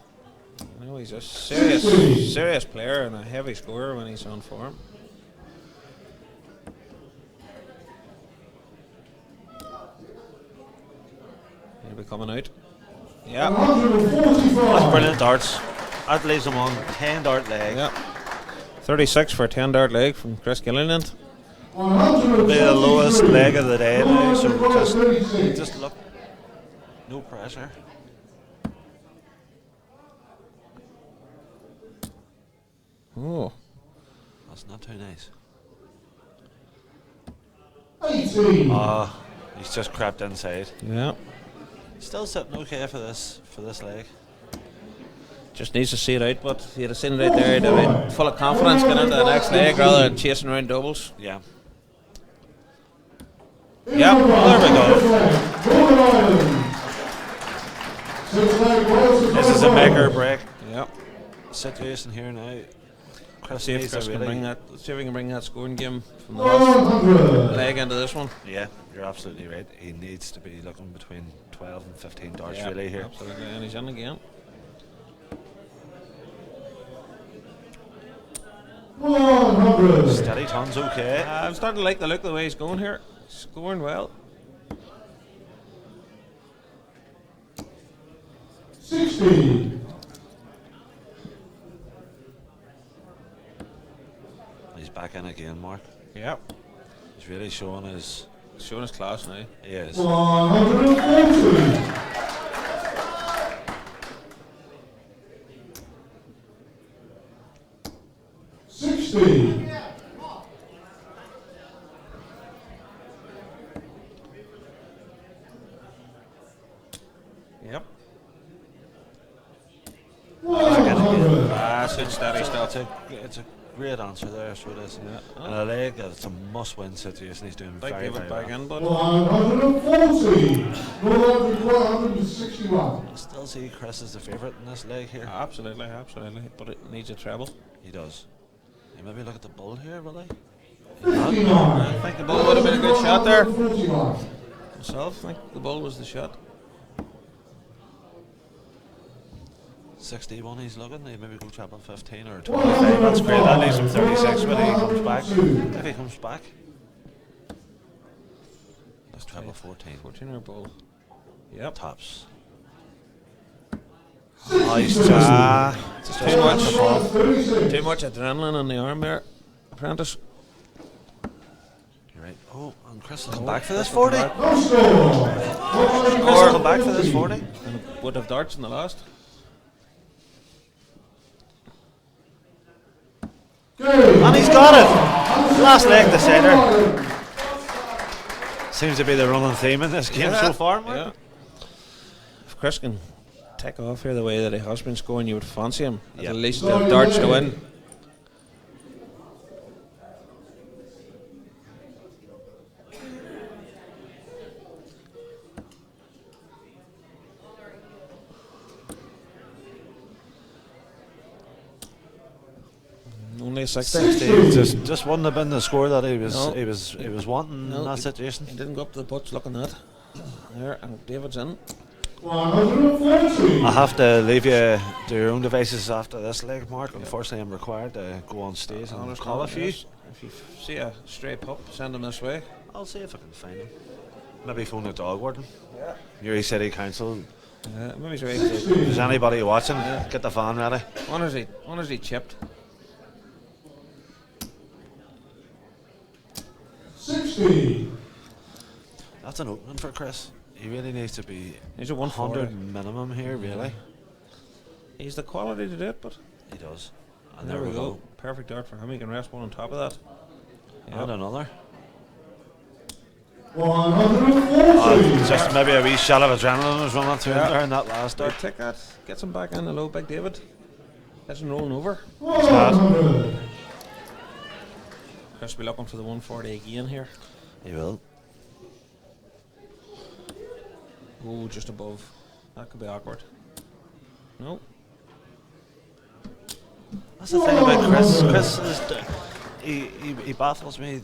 You know, he's a serious player and a heavy scorer when he's on form. He'll be coming out. Yeah. That's brilliant darts. That leaves him on 10 dart leg. Yeah. 36 for a 10 dart leg from Chris Gilliland. It'll be the lowest leg of the day now, so just look. No pressure. Oh. That's not too nice. 18. He's just crept inside. Yeah. Still sitting okay for this leg. Just needs to see it out, but if he'd have seen it out there, he'd have been full of confidence getting into the next leg rather than chasing around doubles. Yeah. Yeah, well, there we go. This is a make or break. Yeah. Situation here now. Let's see if Chris can bring that. Let's see if we can bring that scoring game from the last leg into this one. Yeah, you're absolutely right. He needs to be looking between 12 and 15 darts really here. Absolutely, and he's in again. 100. Steady tons okay. I'm starting to like the look of the way he's going here. Scoring well. 60. He's back in again, Mark. Yep. He's really showing his class now. He is. 140. 60. That's good steady stuff. It's a great answer there, so it is. Yeah. And I like it. It's a must-win situation. He's doing Big very, David very back well. in, but 140. No longer 161. I still see Chris as the favourite in this leg here. absolutely, but it needs a treble. He does. Hey, maybe look at the bull here, will he? 59. I think the bull would have been a good shot there. 41. Myself, I think the bull was the shot. 61 he's looking, he maybe go treble 15 or 25. That's great, that leaves him 36 when he comes back. If he comes back. That's treble 14. 14 or bull. Yep. Tops. Oh, he's just Too much adrenaline on the arm there, apprentice. You're right. Oh, and Chris will come back for this 40. No Chris score. will come back for this 40. And would have darts in the last. And he's got it! Last leg decider. Seems to be the running theme in this game so far, Mark. Yeah. If Chris can take off here the way that he has been scoring, you would fancy him. At least the darts to win. Only 60. Just wouldn't have been the score that he was wanting in that he- situation. He didn't go up to the butts looking at. There, and David's in. 140. I have to leave you to your own devices after this leg, Mark. Unfortunately, I'm required to go on stage and call a few. Yes. If you see a stray pup, send him this way. I'll see if I can find him. Maybe phone the dog warden. Yeah. Newry City Council. Maybe he's right. If there's anybody watching, get the van ready. When is he chipped? 60. That's an opening for Chris. He really needs to be He's a 100 140. minimum here, really. He's the quality to do it, but He does. and there we go. Perfect dart for him. He can rest one on top of that. And another. 140. Just maybe a wee shot of adrenaline was running through him there in that last dart. Take that. Gets him back in the low, Big David. Gets him rolling over. 100. Chris will be looking for the 140 again here. He will. Oh, just above. That could be awkward. No. That's the thing about Chris. Chris is he baffles me.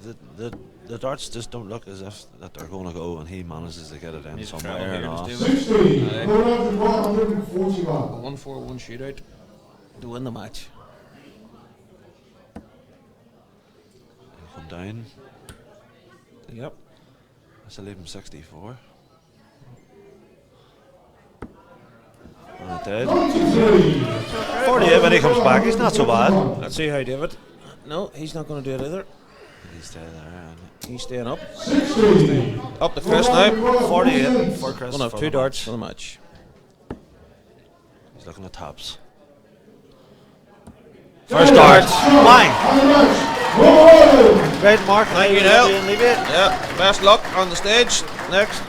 The darts just don't look as if that they're going to go, and he manages to get it in He's somewhere. And off. 60. 141. A 1-4-1 shootout to win the match. He'll come down. Yep. That's a leave him 64. And it did. 48 when he comes back. He's not so bad. Let's see how David. No, he's not going to do it either. He's staying there. He's staying up. 60. Up to Chris now. 48 for Chris. One of for two the darts match. for the match. He's looking at tops. First dart. Bang. Great, Mark. Thank you, Neil. Yeah, best luck on the stage. Next.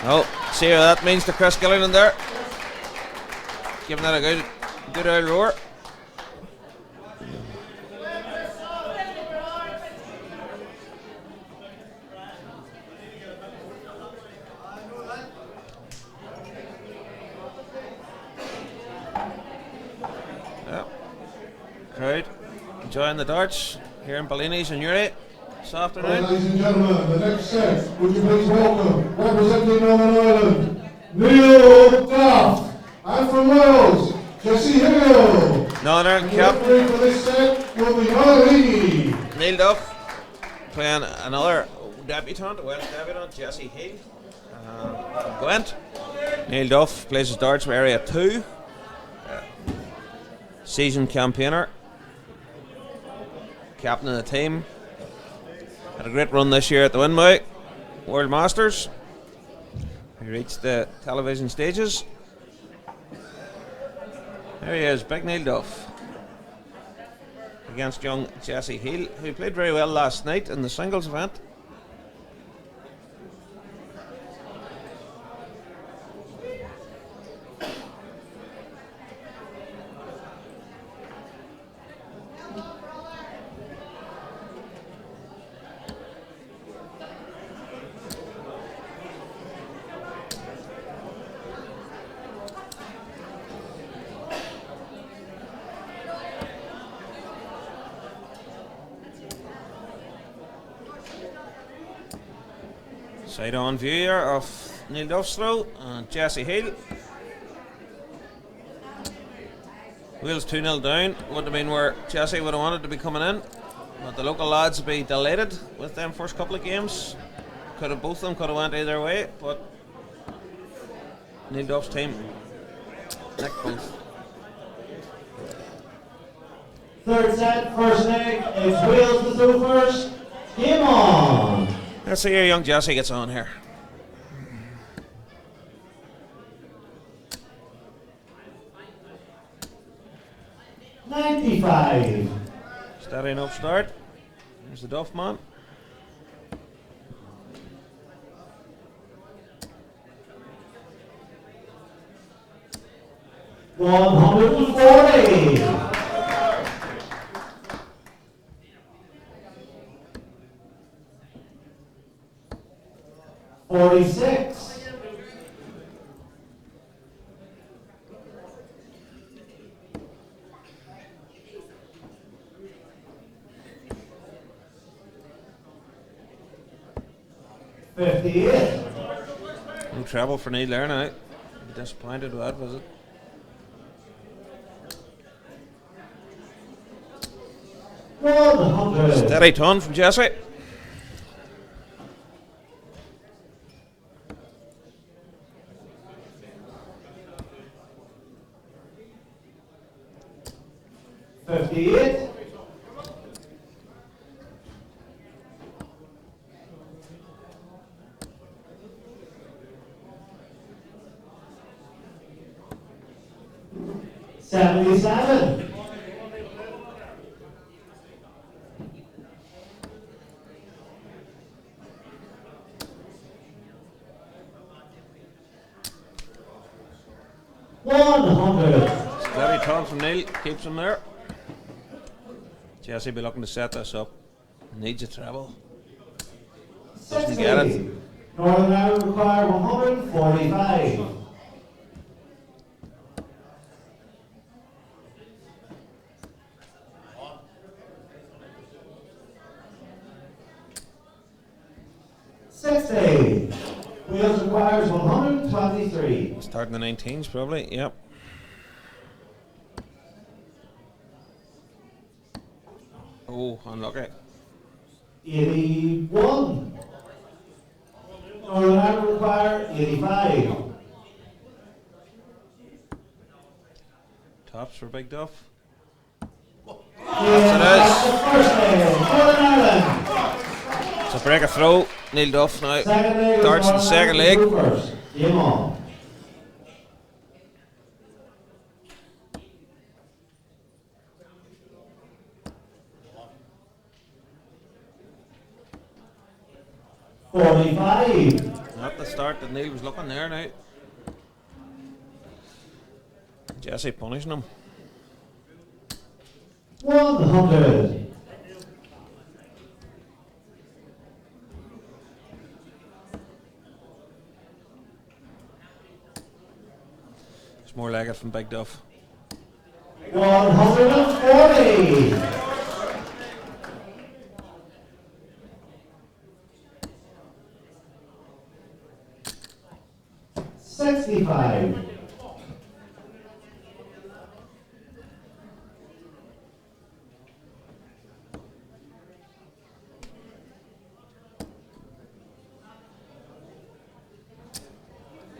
Oh, see how that means to Chris Gilligan there. Giving that a good old roar. Yeah. Crowd enjoying the darts here in Bellinis Newry this afternoon. Ladies and gentlemen, the next set, would you please welcome, representing Northern Ireland, Neil Duff, and from Wales, Jesse Hill. Northern The Cap. referee for this set will be Marin. Neil Duff playing another debutant, Welsh debutant, Jesse Hill. Gwent. Neil Duff plays his darts for Area 2. Seasoned campaigner. Captain of the team. Had a great run this year at the Winmouth World Masters. He reached the television stages. There he is, Big Neil Duff. Against young Jesse Hill, who played very well last night in the singles event. Side on view here of Neil Duff's throw and Jesse Hill. Wheels 2-0 down. Would have been where Jesse would have wanted to be coming in. But the local lads would be delighted with them first couple of games. Both of them could have went either way, but Neil Duff's team nicked both. Third set, first leg, it's Wales to do first. Game on! Let's see how young Jesse gets on here. $95. Steady enough start. There's the Duff man. $140. $46. $58. No trouble for Neil there now. Disappointed with that, was it? Steady ton from Jesse. $58. $77. $100. Steady ton from Neil, keeps him there. Jesse be looking to set this up. Needs a treble. Doesn't get it. Northern Ireland require 145. $60. Wales requires 123. Starting the 19s probably, yep. Oh, unlucky. 81. Northern Ireland require 85. Tops for Big Duff. Yes, the first leg, Northern Ireland. It's a break a throw. Neil Duff now. Second leg, Darts in the second leg. First. Game on. $45. Not the start that Neil was looking there now. Jesse punishing him. 100. It's more like it from Big Duff. 140. $65.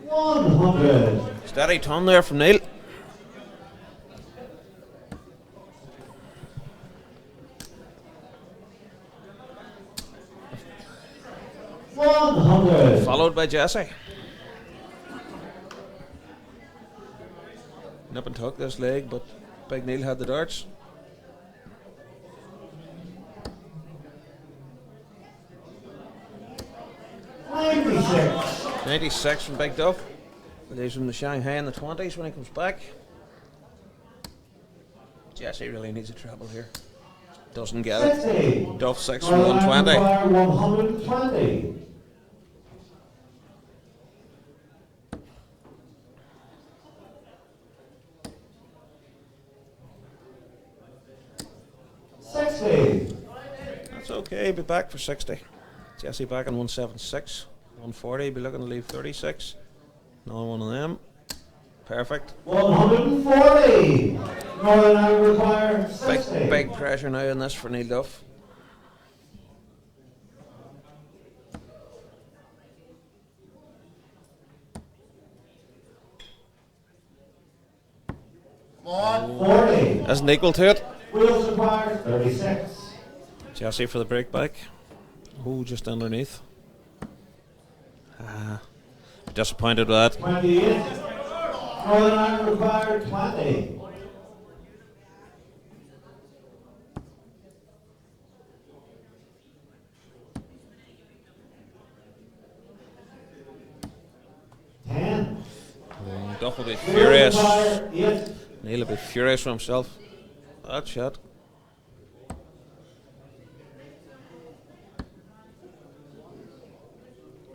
$100. Steady ton there from Neil. $100. Followed by Jesse. Nip and tuck this leg, but Big Neil had the darts. $96. 96 from Big Duff. Leaves him to Shanghai in the 20s when he comes back. Jesse really needs a treble here. Doesn't get it. 60. Duff 6 from 120. 120. $60. That's okay, be back for 60. Jesse back on 176. 140, be looking to leave 36. Another one of them. Perfect. 140. Northern Ireland require 60. Big pressure now on this for Neil Duff. Come on. 40. Isn't equal to it. Wheels require 36. Jesse for the break back. Oh, just underneath. Disappointed with that. 28. Northern Ireland require 20. Duff will be furious. Require 8. Neil will be furious for himself. That shot.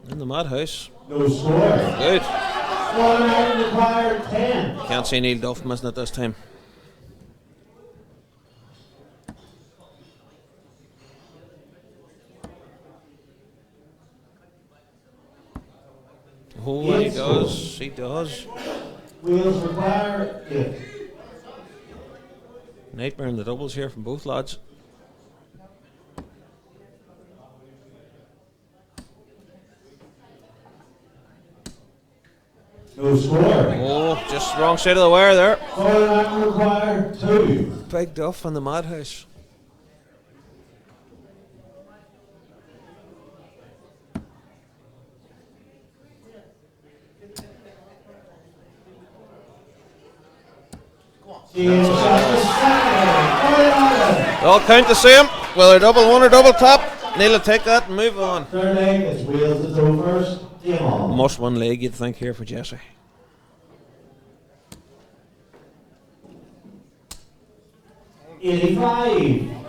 In the madhouse. No score. Good. Northern Ireland require 10. Can't see Neil Duff missing it this time. Oh, he does. He does. Wheels require 8. Nightmare in the doubles here from both lads. No score. Oh, just wrong side of the wire there. Northern Ireland require 2. Big Duff in the madhouse. All count the same. Whether double one or double top, Neil will take that and move on. Third leg is Wales is overs. Game on. Must win leg, you'd think, here for Jesse. $85.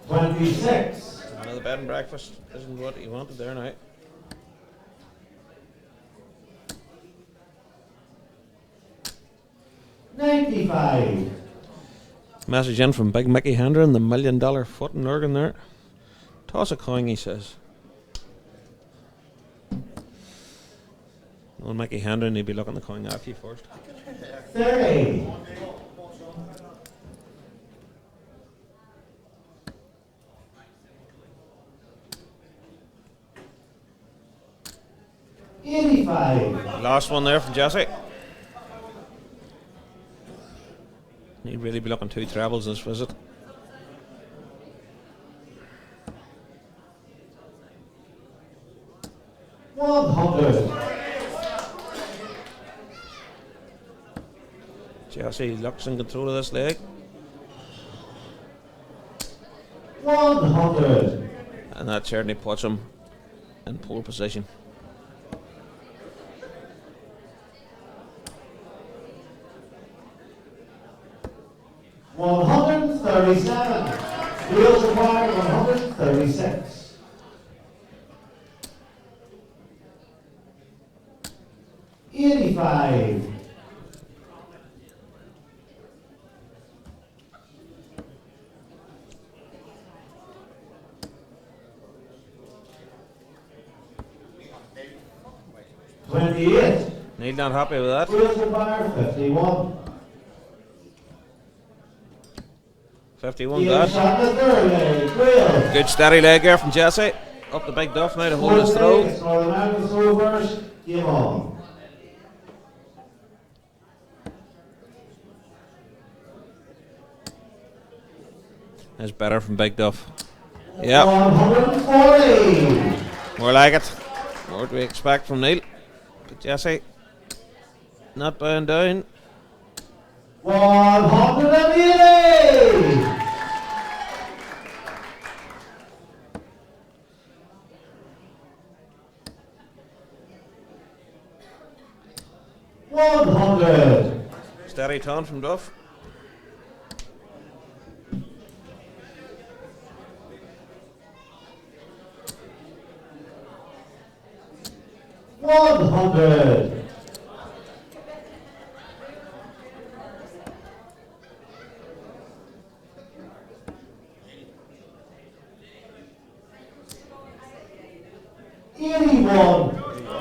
$26. Another bed and breakfast isn't what he wanted there now. $95. Message in from Big Mickey Hendren, the $1 million footing organ there. Toss a coin, he says. Well, Mickey Hendren, he'd be looking the coin after you first. 30. $85. Last one there from Jesse. He'd really be looking 2 trebles this visit. $100. Jesse looks in control of this leg. $100. And that certainly puts him in pole position. $137. Wheels required 136. $85. $28. Neil not happy with that. Wheels required 51. 51 good. Shot the third leg. Wheels. Good steady leg there from Jesse. Up the Big Duff now to hold his throw. It's Northern Ireland's overs. Game on. That's better from Big Duff. Yep. 140. More like it. What do we expect from Neil? But Jesse, not bowing down. 180. $100. Steady turn from Duff. 100.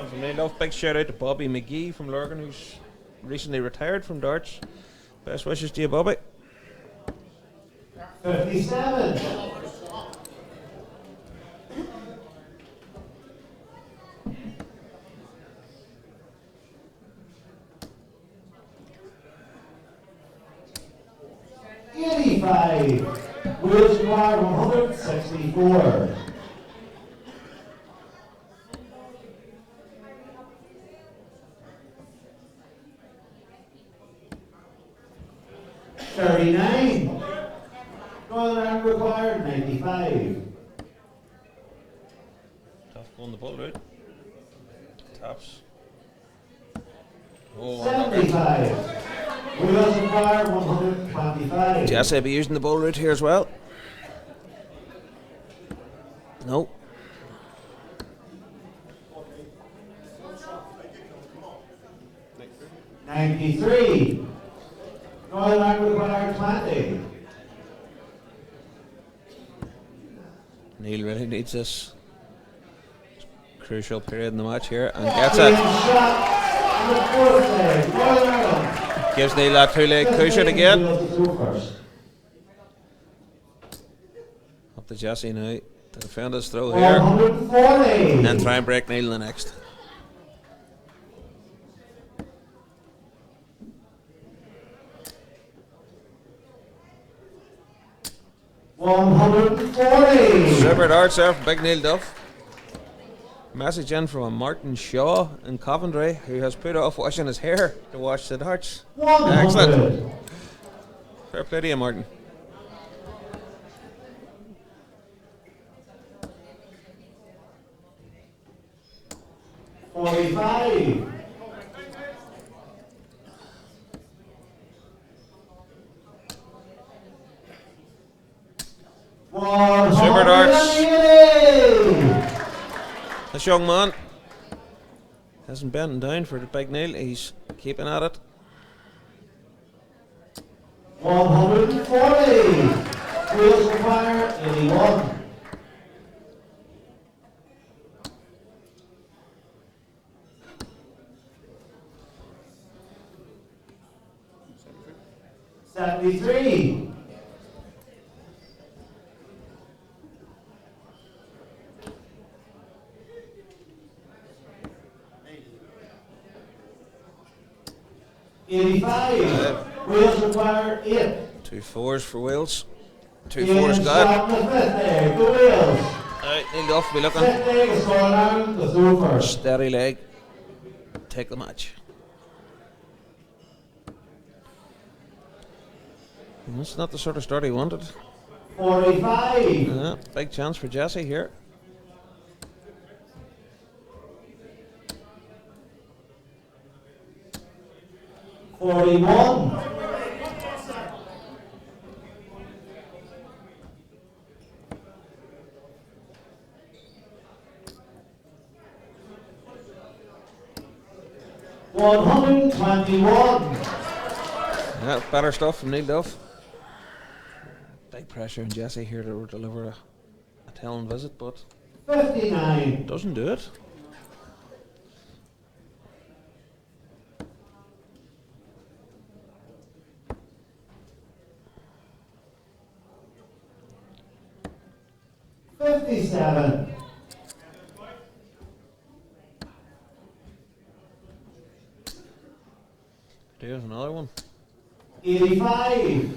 From Neil, big shout out to Bobby McGee from Lurgan, who's recently retired from darts. Best wishes to you, Bobby. 57. Wheels required 164. 39. Northern Ireland required 95. Tough going the ball route. Taps. Oh, 75. Wheels required 125. Jesse will be using the ball route here as well. No. 93. Northern Ireland required 20. Neil really needs this crucial period in the match here and gets it. Gives Neil that two-leg cushion again. Up to Jesse now. The defender's throw here. And try and break Neil in the next. 140. Super darts there from Big Neil Duff. Message in from a Martin Shaw in Coventry, who has put off washing his hair to watch the darts. 100. Excellent. Fair play to you, Martin. $45. Super darts. This young man hasn't bent down for the Big Neil. He's keeping at it. 140. Wheels required 81. $73. 85. Wheels required 8. 2 4s for Wales. 2 4s got. Alright, Neil Duff will be looking. Steady leg. Take the match. That's not the sort of start he wanted. 45. Yeah, big chance for Jesse here. $41. $121. Yeah, better stuff from Neil Duff. Big pressure on Jesse here to deliver a telling visit, but 59. Doesn't do it. $57. There's another one. 85.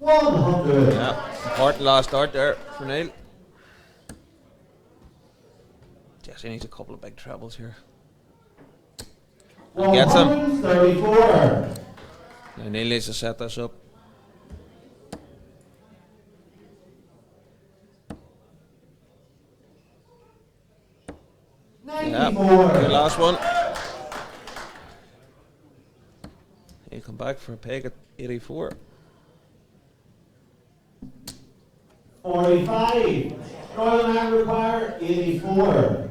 $100. Yeah, important last start there for Neil. Jesse needs a couple of big trebles here. And gets him. 134. Now Neil needs to set this up. Yeah, the last one. He'll come back for a peg at 84. 45. Northern Ireland require 84.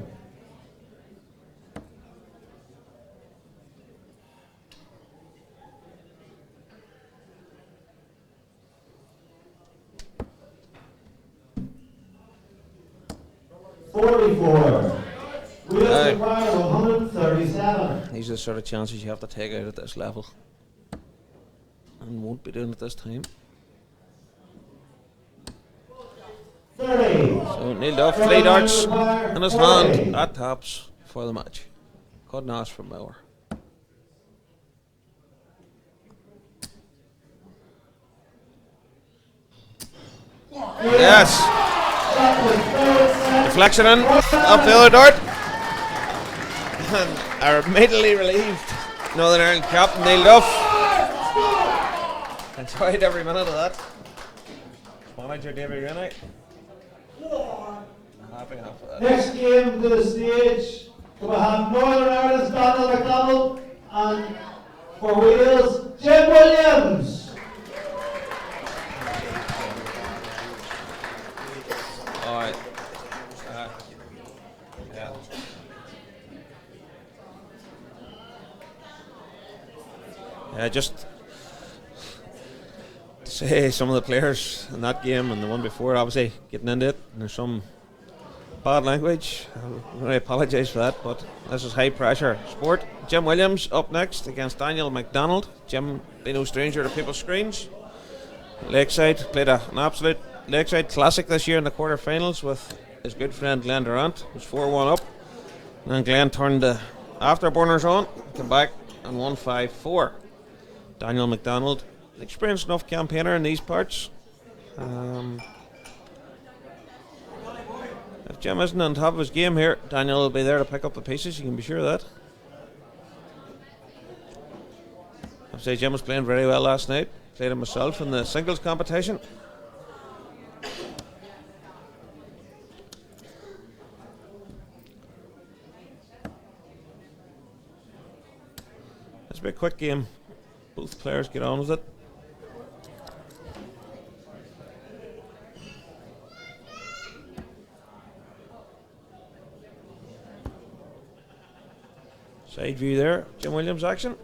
Wales require 137. These are the sort of chances you have to take out at this level, and won't be doing it this time. 30. So Neil Duff, 3 darts in his hand at tops for the match. Couldn't ask for more. Yes. Deflection in up the other dart. And are immediately relieved. Northern Ireland captain Neil Duff. Enjoyed every minute of that. Manager David Rennie. Happy enough of that. Next game to the stage, we have Northern Ireland's Daniel MacDonald and for Wales, Jim Williams. Alright. Yeah, just to say some of the players in that game and the one before, obviously getting into it, and there's some bad language. I really apologise for that, but this is high pressure sport. Jim Williams up next against Daniel MacDonald. Jim being no stranger to people's screens. Lakeside played an absolute Lakeside classic this year in the quarterfinals with his good friend Glenn Durant. It was 4-1 up, and then Glenn turned the afterburners on, came back and won 5-4. Daniel MacDonald, experienced enough campaigner in these parts. If Jim isn't on top of his game here, Daniel will be there to pick up the pieces, you can be sure of that. I'd say Jim was playing very well last night. Played him myself in the singles competition. It's a bit quick game. Both players get on with it. Side view there, Jim Williams action.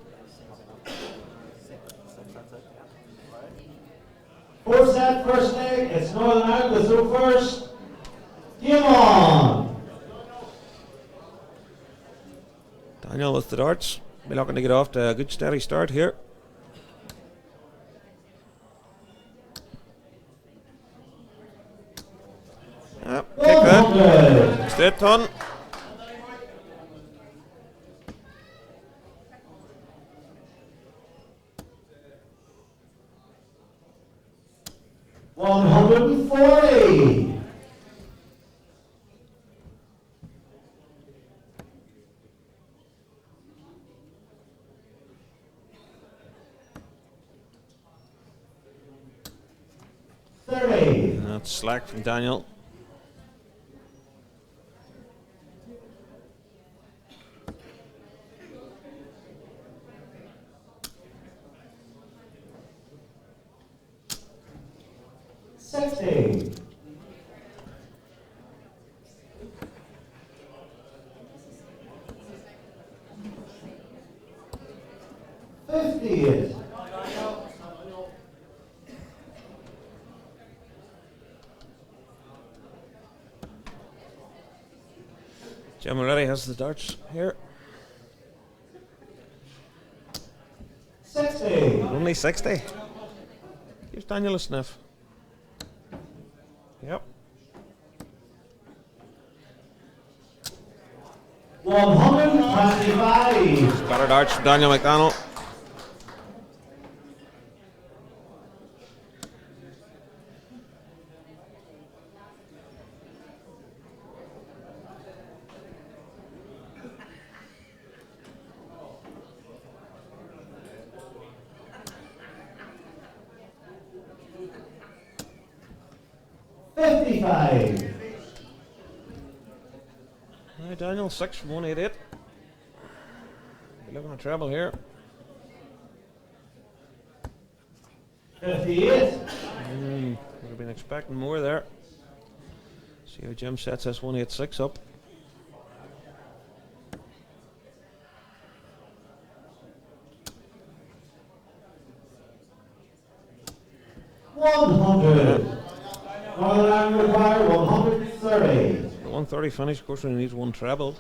Fourth set, first leg, it's Northern Ireland to throw first. Game on! Daniel with the darts. Be looking to get off to a good steady start here. Yep, take that. Straight ton. $140. That's slack from Daniel. $60. $50. Jim already has the darts here. 60. Only 60. Gives Daniel a sniff. Yep. 125. Better darts from Daniel MacDonald. Right, Daniel, 6 from 188. You're looking at treble here. 58. Would have been expecting more there. See how Jim sets this 186 up. $100. Northern Ireland require 130. The 130 finish, of course, when he needs one treble.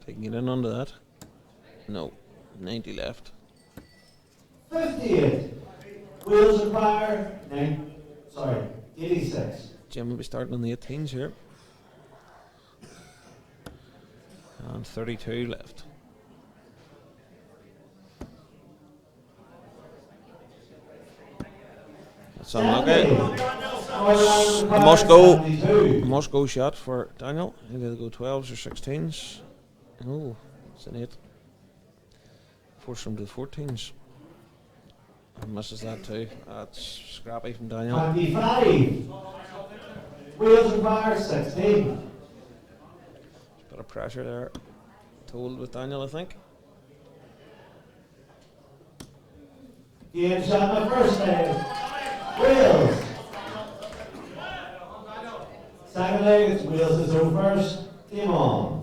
Taking it in under that. No, 90 left. 58. Wales require 86. Jim will be starting on the 18s here. And 32 left. That's unlucky. A must go shot for Daniel. Either go 12s or 16s. Oh, it's an 8. Force him to the 14s. And misses that too. That's scrappy from Daniel. 25. Wales require 16. Bit of pressure there. Told with Daniel, I think. Game shot in the first leg. Wales. Second leg, it's Wales is over first. Game on.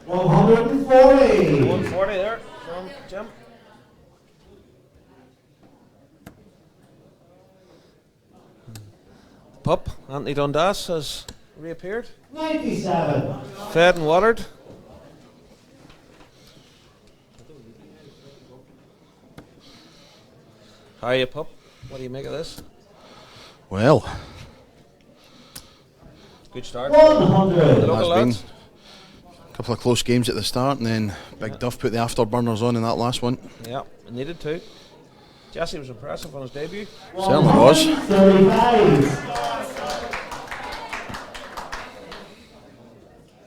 $140. 140 there from Jim. Pup, Anthony Dundas has reappeared. 97. Fed and watered. How are you, Pup? What do you make of this? Well, good start. 100. The local lads. A couple of close games at the start, and then Big Duff put the afterburners on in that last one. Yeah, needed to. Jesse was impressive on his debut. Certainly was. 35.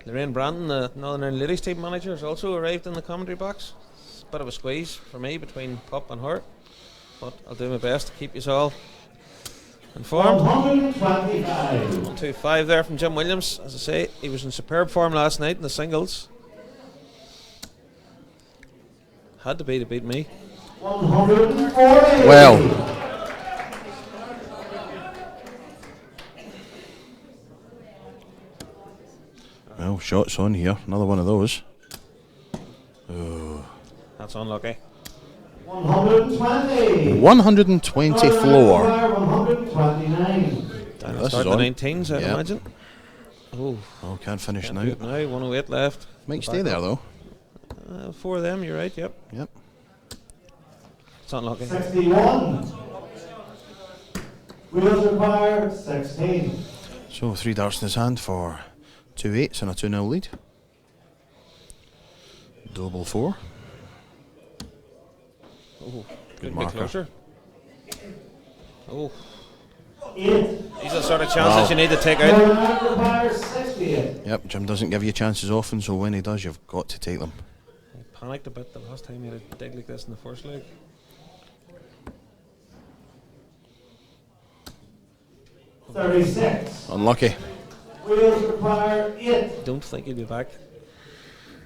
Lorraine Brandon, the Northern Ireland Ladies team manager, has also arrived in the commentary box. It's a bit of a squeeze for me between Pup and her, but I'll do my best to keep you all informed. 125. 125 there from Jim Williams. As I say, he was in superb form last night in the singles. Had to be to beat me. 140. Well, shots on here. Another one of those. Oh. That's unlucky. 120. 120 floor. 129. This start the 19s, I'd imagine. Oh, can't finish Can't now. do it now. 108 left. Might stay there though. 4 of them, you're right, yep. It's unlucky. 61. Wheels require 16. So 3 darts in his hand for 2 8s and a 2-0 lead. Double 4. Oh, good marker. marker. Oh. 8. These are the sort of chances you need to take out. Requires 68. Yep, Jim doesn't give you chances often, so when he does, you've got to take them. I panicked a bit the last time he had a dig like this in the first leg. $36. Unlucky. Wheels require 8. Don't think he'll be back.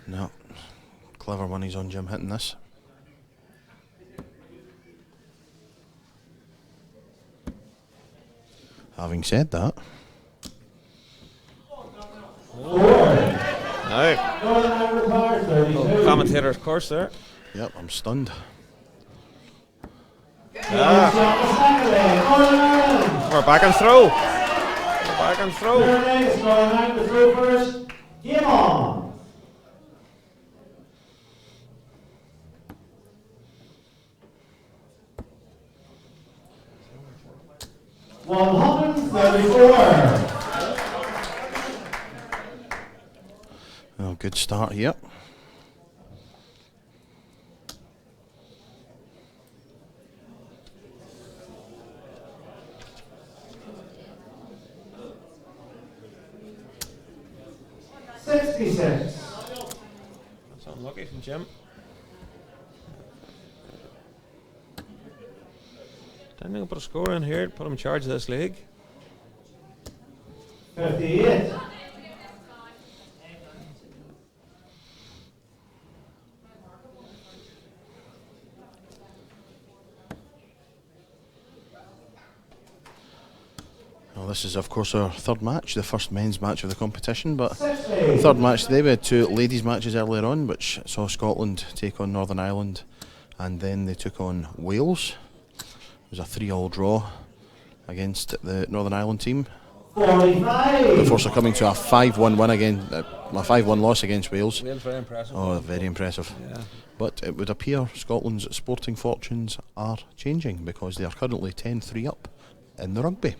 No. Clever when he's on Jim hitting this. Having said that. 4. No. Commentator's course there. Yep, I'm stunned. We're back and throw. We're back and throw. Throw first. Game on. $134. Oh, good start here. $66. That's unlucky from Jim. Daniel put a score in here, put him in charge of this league. 58. Well, this is, of course, our third match, the first men's match of the competition, but third match today. We had two ladies' matches earlier on, which saw Scotland take on Northern Ireland, and then they took on Wales. It was a 3-all draw against the Northern Ireland team. 45. Before succumbing to a 5-1 win again, a 5-1 loss against Wales. Wales very impressive. Oh, very impressive. Yeah. But it would appear Scotland's sporting fortunes are changing because they are currently 10-3 up in the rugby.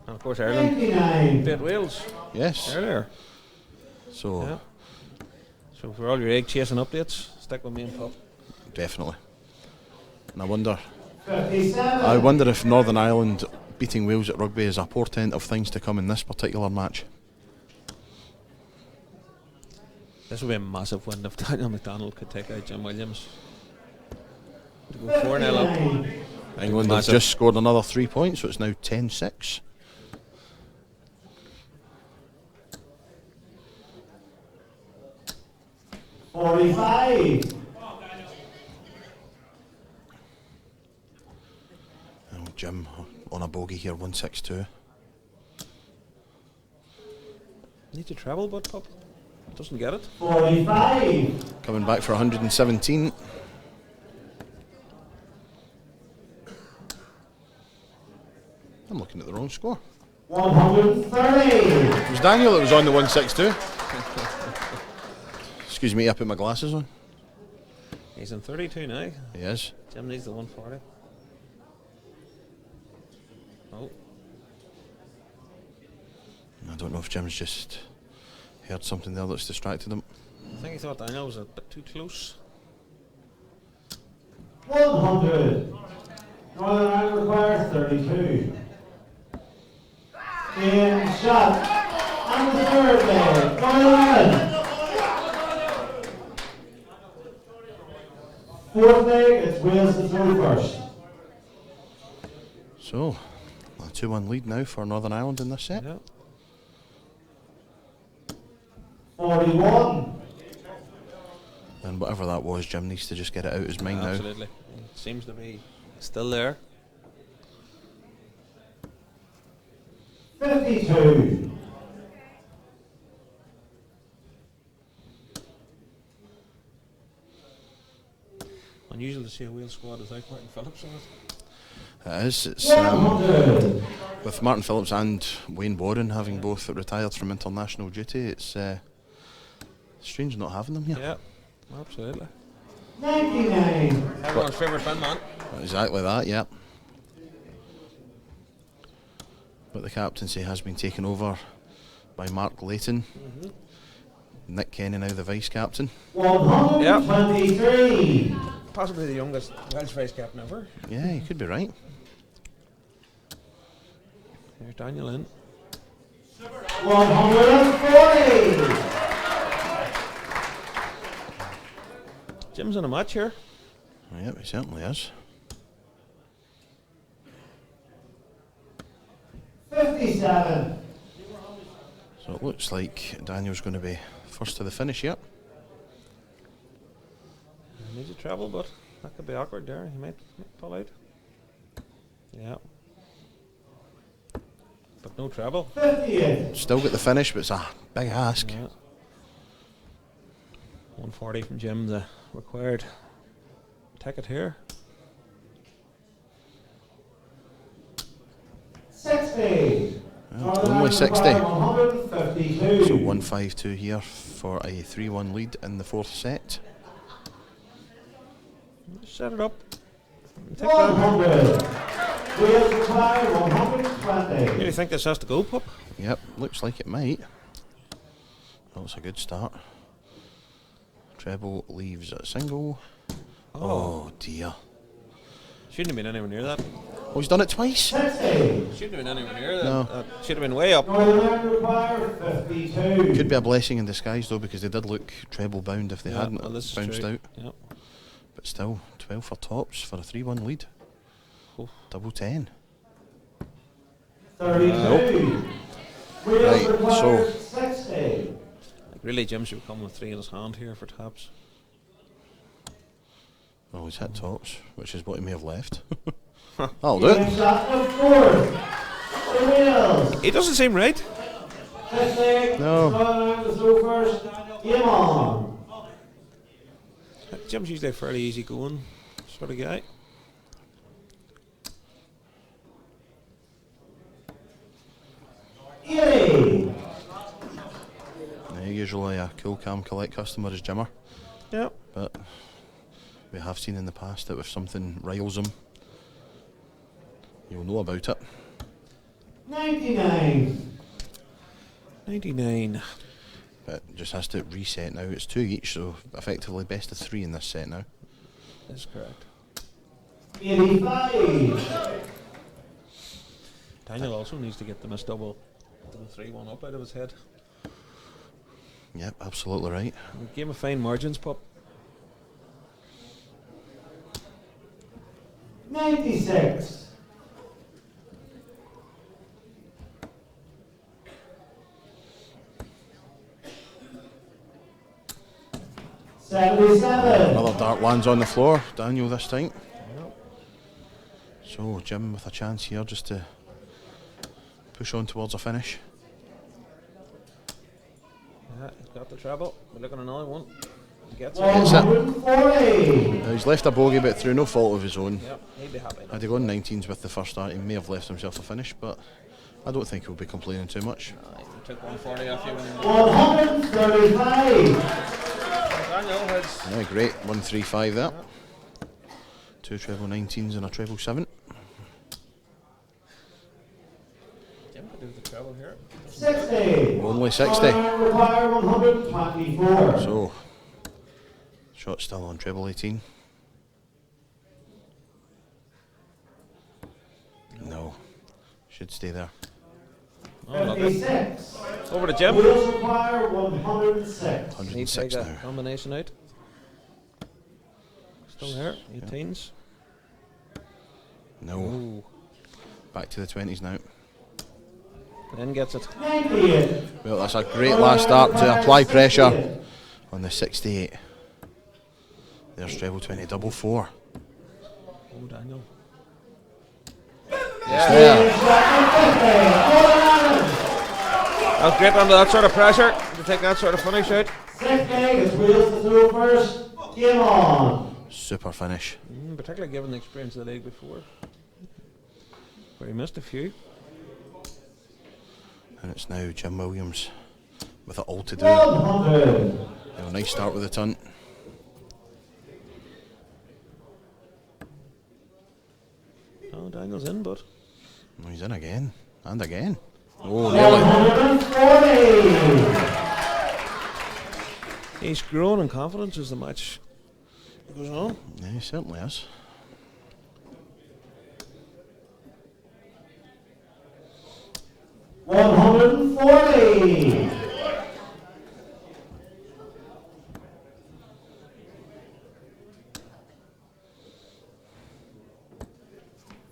And of course Ireland 99. beat Wales Yes. earlier. So Yeah. So for all your egg chasing updates, stick with me and Pup. definitely. And I wonder 57. if Northern Ireland beating Wales at rugby is a portent of things to come in this particular match. This would be a massive win if Daniel McDonald could take out Jim Williams. To go 4-0 up. 59. England have Massive. just scored another 3 points, so it's now 10-6. $45. Oh, Jim on a bogey here, 162. Need to travel, but Pup doesn't get it. 45. Coming back for 117. I'm looking at the wrong score. 130. It was Daniel that was on the 162. Excuse me, I put my glasses on. He's in 32 now. He is. Jim needs the 140. Oh, I don't know if Jim's just heard something there that's distracted him. I think he thought Daniel was a bit too close. 100. Northern Ireland requires 32. Game shot. And the third leg. Northern Ireland. Fourth leg, it's Wales to throw first. So, a 2-1 lead now for Northern Ireland in this set. Yeah. 41. And whatever that was, Jim needs to just get it out of his mind now. Absolutely. It seems to be still there. 52. Unusual to see a Wales squad without Martin Phillips on it. It is. It's 100. with Martin Phillips and Wayne Warren having both retired from international duty. It's strange not having them here. Yeah, absolutely. 99. Everyone's favourite fan man. Exactly that, yeah. But the captaincy has been taken over by Mark Layton. Nick Kenny now the vice captain. 123. Possibly the youngest Welsh vice captain ever. Yeah, you could be right. There's Daniel in. 140. Jim's in a match here. Yep, he certainly is. 57. So it looks like Daniel's going to be first to the finish here. He needs to travel, but that could be awkward there. He might pull out. Yeah. But no travel. 58. Still got the finish, but it's a big ask. Yeah. 140 from Jim, the required ticket here. 60. Only 60. 152. So 152 here for a 3-1 lead in the fourth set. Set it up. Take that. 100. Wales require 120. You think this has to go, Pup? Yep, looks like it might. Well, it's a good start. Treble leaves a single. Oh dear. Shouldn't have been anywhere near that. Oh, he's done it twice. 60. Shouldn't have been anywhere near that. No. That should have been way up. Northern Ireland require 52. Could be a blessing in disguise though, because they did look treble bound if they Yeah, hadn't well, this is bounced true. out. Yep. But still, 12 for tops for a 3-1 lead. Oof. Double 10. 32. Wheels Right, require so 60. Really, Jim should come with 3 in his hand here for taps. well, he's hit tops, which is what he may have left. That'll do Game it. shot of fourth. The wheels. He doesn't seem right. 50. No. Going out to throw first. Game on. Jim's usually a fairly easy going sort of guy. Yay. Usually a cool, calm, collect customer is Jimmer. Yep. But we have seen in the past that if something riles him, you'll know about it. 99. 99. But just has to reset now. It's 2 each, so effectively best of 3 in this set now. That's correct. 85. Daniel also needs to get the miss double, the 3-1 up out of his head. Yep, absolutely right. Game of fine margins, pup. 96. 77. Another dart lands on the floor. Daniel this time. So Jim with a chance here just to push on towards a finish. Yeah, he's got the treble. We're looking at another one. Gets it. Gets it. 140. Now he's left a bogey, but through no fault of his own. Yep, he'd be happy. Had he gone 19s with the first start, he may have left himself a finish, but I don't think he'll be complaining too much. He took 140 off you when he 135. Daniel has. Yeah, great. 135 there. 2 treble 19s and a treble 7. Jim could do the treble here. 60. Only 60. Require 124. So, shot still on treble 18. No. Should stay there. Oh, look 56. Over to Jim. Wheels require 106. 106 Take now. a combination out. Still there. 18s. No. Ooh. Back to the 20s now. Then gets it. 98. Well, that's a great last start to apply pressure on the 68. There's treble 20, double 4. Oh, Daniel. It's there. That was great under that sort of pressure to take that sort of finish out. 60 is Wheels to throw first. Game on. Super finish. Particularly given the experience of the league before, where he missed a few. And it's now Jim Williams with it all to do. 100. A nice start with the tunt. Oh, Daniel's in, but Oh, he's in again. And again. Oh, nearly. 140. he's growing in confidence as the match goes on. Yeah, he certainly is. $140.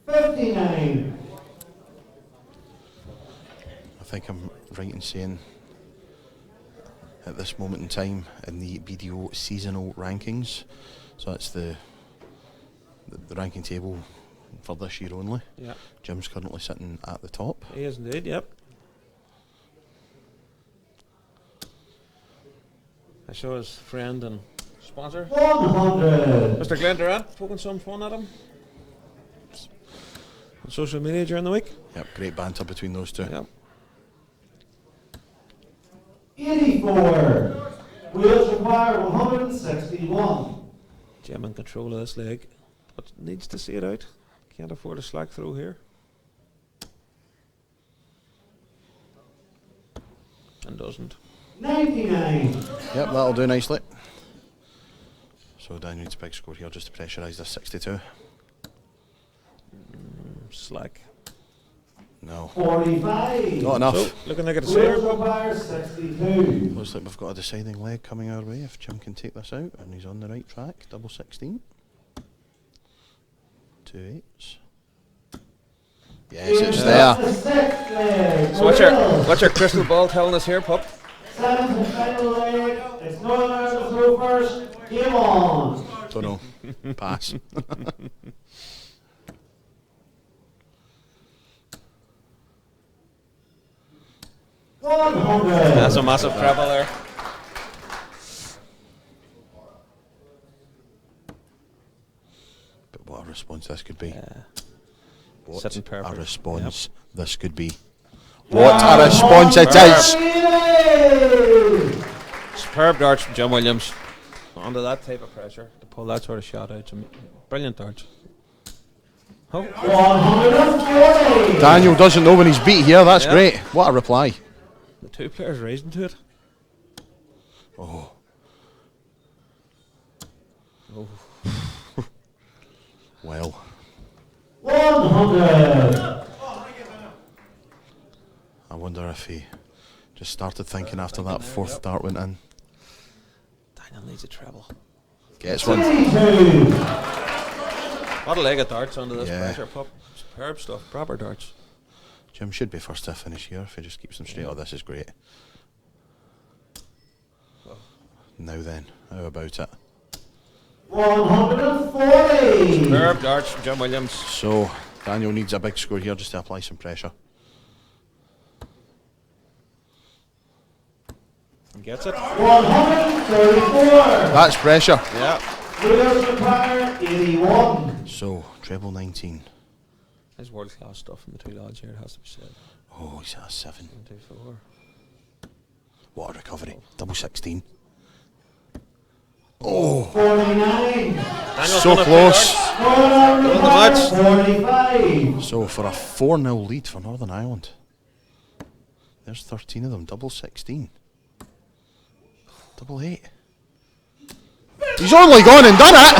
$59. I think I'm right in saying at this moment in time in the BDO seasonal rankings, so that's the ranking table for this year only. Yeah. Jim's currently sitting at the top. He is indeed, yep. I show his friend and sponsor, 100. Mr. Glenn Durant, poking some fun at him on social media during the week. Yep, great banter between those two. Yep. 84. Wheels require 161. Jim in control of this leg, but needs to see it out. Can't afford a slack throw here. And doesn't. 99. Yep, that'll do nicely. So Dan needs a big score here just to pressurise this 62. Slack. No. 45. Not enough. So, looking like a Wheels decider. require 62. Looks like we've got a deciding leg coming our way if Jim can take this out, and he's on the right track. Double 16. 2 8s. Yes, it's there. So what's your crystal ball telling us here, pup? Seventh and final leg. It's Northern Ireland through first. Game on. Don't know. Pass. 100. That's a massive treble there. But what a response this could be. What Sitting a perfect. response this could be. What a response it is. Superb darts from Jim Williams. Under that type of pressure to pull that sort of shot out. Brilliant darts. Oh. 140. Daniel doesn't know when he's beat here. That's great. What a reply. The two players raising to it. Oh. Oh. Well. 100. I wonder if he just started thinking after that fourth dart went in. Daniel needs a treble. Gets one. 62. What a leg of darts under this Yeah. pressure, pup. Superb stuff. Proper darts. Jim should be first to finish here if he just keeps them straight. Oh, this is great. Now then, how about it? 140. Superb darts from Jim Williams. So, Daniel needs a big score here just to apply some pressure. And gets it. 134. That's pressure. Yeah. Winners require 81. So, treble 19. There's world class stuff from the two lads here, it has to be said. Oh, he's at a 7. 1, 2, 4. What a recovery. Double 16. Oh, 49. Daniel's so won a few close. darts. Northern Won the match. 45. So, for a 4-0 lead for Northern Ireland. There's 13 of them. Double 16. Double 8. He's only gone and done it.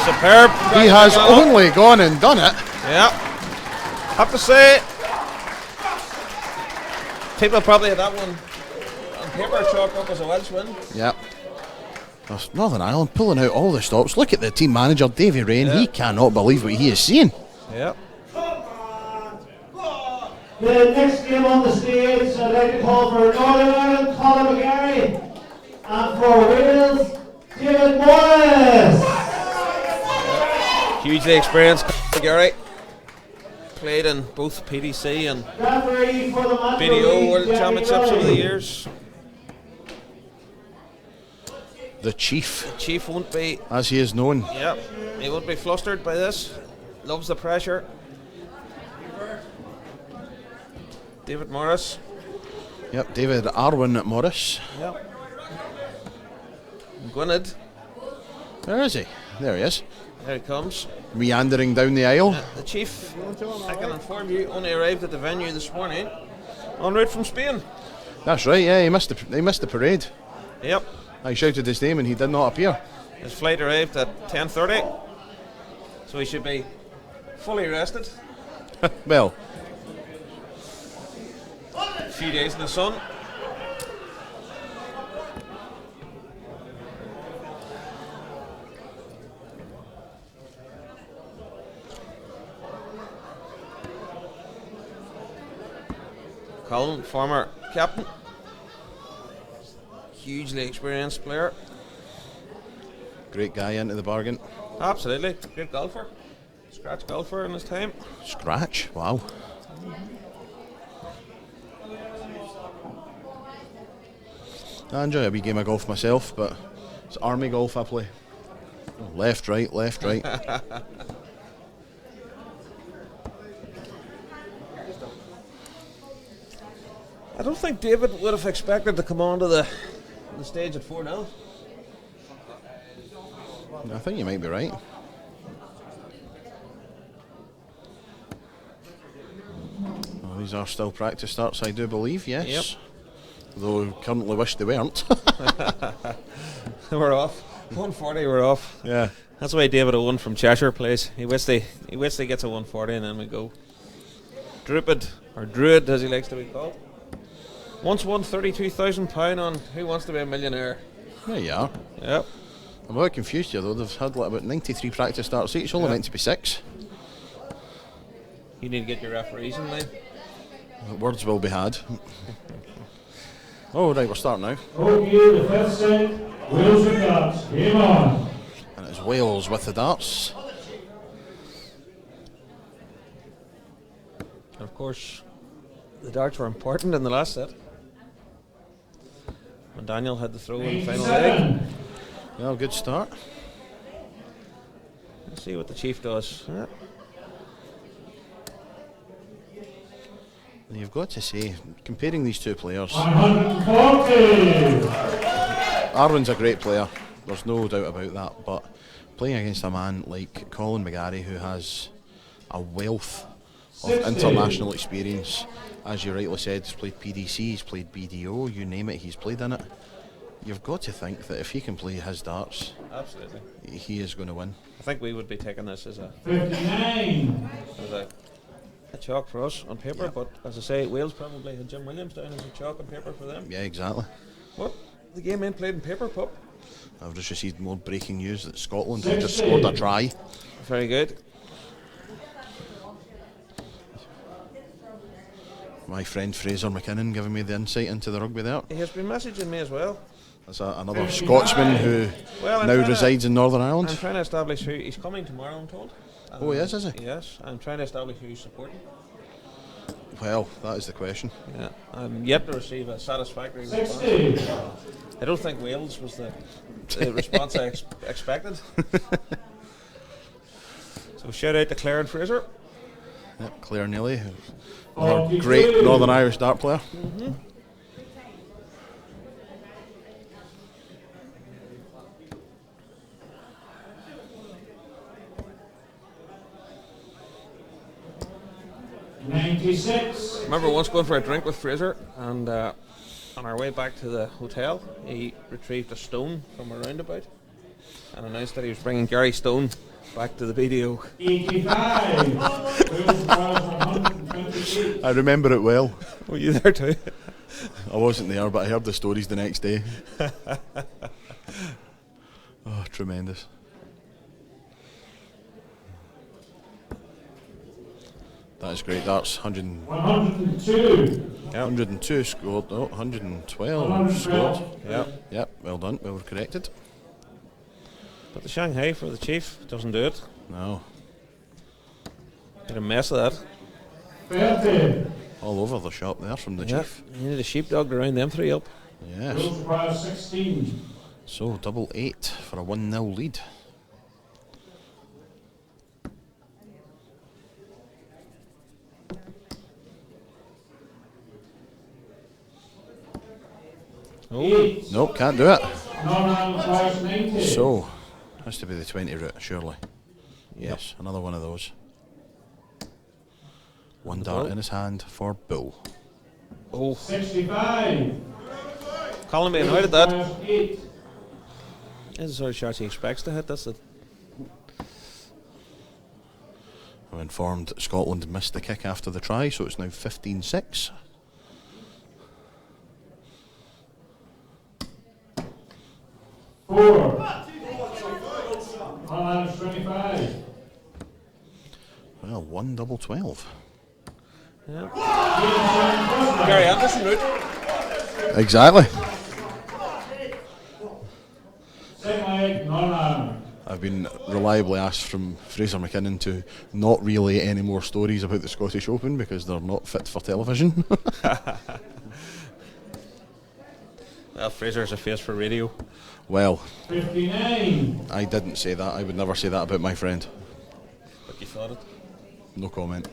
Superb. He has only gone and done it. Yeah. Have to say, people probably had that one on paper chalked up as a Welsh win. Yep. There's Northern Ireland pulling out all the stops. Look at the team manager, Davy Rain. He cannot believe what he is seeing. Yeah. The next game on the stage, I'd like to call for Northern Ireland, Colin McGarry, and for Wales, David Morris. Hugely experienced Gary. Played in both PDC and Referee for the match BDO will be World Jerry Championships over the Gray. years. The Chief, The Chief won't be, as he is known. yeah, he won't be flustered by this. Loves the pressure. David Morris. Yep, David Arwin Morris. Yep. Gwynedd. Where is he? There he is. There he comes. Meandering down the aisle. The Chief, I can inform you, only arrived at the venue this morning en route from Spain. That's right, yeah, he missed the parade. Yep. I shouted his name and he did not appear. His flight arrived at 10:30, so he should be fully rested. Well, A few days in the sun. Colin, former captain, hugely experienced player. great guy into the bargain. Absolutely, great golfer. Scratch golfer in his time. Scratch? Wow. I enjoy a wee game of golf myself, but it's army golf I play. Left, right, left, right. I don't think David would have expected to come onto the stage at 4-0. I think you might be right. Well, these are still practice starts, I do believe, yes. Yep. Though I currently wish they weren't. We're off. 140, we're off. Yeah. That's the way David Owen from Cheshire plays. He waits he gets a 140 and then we go. Druid, as he likes to be called. Once won £32,000 on Who Wants to Be a Millionaire. There you are. Yep. I'm a bit confused here though. They've had like about 93 practice starts each. Only meant to be 6. You need to get your referees in line. Words will be had. Oh right, we're starting now. Okay, the 5th set, Wales with darts. Game on. And it's Wales with the darts. And of course, the darts were important in the last set. When Daniel had the throw in the final leg. Well, good start. Let's see what the Chief does. Yeah. You've got to say, comparing these two players, 140. Arwen's a great player, there's no doubt about that, but playing against a man like Colin McGarry, who has a wealth of 60. international experience, as you rightly said, he's played PDC, he's played BDO, you name it, he's played in it. You've got to think that if he can play his darts, Absolutely. he is going to win. I think we would be taking this as a 59. As a chalk for us on paper, but as I say, Wales probably had Jim Williams down as a chalk on paper for them. Yeah, exactly. What? The game ain't played in paper, pup? I've just received more breaking news that Scotland have just scored a try. Very good. My friend Fraser McKinnon giving me the insight into the rugby there. He has been messaging me as well. There's another Scotsman who I'm now resides in Northern Ireland. I'm trying to establish who he's coming tomorrow, I'm told. Oh, he is he? Yes, I'm trying to establish who he's supporting. Well, that is the question. Yeah, I'm yet to receive a satisfactory response. 60. I don't think Wales was the response I expected. So shout out to Claire and Fraser. Yep, Claire Neely, another great Northern Irish dart player. Mm-hmm. '96. Remember once going for a drink with Fraser, and on our way back to the hotel, he retrieved a stone from a roundabout and announced that he was bringing Gary Stone back to the BDO. 85. Wales was 128. I remember it well. Were you there too? I wasn't there, but I heard the stories the next day. Oh, tremendous. That is great. That's 102. 102 scored. Oh, 112 scored. Yep. Yep, well done. We were corrected. But the Shanghai for the Chief doesn't do it. No. Get a mess of that. 30. All over the shop there from the Chief. You need a sheepdog to round them three up. Yes. Wales was 16. So, double 8 for a 1-0 lead. Oh. Nope, can't do it. Northern was 90. So, has to be the 20 route, surely. Yes, another one of those. One dart in his hand for Bull. Oh. 65. Colin being out at that. Was 8. This is the sort of shots he expects to hit. That's it. I'm informed that Scotland missed the kick after the try, so it's now 15-6. Four. 125. Well, 1 double 12. Yeah. Gary Anderson route. Exactly. Second leg, I've been reliably asked from Fraser McKinnon to not relay any more stories about the Scottish Open because they're not fit for television. Well, Fraser's a face for radio. Well, 59. I didn't say that. I would never say that about my friend. But you thought it. No comment.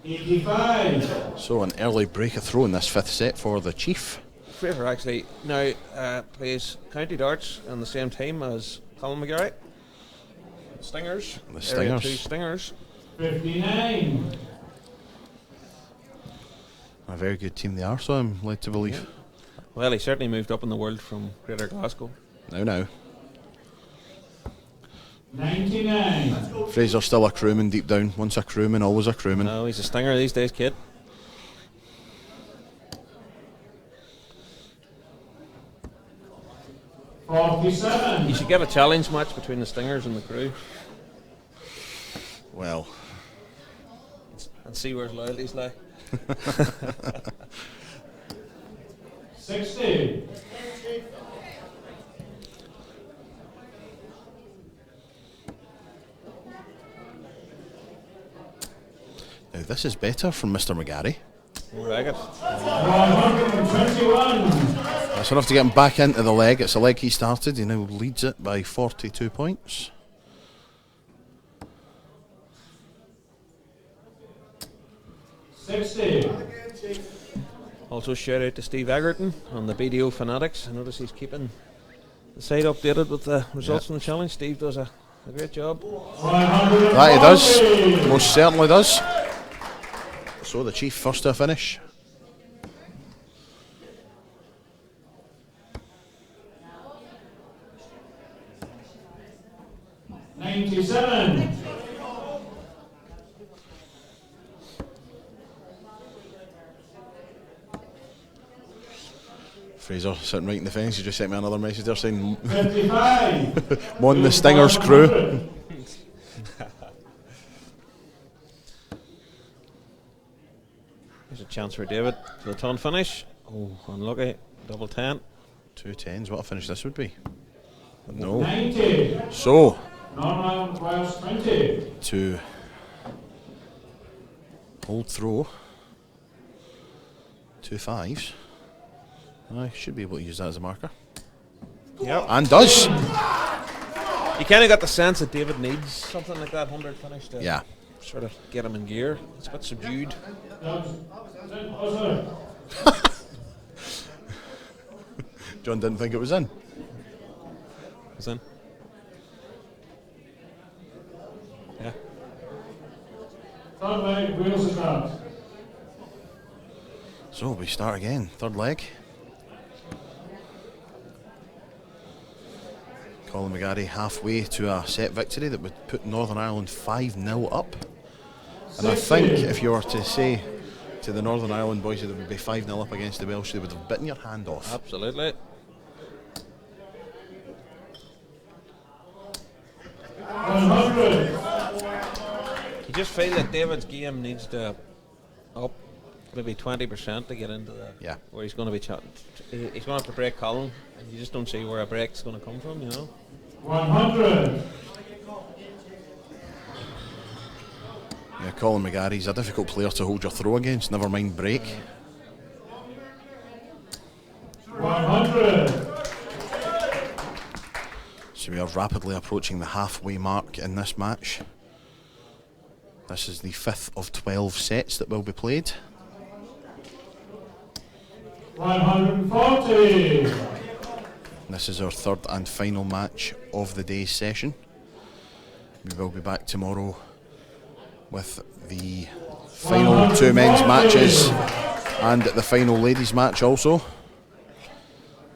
85. So an early break of throw in this 5th set for the Chief. Fraser actually now plays county darts on the same team as Colin McGarry. Stingers. The Stingers. Area 2 Stingers. 59. A very good team they are, so I'm led to believe. Well, he certainly moved up in the world from Greater Glasgow. Now. 99. Fraser's still a crewman deep down. Once a crewman, always a crewman. No, he's a stinger these days, kid. You should get a challenge match between the Stingers and the crew. Well. And see where his loyalties lie. 60. Now this is better from Mr. McGarry. Like it. 121. That's enough to get him back into the leg. It's a leg he started. He now leads it by 42 points. Also shout out to Steve Egerton on the BDO Fanatics. I notice he's keeping the site updated with the results from the challenge. Steve does a great job. That he does. Most certainly does. So the Chief first to finish. $97. Fraser sitting right in the fence. He just sent me another message there saying 55. Mon the Stingers crew. There's a chance for David for the ton finish. Oh, unlucky. Double 10. 2 10s. What a finish this would be. But no. 90. So. Northern Wales 20. To hold throw. 2 5s. I should be able to use that as a marker. Yep. And does. You kind of got the sense that David needs something like that 100 finish to sort of get him in gear. It's a bit subdued. John didn't think it was in. It's in. Yeah. Third leg, Wales is out. So we start again. Third leg. Colin McGarry halfway to a set victory that would put Northern Ireland 5-0 up. And I think if you were to say to the Northern Ireland boys that it would be 5-0 up against the Welsh, they would have bitten your hand off. Absolutely. You just feel that David's game needs to up maybe 20% to get into the where he's going to be chatting. He's going to have to break Colin, and you just don't see where a break's going to come from, you know. 100. Yeah, Colin McGarry's a difficult player to hold your throw against, never mind break. 100. So we are rapidly approaching the halfway mark in this match. This is the 5th of 12 sets that will be played. 140. This is our third and final match of the day's session. We will be back tomorrow with the final 2 men's matches and the final ladies match also.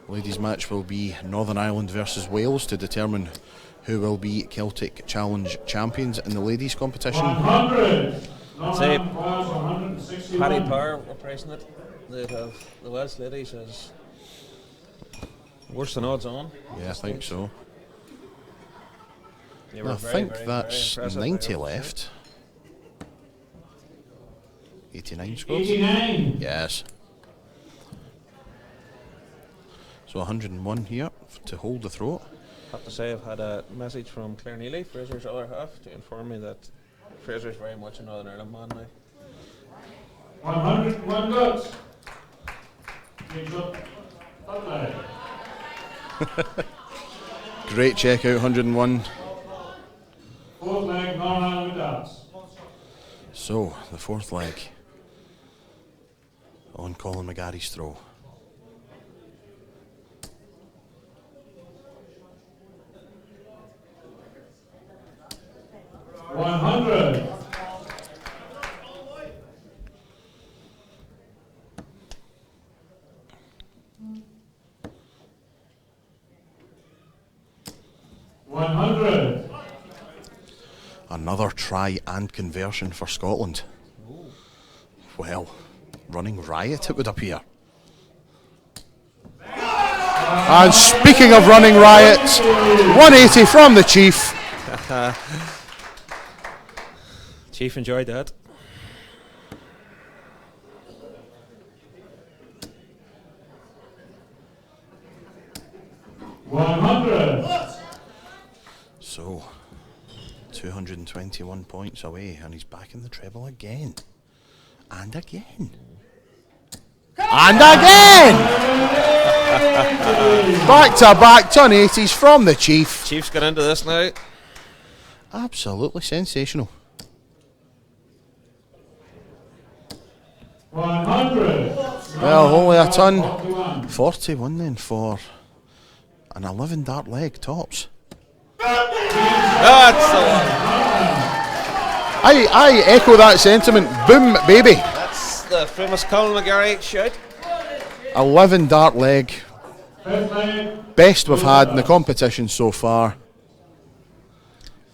Ladies match will be Northern Ireland versus Wales to determine who will be Celtic Challenge champions in the ladies competition. 100. I'd say Paddy Power replacing it. They'd have the Welsh ladies as worse than odds on. Yeah, I think so. Yeah, I think that's 90 left. 89 scores? 89. Yes. So 101 here to hold the throat. I have to say I've had a message from Claire Neely, Fraser's other half, to inform me that Fraser's very much a Northern Ireland man now. 101 goats. Great check out, 101. Fourth leg, Northern Ireland dance. So, the fourth leg on Colin McGarry's throw. $100. Another try and conversion for Scotland. Ooh. Well, running riot it would appear. And speaking of running riots, 180 from the Chief. Chief enjoyed that. So, 221 points away, and he's back in the treble again. And again. And again! Back to back ton 80s from the Chief. Chief's got into this now. Absolutely sensational. 100. Well, only a ton. 41 then for an 11 dart leg tops. That's the one. I echo that sentiment. Boom, baby. That's the famous Colin McGarry shout. 11 dart leg. Best we've had in the competition so far.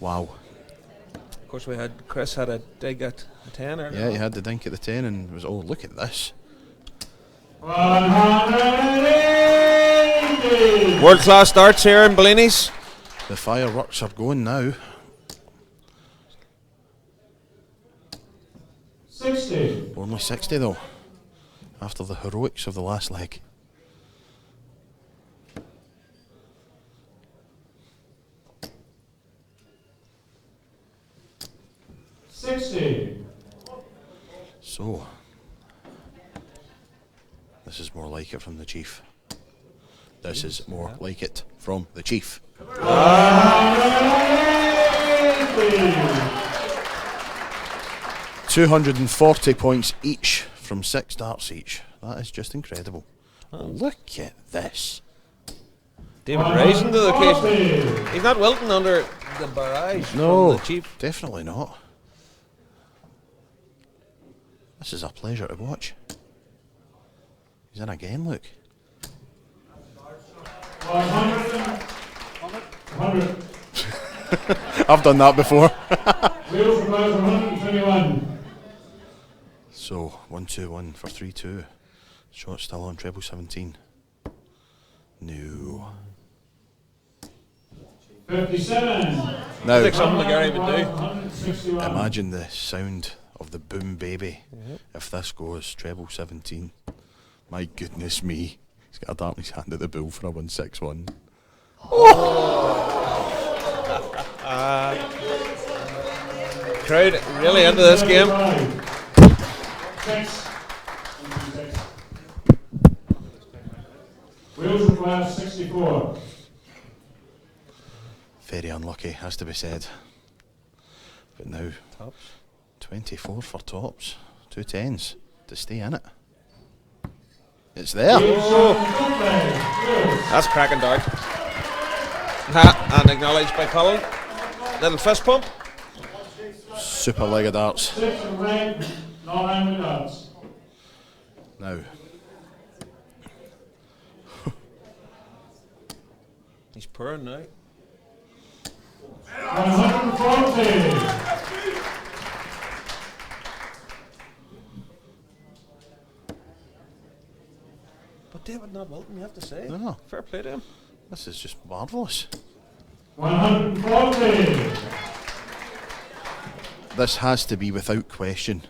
Wow. Of course, Chris had a dig at a 10 earlier. Yeah, he had the dink at the 10 and was, oh, look at this. 180. World class darts here in Bellinis. The fireworks are going now. 60. Only 60 though, after the heroics of the last leg. So, this is more like it from the Chief. This is more like it from the Chief. 240 points each from 6 darts each. That is just incredible. Look at this. David rising to the occasion. He's not wilting under the barrage No, from the Chief. definitely not. This is a pleasure to watch. He's in again, look. 100. I've done that before. Wheels for 121. So, 1-2-1 for 3-2. Shot still on treble 17. No. 57. Now, Like something McGarry would do. 161. imagine the sound of the boom baby if this goes treble 17. My goodness me. He's got a dart in his hand at the bull for a 161. Crowd really into this game. 6. Wheels for class 64. Very unlucky, has to be said. But now, Tops. 24 for tops. 2 10s to stay in it. It's there. That's cracking dart. And acknowledged by Colin. Little fist pump. Super leg of darts. 6 and red, not angry darts. Now, He's purring now. 140. But David not wilting, you have to say. No. Fair play to him. this is just marvellous. 140. This has to be, without question,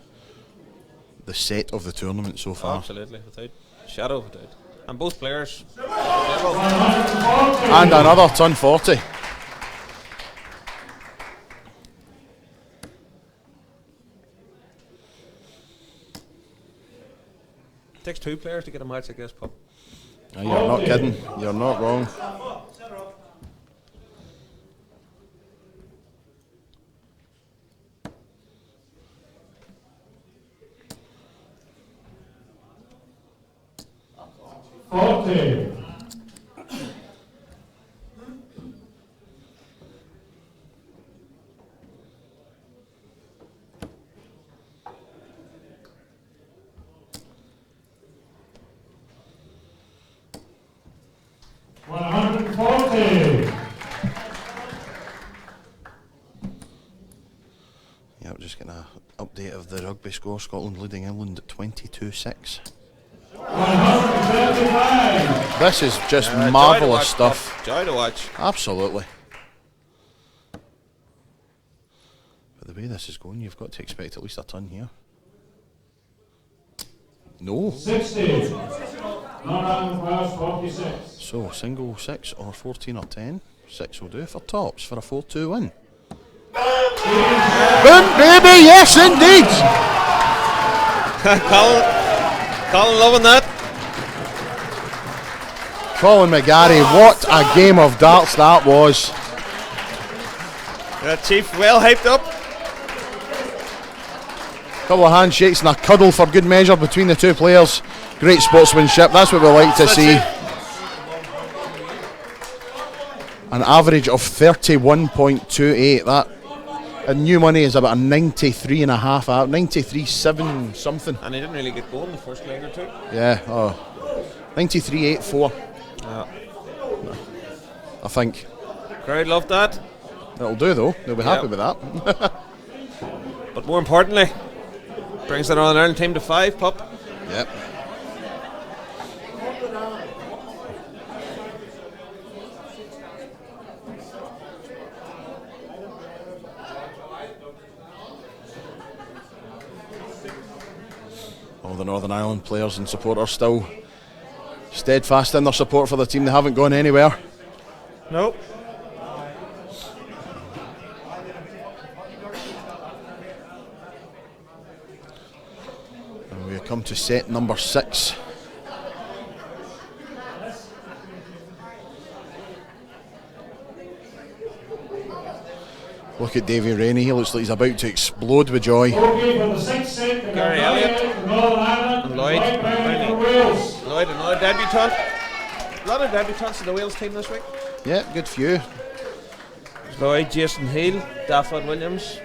the set of the tournament so far. Absolutely, without shadow of a doubt. And both players. And another ton 40. Takes 2 players to get a match like this, Pup. You're not kidding. You're not wrong. Yeah, we're just getting an update of the rugby score. Scotland leading England at 22-6. 175. This is just Joy to marvellous watch, stuff. Pup. Joy to watch. Absolutely. But the way this is going, you've got to expect at least a ton here. No. 60. Non-random pass 46. So, single 6 or 14 or 10. 6 will do for tops for a 4-2 win. Boom, baby, yes indeed! Colin loving that. Colin McGarry, what a game of darts that was. Chief well hyped up. Couple of handshakes and a cuddle for good measure between the two players. Great sportsmanship, that's what we like to see. An average of 31.28. That in new money is about a 93.5 out, 93.7 something. And he didn't really get going the first leg or two. Yeah, 93.84. Yeah. I think. Crowd loved that. That'll do though, they'll be happy with that. But more importantly, brings the Northern Ireland team to 5, Pup. Yep. All the Northern Ireland players and supporters still steadfast in their support for the team. They haven't gone anywhere. Nope. And we come to set number 6. Look at Davy Rainey, he looks like he's about to explode with joy. Okay, for the 6th set, Gary Elliott. Northern Ireland, And Lloyd. for Wales. Lloyd, another debutant. A lot of debutants in the Wales team this week. Yeah, good few. Lloyd, Jason Heal, Dafford Williams.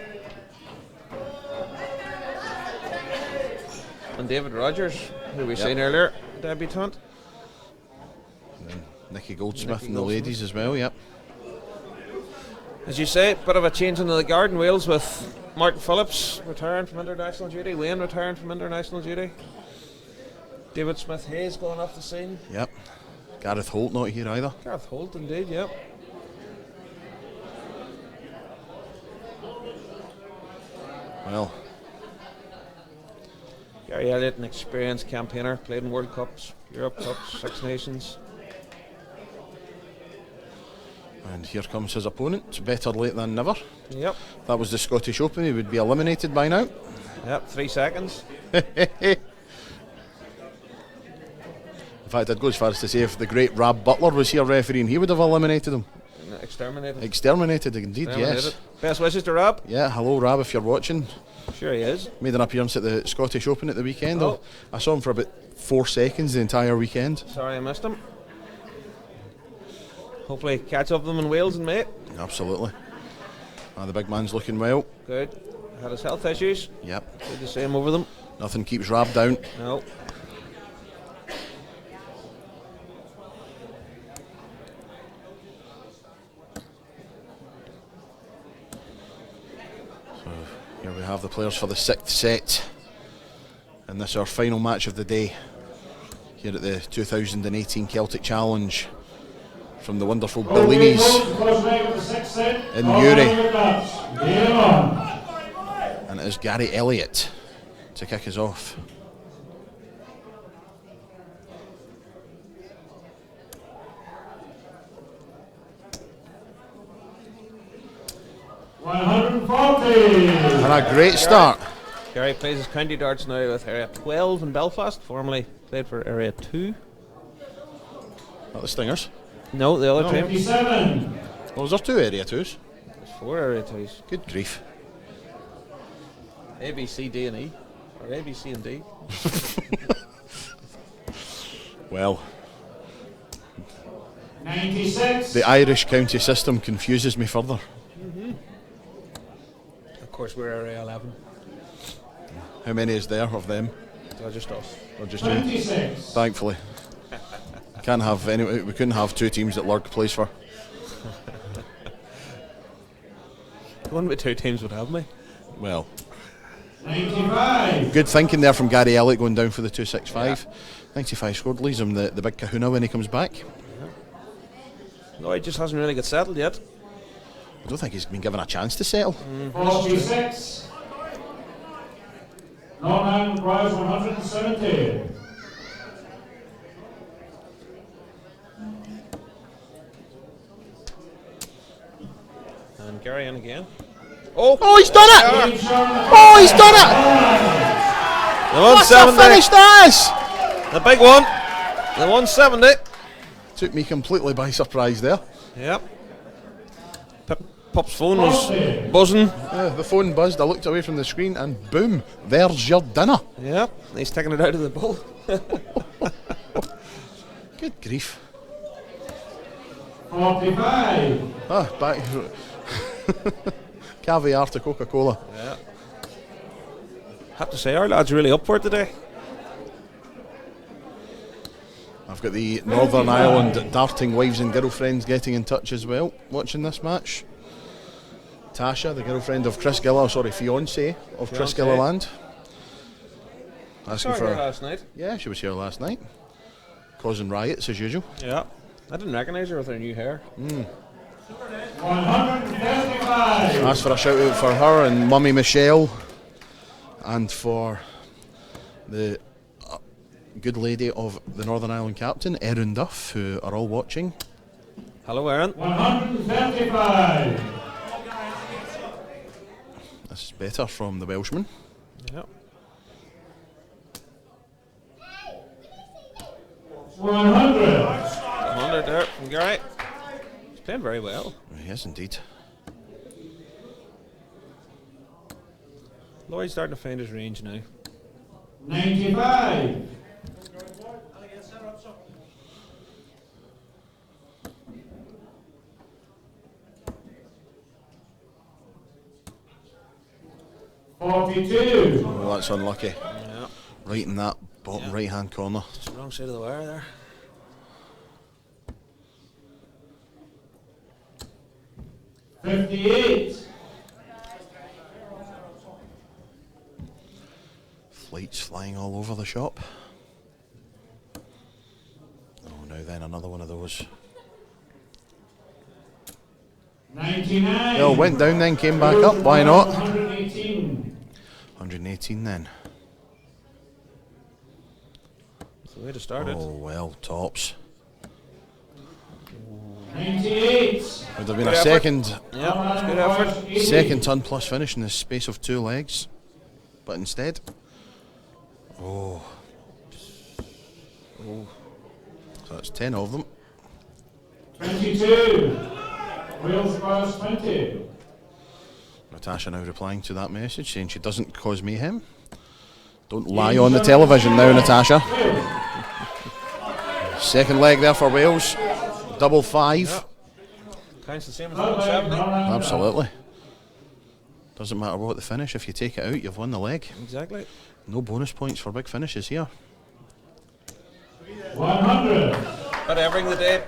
And David Rogers, who we seen earlier, debutant. And then Nicky Goldsmith and the ladies as well, yep. As you say, bit of a change in the guard in Wales with Martin Phillips retiring from international duty, Wayne retiring from international duty, David Smith-Hayes going off the scene. Yep. Gareth Holt not here either. Gareth Holt indeed, yep. Well, Gary Elliott, an experienced campaigner, played in World Cups, Europe Cups, Six Nations. and here comes his opponent, better late than never. Yep. If that was the Scottish Open, he would be eliminated by now. Yep, 3 seconds. In fact, I'd go as far as to say if the great Rab Butler was here refereeing, he would have eliminated him. Exterminated. Exterminated, indeed, yes. Best wishes to Rab. Yeah, hello Rab, if you're watching. Sure he is. Made an appearance at the Scottish Open at the weekend. Oh. I saw him for about 4 seconds the entire weekend. Sorry I missed him. Hopefully catch up with them in Wales in May. Absolutely. The big man's looking well. Good. Had his health issues. Yep. Did the same over them. Nothing keeps Rab down. No. Here we have the players for the 6th set, and this is our final match of the day here at the 2018 Celtic Challenge from the wonderful Bellinis in Newry, and it is Gary Elliott to kick us off. And a great start. Gary plays his county darts now with Area 12 in Belfast, formerly played for Area 2. Not the Stingers? No, the other team. 57. Well, was there 2 Area 2s? There's 4 Area 2s. Good grief. A, B, C, D and E. Or A, B, C and D. Well, 96. the Irish county system confuses me further. Of course, we're Area 11. How many is there of them? Just us. Or just you? 26. Thankfully. Can't have any. We couldn't have 2 teams that Lurg plays for. One with 2 teams would have me. Well, 95. Good thinking there from Gary Elliott going down for the 265. 95 scored, leaves him the big kahuna when he comes back. No, he just hasn't really got settled yet. I don't think he's been given a chance to settle. 46. Northern Ireland prize 170. And Gary in again. Oh, he's done it! Oh, he's done it! The What's that 170. finished as? The big one. The 170. Took me completely by surprise there. Yep. Pop's phone was buzzing. The phone buzzed, I looked away from the screen and boom, there's your dinner. Yep, he's taking it out of the bowl. Good grief. 45. Back. Caviar to Coca-Cola. Yeah. Have to say, our lad's really up for it today. I've got the Northern Ireland darting wives and girlfriends getting in touch as well, watching this match. Tasha, the girlfriend of Chris fiancée of Chris Gilliland. Asking Saw her last night. Yeah, she was here last night. Causing riots as usual. Yeah. I didn't recognise her with her new hair. 155. Asked for a shout out for her and Mummy Michelle, and for the good lady of the Northern Ireland captain, Erin Duff, who are all watching. Hello, Erin. 155. This is better from the Welshman. Yep. 100. 100 there from Gary. He's playing very well. Yes, indeed. Lloyd's starting to find his range now. 95. $42. Oh, that's unlucky. Yeah. Right in that bottom right hand corner. It's the wrong side of the wire there. $58. Flights flying all over the shop. Oh, now then, another one of those. 99. Well, went down then, came back up. Why not? 118. 118 then. That's the way to start it. Oh, well, tops. 98. Would have been Good a effort. second. Yeah, it's good effort. Second ton plus finish in the space of 2 legs. But instead. Oh. Oh. So that's 10 of them. 22. Wales prize 20. Natasha now replying to that message, saying she doesn't cause mayhem. Don't lie on the television now, Natasha. Second leg there for Wales. Double 5. Yep. Counts the same as 170. Absolutely. Doesn't matter what the finish, if you take it out, you've won the leg. Exactly. No bonus points for big finishes here. 100. But everything the day,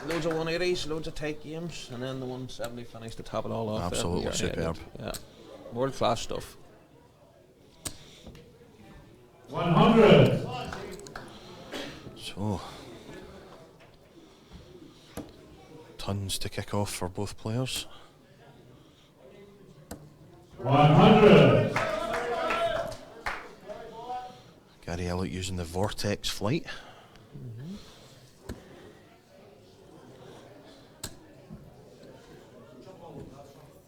loads of 180s, loads of tight games, and then the 170 finish to top it all off. Absolutely there. superb. Yeah. World class stuff. 100. So, tons to kick off for both players. 100. Gary Elliott using the Vortex flight.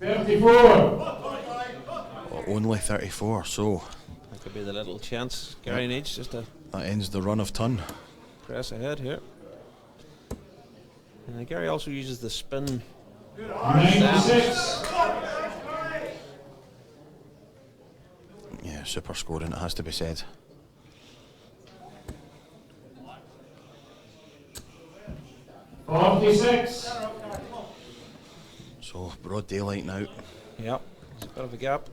34. Well, only 34, so That could be the little chance Gary needs just to that ends the run of ton. press ahead here. Gary also uses the spin. 96. Yeah, super scoring, it has to be said. $46. So, broad daylight now. Yep, there's a bit of a gap.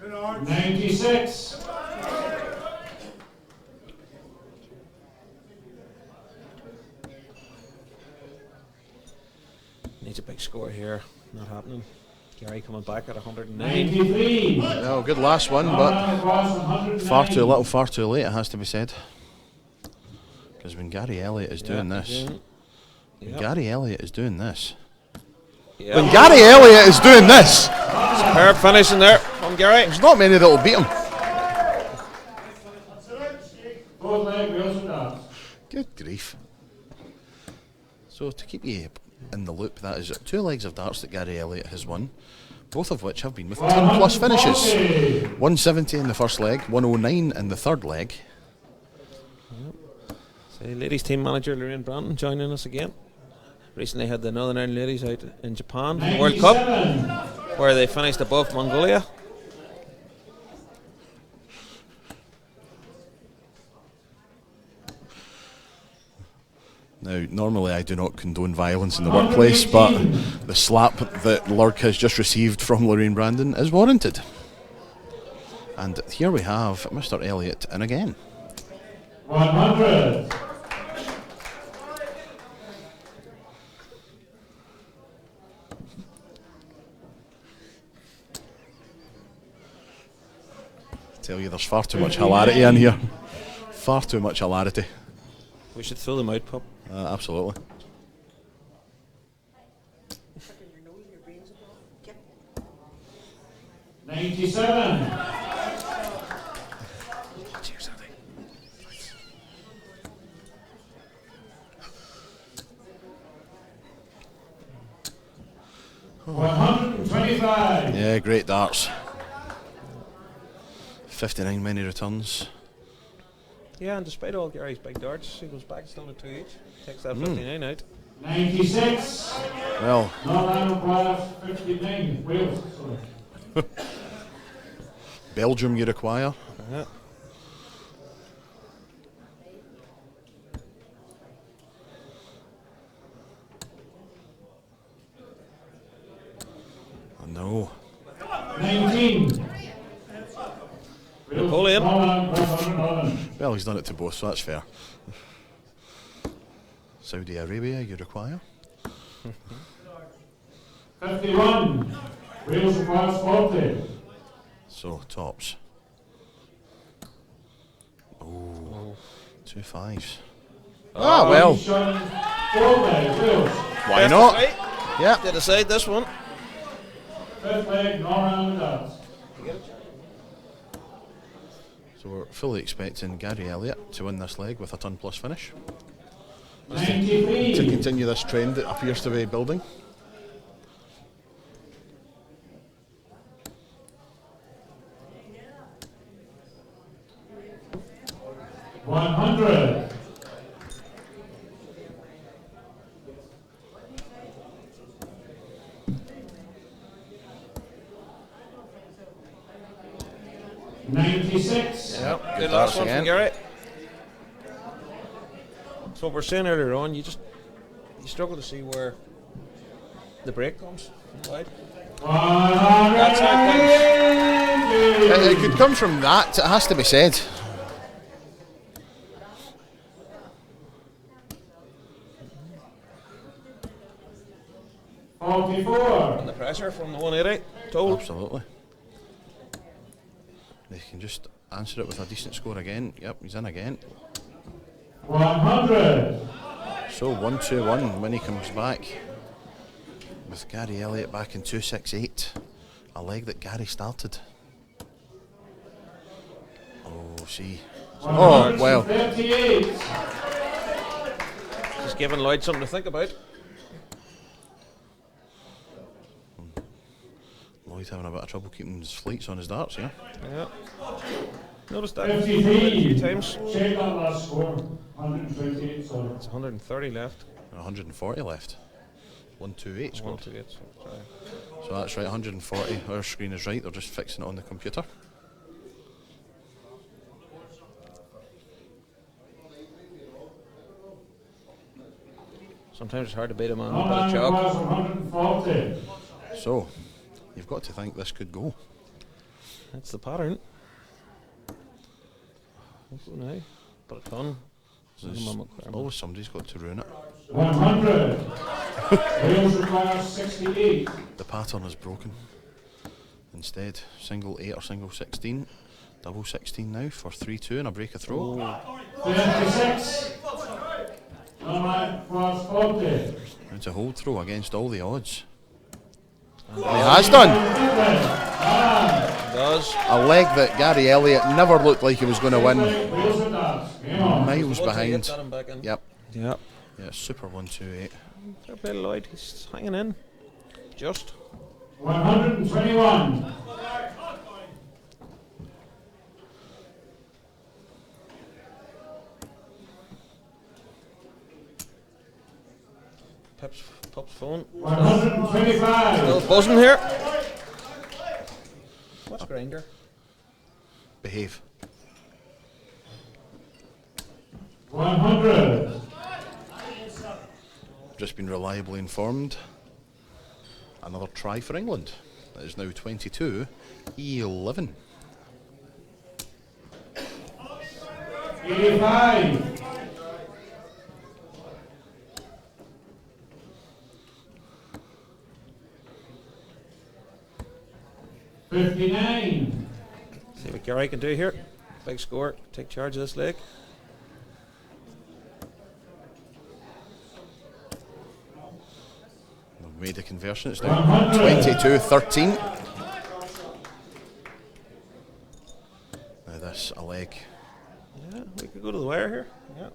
$96. Needs a big score here. Not happening. Gary coming back at 109. 93. No, good last one, but far too little, far too late, it has to be said. Because when Gary Elliott is doing this, when Gary Elliott is doing this, when Gary Elliott is doing this, superb finish in there from Gary. There's not many that will beat him. Good grief. So to keep you in the loop, that is 2 legs of darts that Gary Elliott has won, both of which have been with 10 plus finishes. 170 in the first leg, 109 in the third leg. So ladies team manager Lorraine Branton joining us again. Recently had the Northern Ireland ladies out in Japan for the World Cup, where they finished above Mongolia. Now, normally I do not condone violence in the workplace, but the slap that Lurk has just received from Lorraine Brandon is warranted. And here we have Mr. Elliott in again. 100. I tell you, there's far too much hilarity in here. Far too much hilarity. We should throw them out, pup. Absolutely. $97. Cheers, Andy. $125. Yeah, great darts. 59 many returns. Yeah, and despite all Gary's big darts, he goes back still to 2 each. Takes that 59 out. 96. Well. Northern Ireland requires 59. Wales. Sorry. Belgium you require. Yeah. Oh, no. 19. Napoleon. Well, he's done it to both, so that's fair. Saudi Arabia, you require. 51. Wales requires 40. So, tops. Oh, 2 5s. Ah, well. Why not? Yeah. To decide this one. 5th leg, Northern Ireland. So we're fully expecting Gary Elliott to win this leg with a ton plus finish. To continue this trend that appears to be building. $100. $96. Yep, good last one from Gary. So what we're saying earlier on, you struggle to see where the break comes. Right? That's how It could come from that, it has to be said. And the pressure from the 180. Total. Absolutely. They can just answer it with a decent score again. Yep, he's in again. 100. So 1-2-1 when he comes back. With Gary Elliott back in 268. A leg that Gary started. Oh, see. Oh, well. Just giving Lloyd something to think about. Lloyd having a bit of trouble keeping his fleets on his darts, yeah? Yeah. Noticed that a few times. Check that last score. 128, sorry. It's 130 left. 140 left. 128 scored. 128, sorry. So that's right, 140. Our screen is right, they're just fixing it on the computer. Sometimes it's hard to beat a man with a chalk. So, you've got to think this could go. That's the pattern. Now, but a ton. Always somebody's got to ruin it. 100. Wales requires 68. The pattern is broken. Instead, single 8 or single 16. Double 16 now for 3-2 and a break of throw. 36. Norman cross 40. It's a hold throw against all the odds. He has done. Does. A leg that Gary Elliott never looked like he was going to win. Miles behind. Yep. Yep. Yeah, super 1-2-8. Fair play to Lloyd. He's hanging in. Just. 121. Pup's phone. 125. Still buzzing here. What's grinder? Behave. 100. Just been reliably informed. Another try for England. That is now 22-11. 85. 59. See what Gary can do here. Big score. Take charge of this leg. They've made the conversion. It's now 22-13. Now this, a leg. Yeah, we could go to the wire here. Yeah.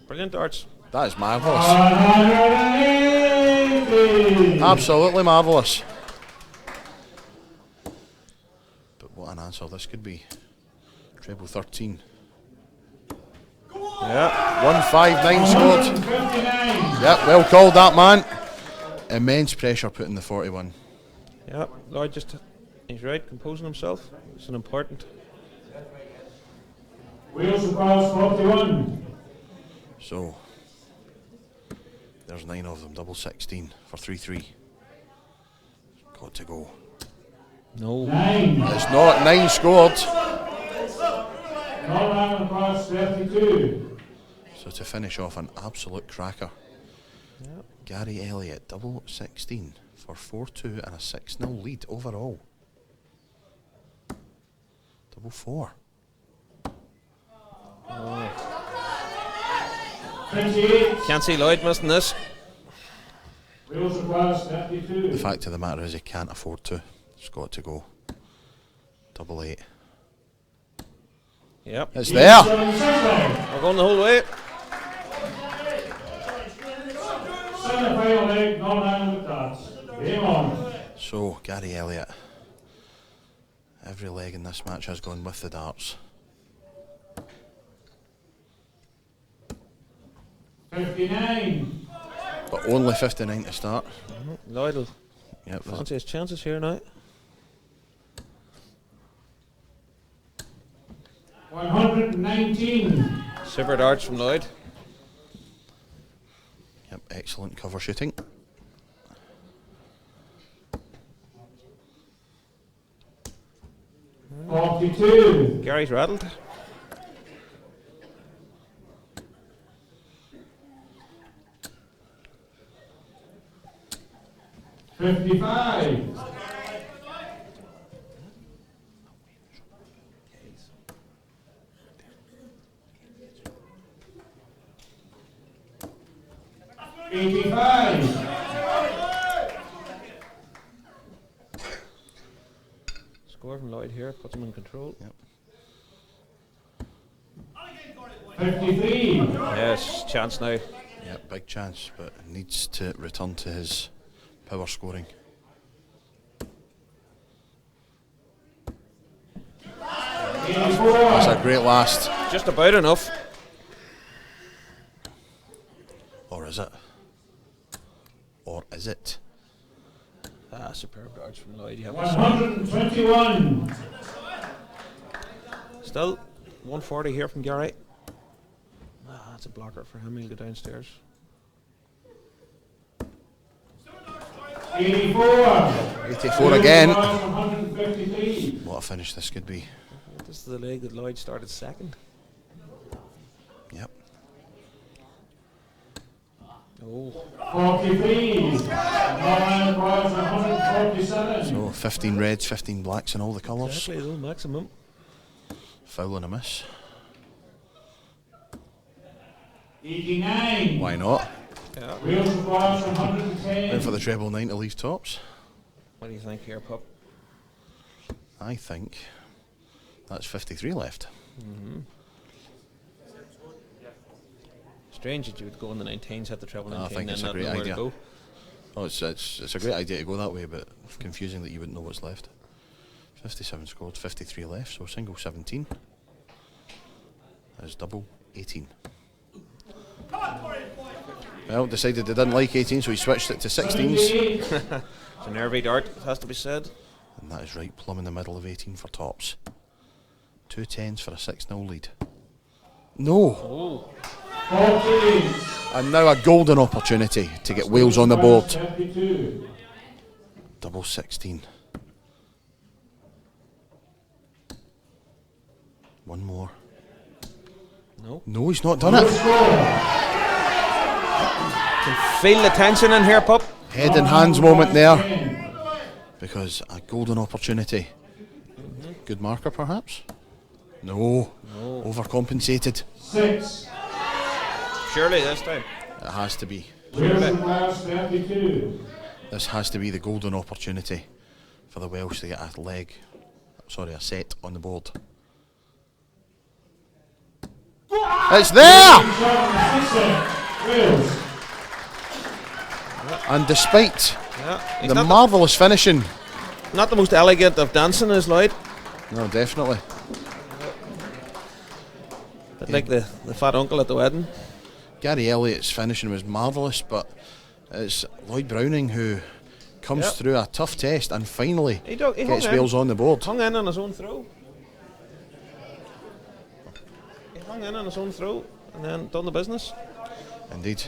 Brilliant darts. That is marvellous. Absolutely marvellous. But what an answer this could be. Treble 13. Yeah. 159 scored. Yep, well called that, man. Immense pressure put in the 41. Yeah, Lloyd just, he's right, composing himself. It's an important. Wales requires 41. So, there's 9 of them, double 16 for 3-3. Got to go. No. 9. It's not 9 scored. Norman requires 32. So to finish off an absolute cracker. Yep. Gary Elliott, double 16 for 4-2 and a 6-0 lead overall. Double 4. Oh. 28. Can't see Lloyd missing this. Wales requires 32. The fact of the matter is he can't afford to. It's got to go. Double 8. Yep. It's there. We're going the whole way. Semi-final leg, Norman with darts. Game on. So, Gary Elliott. Every leg in this match has gone with the darts. 59. But only 59 to start. Lloyd will Yep, fancy his chances here now. 119. Super darts from Lloyd. Yep, excellent cover shooting. Mm. 42. Gary's rattled. $55. $85. Score from Lloyd here, puts him in control. Yep. 53. Yes, chance now. Yep, big chance, but needs to return to his power scoring. That's a great last. Just about enough. Or is it? Or is it? Ah, superb darts from Lloyd. 121. Still 140 here from Gary. Ah, that's a blocker for him. He'll go downstairs. 84. 84 again. 153. What a finish this could be. This is the leg that Lloyd started second. Yep. 43. Northern Royals 147. So 15 reds, 15 blacks in all the colours. Exactly, though, maximum. Foul and a miss. 89. Why not? Yeah. Wales Royals 110. In for the treble 9 to leave tops. What do you think here, Pup? I think that's 53 left. Strange that you would go in the 19s, hit the treble 19, I think and it's a not great know where to idea. go. Oh, it's a great idea to go that way, but confusing that you wouldn't know what's left. 57 scored, 53 left, so single 17. That is double 18. Well, decided they didn't like 18, so he switched it to 16s. It's a nervy dart, it has to be said. And that is right plumb in the middle of 18 for tops. 2 10s for a 6-0 lead. No! 48. And now a golden opportunity to get Wales on the board. 32. Double 16. One more. No. No, he's not done it. Can feel the tension in here, Pup. Head and hands moment there. Because a golden opportunity. Good marker, perhaps? No. Overcompensated. 6. Surely this time. It has to be. Wales and Wales 32. This has to be the golden opportunity for the Welsh to get a set on the board. It's there! Wales. And despite He's the not marvellous finishing. Not the most elegant of dancing, is Lloyd. No, definitely. But like the fat uncle at the wedding. Gary Elliott's finishing was marvellous, but it's Lloyd Browning who comes through a tough test and finally He gets Wales on the board. Hung in on his own throw. He hung in on his own throw and then done the business. Indeed.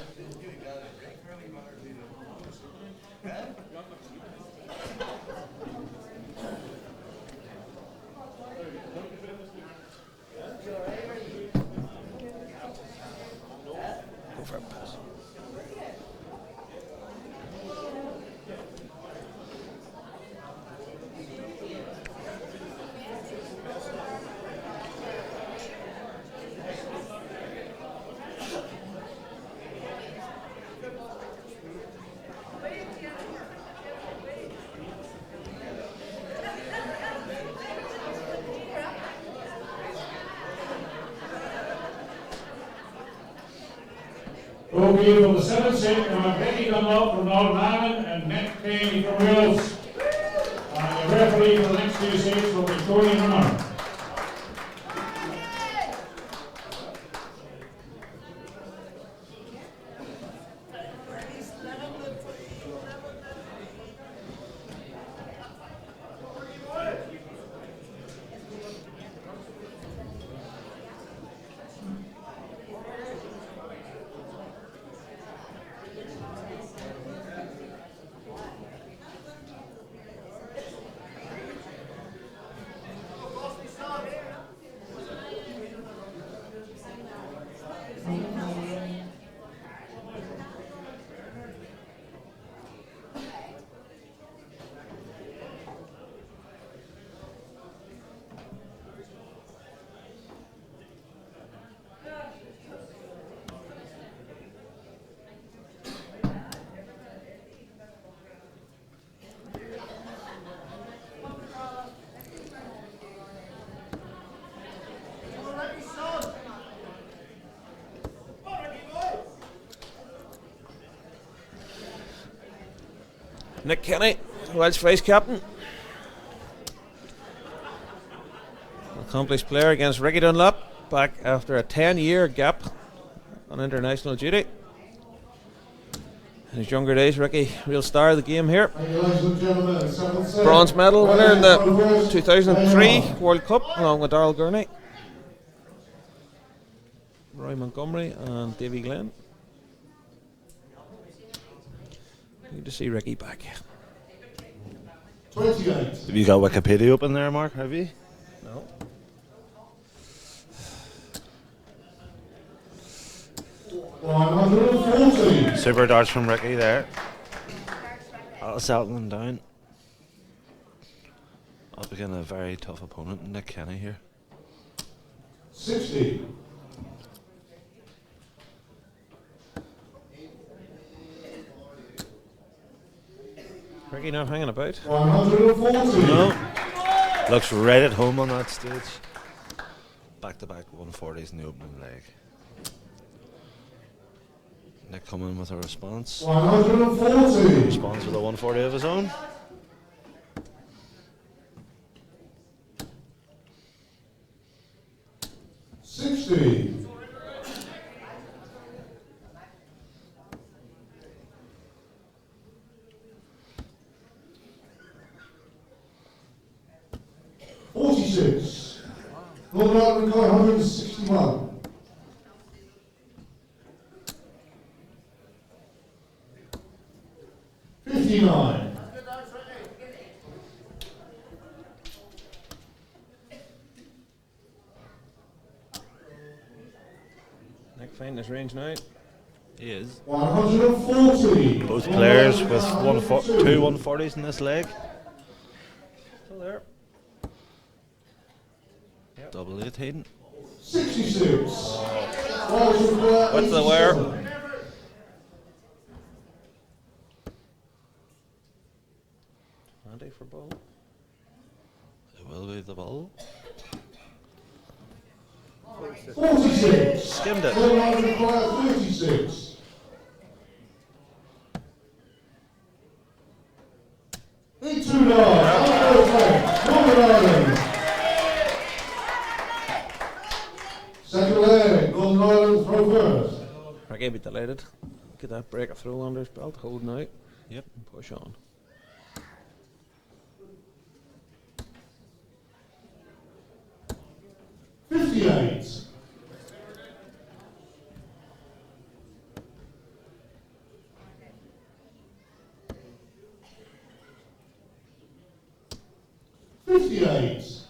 Okay, for the 7th set, we have Becky Dunlop from Northern Ireland and Nick Payne from Wales. And the referee for the next 2 sets will be Tony Hunter. Nick Kenny, Welsh vice captain. Accomplished player against Ricky Dunlop, back after a 10-year gap on international duty. In his younger days, Ricky, real star of the game here. Bronze medal winner in the 2003 World Cup, along with Darrell Gurney, Roy Montgomery and Davy Glenn. Good to see Ricky back. 28. Have you got Wikipedia open there, Mark? Have you? No. Super darts from Ricky there. Settling down. Up against a very tough opponent, Nick Kenny here. 60. Ricky not hanging about. 140. No. Looks right at home on that stage. Back-to-back 140s in the opening leg. Nick coming with a response. 140. Response with a 140 of his own. $60. 46. Golden Island record 161. 59. Nick finding his range now. He is. 140. Both players with two 140s in this leg. Still there. Yep. Double 18. 66. What's the wear? Andy for ball. It will be the ball. 46. Skimmed it. 36. Second leg, Golden Island throw first. Ricky be delighted. Get that break of throw under his belt, holding out. Yep. And push on. $58. $58.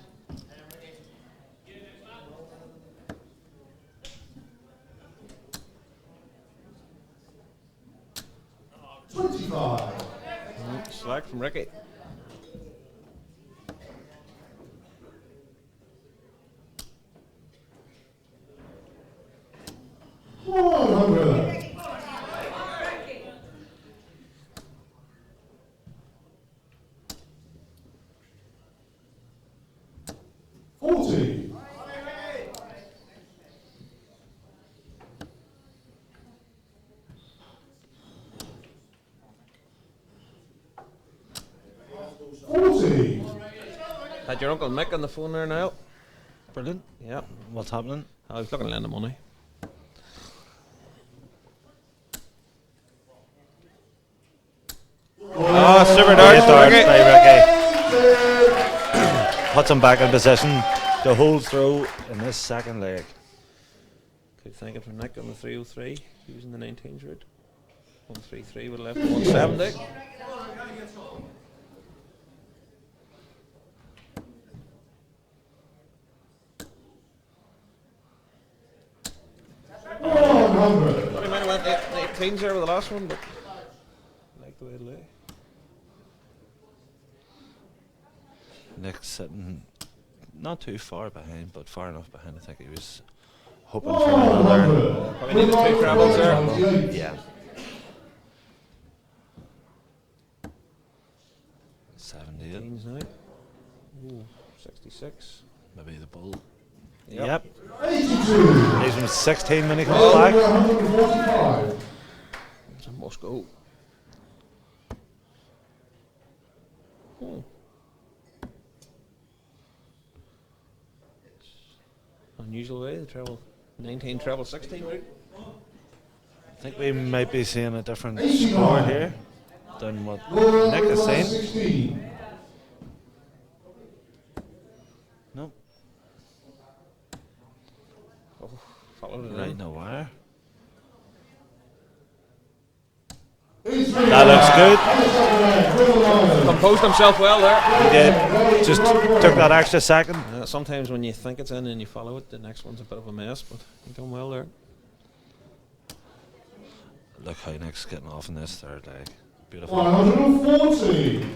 25. Slack from Ricky. $100. 40. 40. Had your Uncle Mick on the phone there now. Brilliant. Yep. What's happening? I was looking to lend the money. Oh, super darts for Ricky. Puts him back in position to hold throw in this second leg. Good thinking from Nick on the 303, using the 19s route. 133 with left 170. Thought he might have went 18s there with the last one, but I like the way it lay. Nick's sitting not too far behind, but far enough behind. I think he was hoping for another. Probably need the two travels there. Yeah. 78. 18s now. Ooh, 66. Maybe the bull. Yep. 82. He's from 16 when he comes back. 145. It's a must go. Unusual way, the travel 19 travel 16 route. I think we might be seeing a different score here than what Nick is saying. 16. Nope. Oh, followed it Right in. in the wire. That looks good. Composed himself well there. He did. Just took that extra second. Sometimes when you think it's in and you follow it, the next one's a bit of a mess, but he done well there. Look how Nick's getting off in this third leg. Beautiful. 140.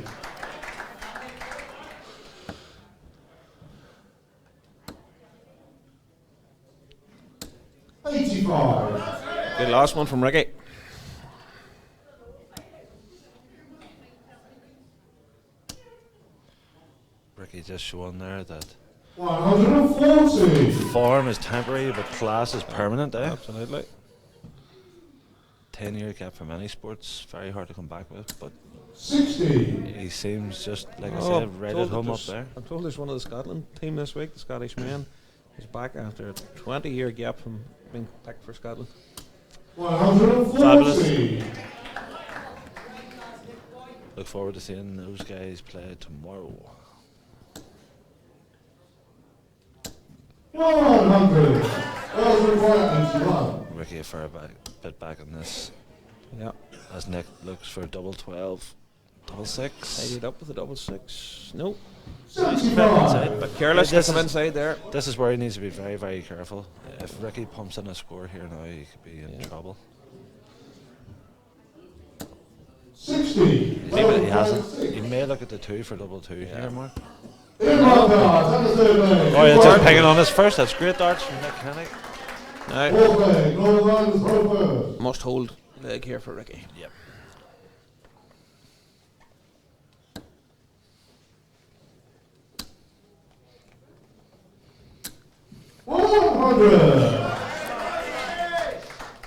$85. Good last one from Ricky. Ricky just showing there that 140. form is temporary but class is permanent, eh? Absolutely. 10-year gap from any sports, very hard to come back with, but 60. he seems just, like I said, right at home up there. I'm told there's one of the Scotland team this week, the Scottish men, is back after a 20-year gap from being picked for Scotland. 140. Fabulous. Look forward to seeing those guys play tomorrow. 100. Girls requirements 1. Ricky a fair bit back on this. Yeah. As Nick looks for double 12. Double 6. Tied it up with a double 6. Nope. 75. But careless to come inside there. This is where he needs to be very, very careful. If Ricky pumps in a score here now, he could be in trouble. 60. He hasn't. He may look at the 2 for double 2 here, Mark. Oh, he's just picking on his first. That's great darts from Nick Hennig. Now, must hold leg here for Ricky. Yep.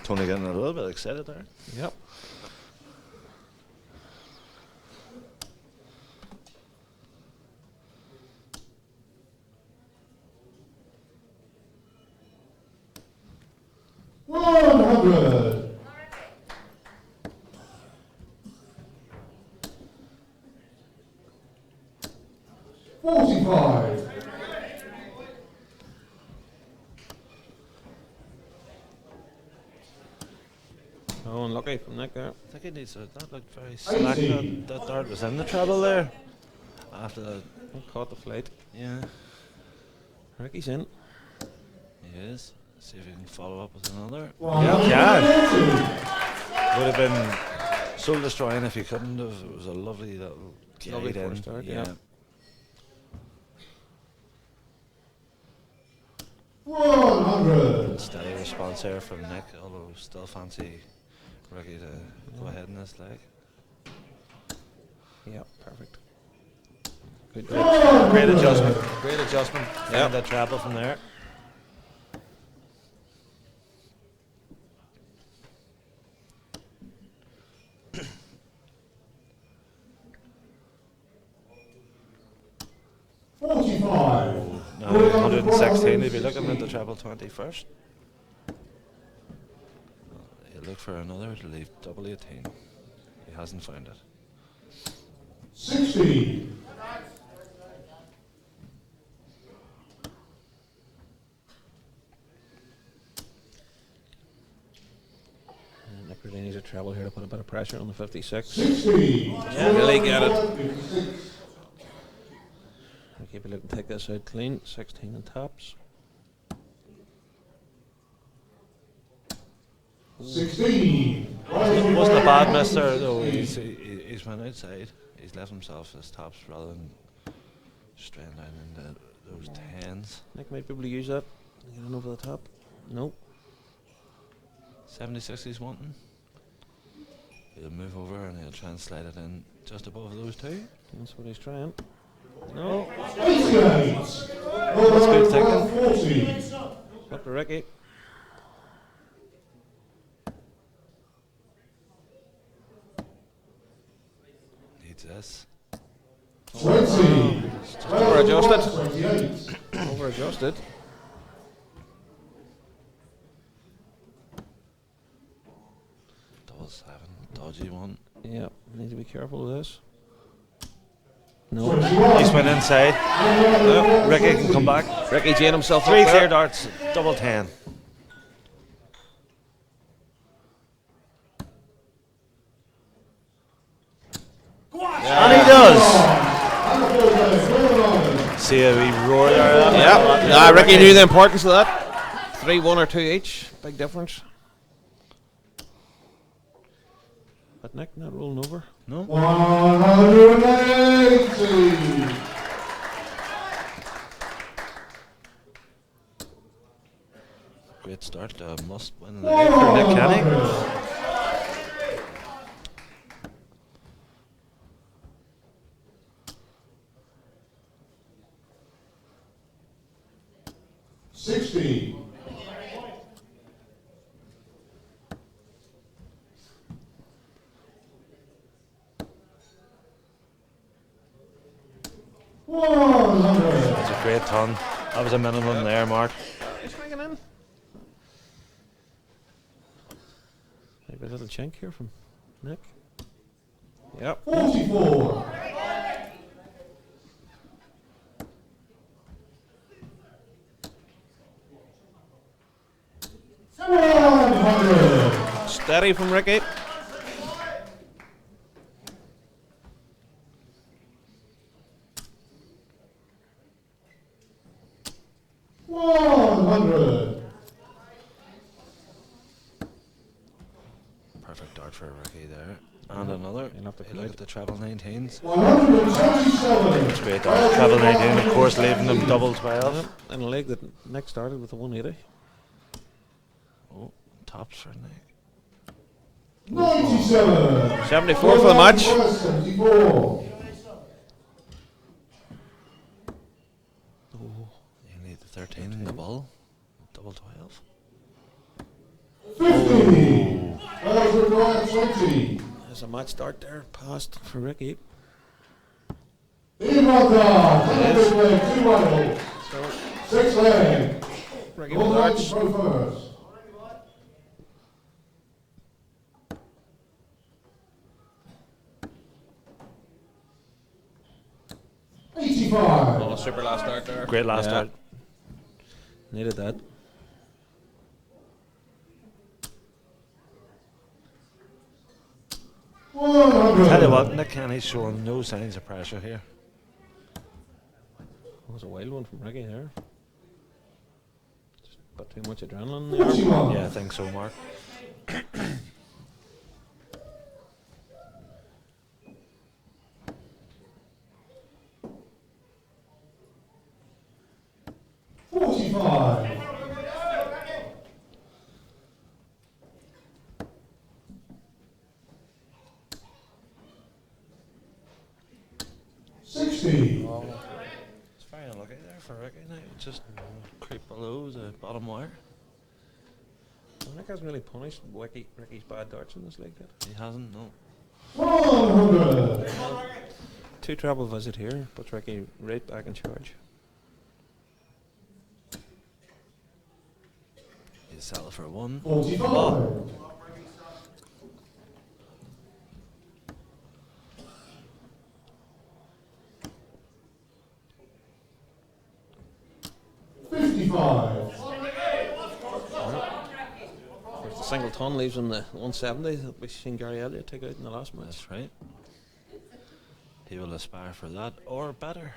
Tony getting a little bit excited there. Yep. $100. 45. Oh, unlucky from Nick there. I think he needs to. That looked very slack. That dart was in the treble there. After that, caught the flight. Yeah. Ricky's in. He is. See if he can follow up with another. Yeah. Would have been soul destroying if he couldn't have. It was a lovely little glide in. Start, yeah. 100. Steady response there from Nick, although still fancy Ricky to go ahead in this leg. Yeah, perfect. Good. Great adjustment. Great adjustment. Yeah. That treble from there. Now 116, he'll be looking at the treble 20 first. He'll look for another to leave double 18. He hasn't found it. 60. Nick really needs a treble here to put a bit of pressure on the 56. 60. Yeah, really get it. I'll keep a look and take this out clean. 16 and tops. 16. Wasn't a bad miss there though. He's went outside. He's left himself his tops rather than straight down into those 10s. Nick might be able to use that. Get on over the top. Nope. 76 he's wanting. He'll move over and he'll try and slide it in just above those 2. That's what he's trying. No. 88. That's good thinking. Up to Ricky. Needs this. 20. Over adjusted. Over adjusted. Double 7. Dodgy one. Yeah, need to be careful with this. No. He's went inside. Ricky can come back. Ricky Jane himself. 3 clear darts. Double 10. And he does. See how he roared there. Yeah. Ricky knew the importance of that. 3, 1 or 2 each. Big difference. But Nick not rolling over. No. 180. Great start. Must win the leg for Nick Kenny. 60. That's a great ton. That was a minimum there, Mark. He's hanging in. Maybe a little chink here from Nick. Yep. 44. Steady from Ricky. Perfect dart for Ricky there. And another. Look at the treble 19s. 127. That's great dart. Treble 19, of course, leaving them double 12. And a leg that Nick started with a 180. Oh, tops for Nick. 97. 74 for the match. 74. You need the 13 in the ball. Double 12. 50. Wells required 20. There's a match start there. Passed for Ricky. Evalk, 2 leg, 2 wild. 6 leg. Ricky Both darts. legs go first. 85. Oh, super last start there. Great last start. Needed that. Tell you what, Nick Kenny's showing no signs of pressure here. That was a wild one from Ricky there. Just got too much adrenaline there. Yeah, I think so, Mark. It's very unlucky there for Ricky now. Just creep below the bottom wire. Well, Nick hasn't really punished Ricky's bad darts in this league yet. He hasn't, no. 100. 2 treble visit here, puts Ricky right back in charge. He's settled for 1. 45. Oh. The single ton leaves him the 170 that we've seen Gary Elliott take out in the last match. That's right. He will aspire for that or better.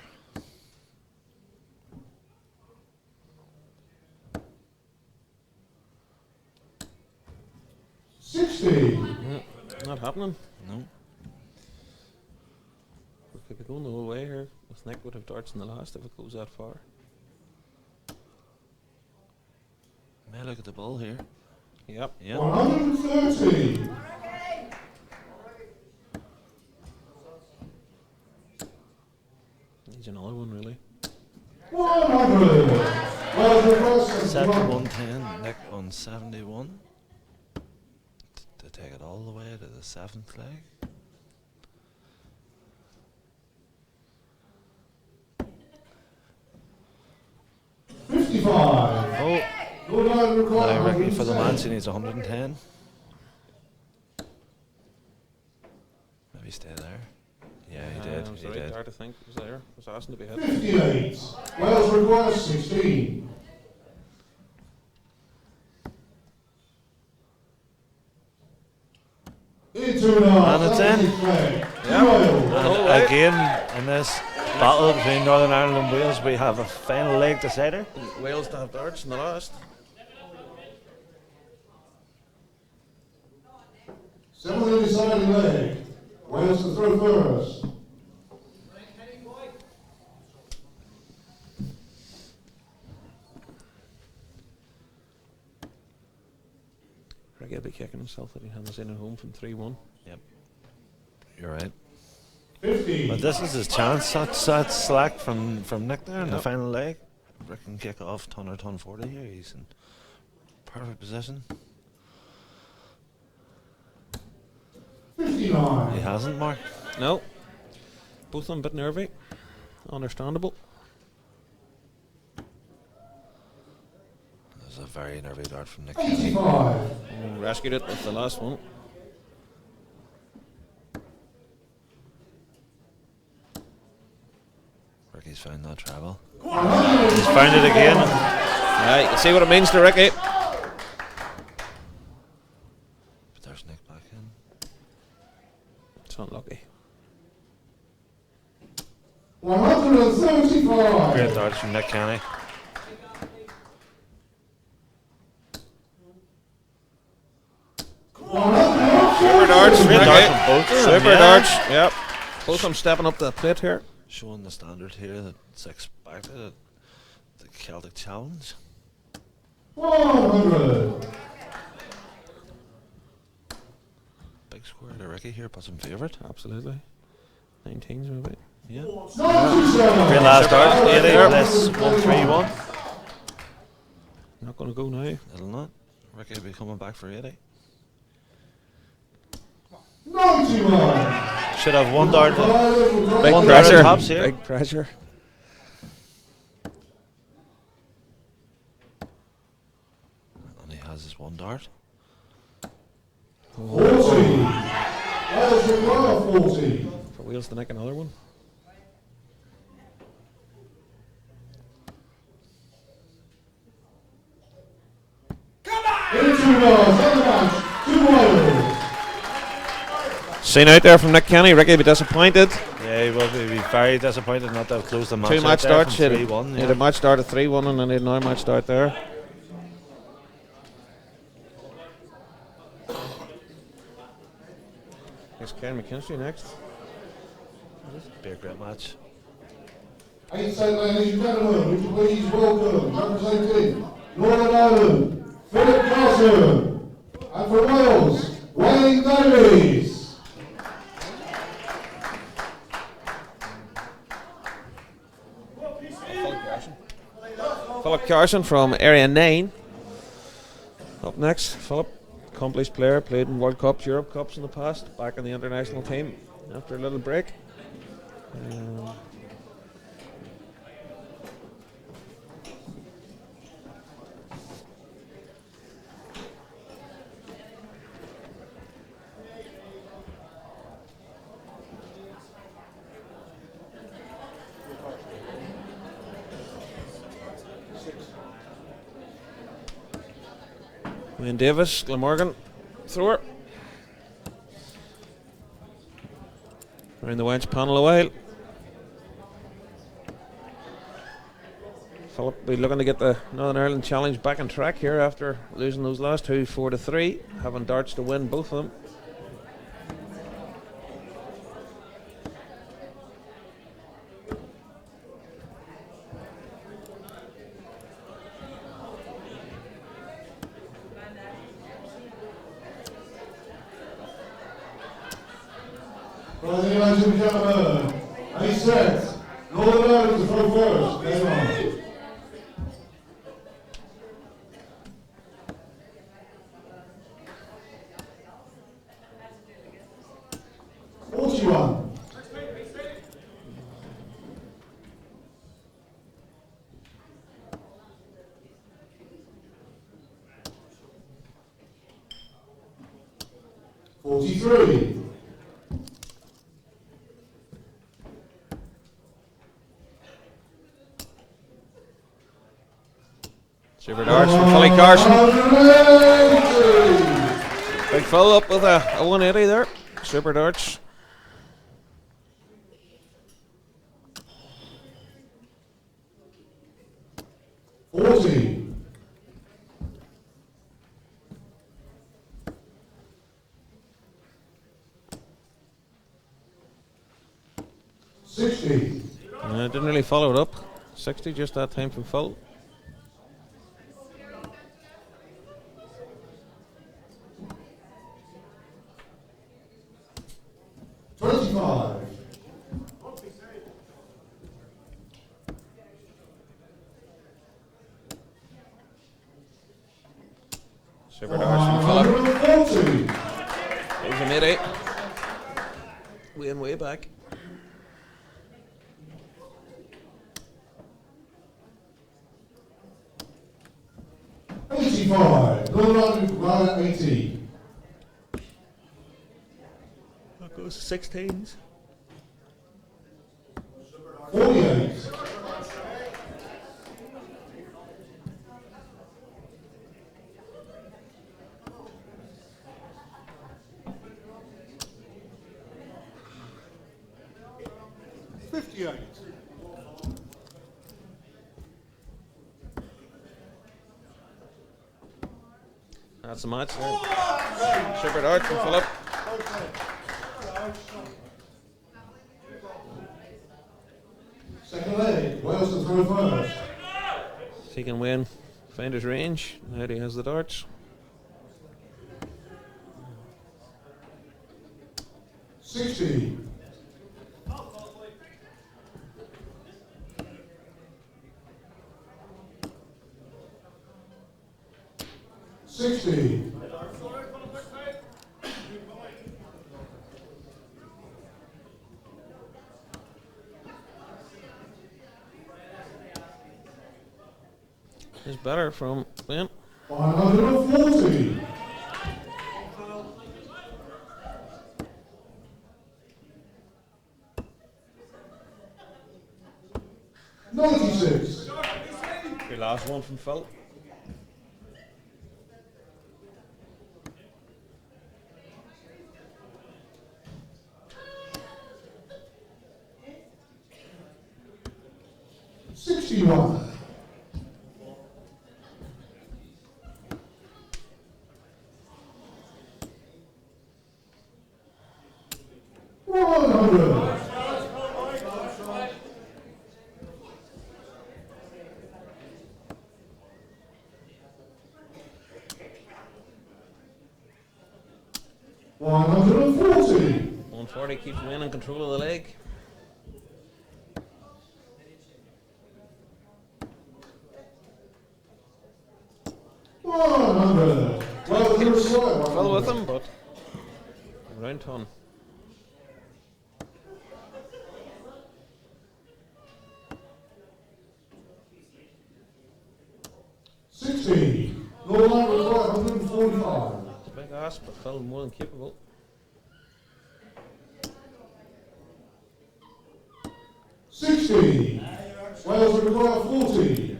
Not happening. No. We could be going the whole way here. With Nick would have darts in the last if it goes that far. May look at the ball here. Yep. 130. Needs another one, really. 100. Set to 110, Nick on 71. To take it all the way to the 7th leg. Oh, now Ricky for the match, he needs 110. Maybe stay there. Yeah, he did. It was He the right did. dart, I think. Was there. Was asking to be hit. 58. Wales requires 16. And it's in. And again, in this battle between Northern Ireland and Wales, we have a final leg decider. Wales to have darts in the last. Similarly deciding leg. Wales to throw first. Ricky will be kicking himself that he had us in at home from 3-1. Yep. You're right. 50. But this is his chance. That's slack from Nick there in the final leg. Rick can kick off ton or ton 40 here. He's in perfect position. 59. He hasn't, Mark. No. Both of them a bit nervy. Understandable. There's a very nervy dart from Nick. 85. Rescued it with the last one. Ricky's found that travel. He's found it again. Yeah, you can see what it means to Ricky. But there's Nick back in. It's unlucky. 135. Great darts from Nick Kenny. Super darts. Great darts from both of them. Super darts. Yep. Both of them stepping up the plate here. Showing the standard here that it's expected at the Celtic Challenge. 100. Big square to Ricky here, puts him favourite. Absolutely. 19s maybe. Yeah. 97. Great last dart. 80 less 131. Not going to go now. It'll not. Ricky will be coming back for 80. 91. Should have one dart. Big one pressure. dart tops here. Big pressure. And he has his one dart. 40. Wales require 40. For Wales to nick another one. Seen out there from Nick Kenny. Ricky will be disappointed. Yeah, he will be very disappointed not to have closed the match. Two match starts. He had 3-1. a match start at 3-1 and then he had another match start there. Here's Ken McKinstry next. Be a great match. Outside, ladies and gentlemen, would you please welcome representing Northern Ireland, Philip Carson, and for Wales, Wayne Davies. Philip Carson from Area 9. Up next, Philip, accomplished player, played in World Cups, Europe Cups in the past, back in the international team after a little break. Wayne Davis, Glamorgan, thrower. Around the wedge panel a while. Philip will be looking to get the Northern Ireland Challenge back on track here after losing those last two 4-3, having darts to win both of them. Ladies and gentlemen, a set. Northern Ireland to throw first. Game on. Forty-one. $43. Super darts from Philly Carson. Big Phil up with a 180 there. Super darts. 60. Didn't really follow it up. 60 just that time from Phil. 25. Super darts from Philip. 140. That was a mid-8. Way back. 85. Round 80. That goes to 16s. 48. 58. That's the match there. Super dart from Philip. Second leg, Wales to throw first. He can win, find his range. Now he has the darts. 60. 60. 'Is better from Win. 140. 96. Your last one from Phil. 61. 100. 140. 140 keeps Win in control of the leg. 100. Well with him, but round ton. 60. No line required, 145. It's a big ask, but Phil more than capable. 60. Wales require 40.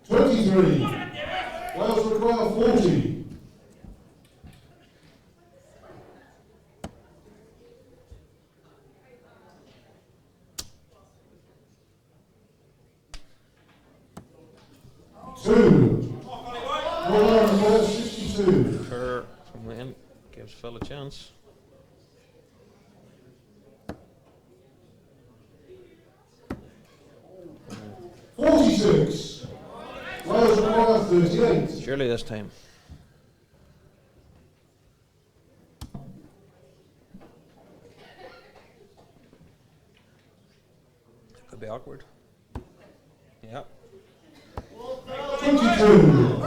23. Wales require 40. 2. Wales requires 62. Kerr from the end gives Phil a chance. 46. Wales require 38. Surely this time. Could be awkward. Yeah. 22.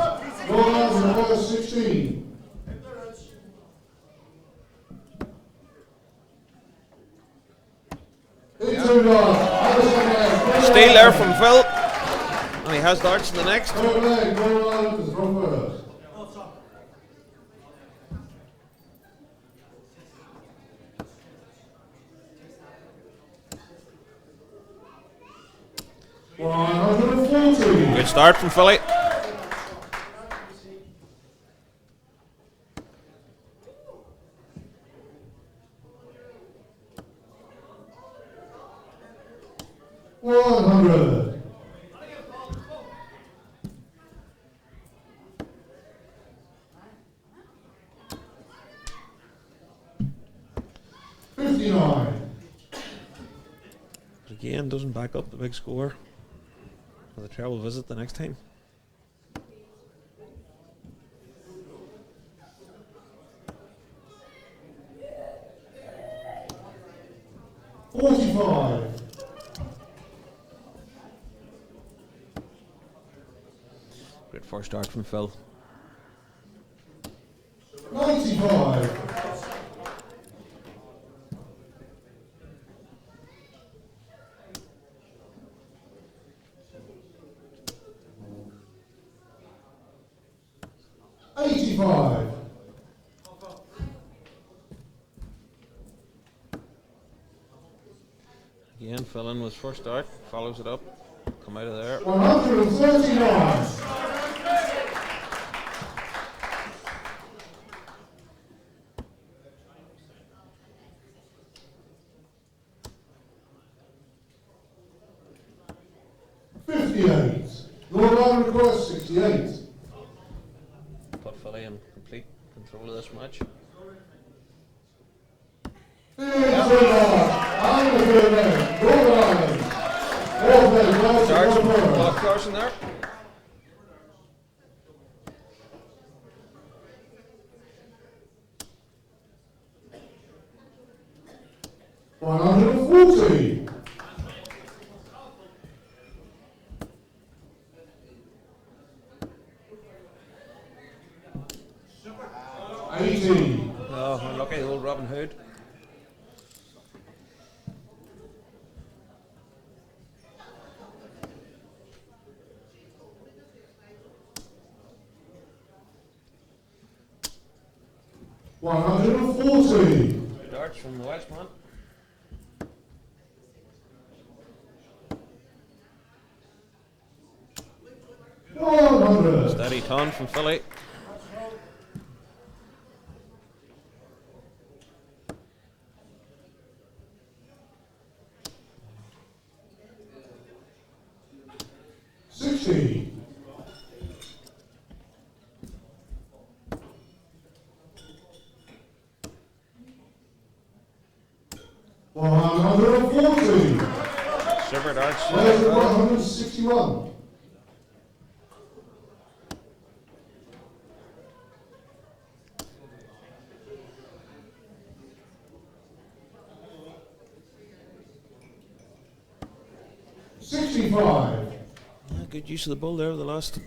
Wales require 16. 82 yards. Steal there from Phil. And he has darts in the next. Third leg, go around to throw first. Good start from Philly. $100. $59. Again, doesn't back up the big score for the treble visit the next time. $45. Great first start from Phil. $95. $85. Again, Phil in with first start, follows it up, come out of there. 139. $58. Lord Line request 68. Put Philly in complete control of this match. Starts off course in there. $140. $80. Oh, unlucky old Robin Hood. $140. Darts from the Welshman. $100. Steady ton from Philly. $60. $140. Super darts. $161. $65. Good use of the bull there with the last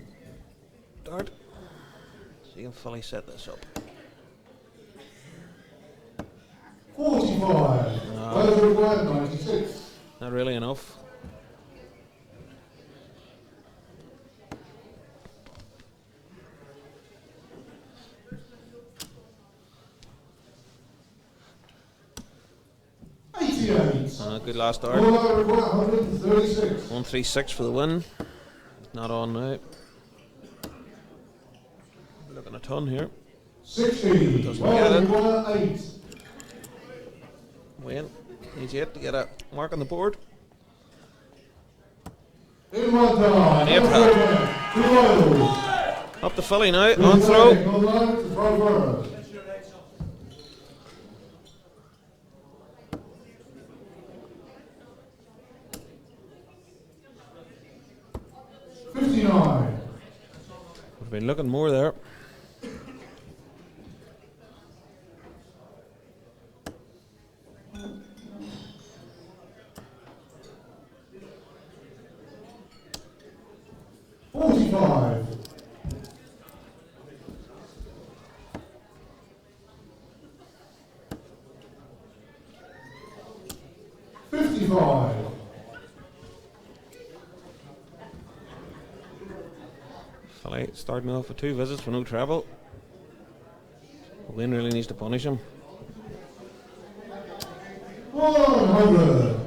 dart. See if Philly set this up. $45. No. 96. Not really enough. $88. Good last dart. 136. 136 for the win. Not on now. Looking a ton here. 60. Doesn't get it. 8. Wayne needs yet to get a mark on the board. In one time. Up to Philly now, on throw. $59. Would have been looking more there. $45. $55. Philly starting off with 2 visits for no travel. Wayne really needs to punish him. 100.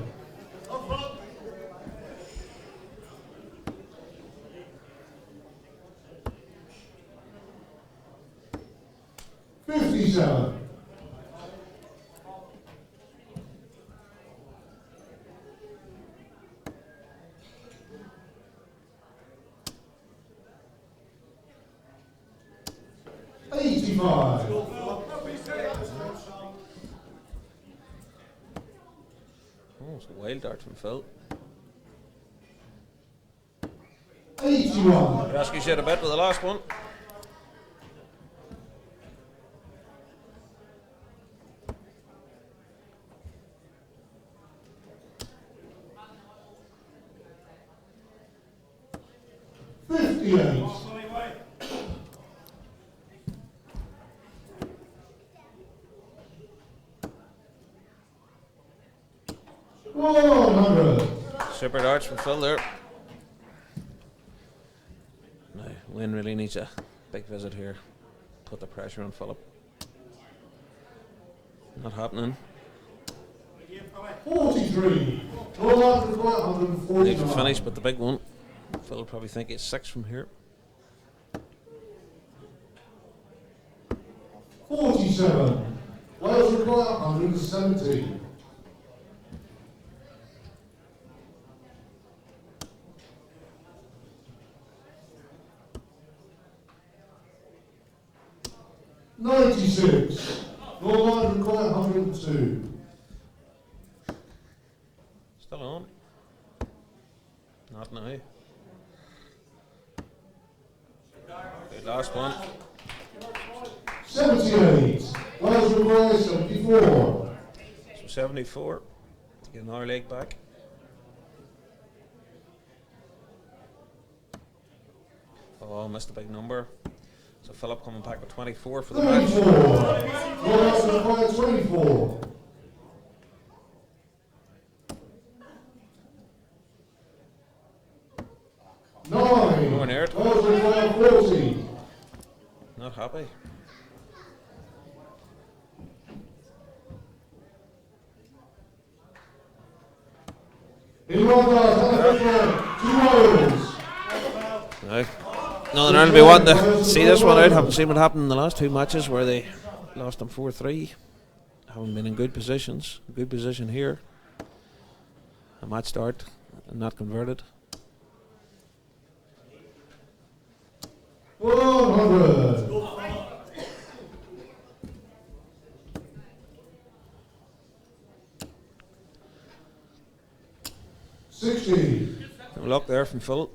57. $85. Oh, it's a wild dart from Phil. 81. Rescues yet a bit with the last one. $58. $100. Super darts from Phil there. Now, Wayne really needs a big visit here. Put the pressure on Philip. Not happening. 43. $149. Need to finish with the big one. Phil will probably think it's 6 from here. 47. Wales require 170. $96. Northern require 102. Still on. Not now. Okay, last one. 78. Wales require 74. So 74. Get another leg back. Oh, missed a big number. So Philip coming back with 24 for the 34. match. Wales require 24. Going there. Wales require 40. Not happy. In Wales, 2 Wales. No. Northern Ireland will be wanting to see this one out. Haven't seen what happened in the last 2 matches where they lost them 4-3. Haven't been in good positions. Good position here. A match start and not converted. 100. $60. No luck there from Phil.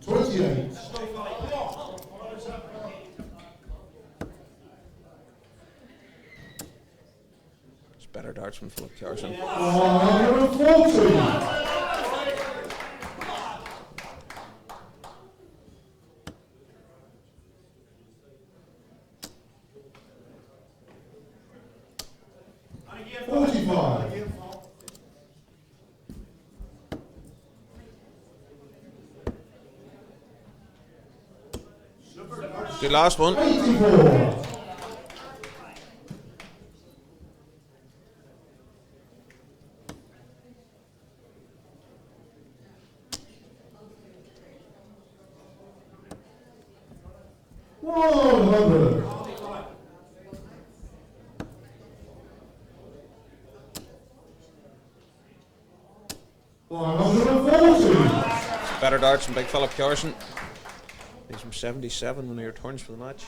$28. It's better darts from Philip Carson. 140. Good last one. 84. $100. $140. Better darts from Big Philip Carson. He's from 77 when he returns for the match.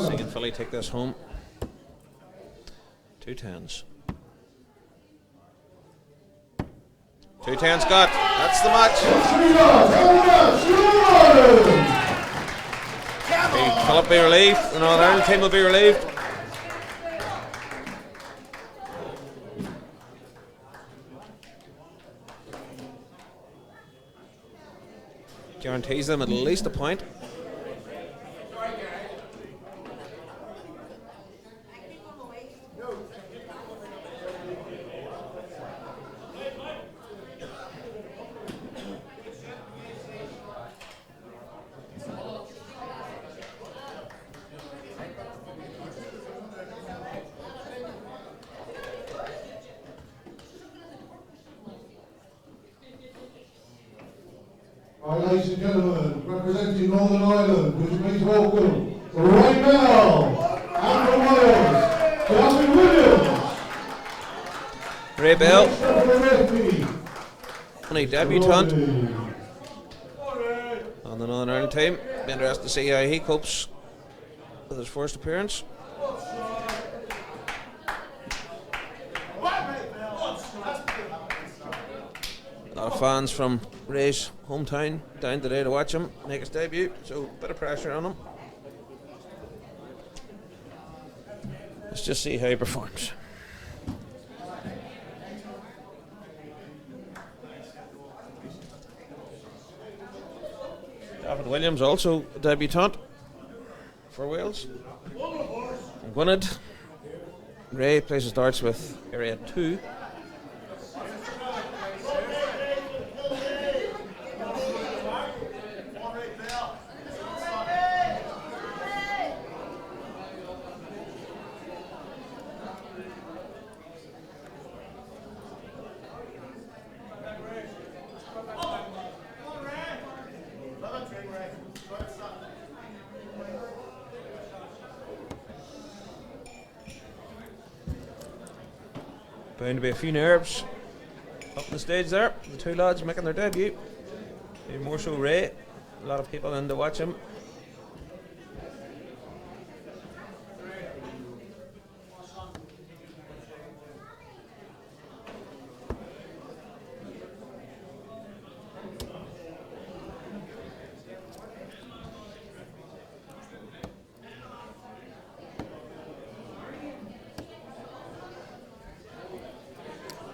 Seeing Philly take this home. 2 10s. 2 10s got. That's the match. Philip be relieved. The Northern Ireland team will be relieved. Guarantees them at least a point. Right, ladies and gentlemen, representing Northern Ireland, would you please welcome right now, and from Wales, Gavin Williams. Ray Bell, only debutant on the Northern Ireland team. Be interested to see how he copes with his first appearance. A lot of fans from Ray's hometown down today to watch him make his debut, so a bit of pressure on him. Let's just see how he performs. David Williams, also a debutant for Wales. Gwynedd. Ray plays his darts with Area 2. Bound to be a few nerves up on the stage there. The two lads making their debut. Maybe more so Ray. A lot of people in to watch him.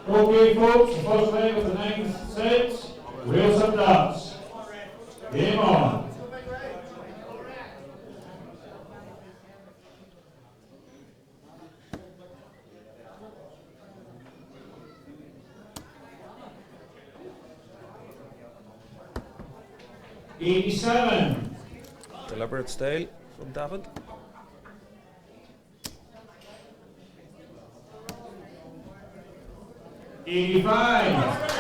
Okay, folks, the first leg of the ninth set, Wales and darts. Game on. '87. Deliberate style from David. 85.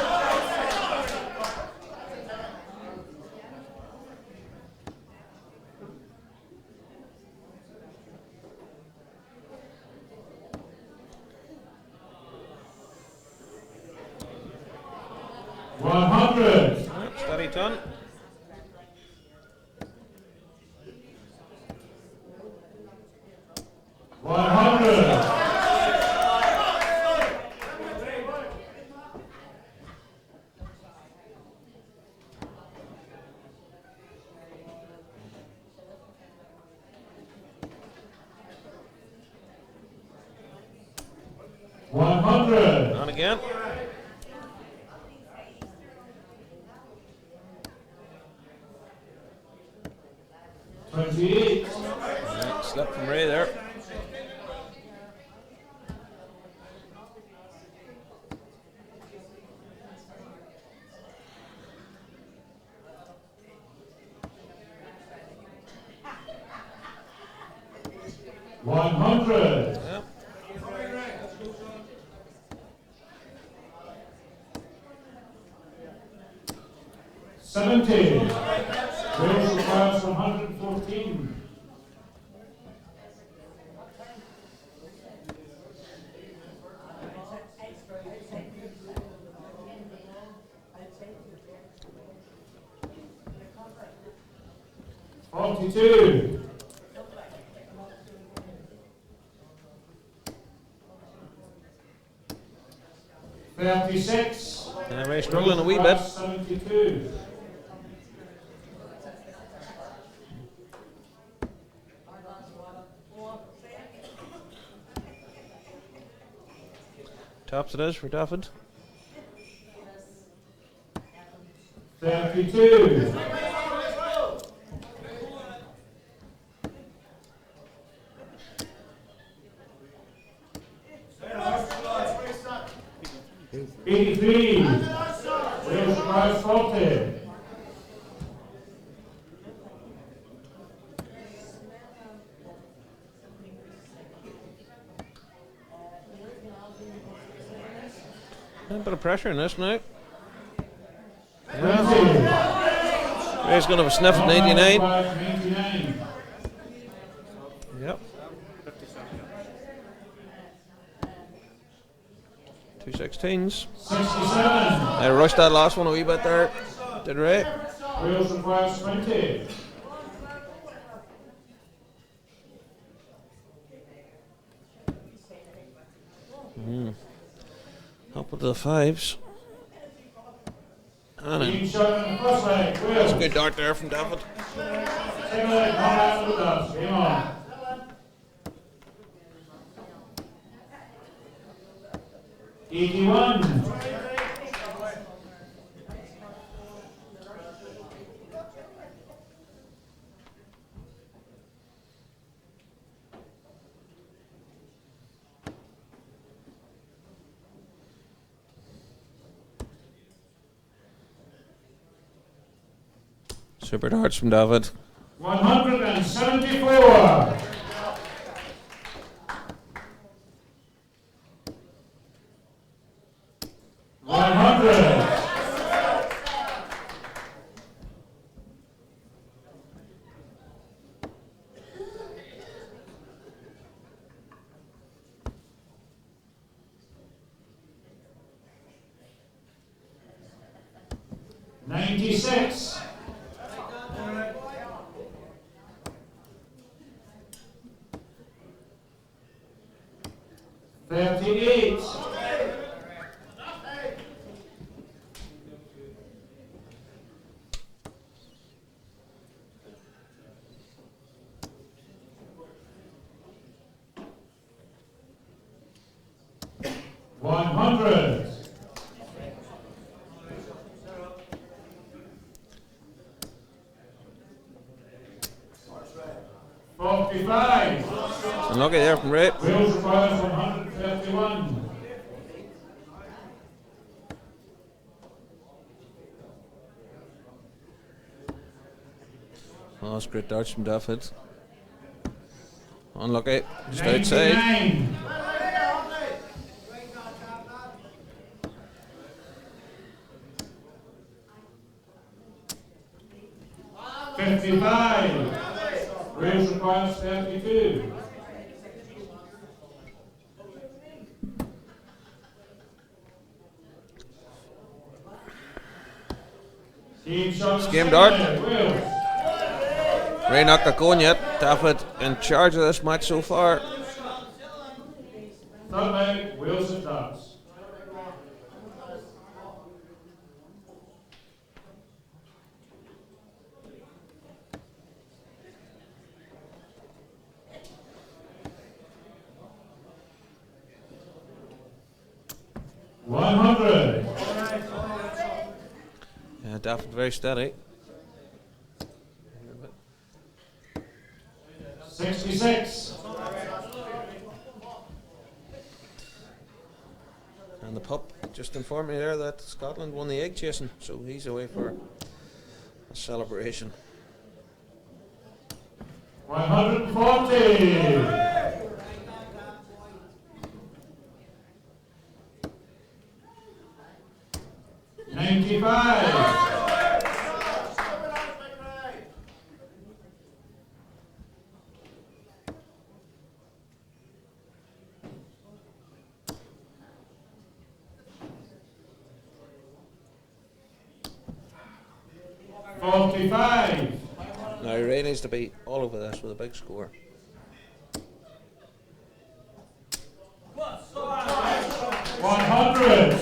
Steady ton. On again. Slip from Ray there. Yep. 70. Wales requires 114. '42. 36. And Ray struggling a wee bit. 72. Tops it is for David. 32. 83. Wales requires 40. A bit of pressure in this now. Ray's going to have a sniff at 99. 99. Yep. 216s. 67. I rushed that last one a wee bit there. Did Ray? Wales requires 20. Up with the 5s. And Team shot in the first leg. that's Wales. a good dart there from David. Second leg, not after the dust. Game on. $81. Super darts from David. 174. $96. $38. $100. $45. Unlucky there from Ray. Wales requires 151. Oh, that's great darts from David. Unlucky. Just outside. 99. $55. Wales requires 32. Team shots. Game dart. Wales. Ray not got going yet. David in charge of this match so far. Third leg, Wales and darts. $100. Yeah, David very steady. 66. And the pup just informed me there that Scotland won the egg chasing, so he's away for a celebration. 140. $95. $45. Now Ray needs to be all over this with a big score. 100.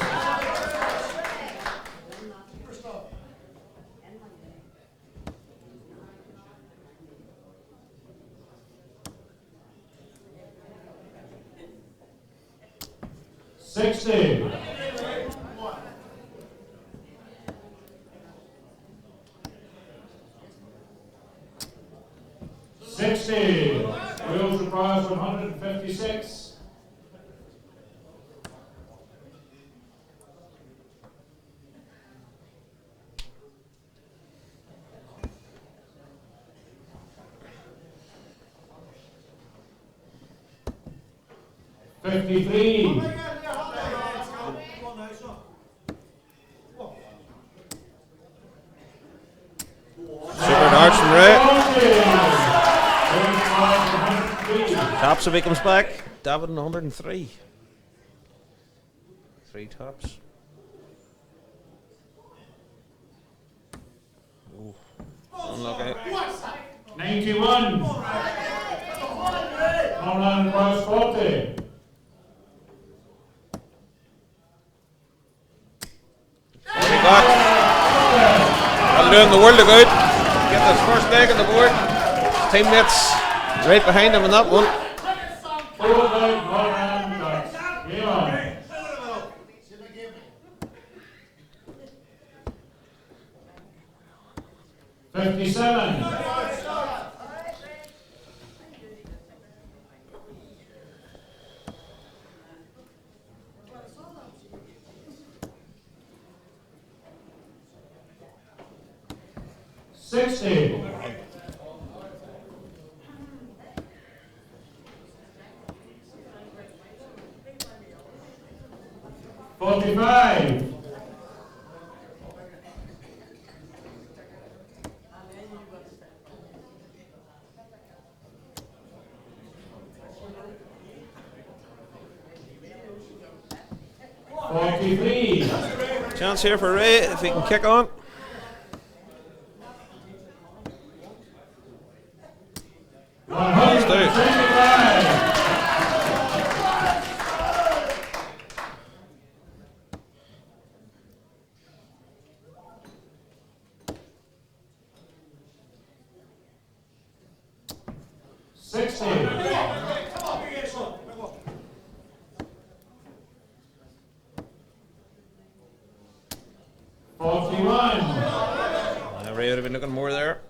$60. Wales requires 156. $53. Ray. Tops if he comes back. David in 103. 3 tops. Ooh. Unlucky. 91. Online across 40. Well, doing the world of good. Get this first leg on the board. His teammates right behind him in that one. 57. 60. 45. 43. Chance here for Ray if he can kick on. Let's do it. 60. 41. Ray would have been looking more there.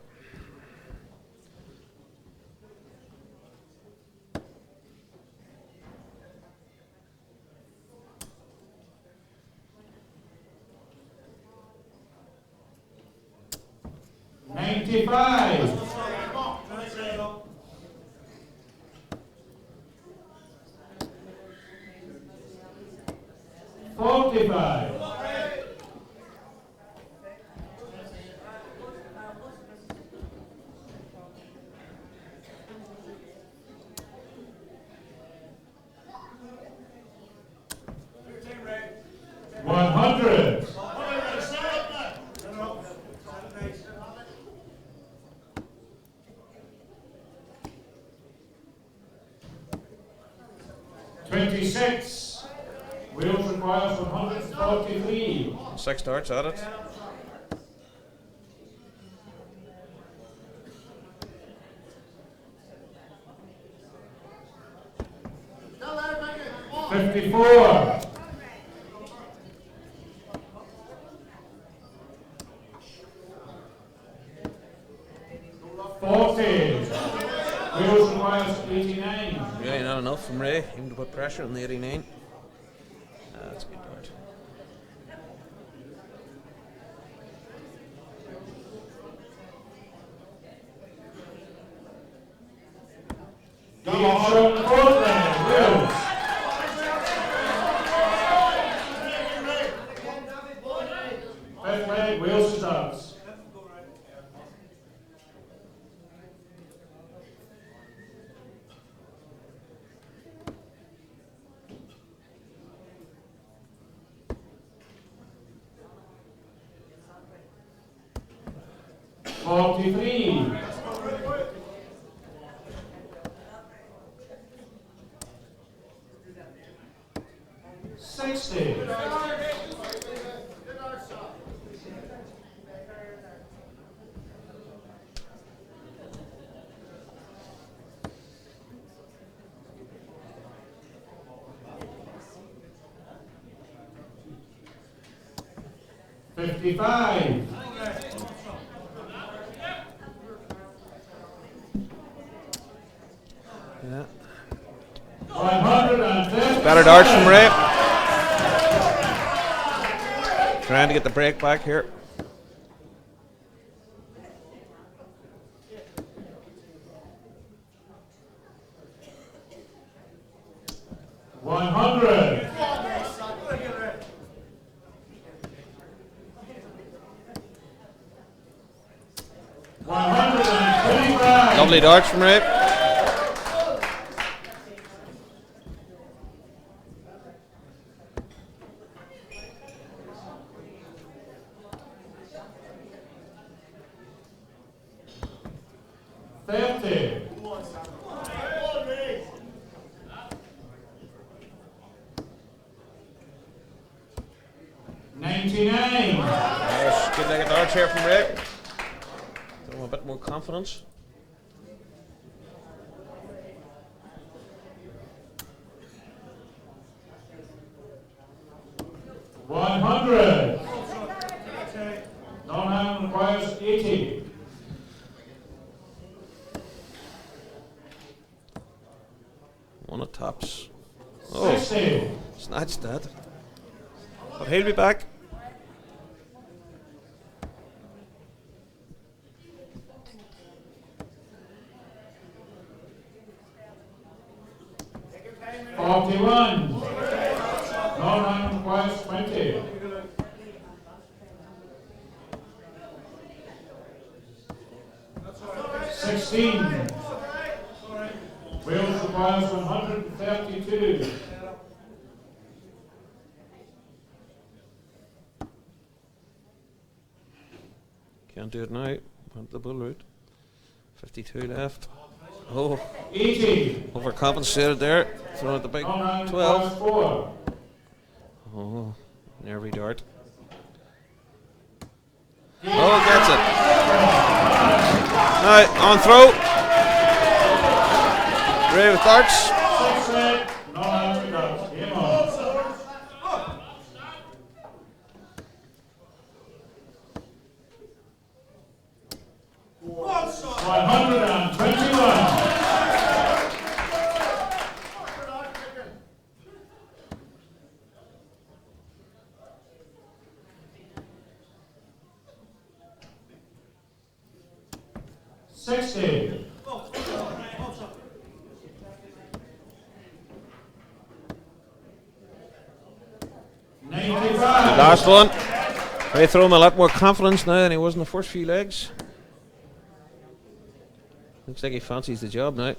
95. 45. 100. 26. Wheels requires 143. 6 darts at it. 54. 40. Wheels requires 89. Really not enough from Ray, even to put pressure on the 89. That's a good dart. Come on, Portland, Wheels. 5th leg, Wheels starts. 43. 60. 55. 150. Better darts from Ray. Trying to get the break back here. 100. 100. Lovely darts from Ray. Good leg of darts here from Ray. Give him a bit more confidence. $100. Non-hand requires 80. One of tops. Oh, 60. Snatched that. But he'll be back. $41. Non-hand requires 20. $16. Wales requires 132. Can't do it now. Went the bull route. 52 left. Oh, 80. Overcompensated there. Throwing at the big 12. Oh, nervy dart. Oh, gets it. Now, on throw. Ray with darts. Last one. They throw him a lot more confidence now than he was in the first few legs. Looks like he fancies the job now.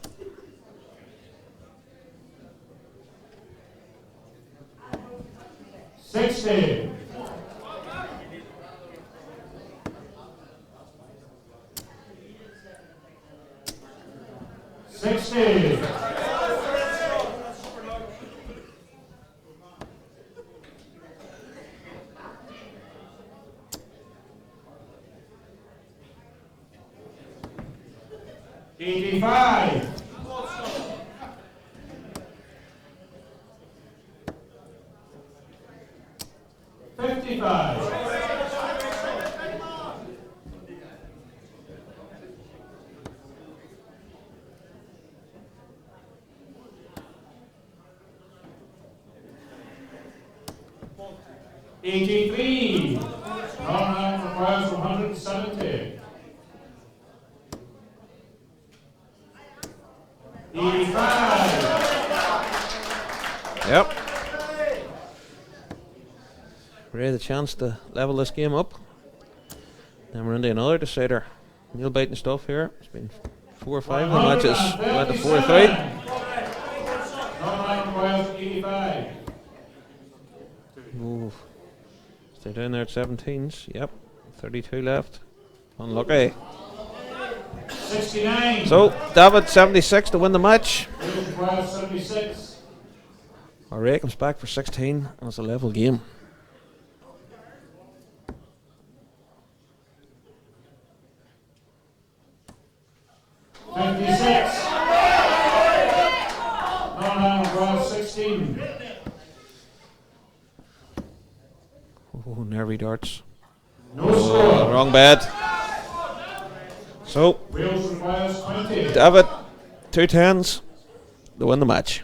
$60. $85. $55. $83. Non-hand requires 170. 85. Yep. Ray the chance to level this game up. Then we're into another decider. Nail biting stuff here. It's been 4 or 5 of the matches. Went to 4-3. Non-hand requires 85. Ooh. Stay down there at 17s. Yep. 32 left. Unlucky. 69. So, David 76 to win the match. 76. Ray comes back for 16, and it's a level game. Non-hand 16. Oh, nervy darts. No score. Wrong bed. So, Wales requires 20. David, 2 10s to win the match.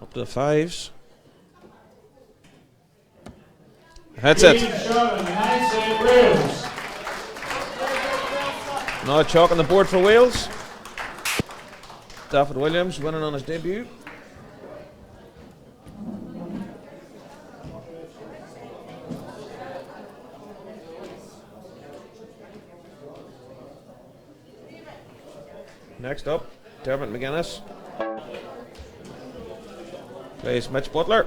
Up to the 5s. That's it. Now chalk on the board for Wales. David Williams winning on his debut. Next up, Dermot McGuinness plays Mitch Butler.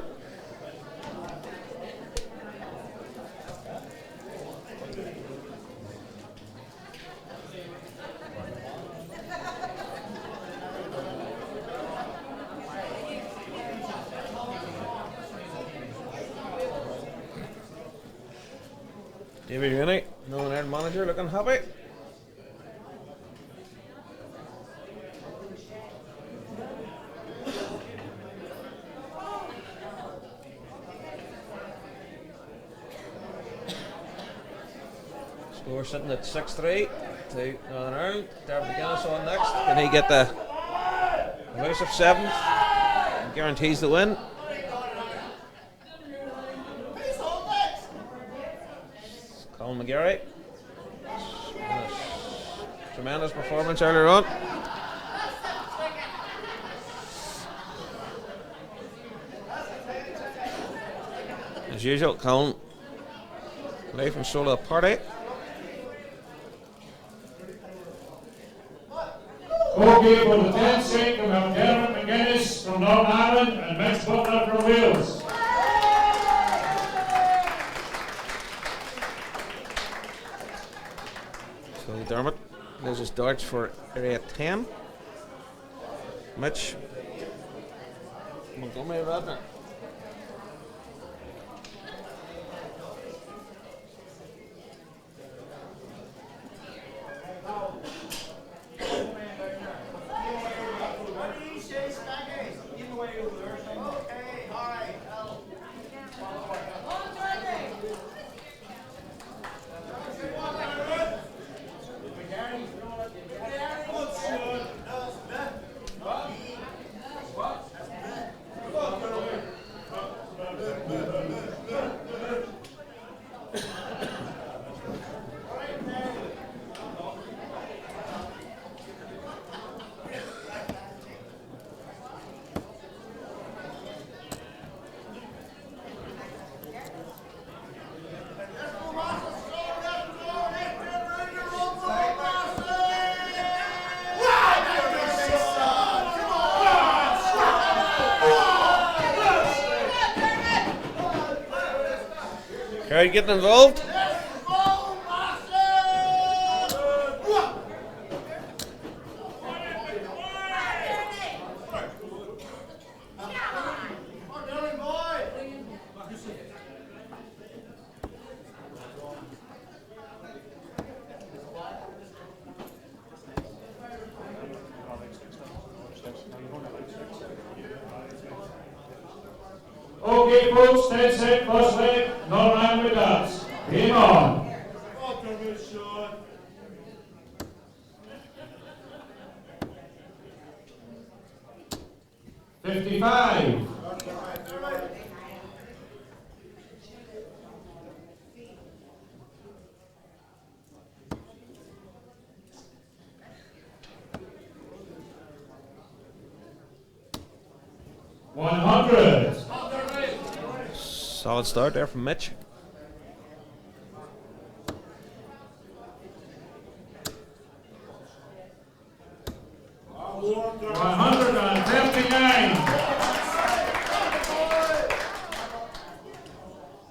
David Rooney, Northern Ireland manager, looking happy. Score sitting at 6-3 to Northern Ireland. Dermot McGuinness on next. Can he get the elusive 7th? Guarantees the win. Colin McGarry. Tremendous performance earlier on. As usual, Colin play from Surla Party. Okay, for the 10th set, we have Dermot McGuinness from Northern Ireland and Mitch Butler from Wales. So Dermot loses darts for area 10. Mitch Montgomery Radner. Kerry getting involved. Okay, folks, 10 set, first leg, Northern Ireland with darts. Game on. 55. Solid start there from Mitch.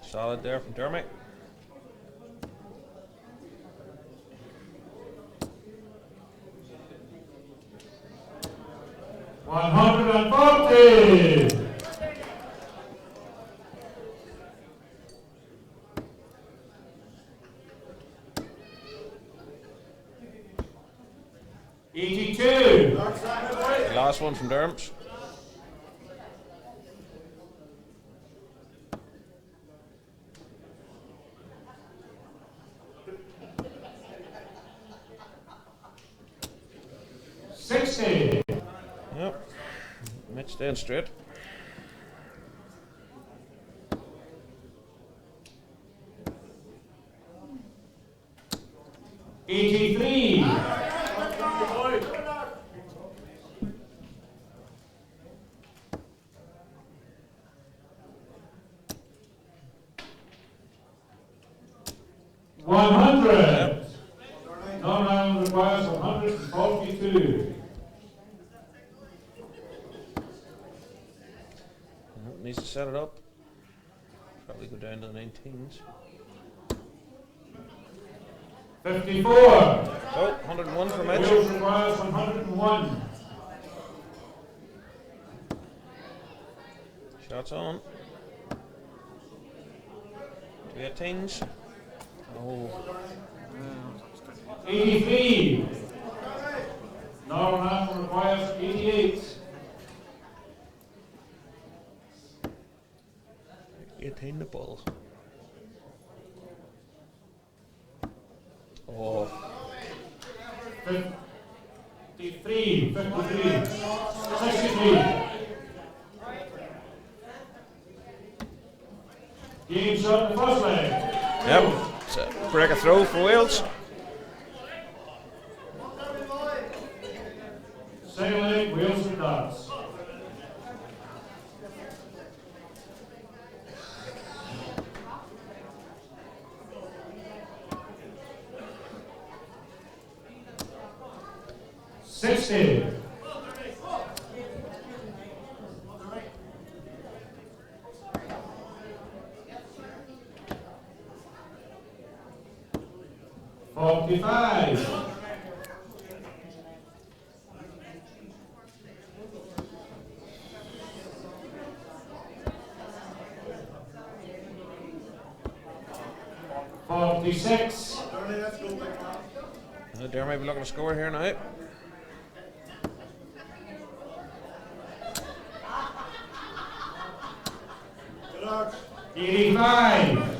Solid there from Dermot. $140. 82. The last one from Dermot. $60. Yep. Mitch staying straight. $83. $100. Northern Ireland requires 142. needs to set it up. Probably go down to the 19s. 54. Oh, 101 for Mitch. Wales requires 101. Shots on. 2 18s. Oh. 83. Northern Ireland requires 88. 18 the ball. Oh. 53. 63. Game shot in the first leg. Yep. It's a break a throw for Wales. Second leg, Wales and darts. $60. $45. $46. Dare might be looking to score here now. $85.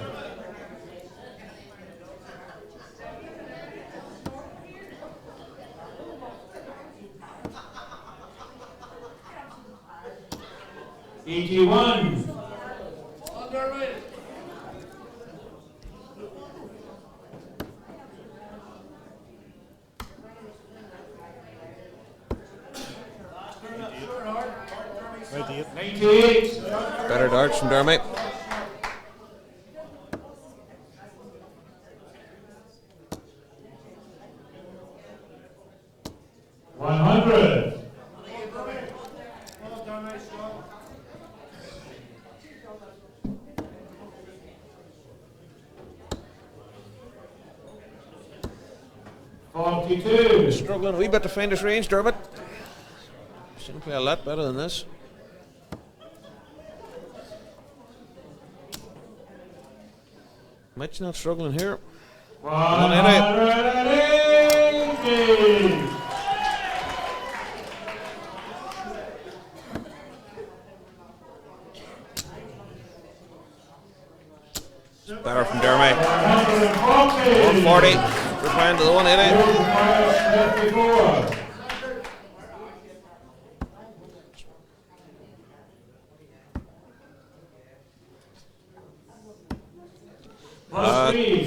$81. $98. Better darts from Dermot. $100. $42. Struggling a wee bit to find his range, Dermot. Should play a lot better than this. Mitch not struggling here. 180. Better from Dermot. 140. We're playing to the 180.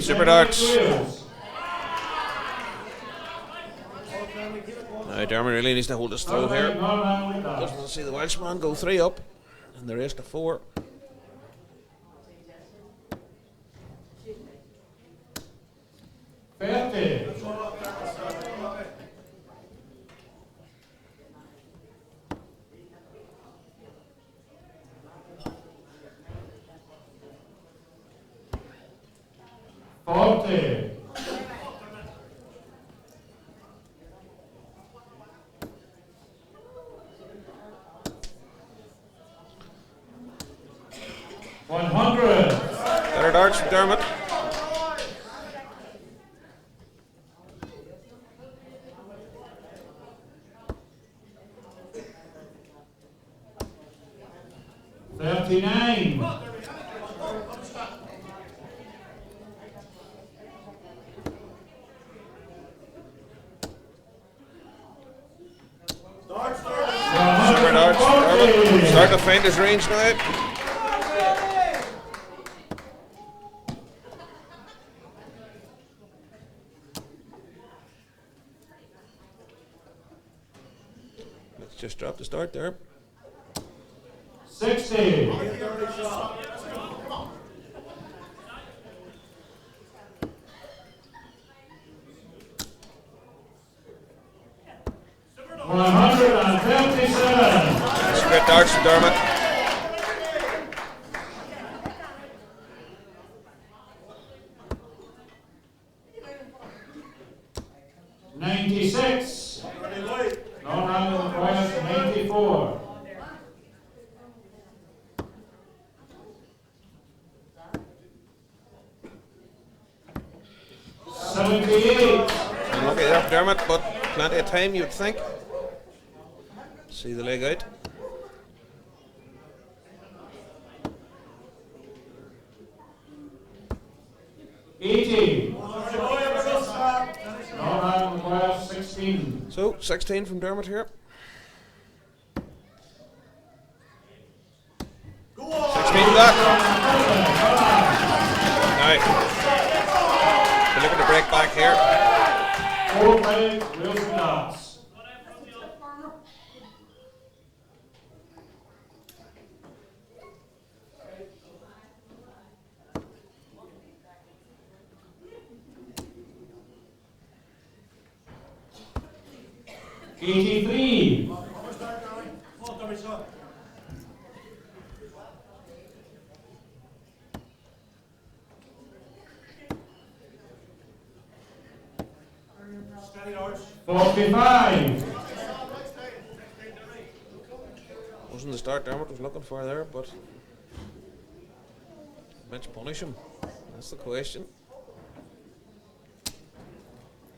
Super darts. Now Dermot really needs to hold his throw here. Doesn't want to see the Welshman go 3 up and the rest to 4. $40. $100. Better darts from Dermot. $39. Super darts from Dermot. Starting to find his range now. Let's just drop the start there. 60. $157. Great darts from Dermot. Unlucky there for Dermot, but plenty of time, you'd think. See the leg out. Norman 16. So 16 from Dermot here. 16 back. Now, we're looking to break back here. 4-5, Wilson Dance. $83. 45. Wasn't the start Dermot was looking for there, but bench punish him. That's the question.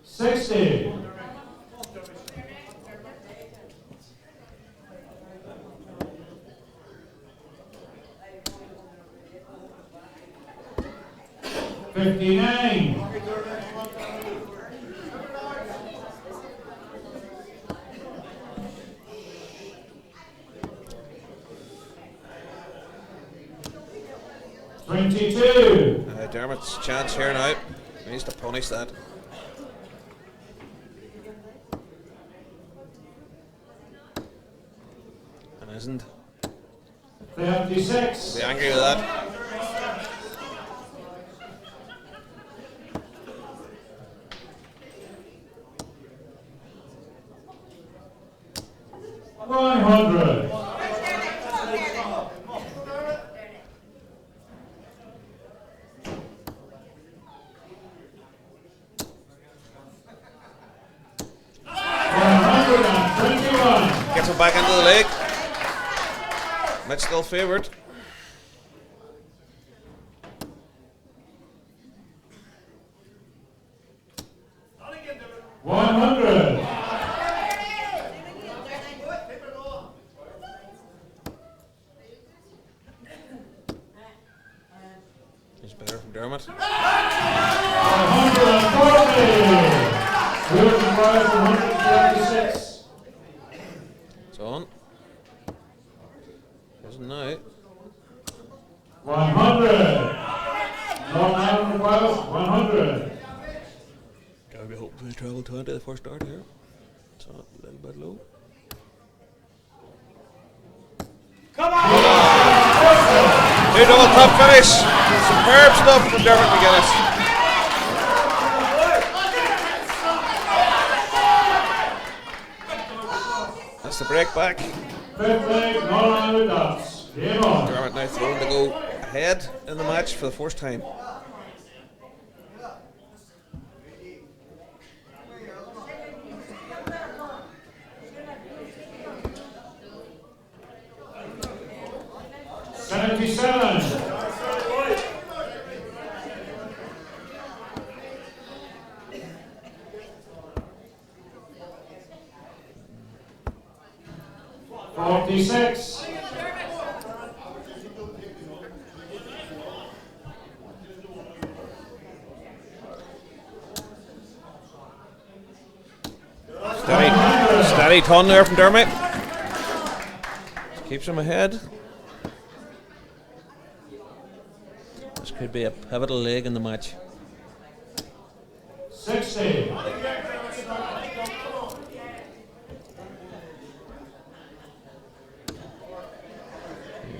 60. 59. 22. Dermot's chance here now. He needs to punish that. And isn't. 56. Be angry with that. $100. 121. Gets him back into the leg. Mitch still favoured. $100. It's better from Dermot. 140. Wilson Price 126. It's on. Isn't now. 100. Norman Wells 100. Derby hoping to travel 20 the first start here. It's on a little bit low. Come on! Two double top finish. Superb stuff from Dermot McGuinness. That's the break back. Fifth leg, Norman with dots. Game on. Dermot now thrown to go ahead in the match for the first time. $46. Steady ton there from Dermot. Keeps him ahead. This could be a pivotal leg in the match. 60.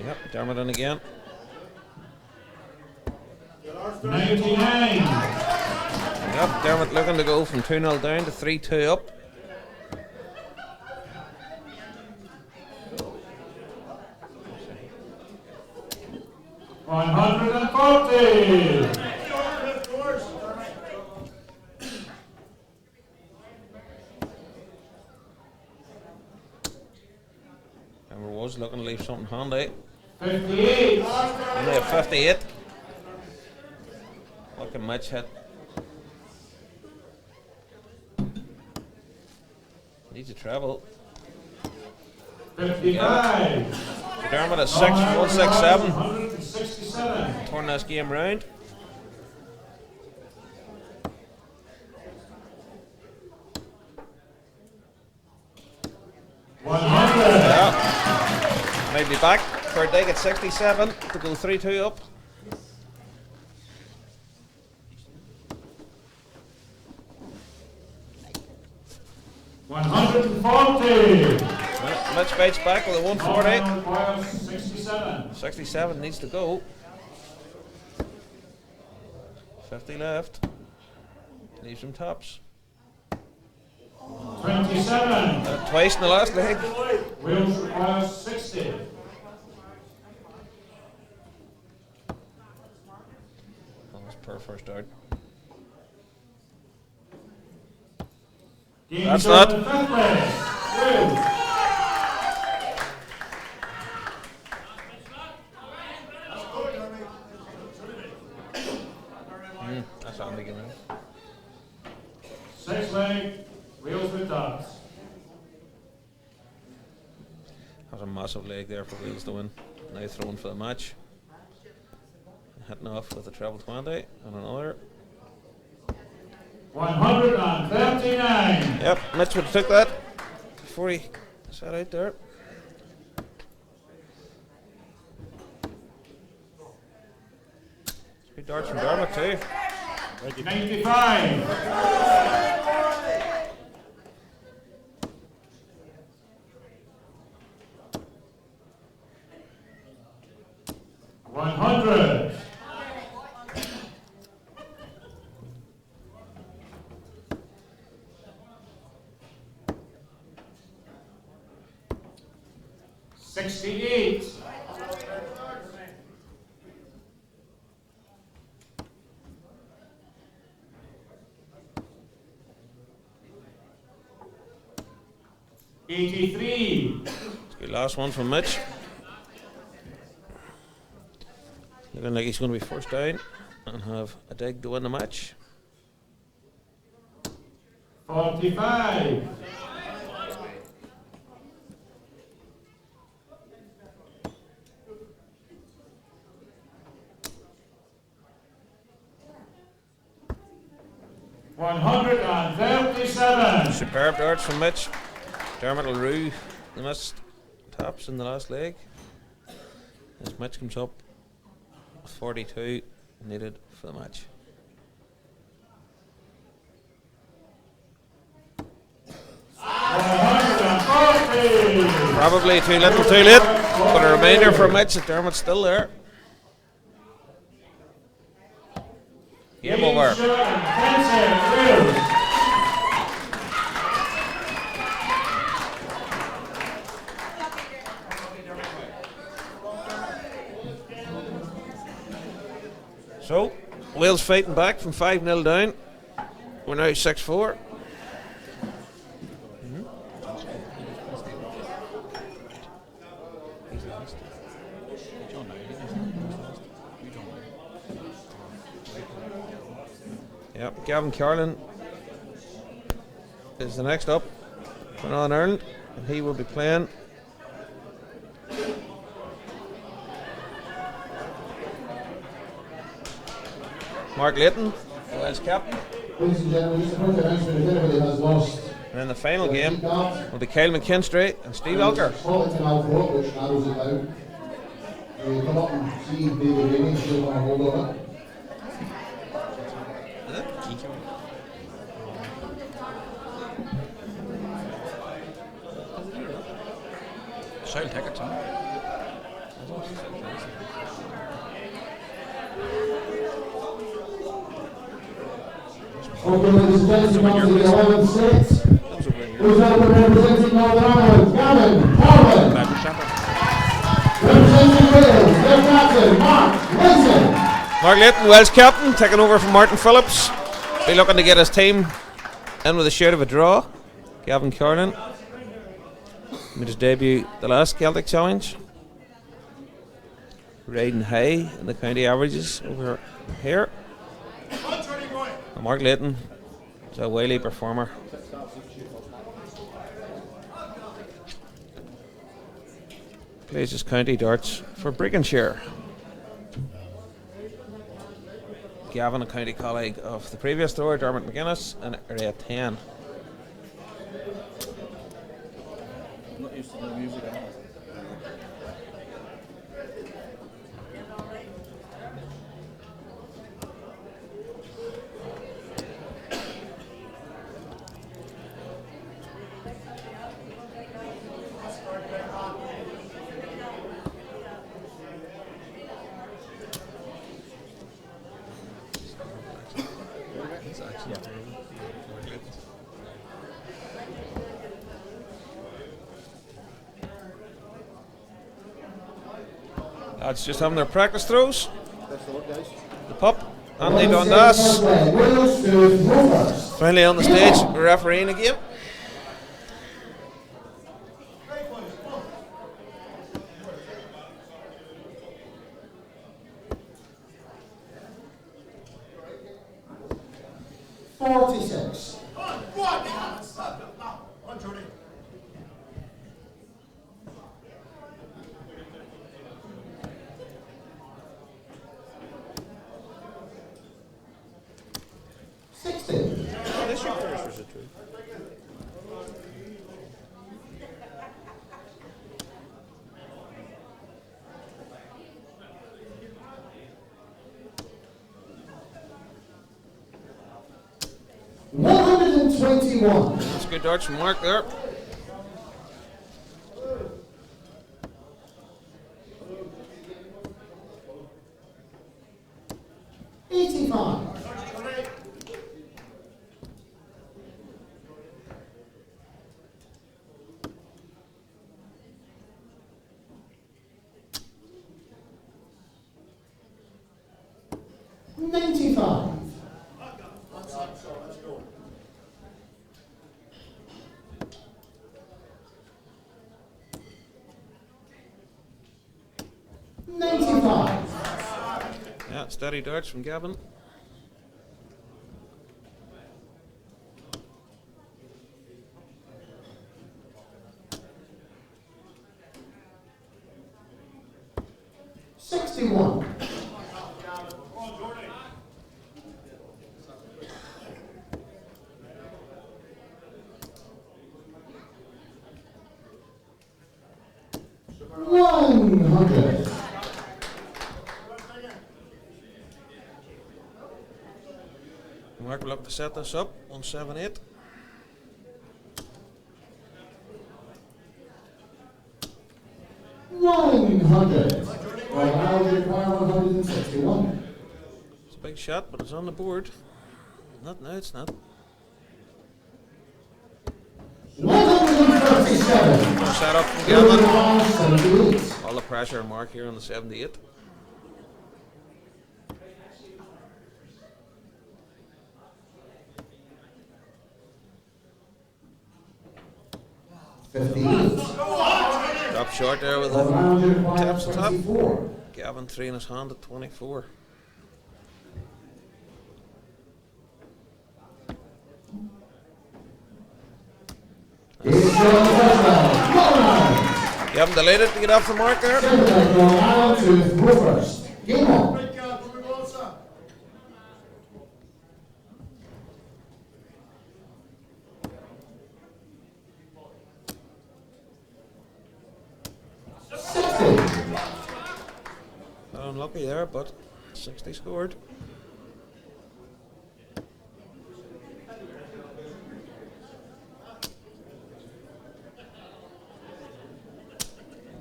Yep, Dermot in again. 99. Yep, Dermot looking to go from 2-0 down to 3-2 up. $140. Dermot was looking to leave something handy. 58. Only a 58. What can Mitch hit? Needs a treble. 55. Dermot at 167. 167. Turn this game round. Yeah. Might be back for a dig at 67 to go 3-2 up. Mitch bites back with a 140. 67. 67 needs to go. 50 left. Leaves some tops. 27. Twice in the last leg. Wales requires 60. Oh, that's per first out. That's not. That's not making it. 6 leg, Wales with dots. That was a massive leg there for Wales to win. Now throwing for the match. Hitting off with a treble 20 and another. 139. Yep, Mitch would have took that before he sat out there. Good darts from Dermot too. 95. 100. 68. 83. Good last one from Mitch. Looking like he's going to be first down and have a dig to win the match. 45. 137. Superb darts from Mitch. Dermot will rue the missed taps in the last leg. As Mitch comes up with 42 needed for the match. Probably too little too late, but a reminder for Mitch that Dermot's still there. Game over. So, Wales fighting back from 5-0 down. We're now 6-4. Yep, Gavin Carlin is the next up for Northern Ireland, and he will be playing Mark Layton, Wales captain. Ladies and gentlemen, just a quick announcement if anybody has lost. And in the final game will be Kyle McKinstry and Steve Elker. Scotland can have vote, which narrows it down. Come up and see David Rainey, if you want to hold on it. Sold tickets, huh? Okay, ladies and gentlemen, on to the 11th set. Who's up representing Northern Ireland? Gavin Carlin. Representing Wales, their captain, Mark Layton. Mark Layton, Wales captain, taking over from Martin Phillips. Be looking to get his team in with a shade of a draw. Gavin Carlin made his debut the last Celtic Challenge, riding high in the county averages over here. And Mark Layton is a wily performer. Glacis County darts for Brigganshire. Gavin, a county colleague of the previous thrower, Dermot McGuinness, in area 10. I'm not used to the music. Lads just having their practice throws. Best of luck, guys. The pup, Andy Dundas. Finally on the stage, refereeing a game. That's good darts from Mark there. Yeah, steady darts from Gavin. Mark will look to set this up, 178. It's a big shot, but it's on the board. Not now, it's not. 137. Set up from Gavin. All the pressure on Mark here on the 78. Drop short there with the taps the top. Gavin 3 in his hand at 24. Gavin delayed it to get off the mark there. Game on. 60. Unlucky there, but 60 scored.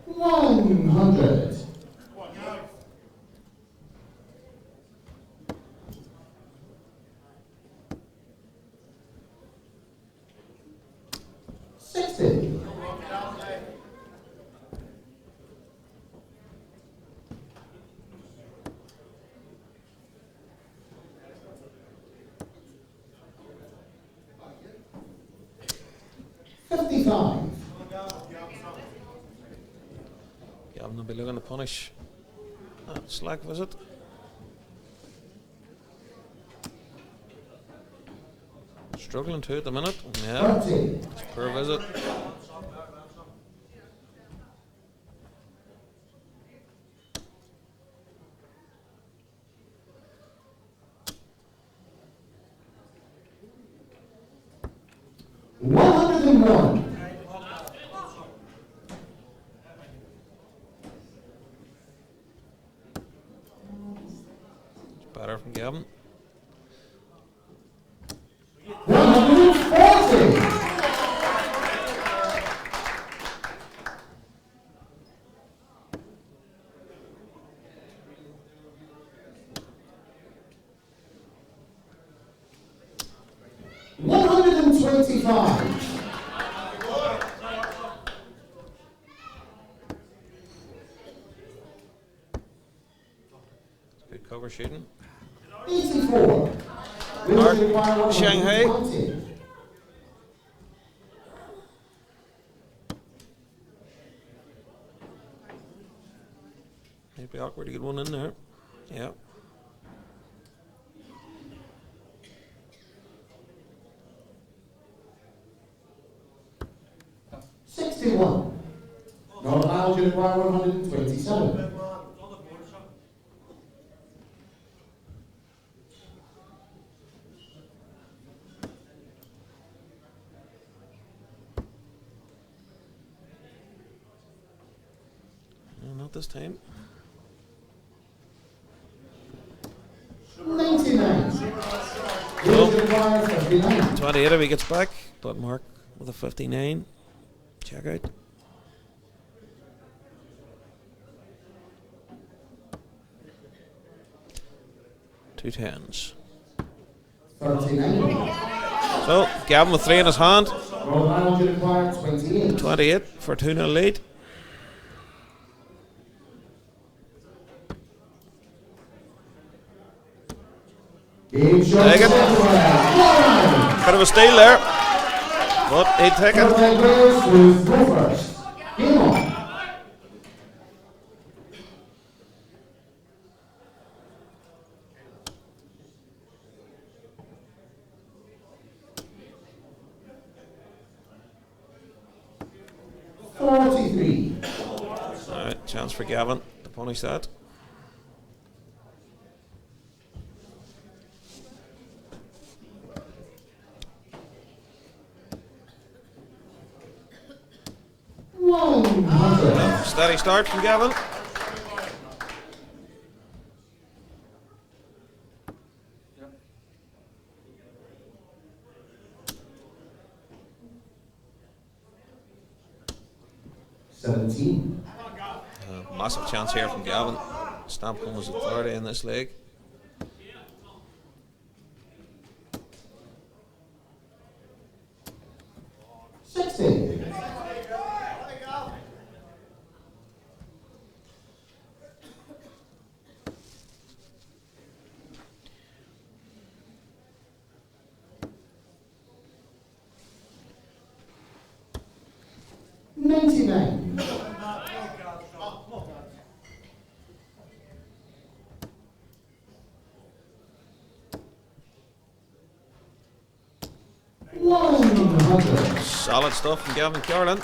$100. $60. $55. Gavin will be looking to punish that slack visit. Struggling to at the minute. Yeah. It's poor visit. 9-1. Better from Gavin. 140. Good cover shooting. 84. Mark Shanghai. Might be awkward to get one in there. Yeah. $61. Not allowed to require 127. Not this time. 99. Well, 28 if he gets back, but Mark with a 59. Check out. Two tens. 39. So, Gavin with 3 in his hand. 28. 28 for 2-0 lead. Take it. Bit of a steal there. But he'd take it. Game on. Alright, chance for Gavin to punish that. Steady start from Gavin. Massive chance here from Gavin. Stamp home as authority in this league. Solid stuff from Gavin Carlin.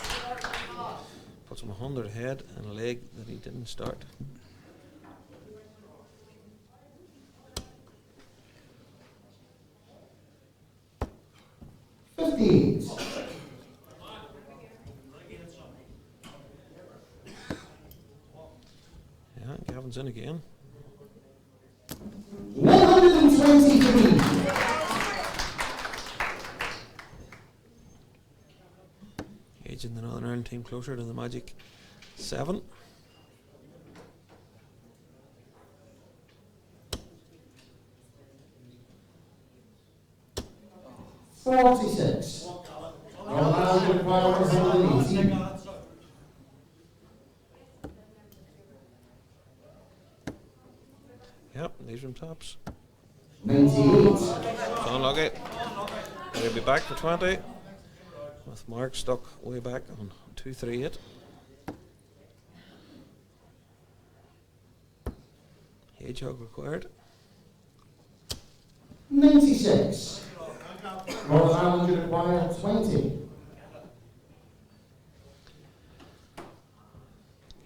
Puts him 100 ahead in a leg that he didn't start. Yeah, Gavin's in again. 123. Edging the Northern Ireland team closer to the Magic 7. $46. Yep, these room tops. 98. So unlucky. We'll be back for 20. With Mark stuck way back on 238. Hedgehog required. 96. Northern Ireland require 20.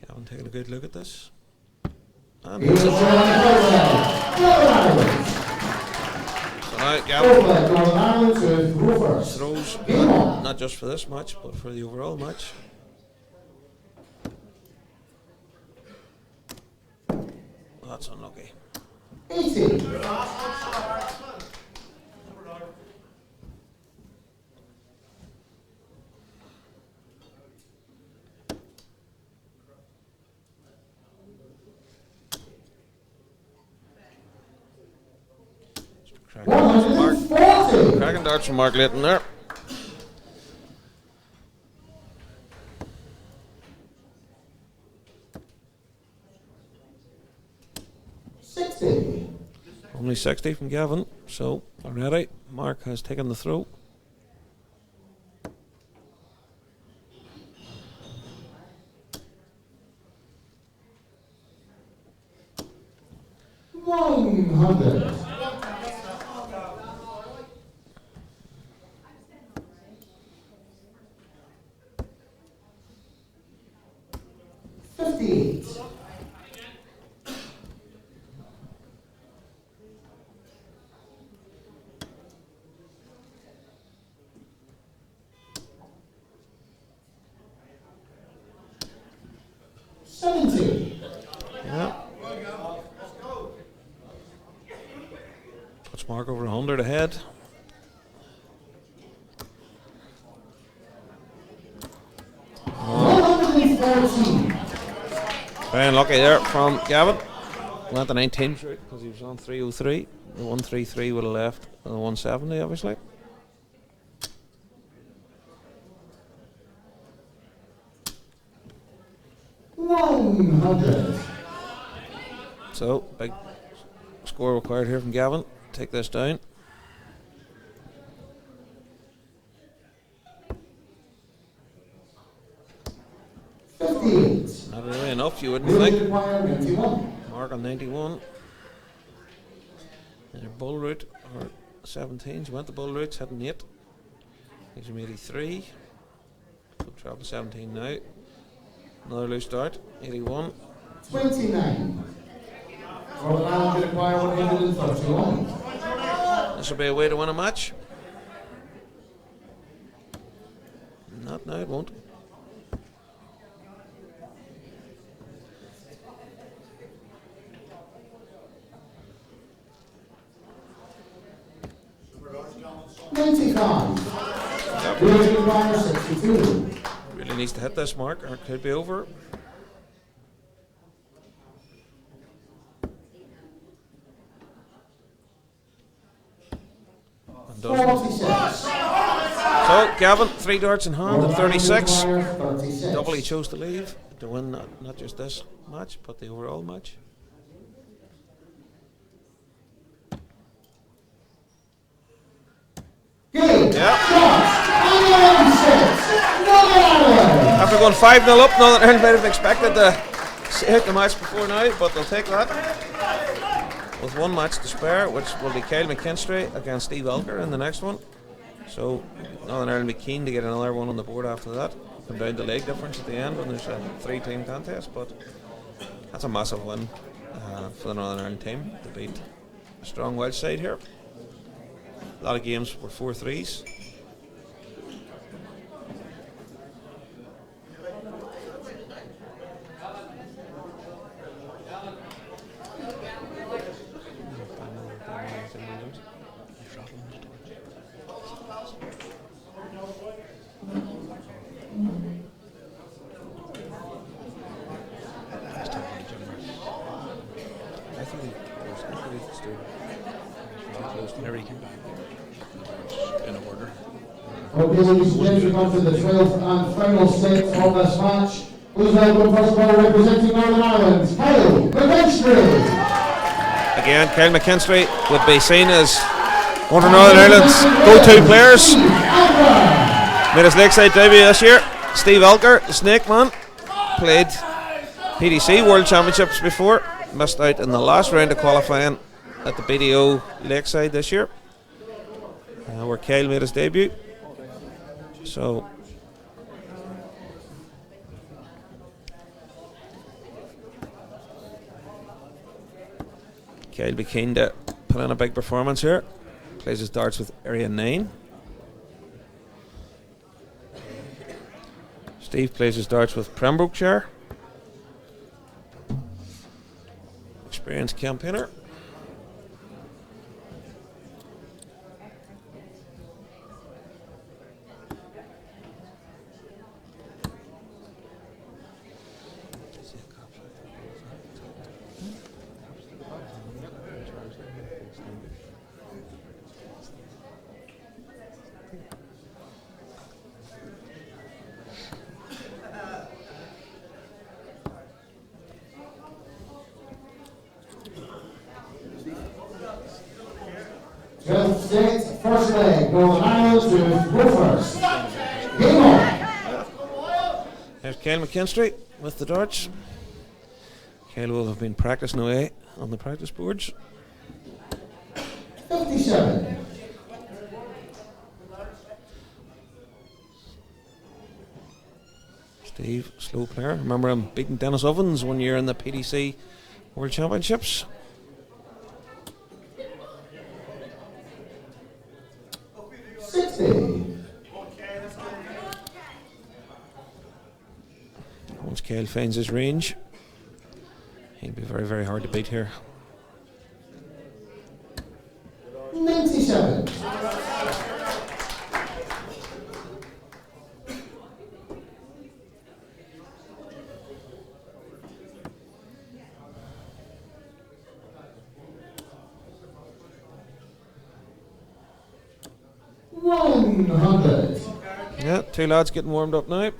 Gavin taking a good look at this. And Right, Surla, Northern Ireland to go first. Throws, Game on. not just for this match, but for the overall match. That's unlucky. 80. Cracking darts from Mark Layton there. Only 60 from Gavin, so already Mark has taken the throw. $100. $58. $70. Yeah. Puts Mark over 100 ahead. Very unlucky there from Gavin. Went to 19 because he was on 303. The 133 would have left the 170, obviously. $100. So, big score required here from Gavin. Take this down. Not really enough, you wouldn't think. Mark on 91. And their bull route are 17s. Went the bull route, hitting 8. These are 83. So travel 17 now. Another loose dart, 81. 29. Northern Ireland require 131. This will be a way to win a match. Not now, it won't. Really needs to hit this mark or it could be over. And doesn't. So Gavin, 3 darts in hand at 36. Double he chose to leave to win not just this match but the overall match. After going 5-0 up, Northern Ireland might have expected to hit the match before now, but they'll take that. With one match to spare, which will be Kyle McKinstry against Evalk in the next one. So Northern Ireland will be keen to get another one on the board after that. Come down to leg difference at the end when there's a 3-team contest, but that's a massive win for the Northern Ireland team to beat a strong Welsh side here. A lot of games were 4-3s. Okay, ladies and gentlemen, on to the 12th and final set of this match. Please welcome first of all representing Northern Ireland, Kyle McKinstry. Again, Kyle McKinstry would be seen as one of Northern Ireland's go-to players. Made his lakeside debut this year. Steve Elker, the Snake Man, played PDC World Championships before. Missed out in the last round of qualifying at the BDO Lakeside this year, where Kyle made his debut. So Kyle be keen to put in a big performance here. plays his darts with area 9. Steve plays his darts with Pembrokeshire. Experienced campaigner. Set, first leg, Northern Ireland to go first. Game on. There's Kyle McKinstry with the darts. Kyle will have been practicing away on the practice boards. 57. Steve, slow player. Remember him beating Dennis Ovens one year in the PDC World Championships. Once Kyle finds his range, he'll be very, very hard to beat here. 97. Yeah, two lads getting warmed up now.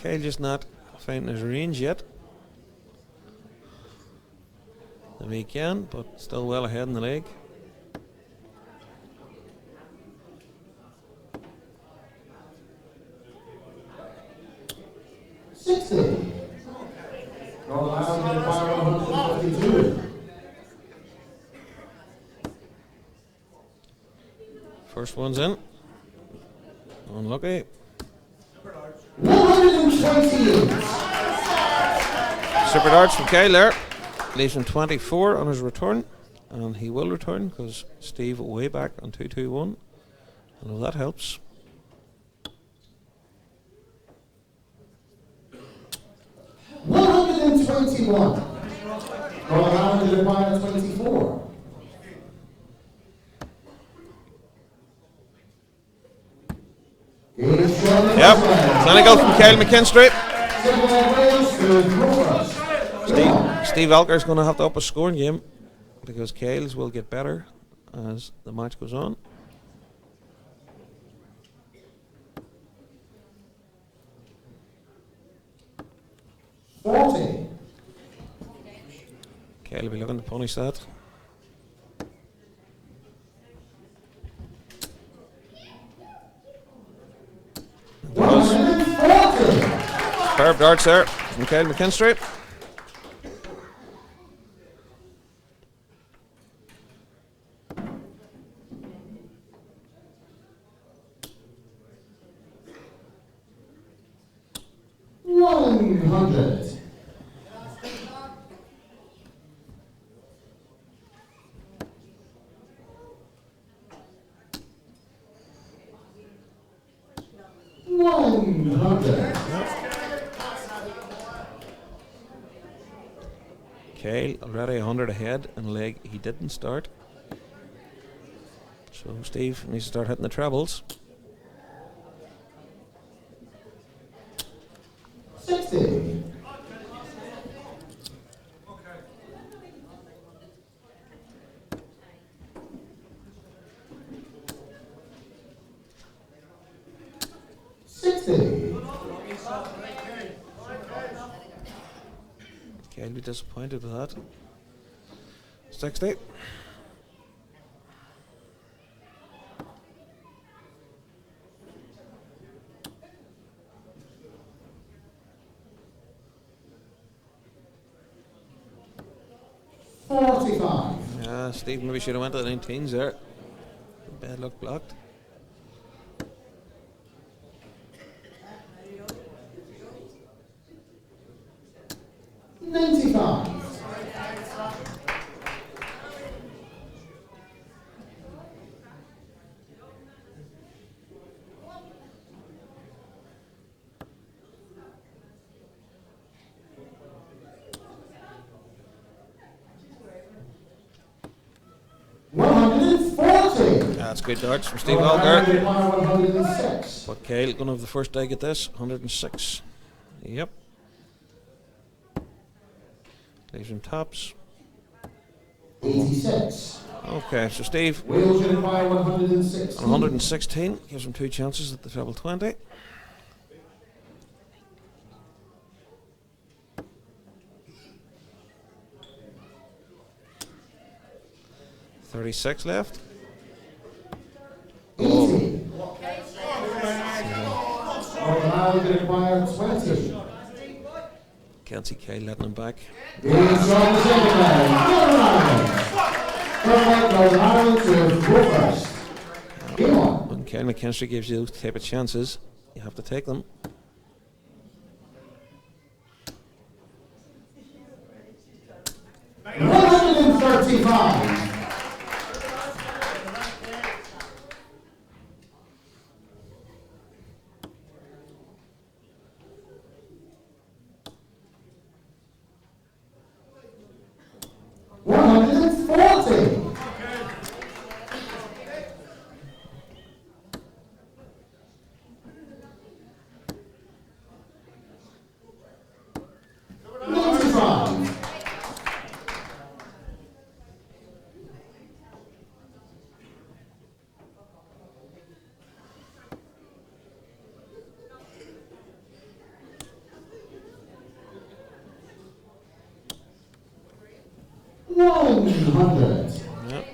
Kyle just not finding his range yet. If he can, but still well ahead in the leg. First one's in. Unlucky. 128. Super darts from Kyle there. Leaves him 24 on his return. And he will return because Steve way back on 2-2-1. I know that helps. $121. Northern Ireland to require 24. Yep, clinical from Kyle McKinstry. Steve Elker's going to have to up a scoring game because Kyle's will get better as the match goes on. Kyle will be looking to punish that. Pair of darts there from Kyle McKinstry. $100. Kyle already 100 ahead in a leg he didn't start. So Steve needs to start hitting the trebles. 60. 60. Okay, I'll be disappointed with that. 60. Yeah, Steve maybe should have went to the 19s there. Bad luck blocked. That's good darts from Steve Alger. But Kyle going to have the first dig at this. 106. Yep. Leaves him tops. 86. Okay, so Steve Wales should require 116. 116 gives him 2 chances at the treble 20. $36 left. Oh. Require 20. Can't see Kyle letting him back. When Kyle McKinstry gives you those type of chances, you have to take them. $135. Yep.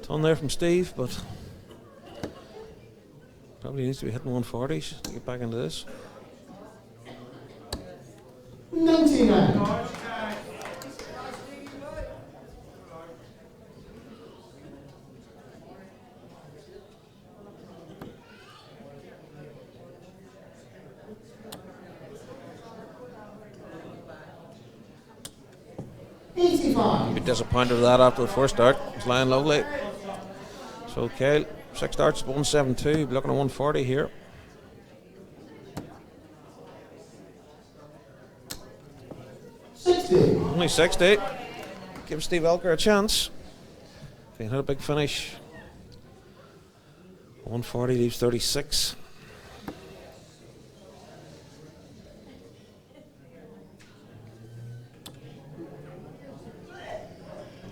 Ton there from Steve, but probably needs to be hitting 140s to get back into this. 99. Be disappointed with that after the first start. It's lying lovely. So Kyle, 6 starts, 172. Be looking at 140 here. Only 60. Give Steve Elker a chance. If he had a big finish. 140 leaves 36.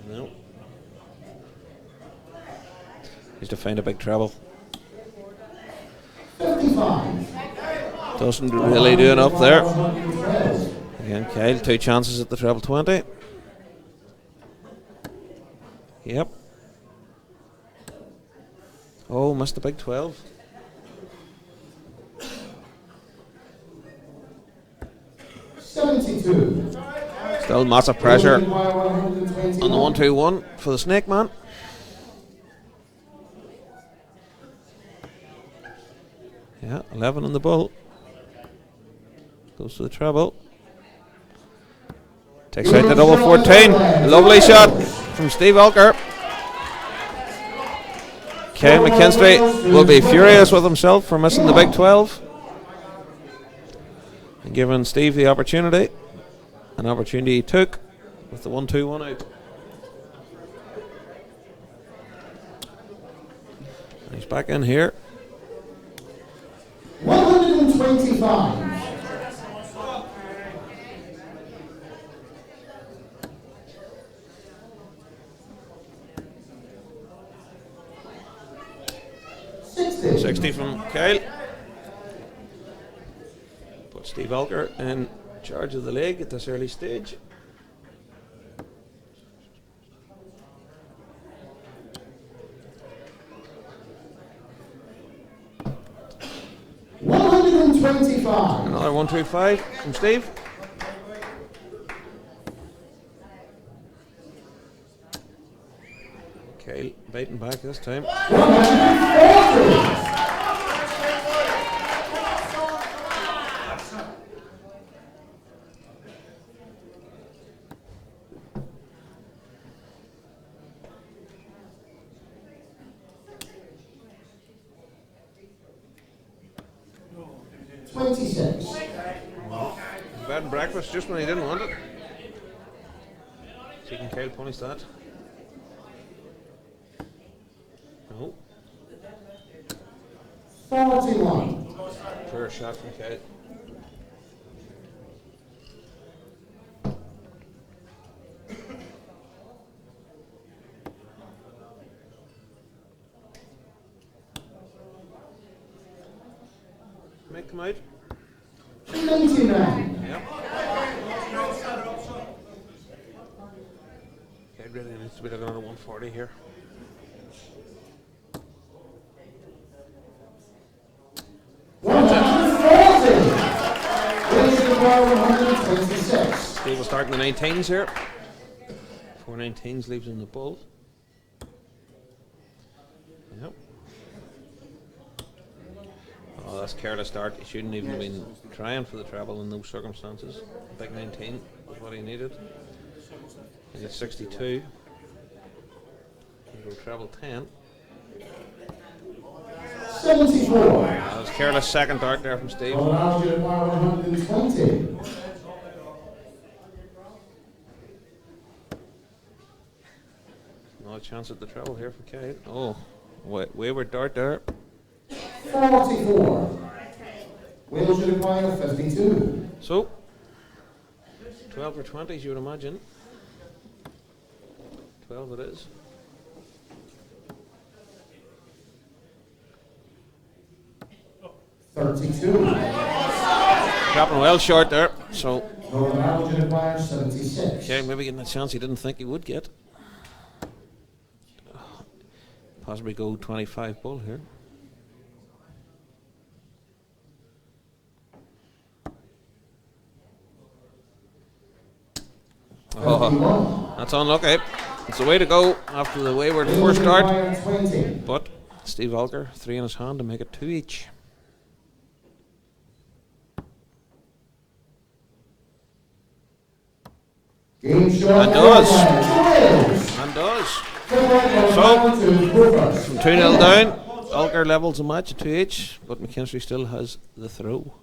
No. He's to find a big treble. 55. Doesn't really do enough there. Again, Kyle, 2 chances at the treble 20. Yep. Oh, missed the big 12. Still massive pressure on the 1-2-1 for the Snake Man. Yeah, 11 on the bull. Goes to the treble. Takes out the double 14. Lovely shot from Steve Elker. Ken McKinstry will be furious with himself for missing the big 12. And giving Steve the opportunity. An opportunity he took with the 1-2-1 out. And he's back in here. 125. $60 from Kyle. Steve Alker in charge of the leg at this early stage. $125. Another 125 from Steve. Okay, biting back this time. 140. Bed and breakfast just when he didn't want it. So you can Kyle punish that. No. 41. Fair shot from Kyle. Make them out. 99. Yep. Kyle really needs to be looking at a 140 here. Steve will start in the 19s here. 4 19s leaves in the bull. Yep. Oh, that's careless start. He shouldn't even have been trying for the treble in those circumstances. Big 19 was what he needed. He got 62. He go treble 10. 74. That was careless second dart there from Steve. Allows you to fire 120. No chance at the treble here for Kate. Oh, wayward dart there. 44. Wales should acquire 52. So, 12 or 20s you would imagine. 12 it is. Dropping well short there, so. Okay, maybe getting a chance he didn't think he would get. Possibly go 25 bull here. Oh, that's unlucky. It's the way to go after the wayward first start. But Steve Alker, 3 in his hand to make it 2 each. And does. And does. So, from 2-0 down, Alker levels the match at 2 each, but McKinstry still has the throw.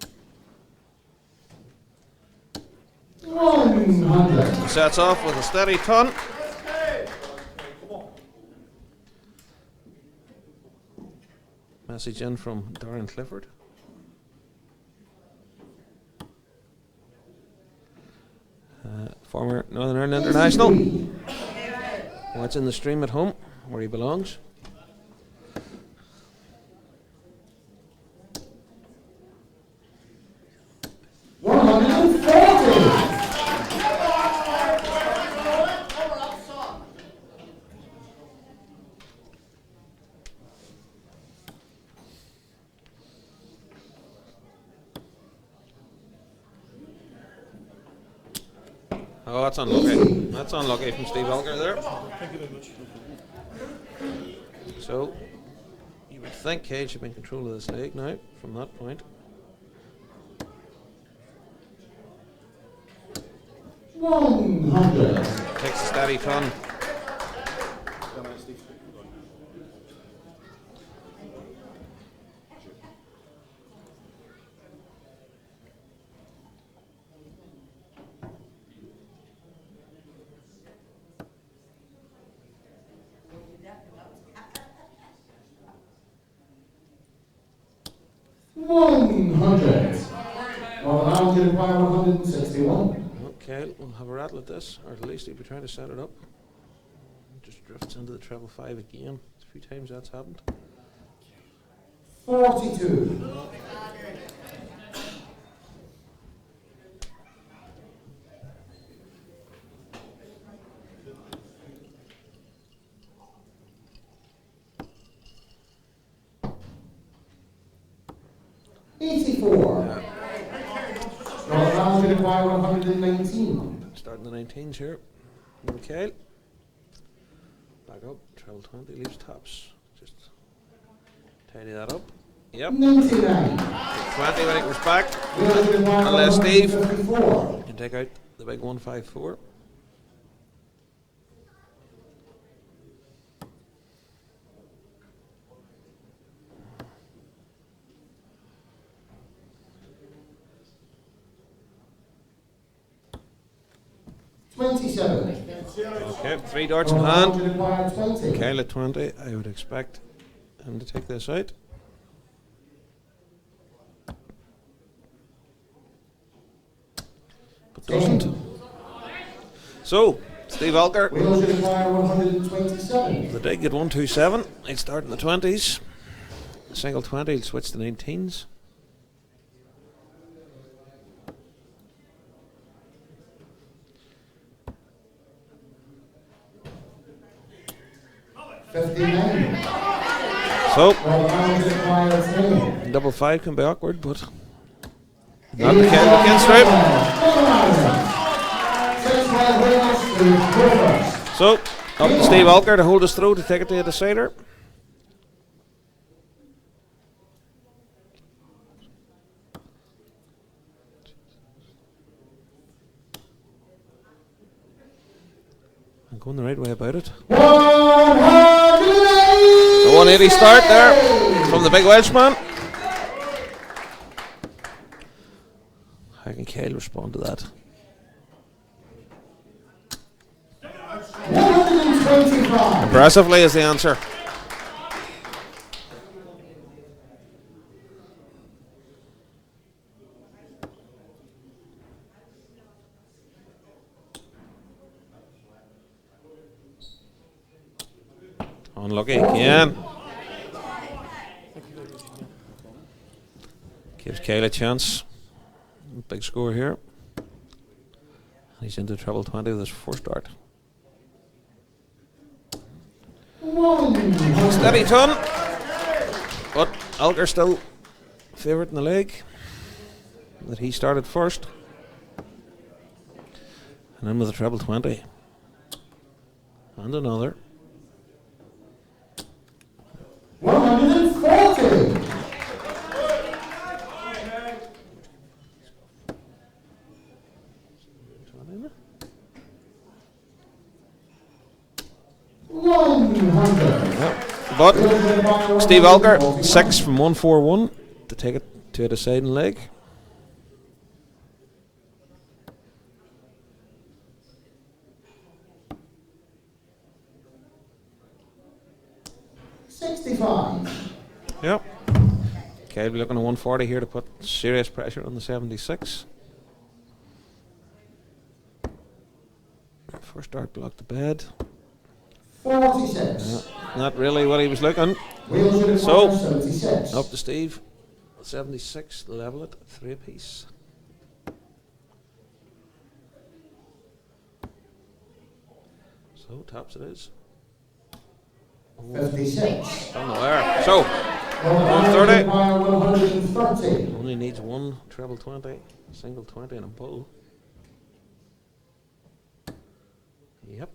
100. Sets off with a steady ton. Message in from Darren Clifford. Former Northern Ireland international. Watching the stream at home, where he belongs. Oh, that's unlucky. That's unlucky from Steve Alker there. Thank you very much. So, you would think Cage should be in control of this leg now, from that point. Takes a steady ton. Okay, we'll have a rattle at this, or at least he'll be trying to set it up. Just drifts into the treble 5 again. A few times that's happened. 42. 84. Northern Ireland going to require 119. Starting the 19s here. Okay. Back up. Treble 20. Leaves tops. Just tidy that up. Yep. 99. 20 when it goes back. Unless Steve can take out the big 154. Okay, 3 darts in hand. Kyle at 20. I would expect him to take this out. But doesn't. So, Steve Alker. The dig at 127. He'd start in the 20s. Single 20, he'll switch to 19s. So, double 5 can be awkward, but not the against right. So, up to Steve Alker to hold us through to take it to a decider. I'm going the right way about it. 180 start there from the big Welshman. How can Kyle respond to that? 125. Impressively is the answer. Unlucky again. Gives Kyle a chance. Big score here. He's into treble 20 with his first dart. Steady ton. But Alker still favourite in the leg. That he started first. And then with a treble 20. And another. 140. But Steve Alker, 6 from 141 to take it to a deciding leg. Yep. Okay, we're looking at 140 here to put serious pressure on the 76. First dart blocked the bed. 46. Not really what he was looking. So, up to Steve. 76, level it, 3 apiece. So, tops it is. 56. Down the wire. So, 130. 130. Only needs one treble 20, single 20 and a bull. Yep.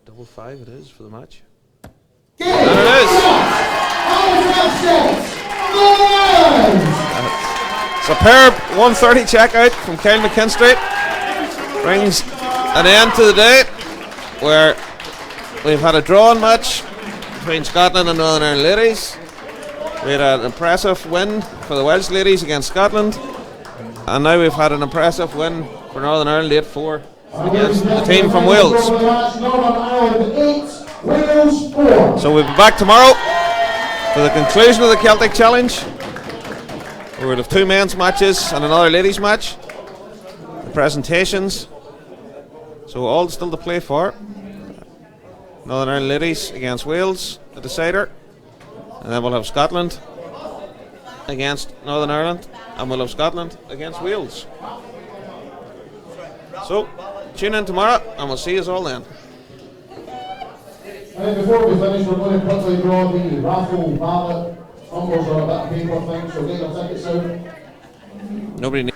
Double 5 it is for the match. And it is! Superb 130 checkout from Kyle McKinstry. Brings an end to the day where we've had a drawn match between Scotland and Northern Ireland ladies. We had an impressive win for the Welsh ladies against Scotland. And now we've had an impressive win for Northern Ireland 8-4 against the team from Wales. So we'll be back tomorrow for the conclusion of the Celtic Challenge. We'll have 2 men's matches and another ladies match. The presentations. So all still to play for. Northern Ireland ladies against Wales, the decider. And then we'll have Scotland against Northern Ireland. And we'll have Scotland against Wales. So, tune in tomorrow and we'll see you all then. And before we finish, we're going to quickly draw the raffle ballot Numbers are a bit of paper thing, so get your tickets out. Nobody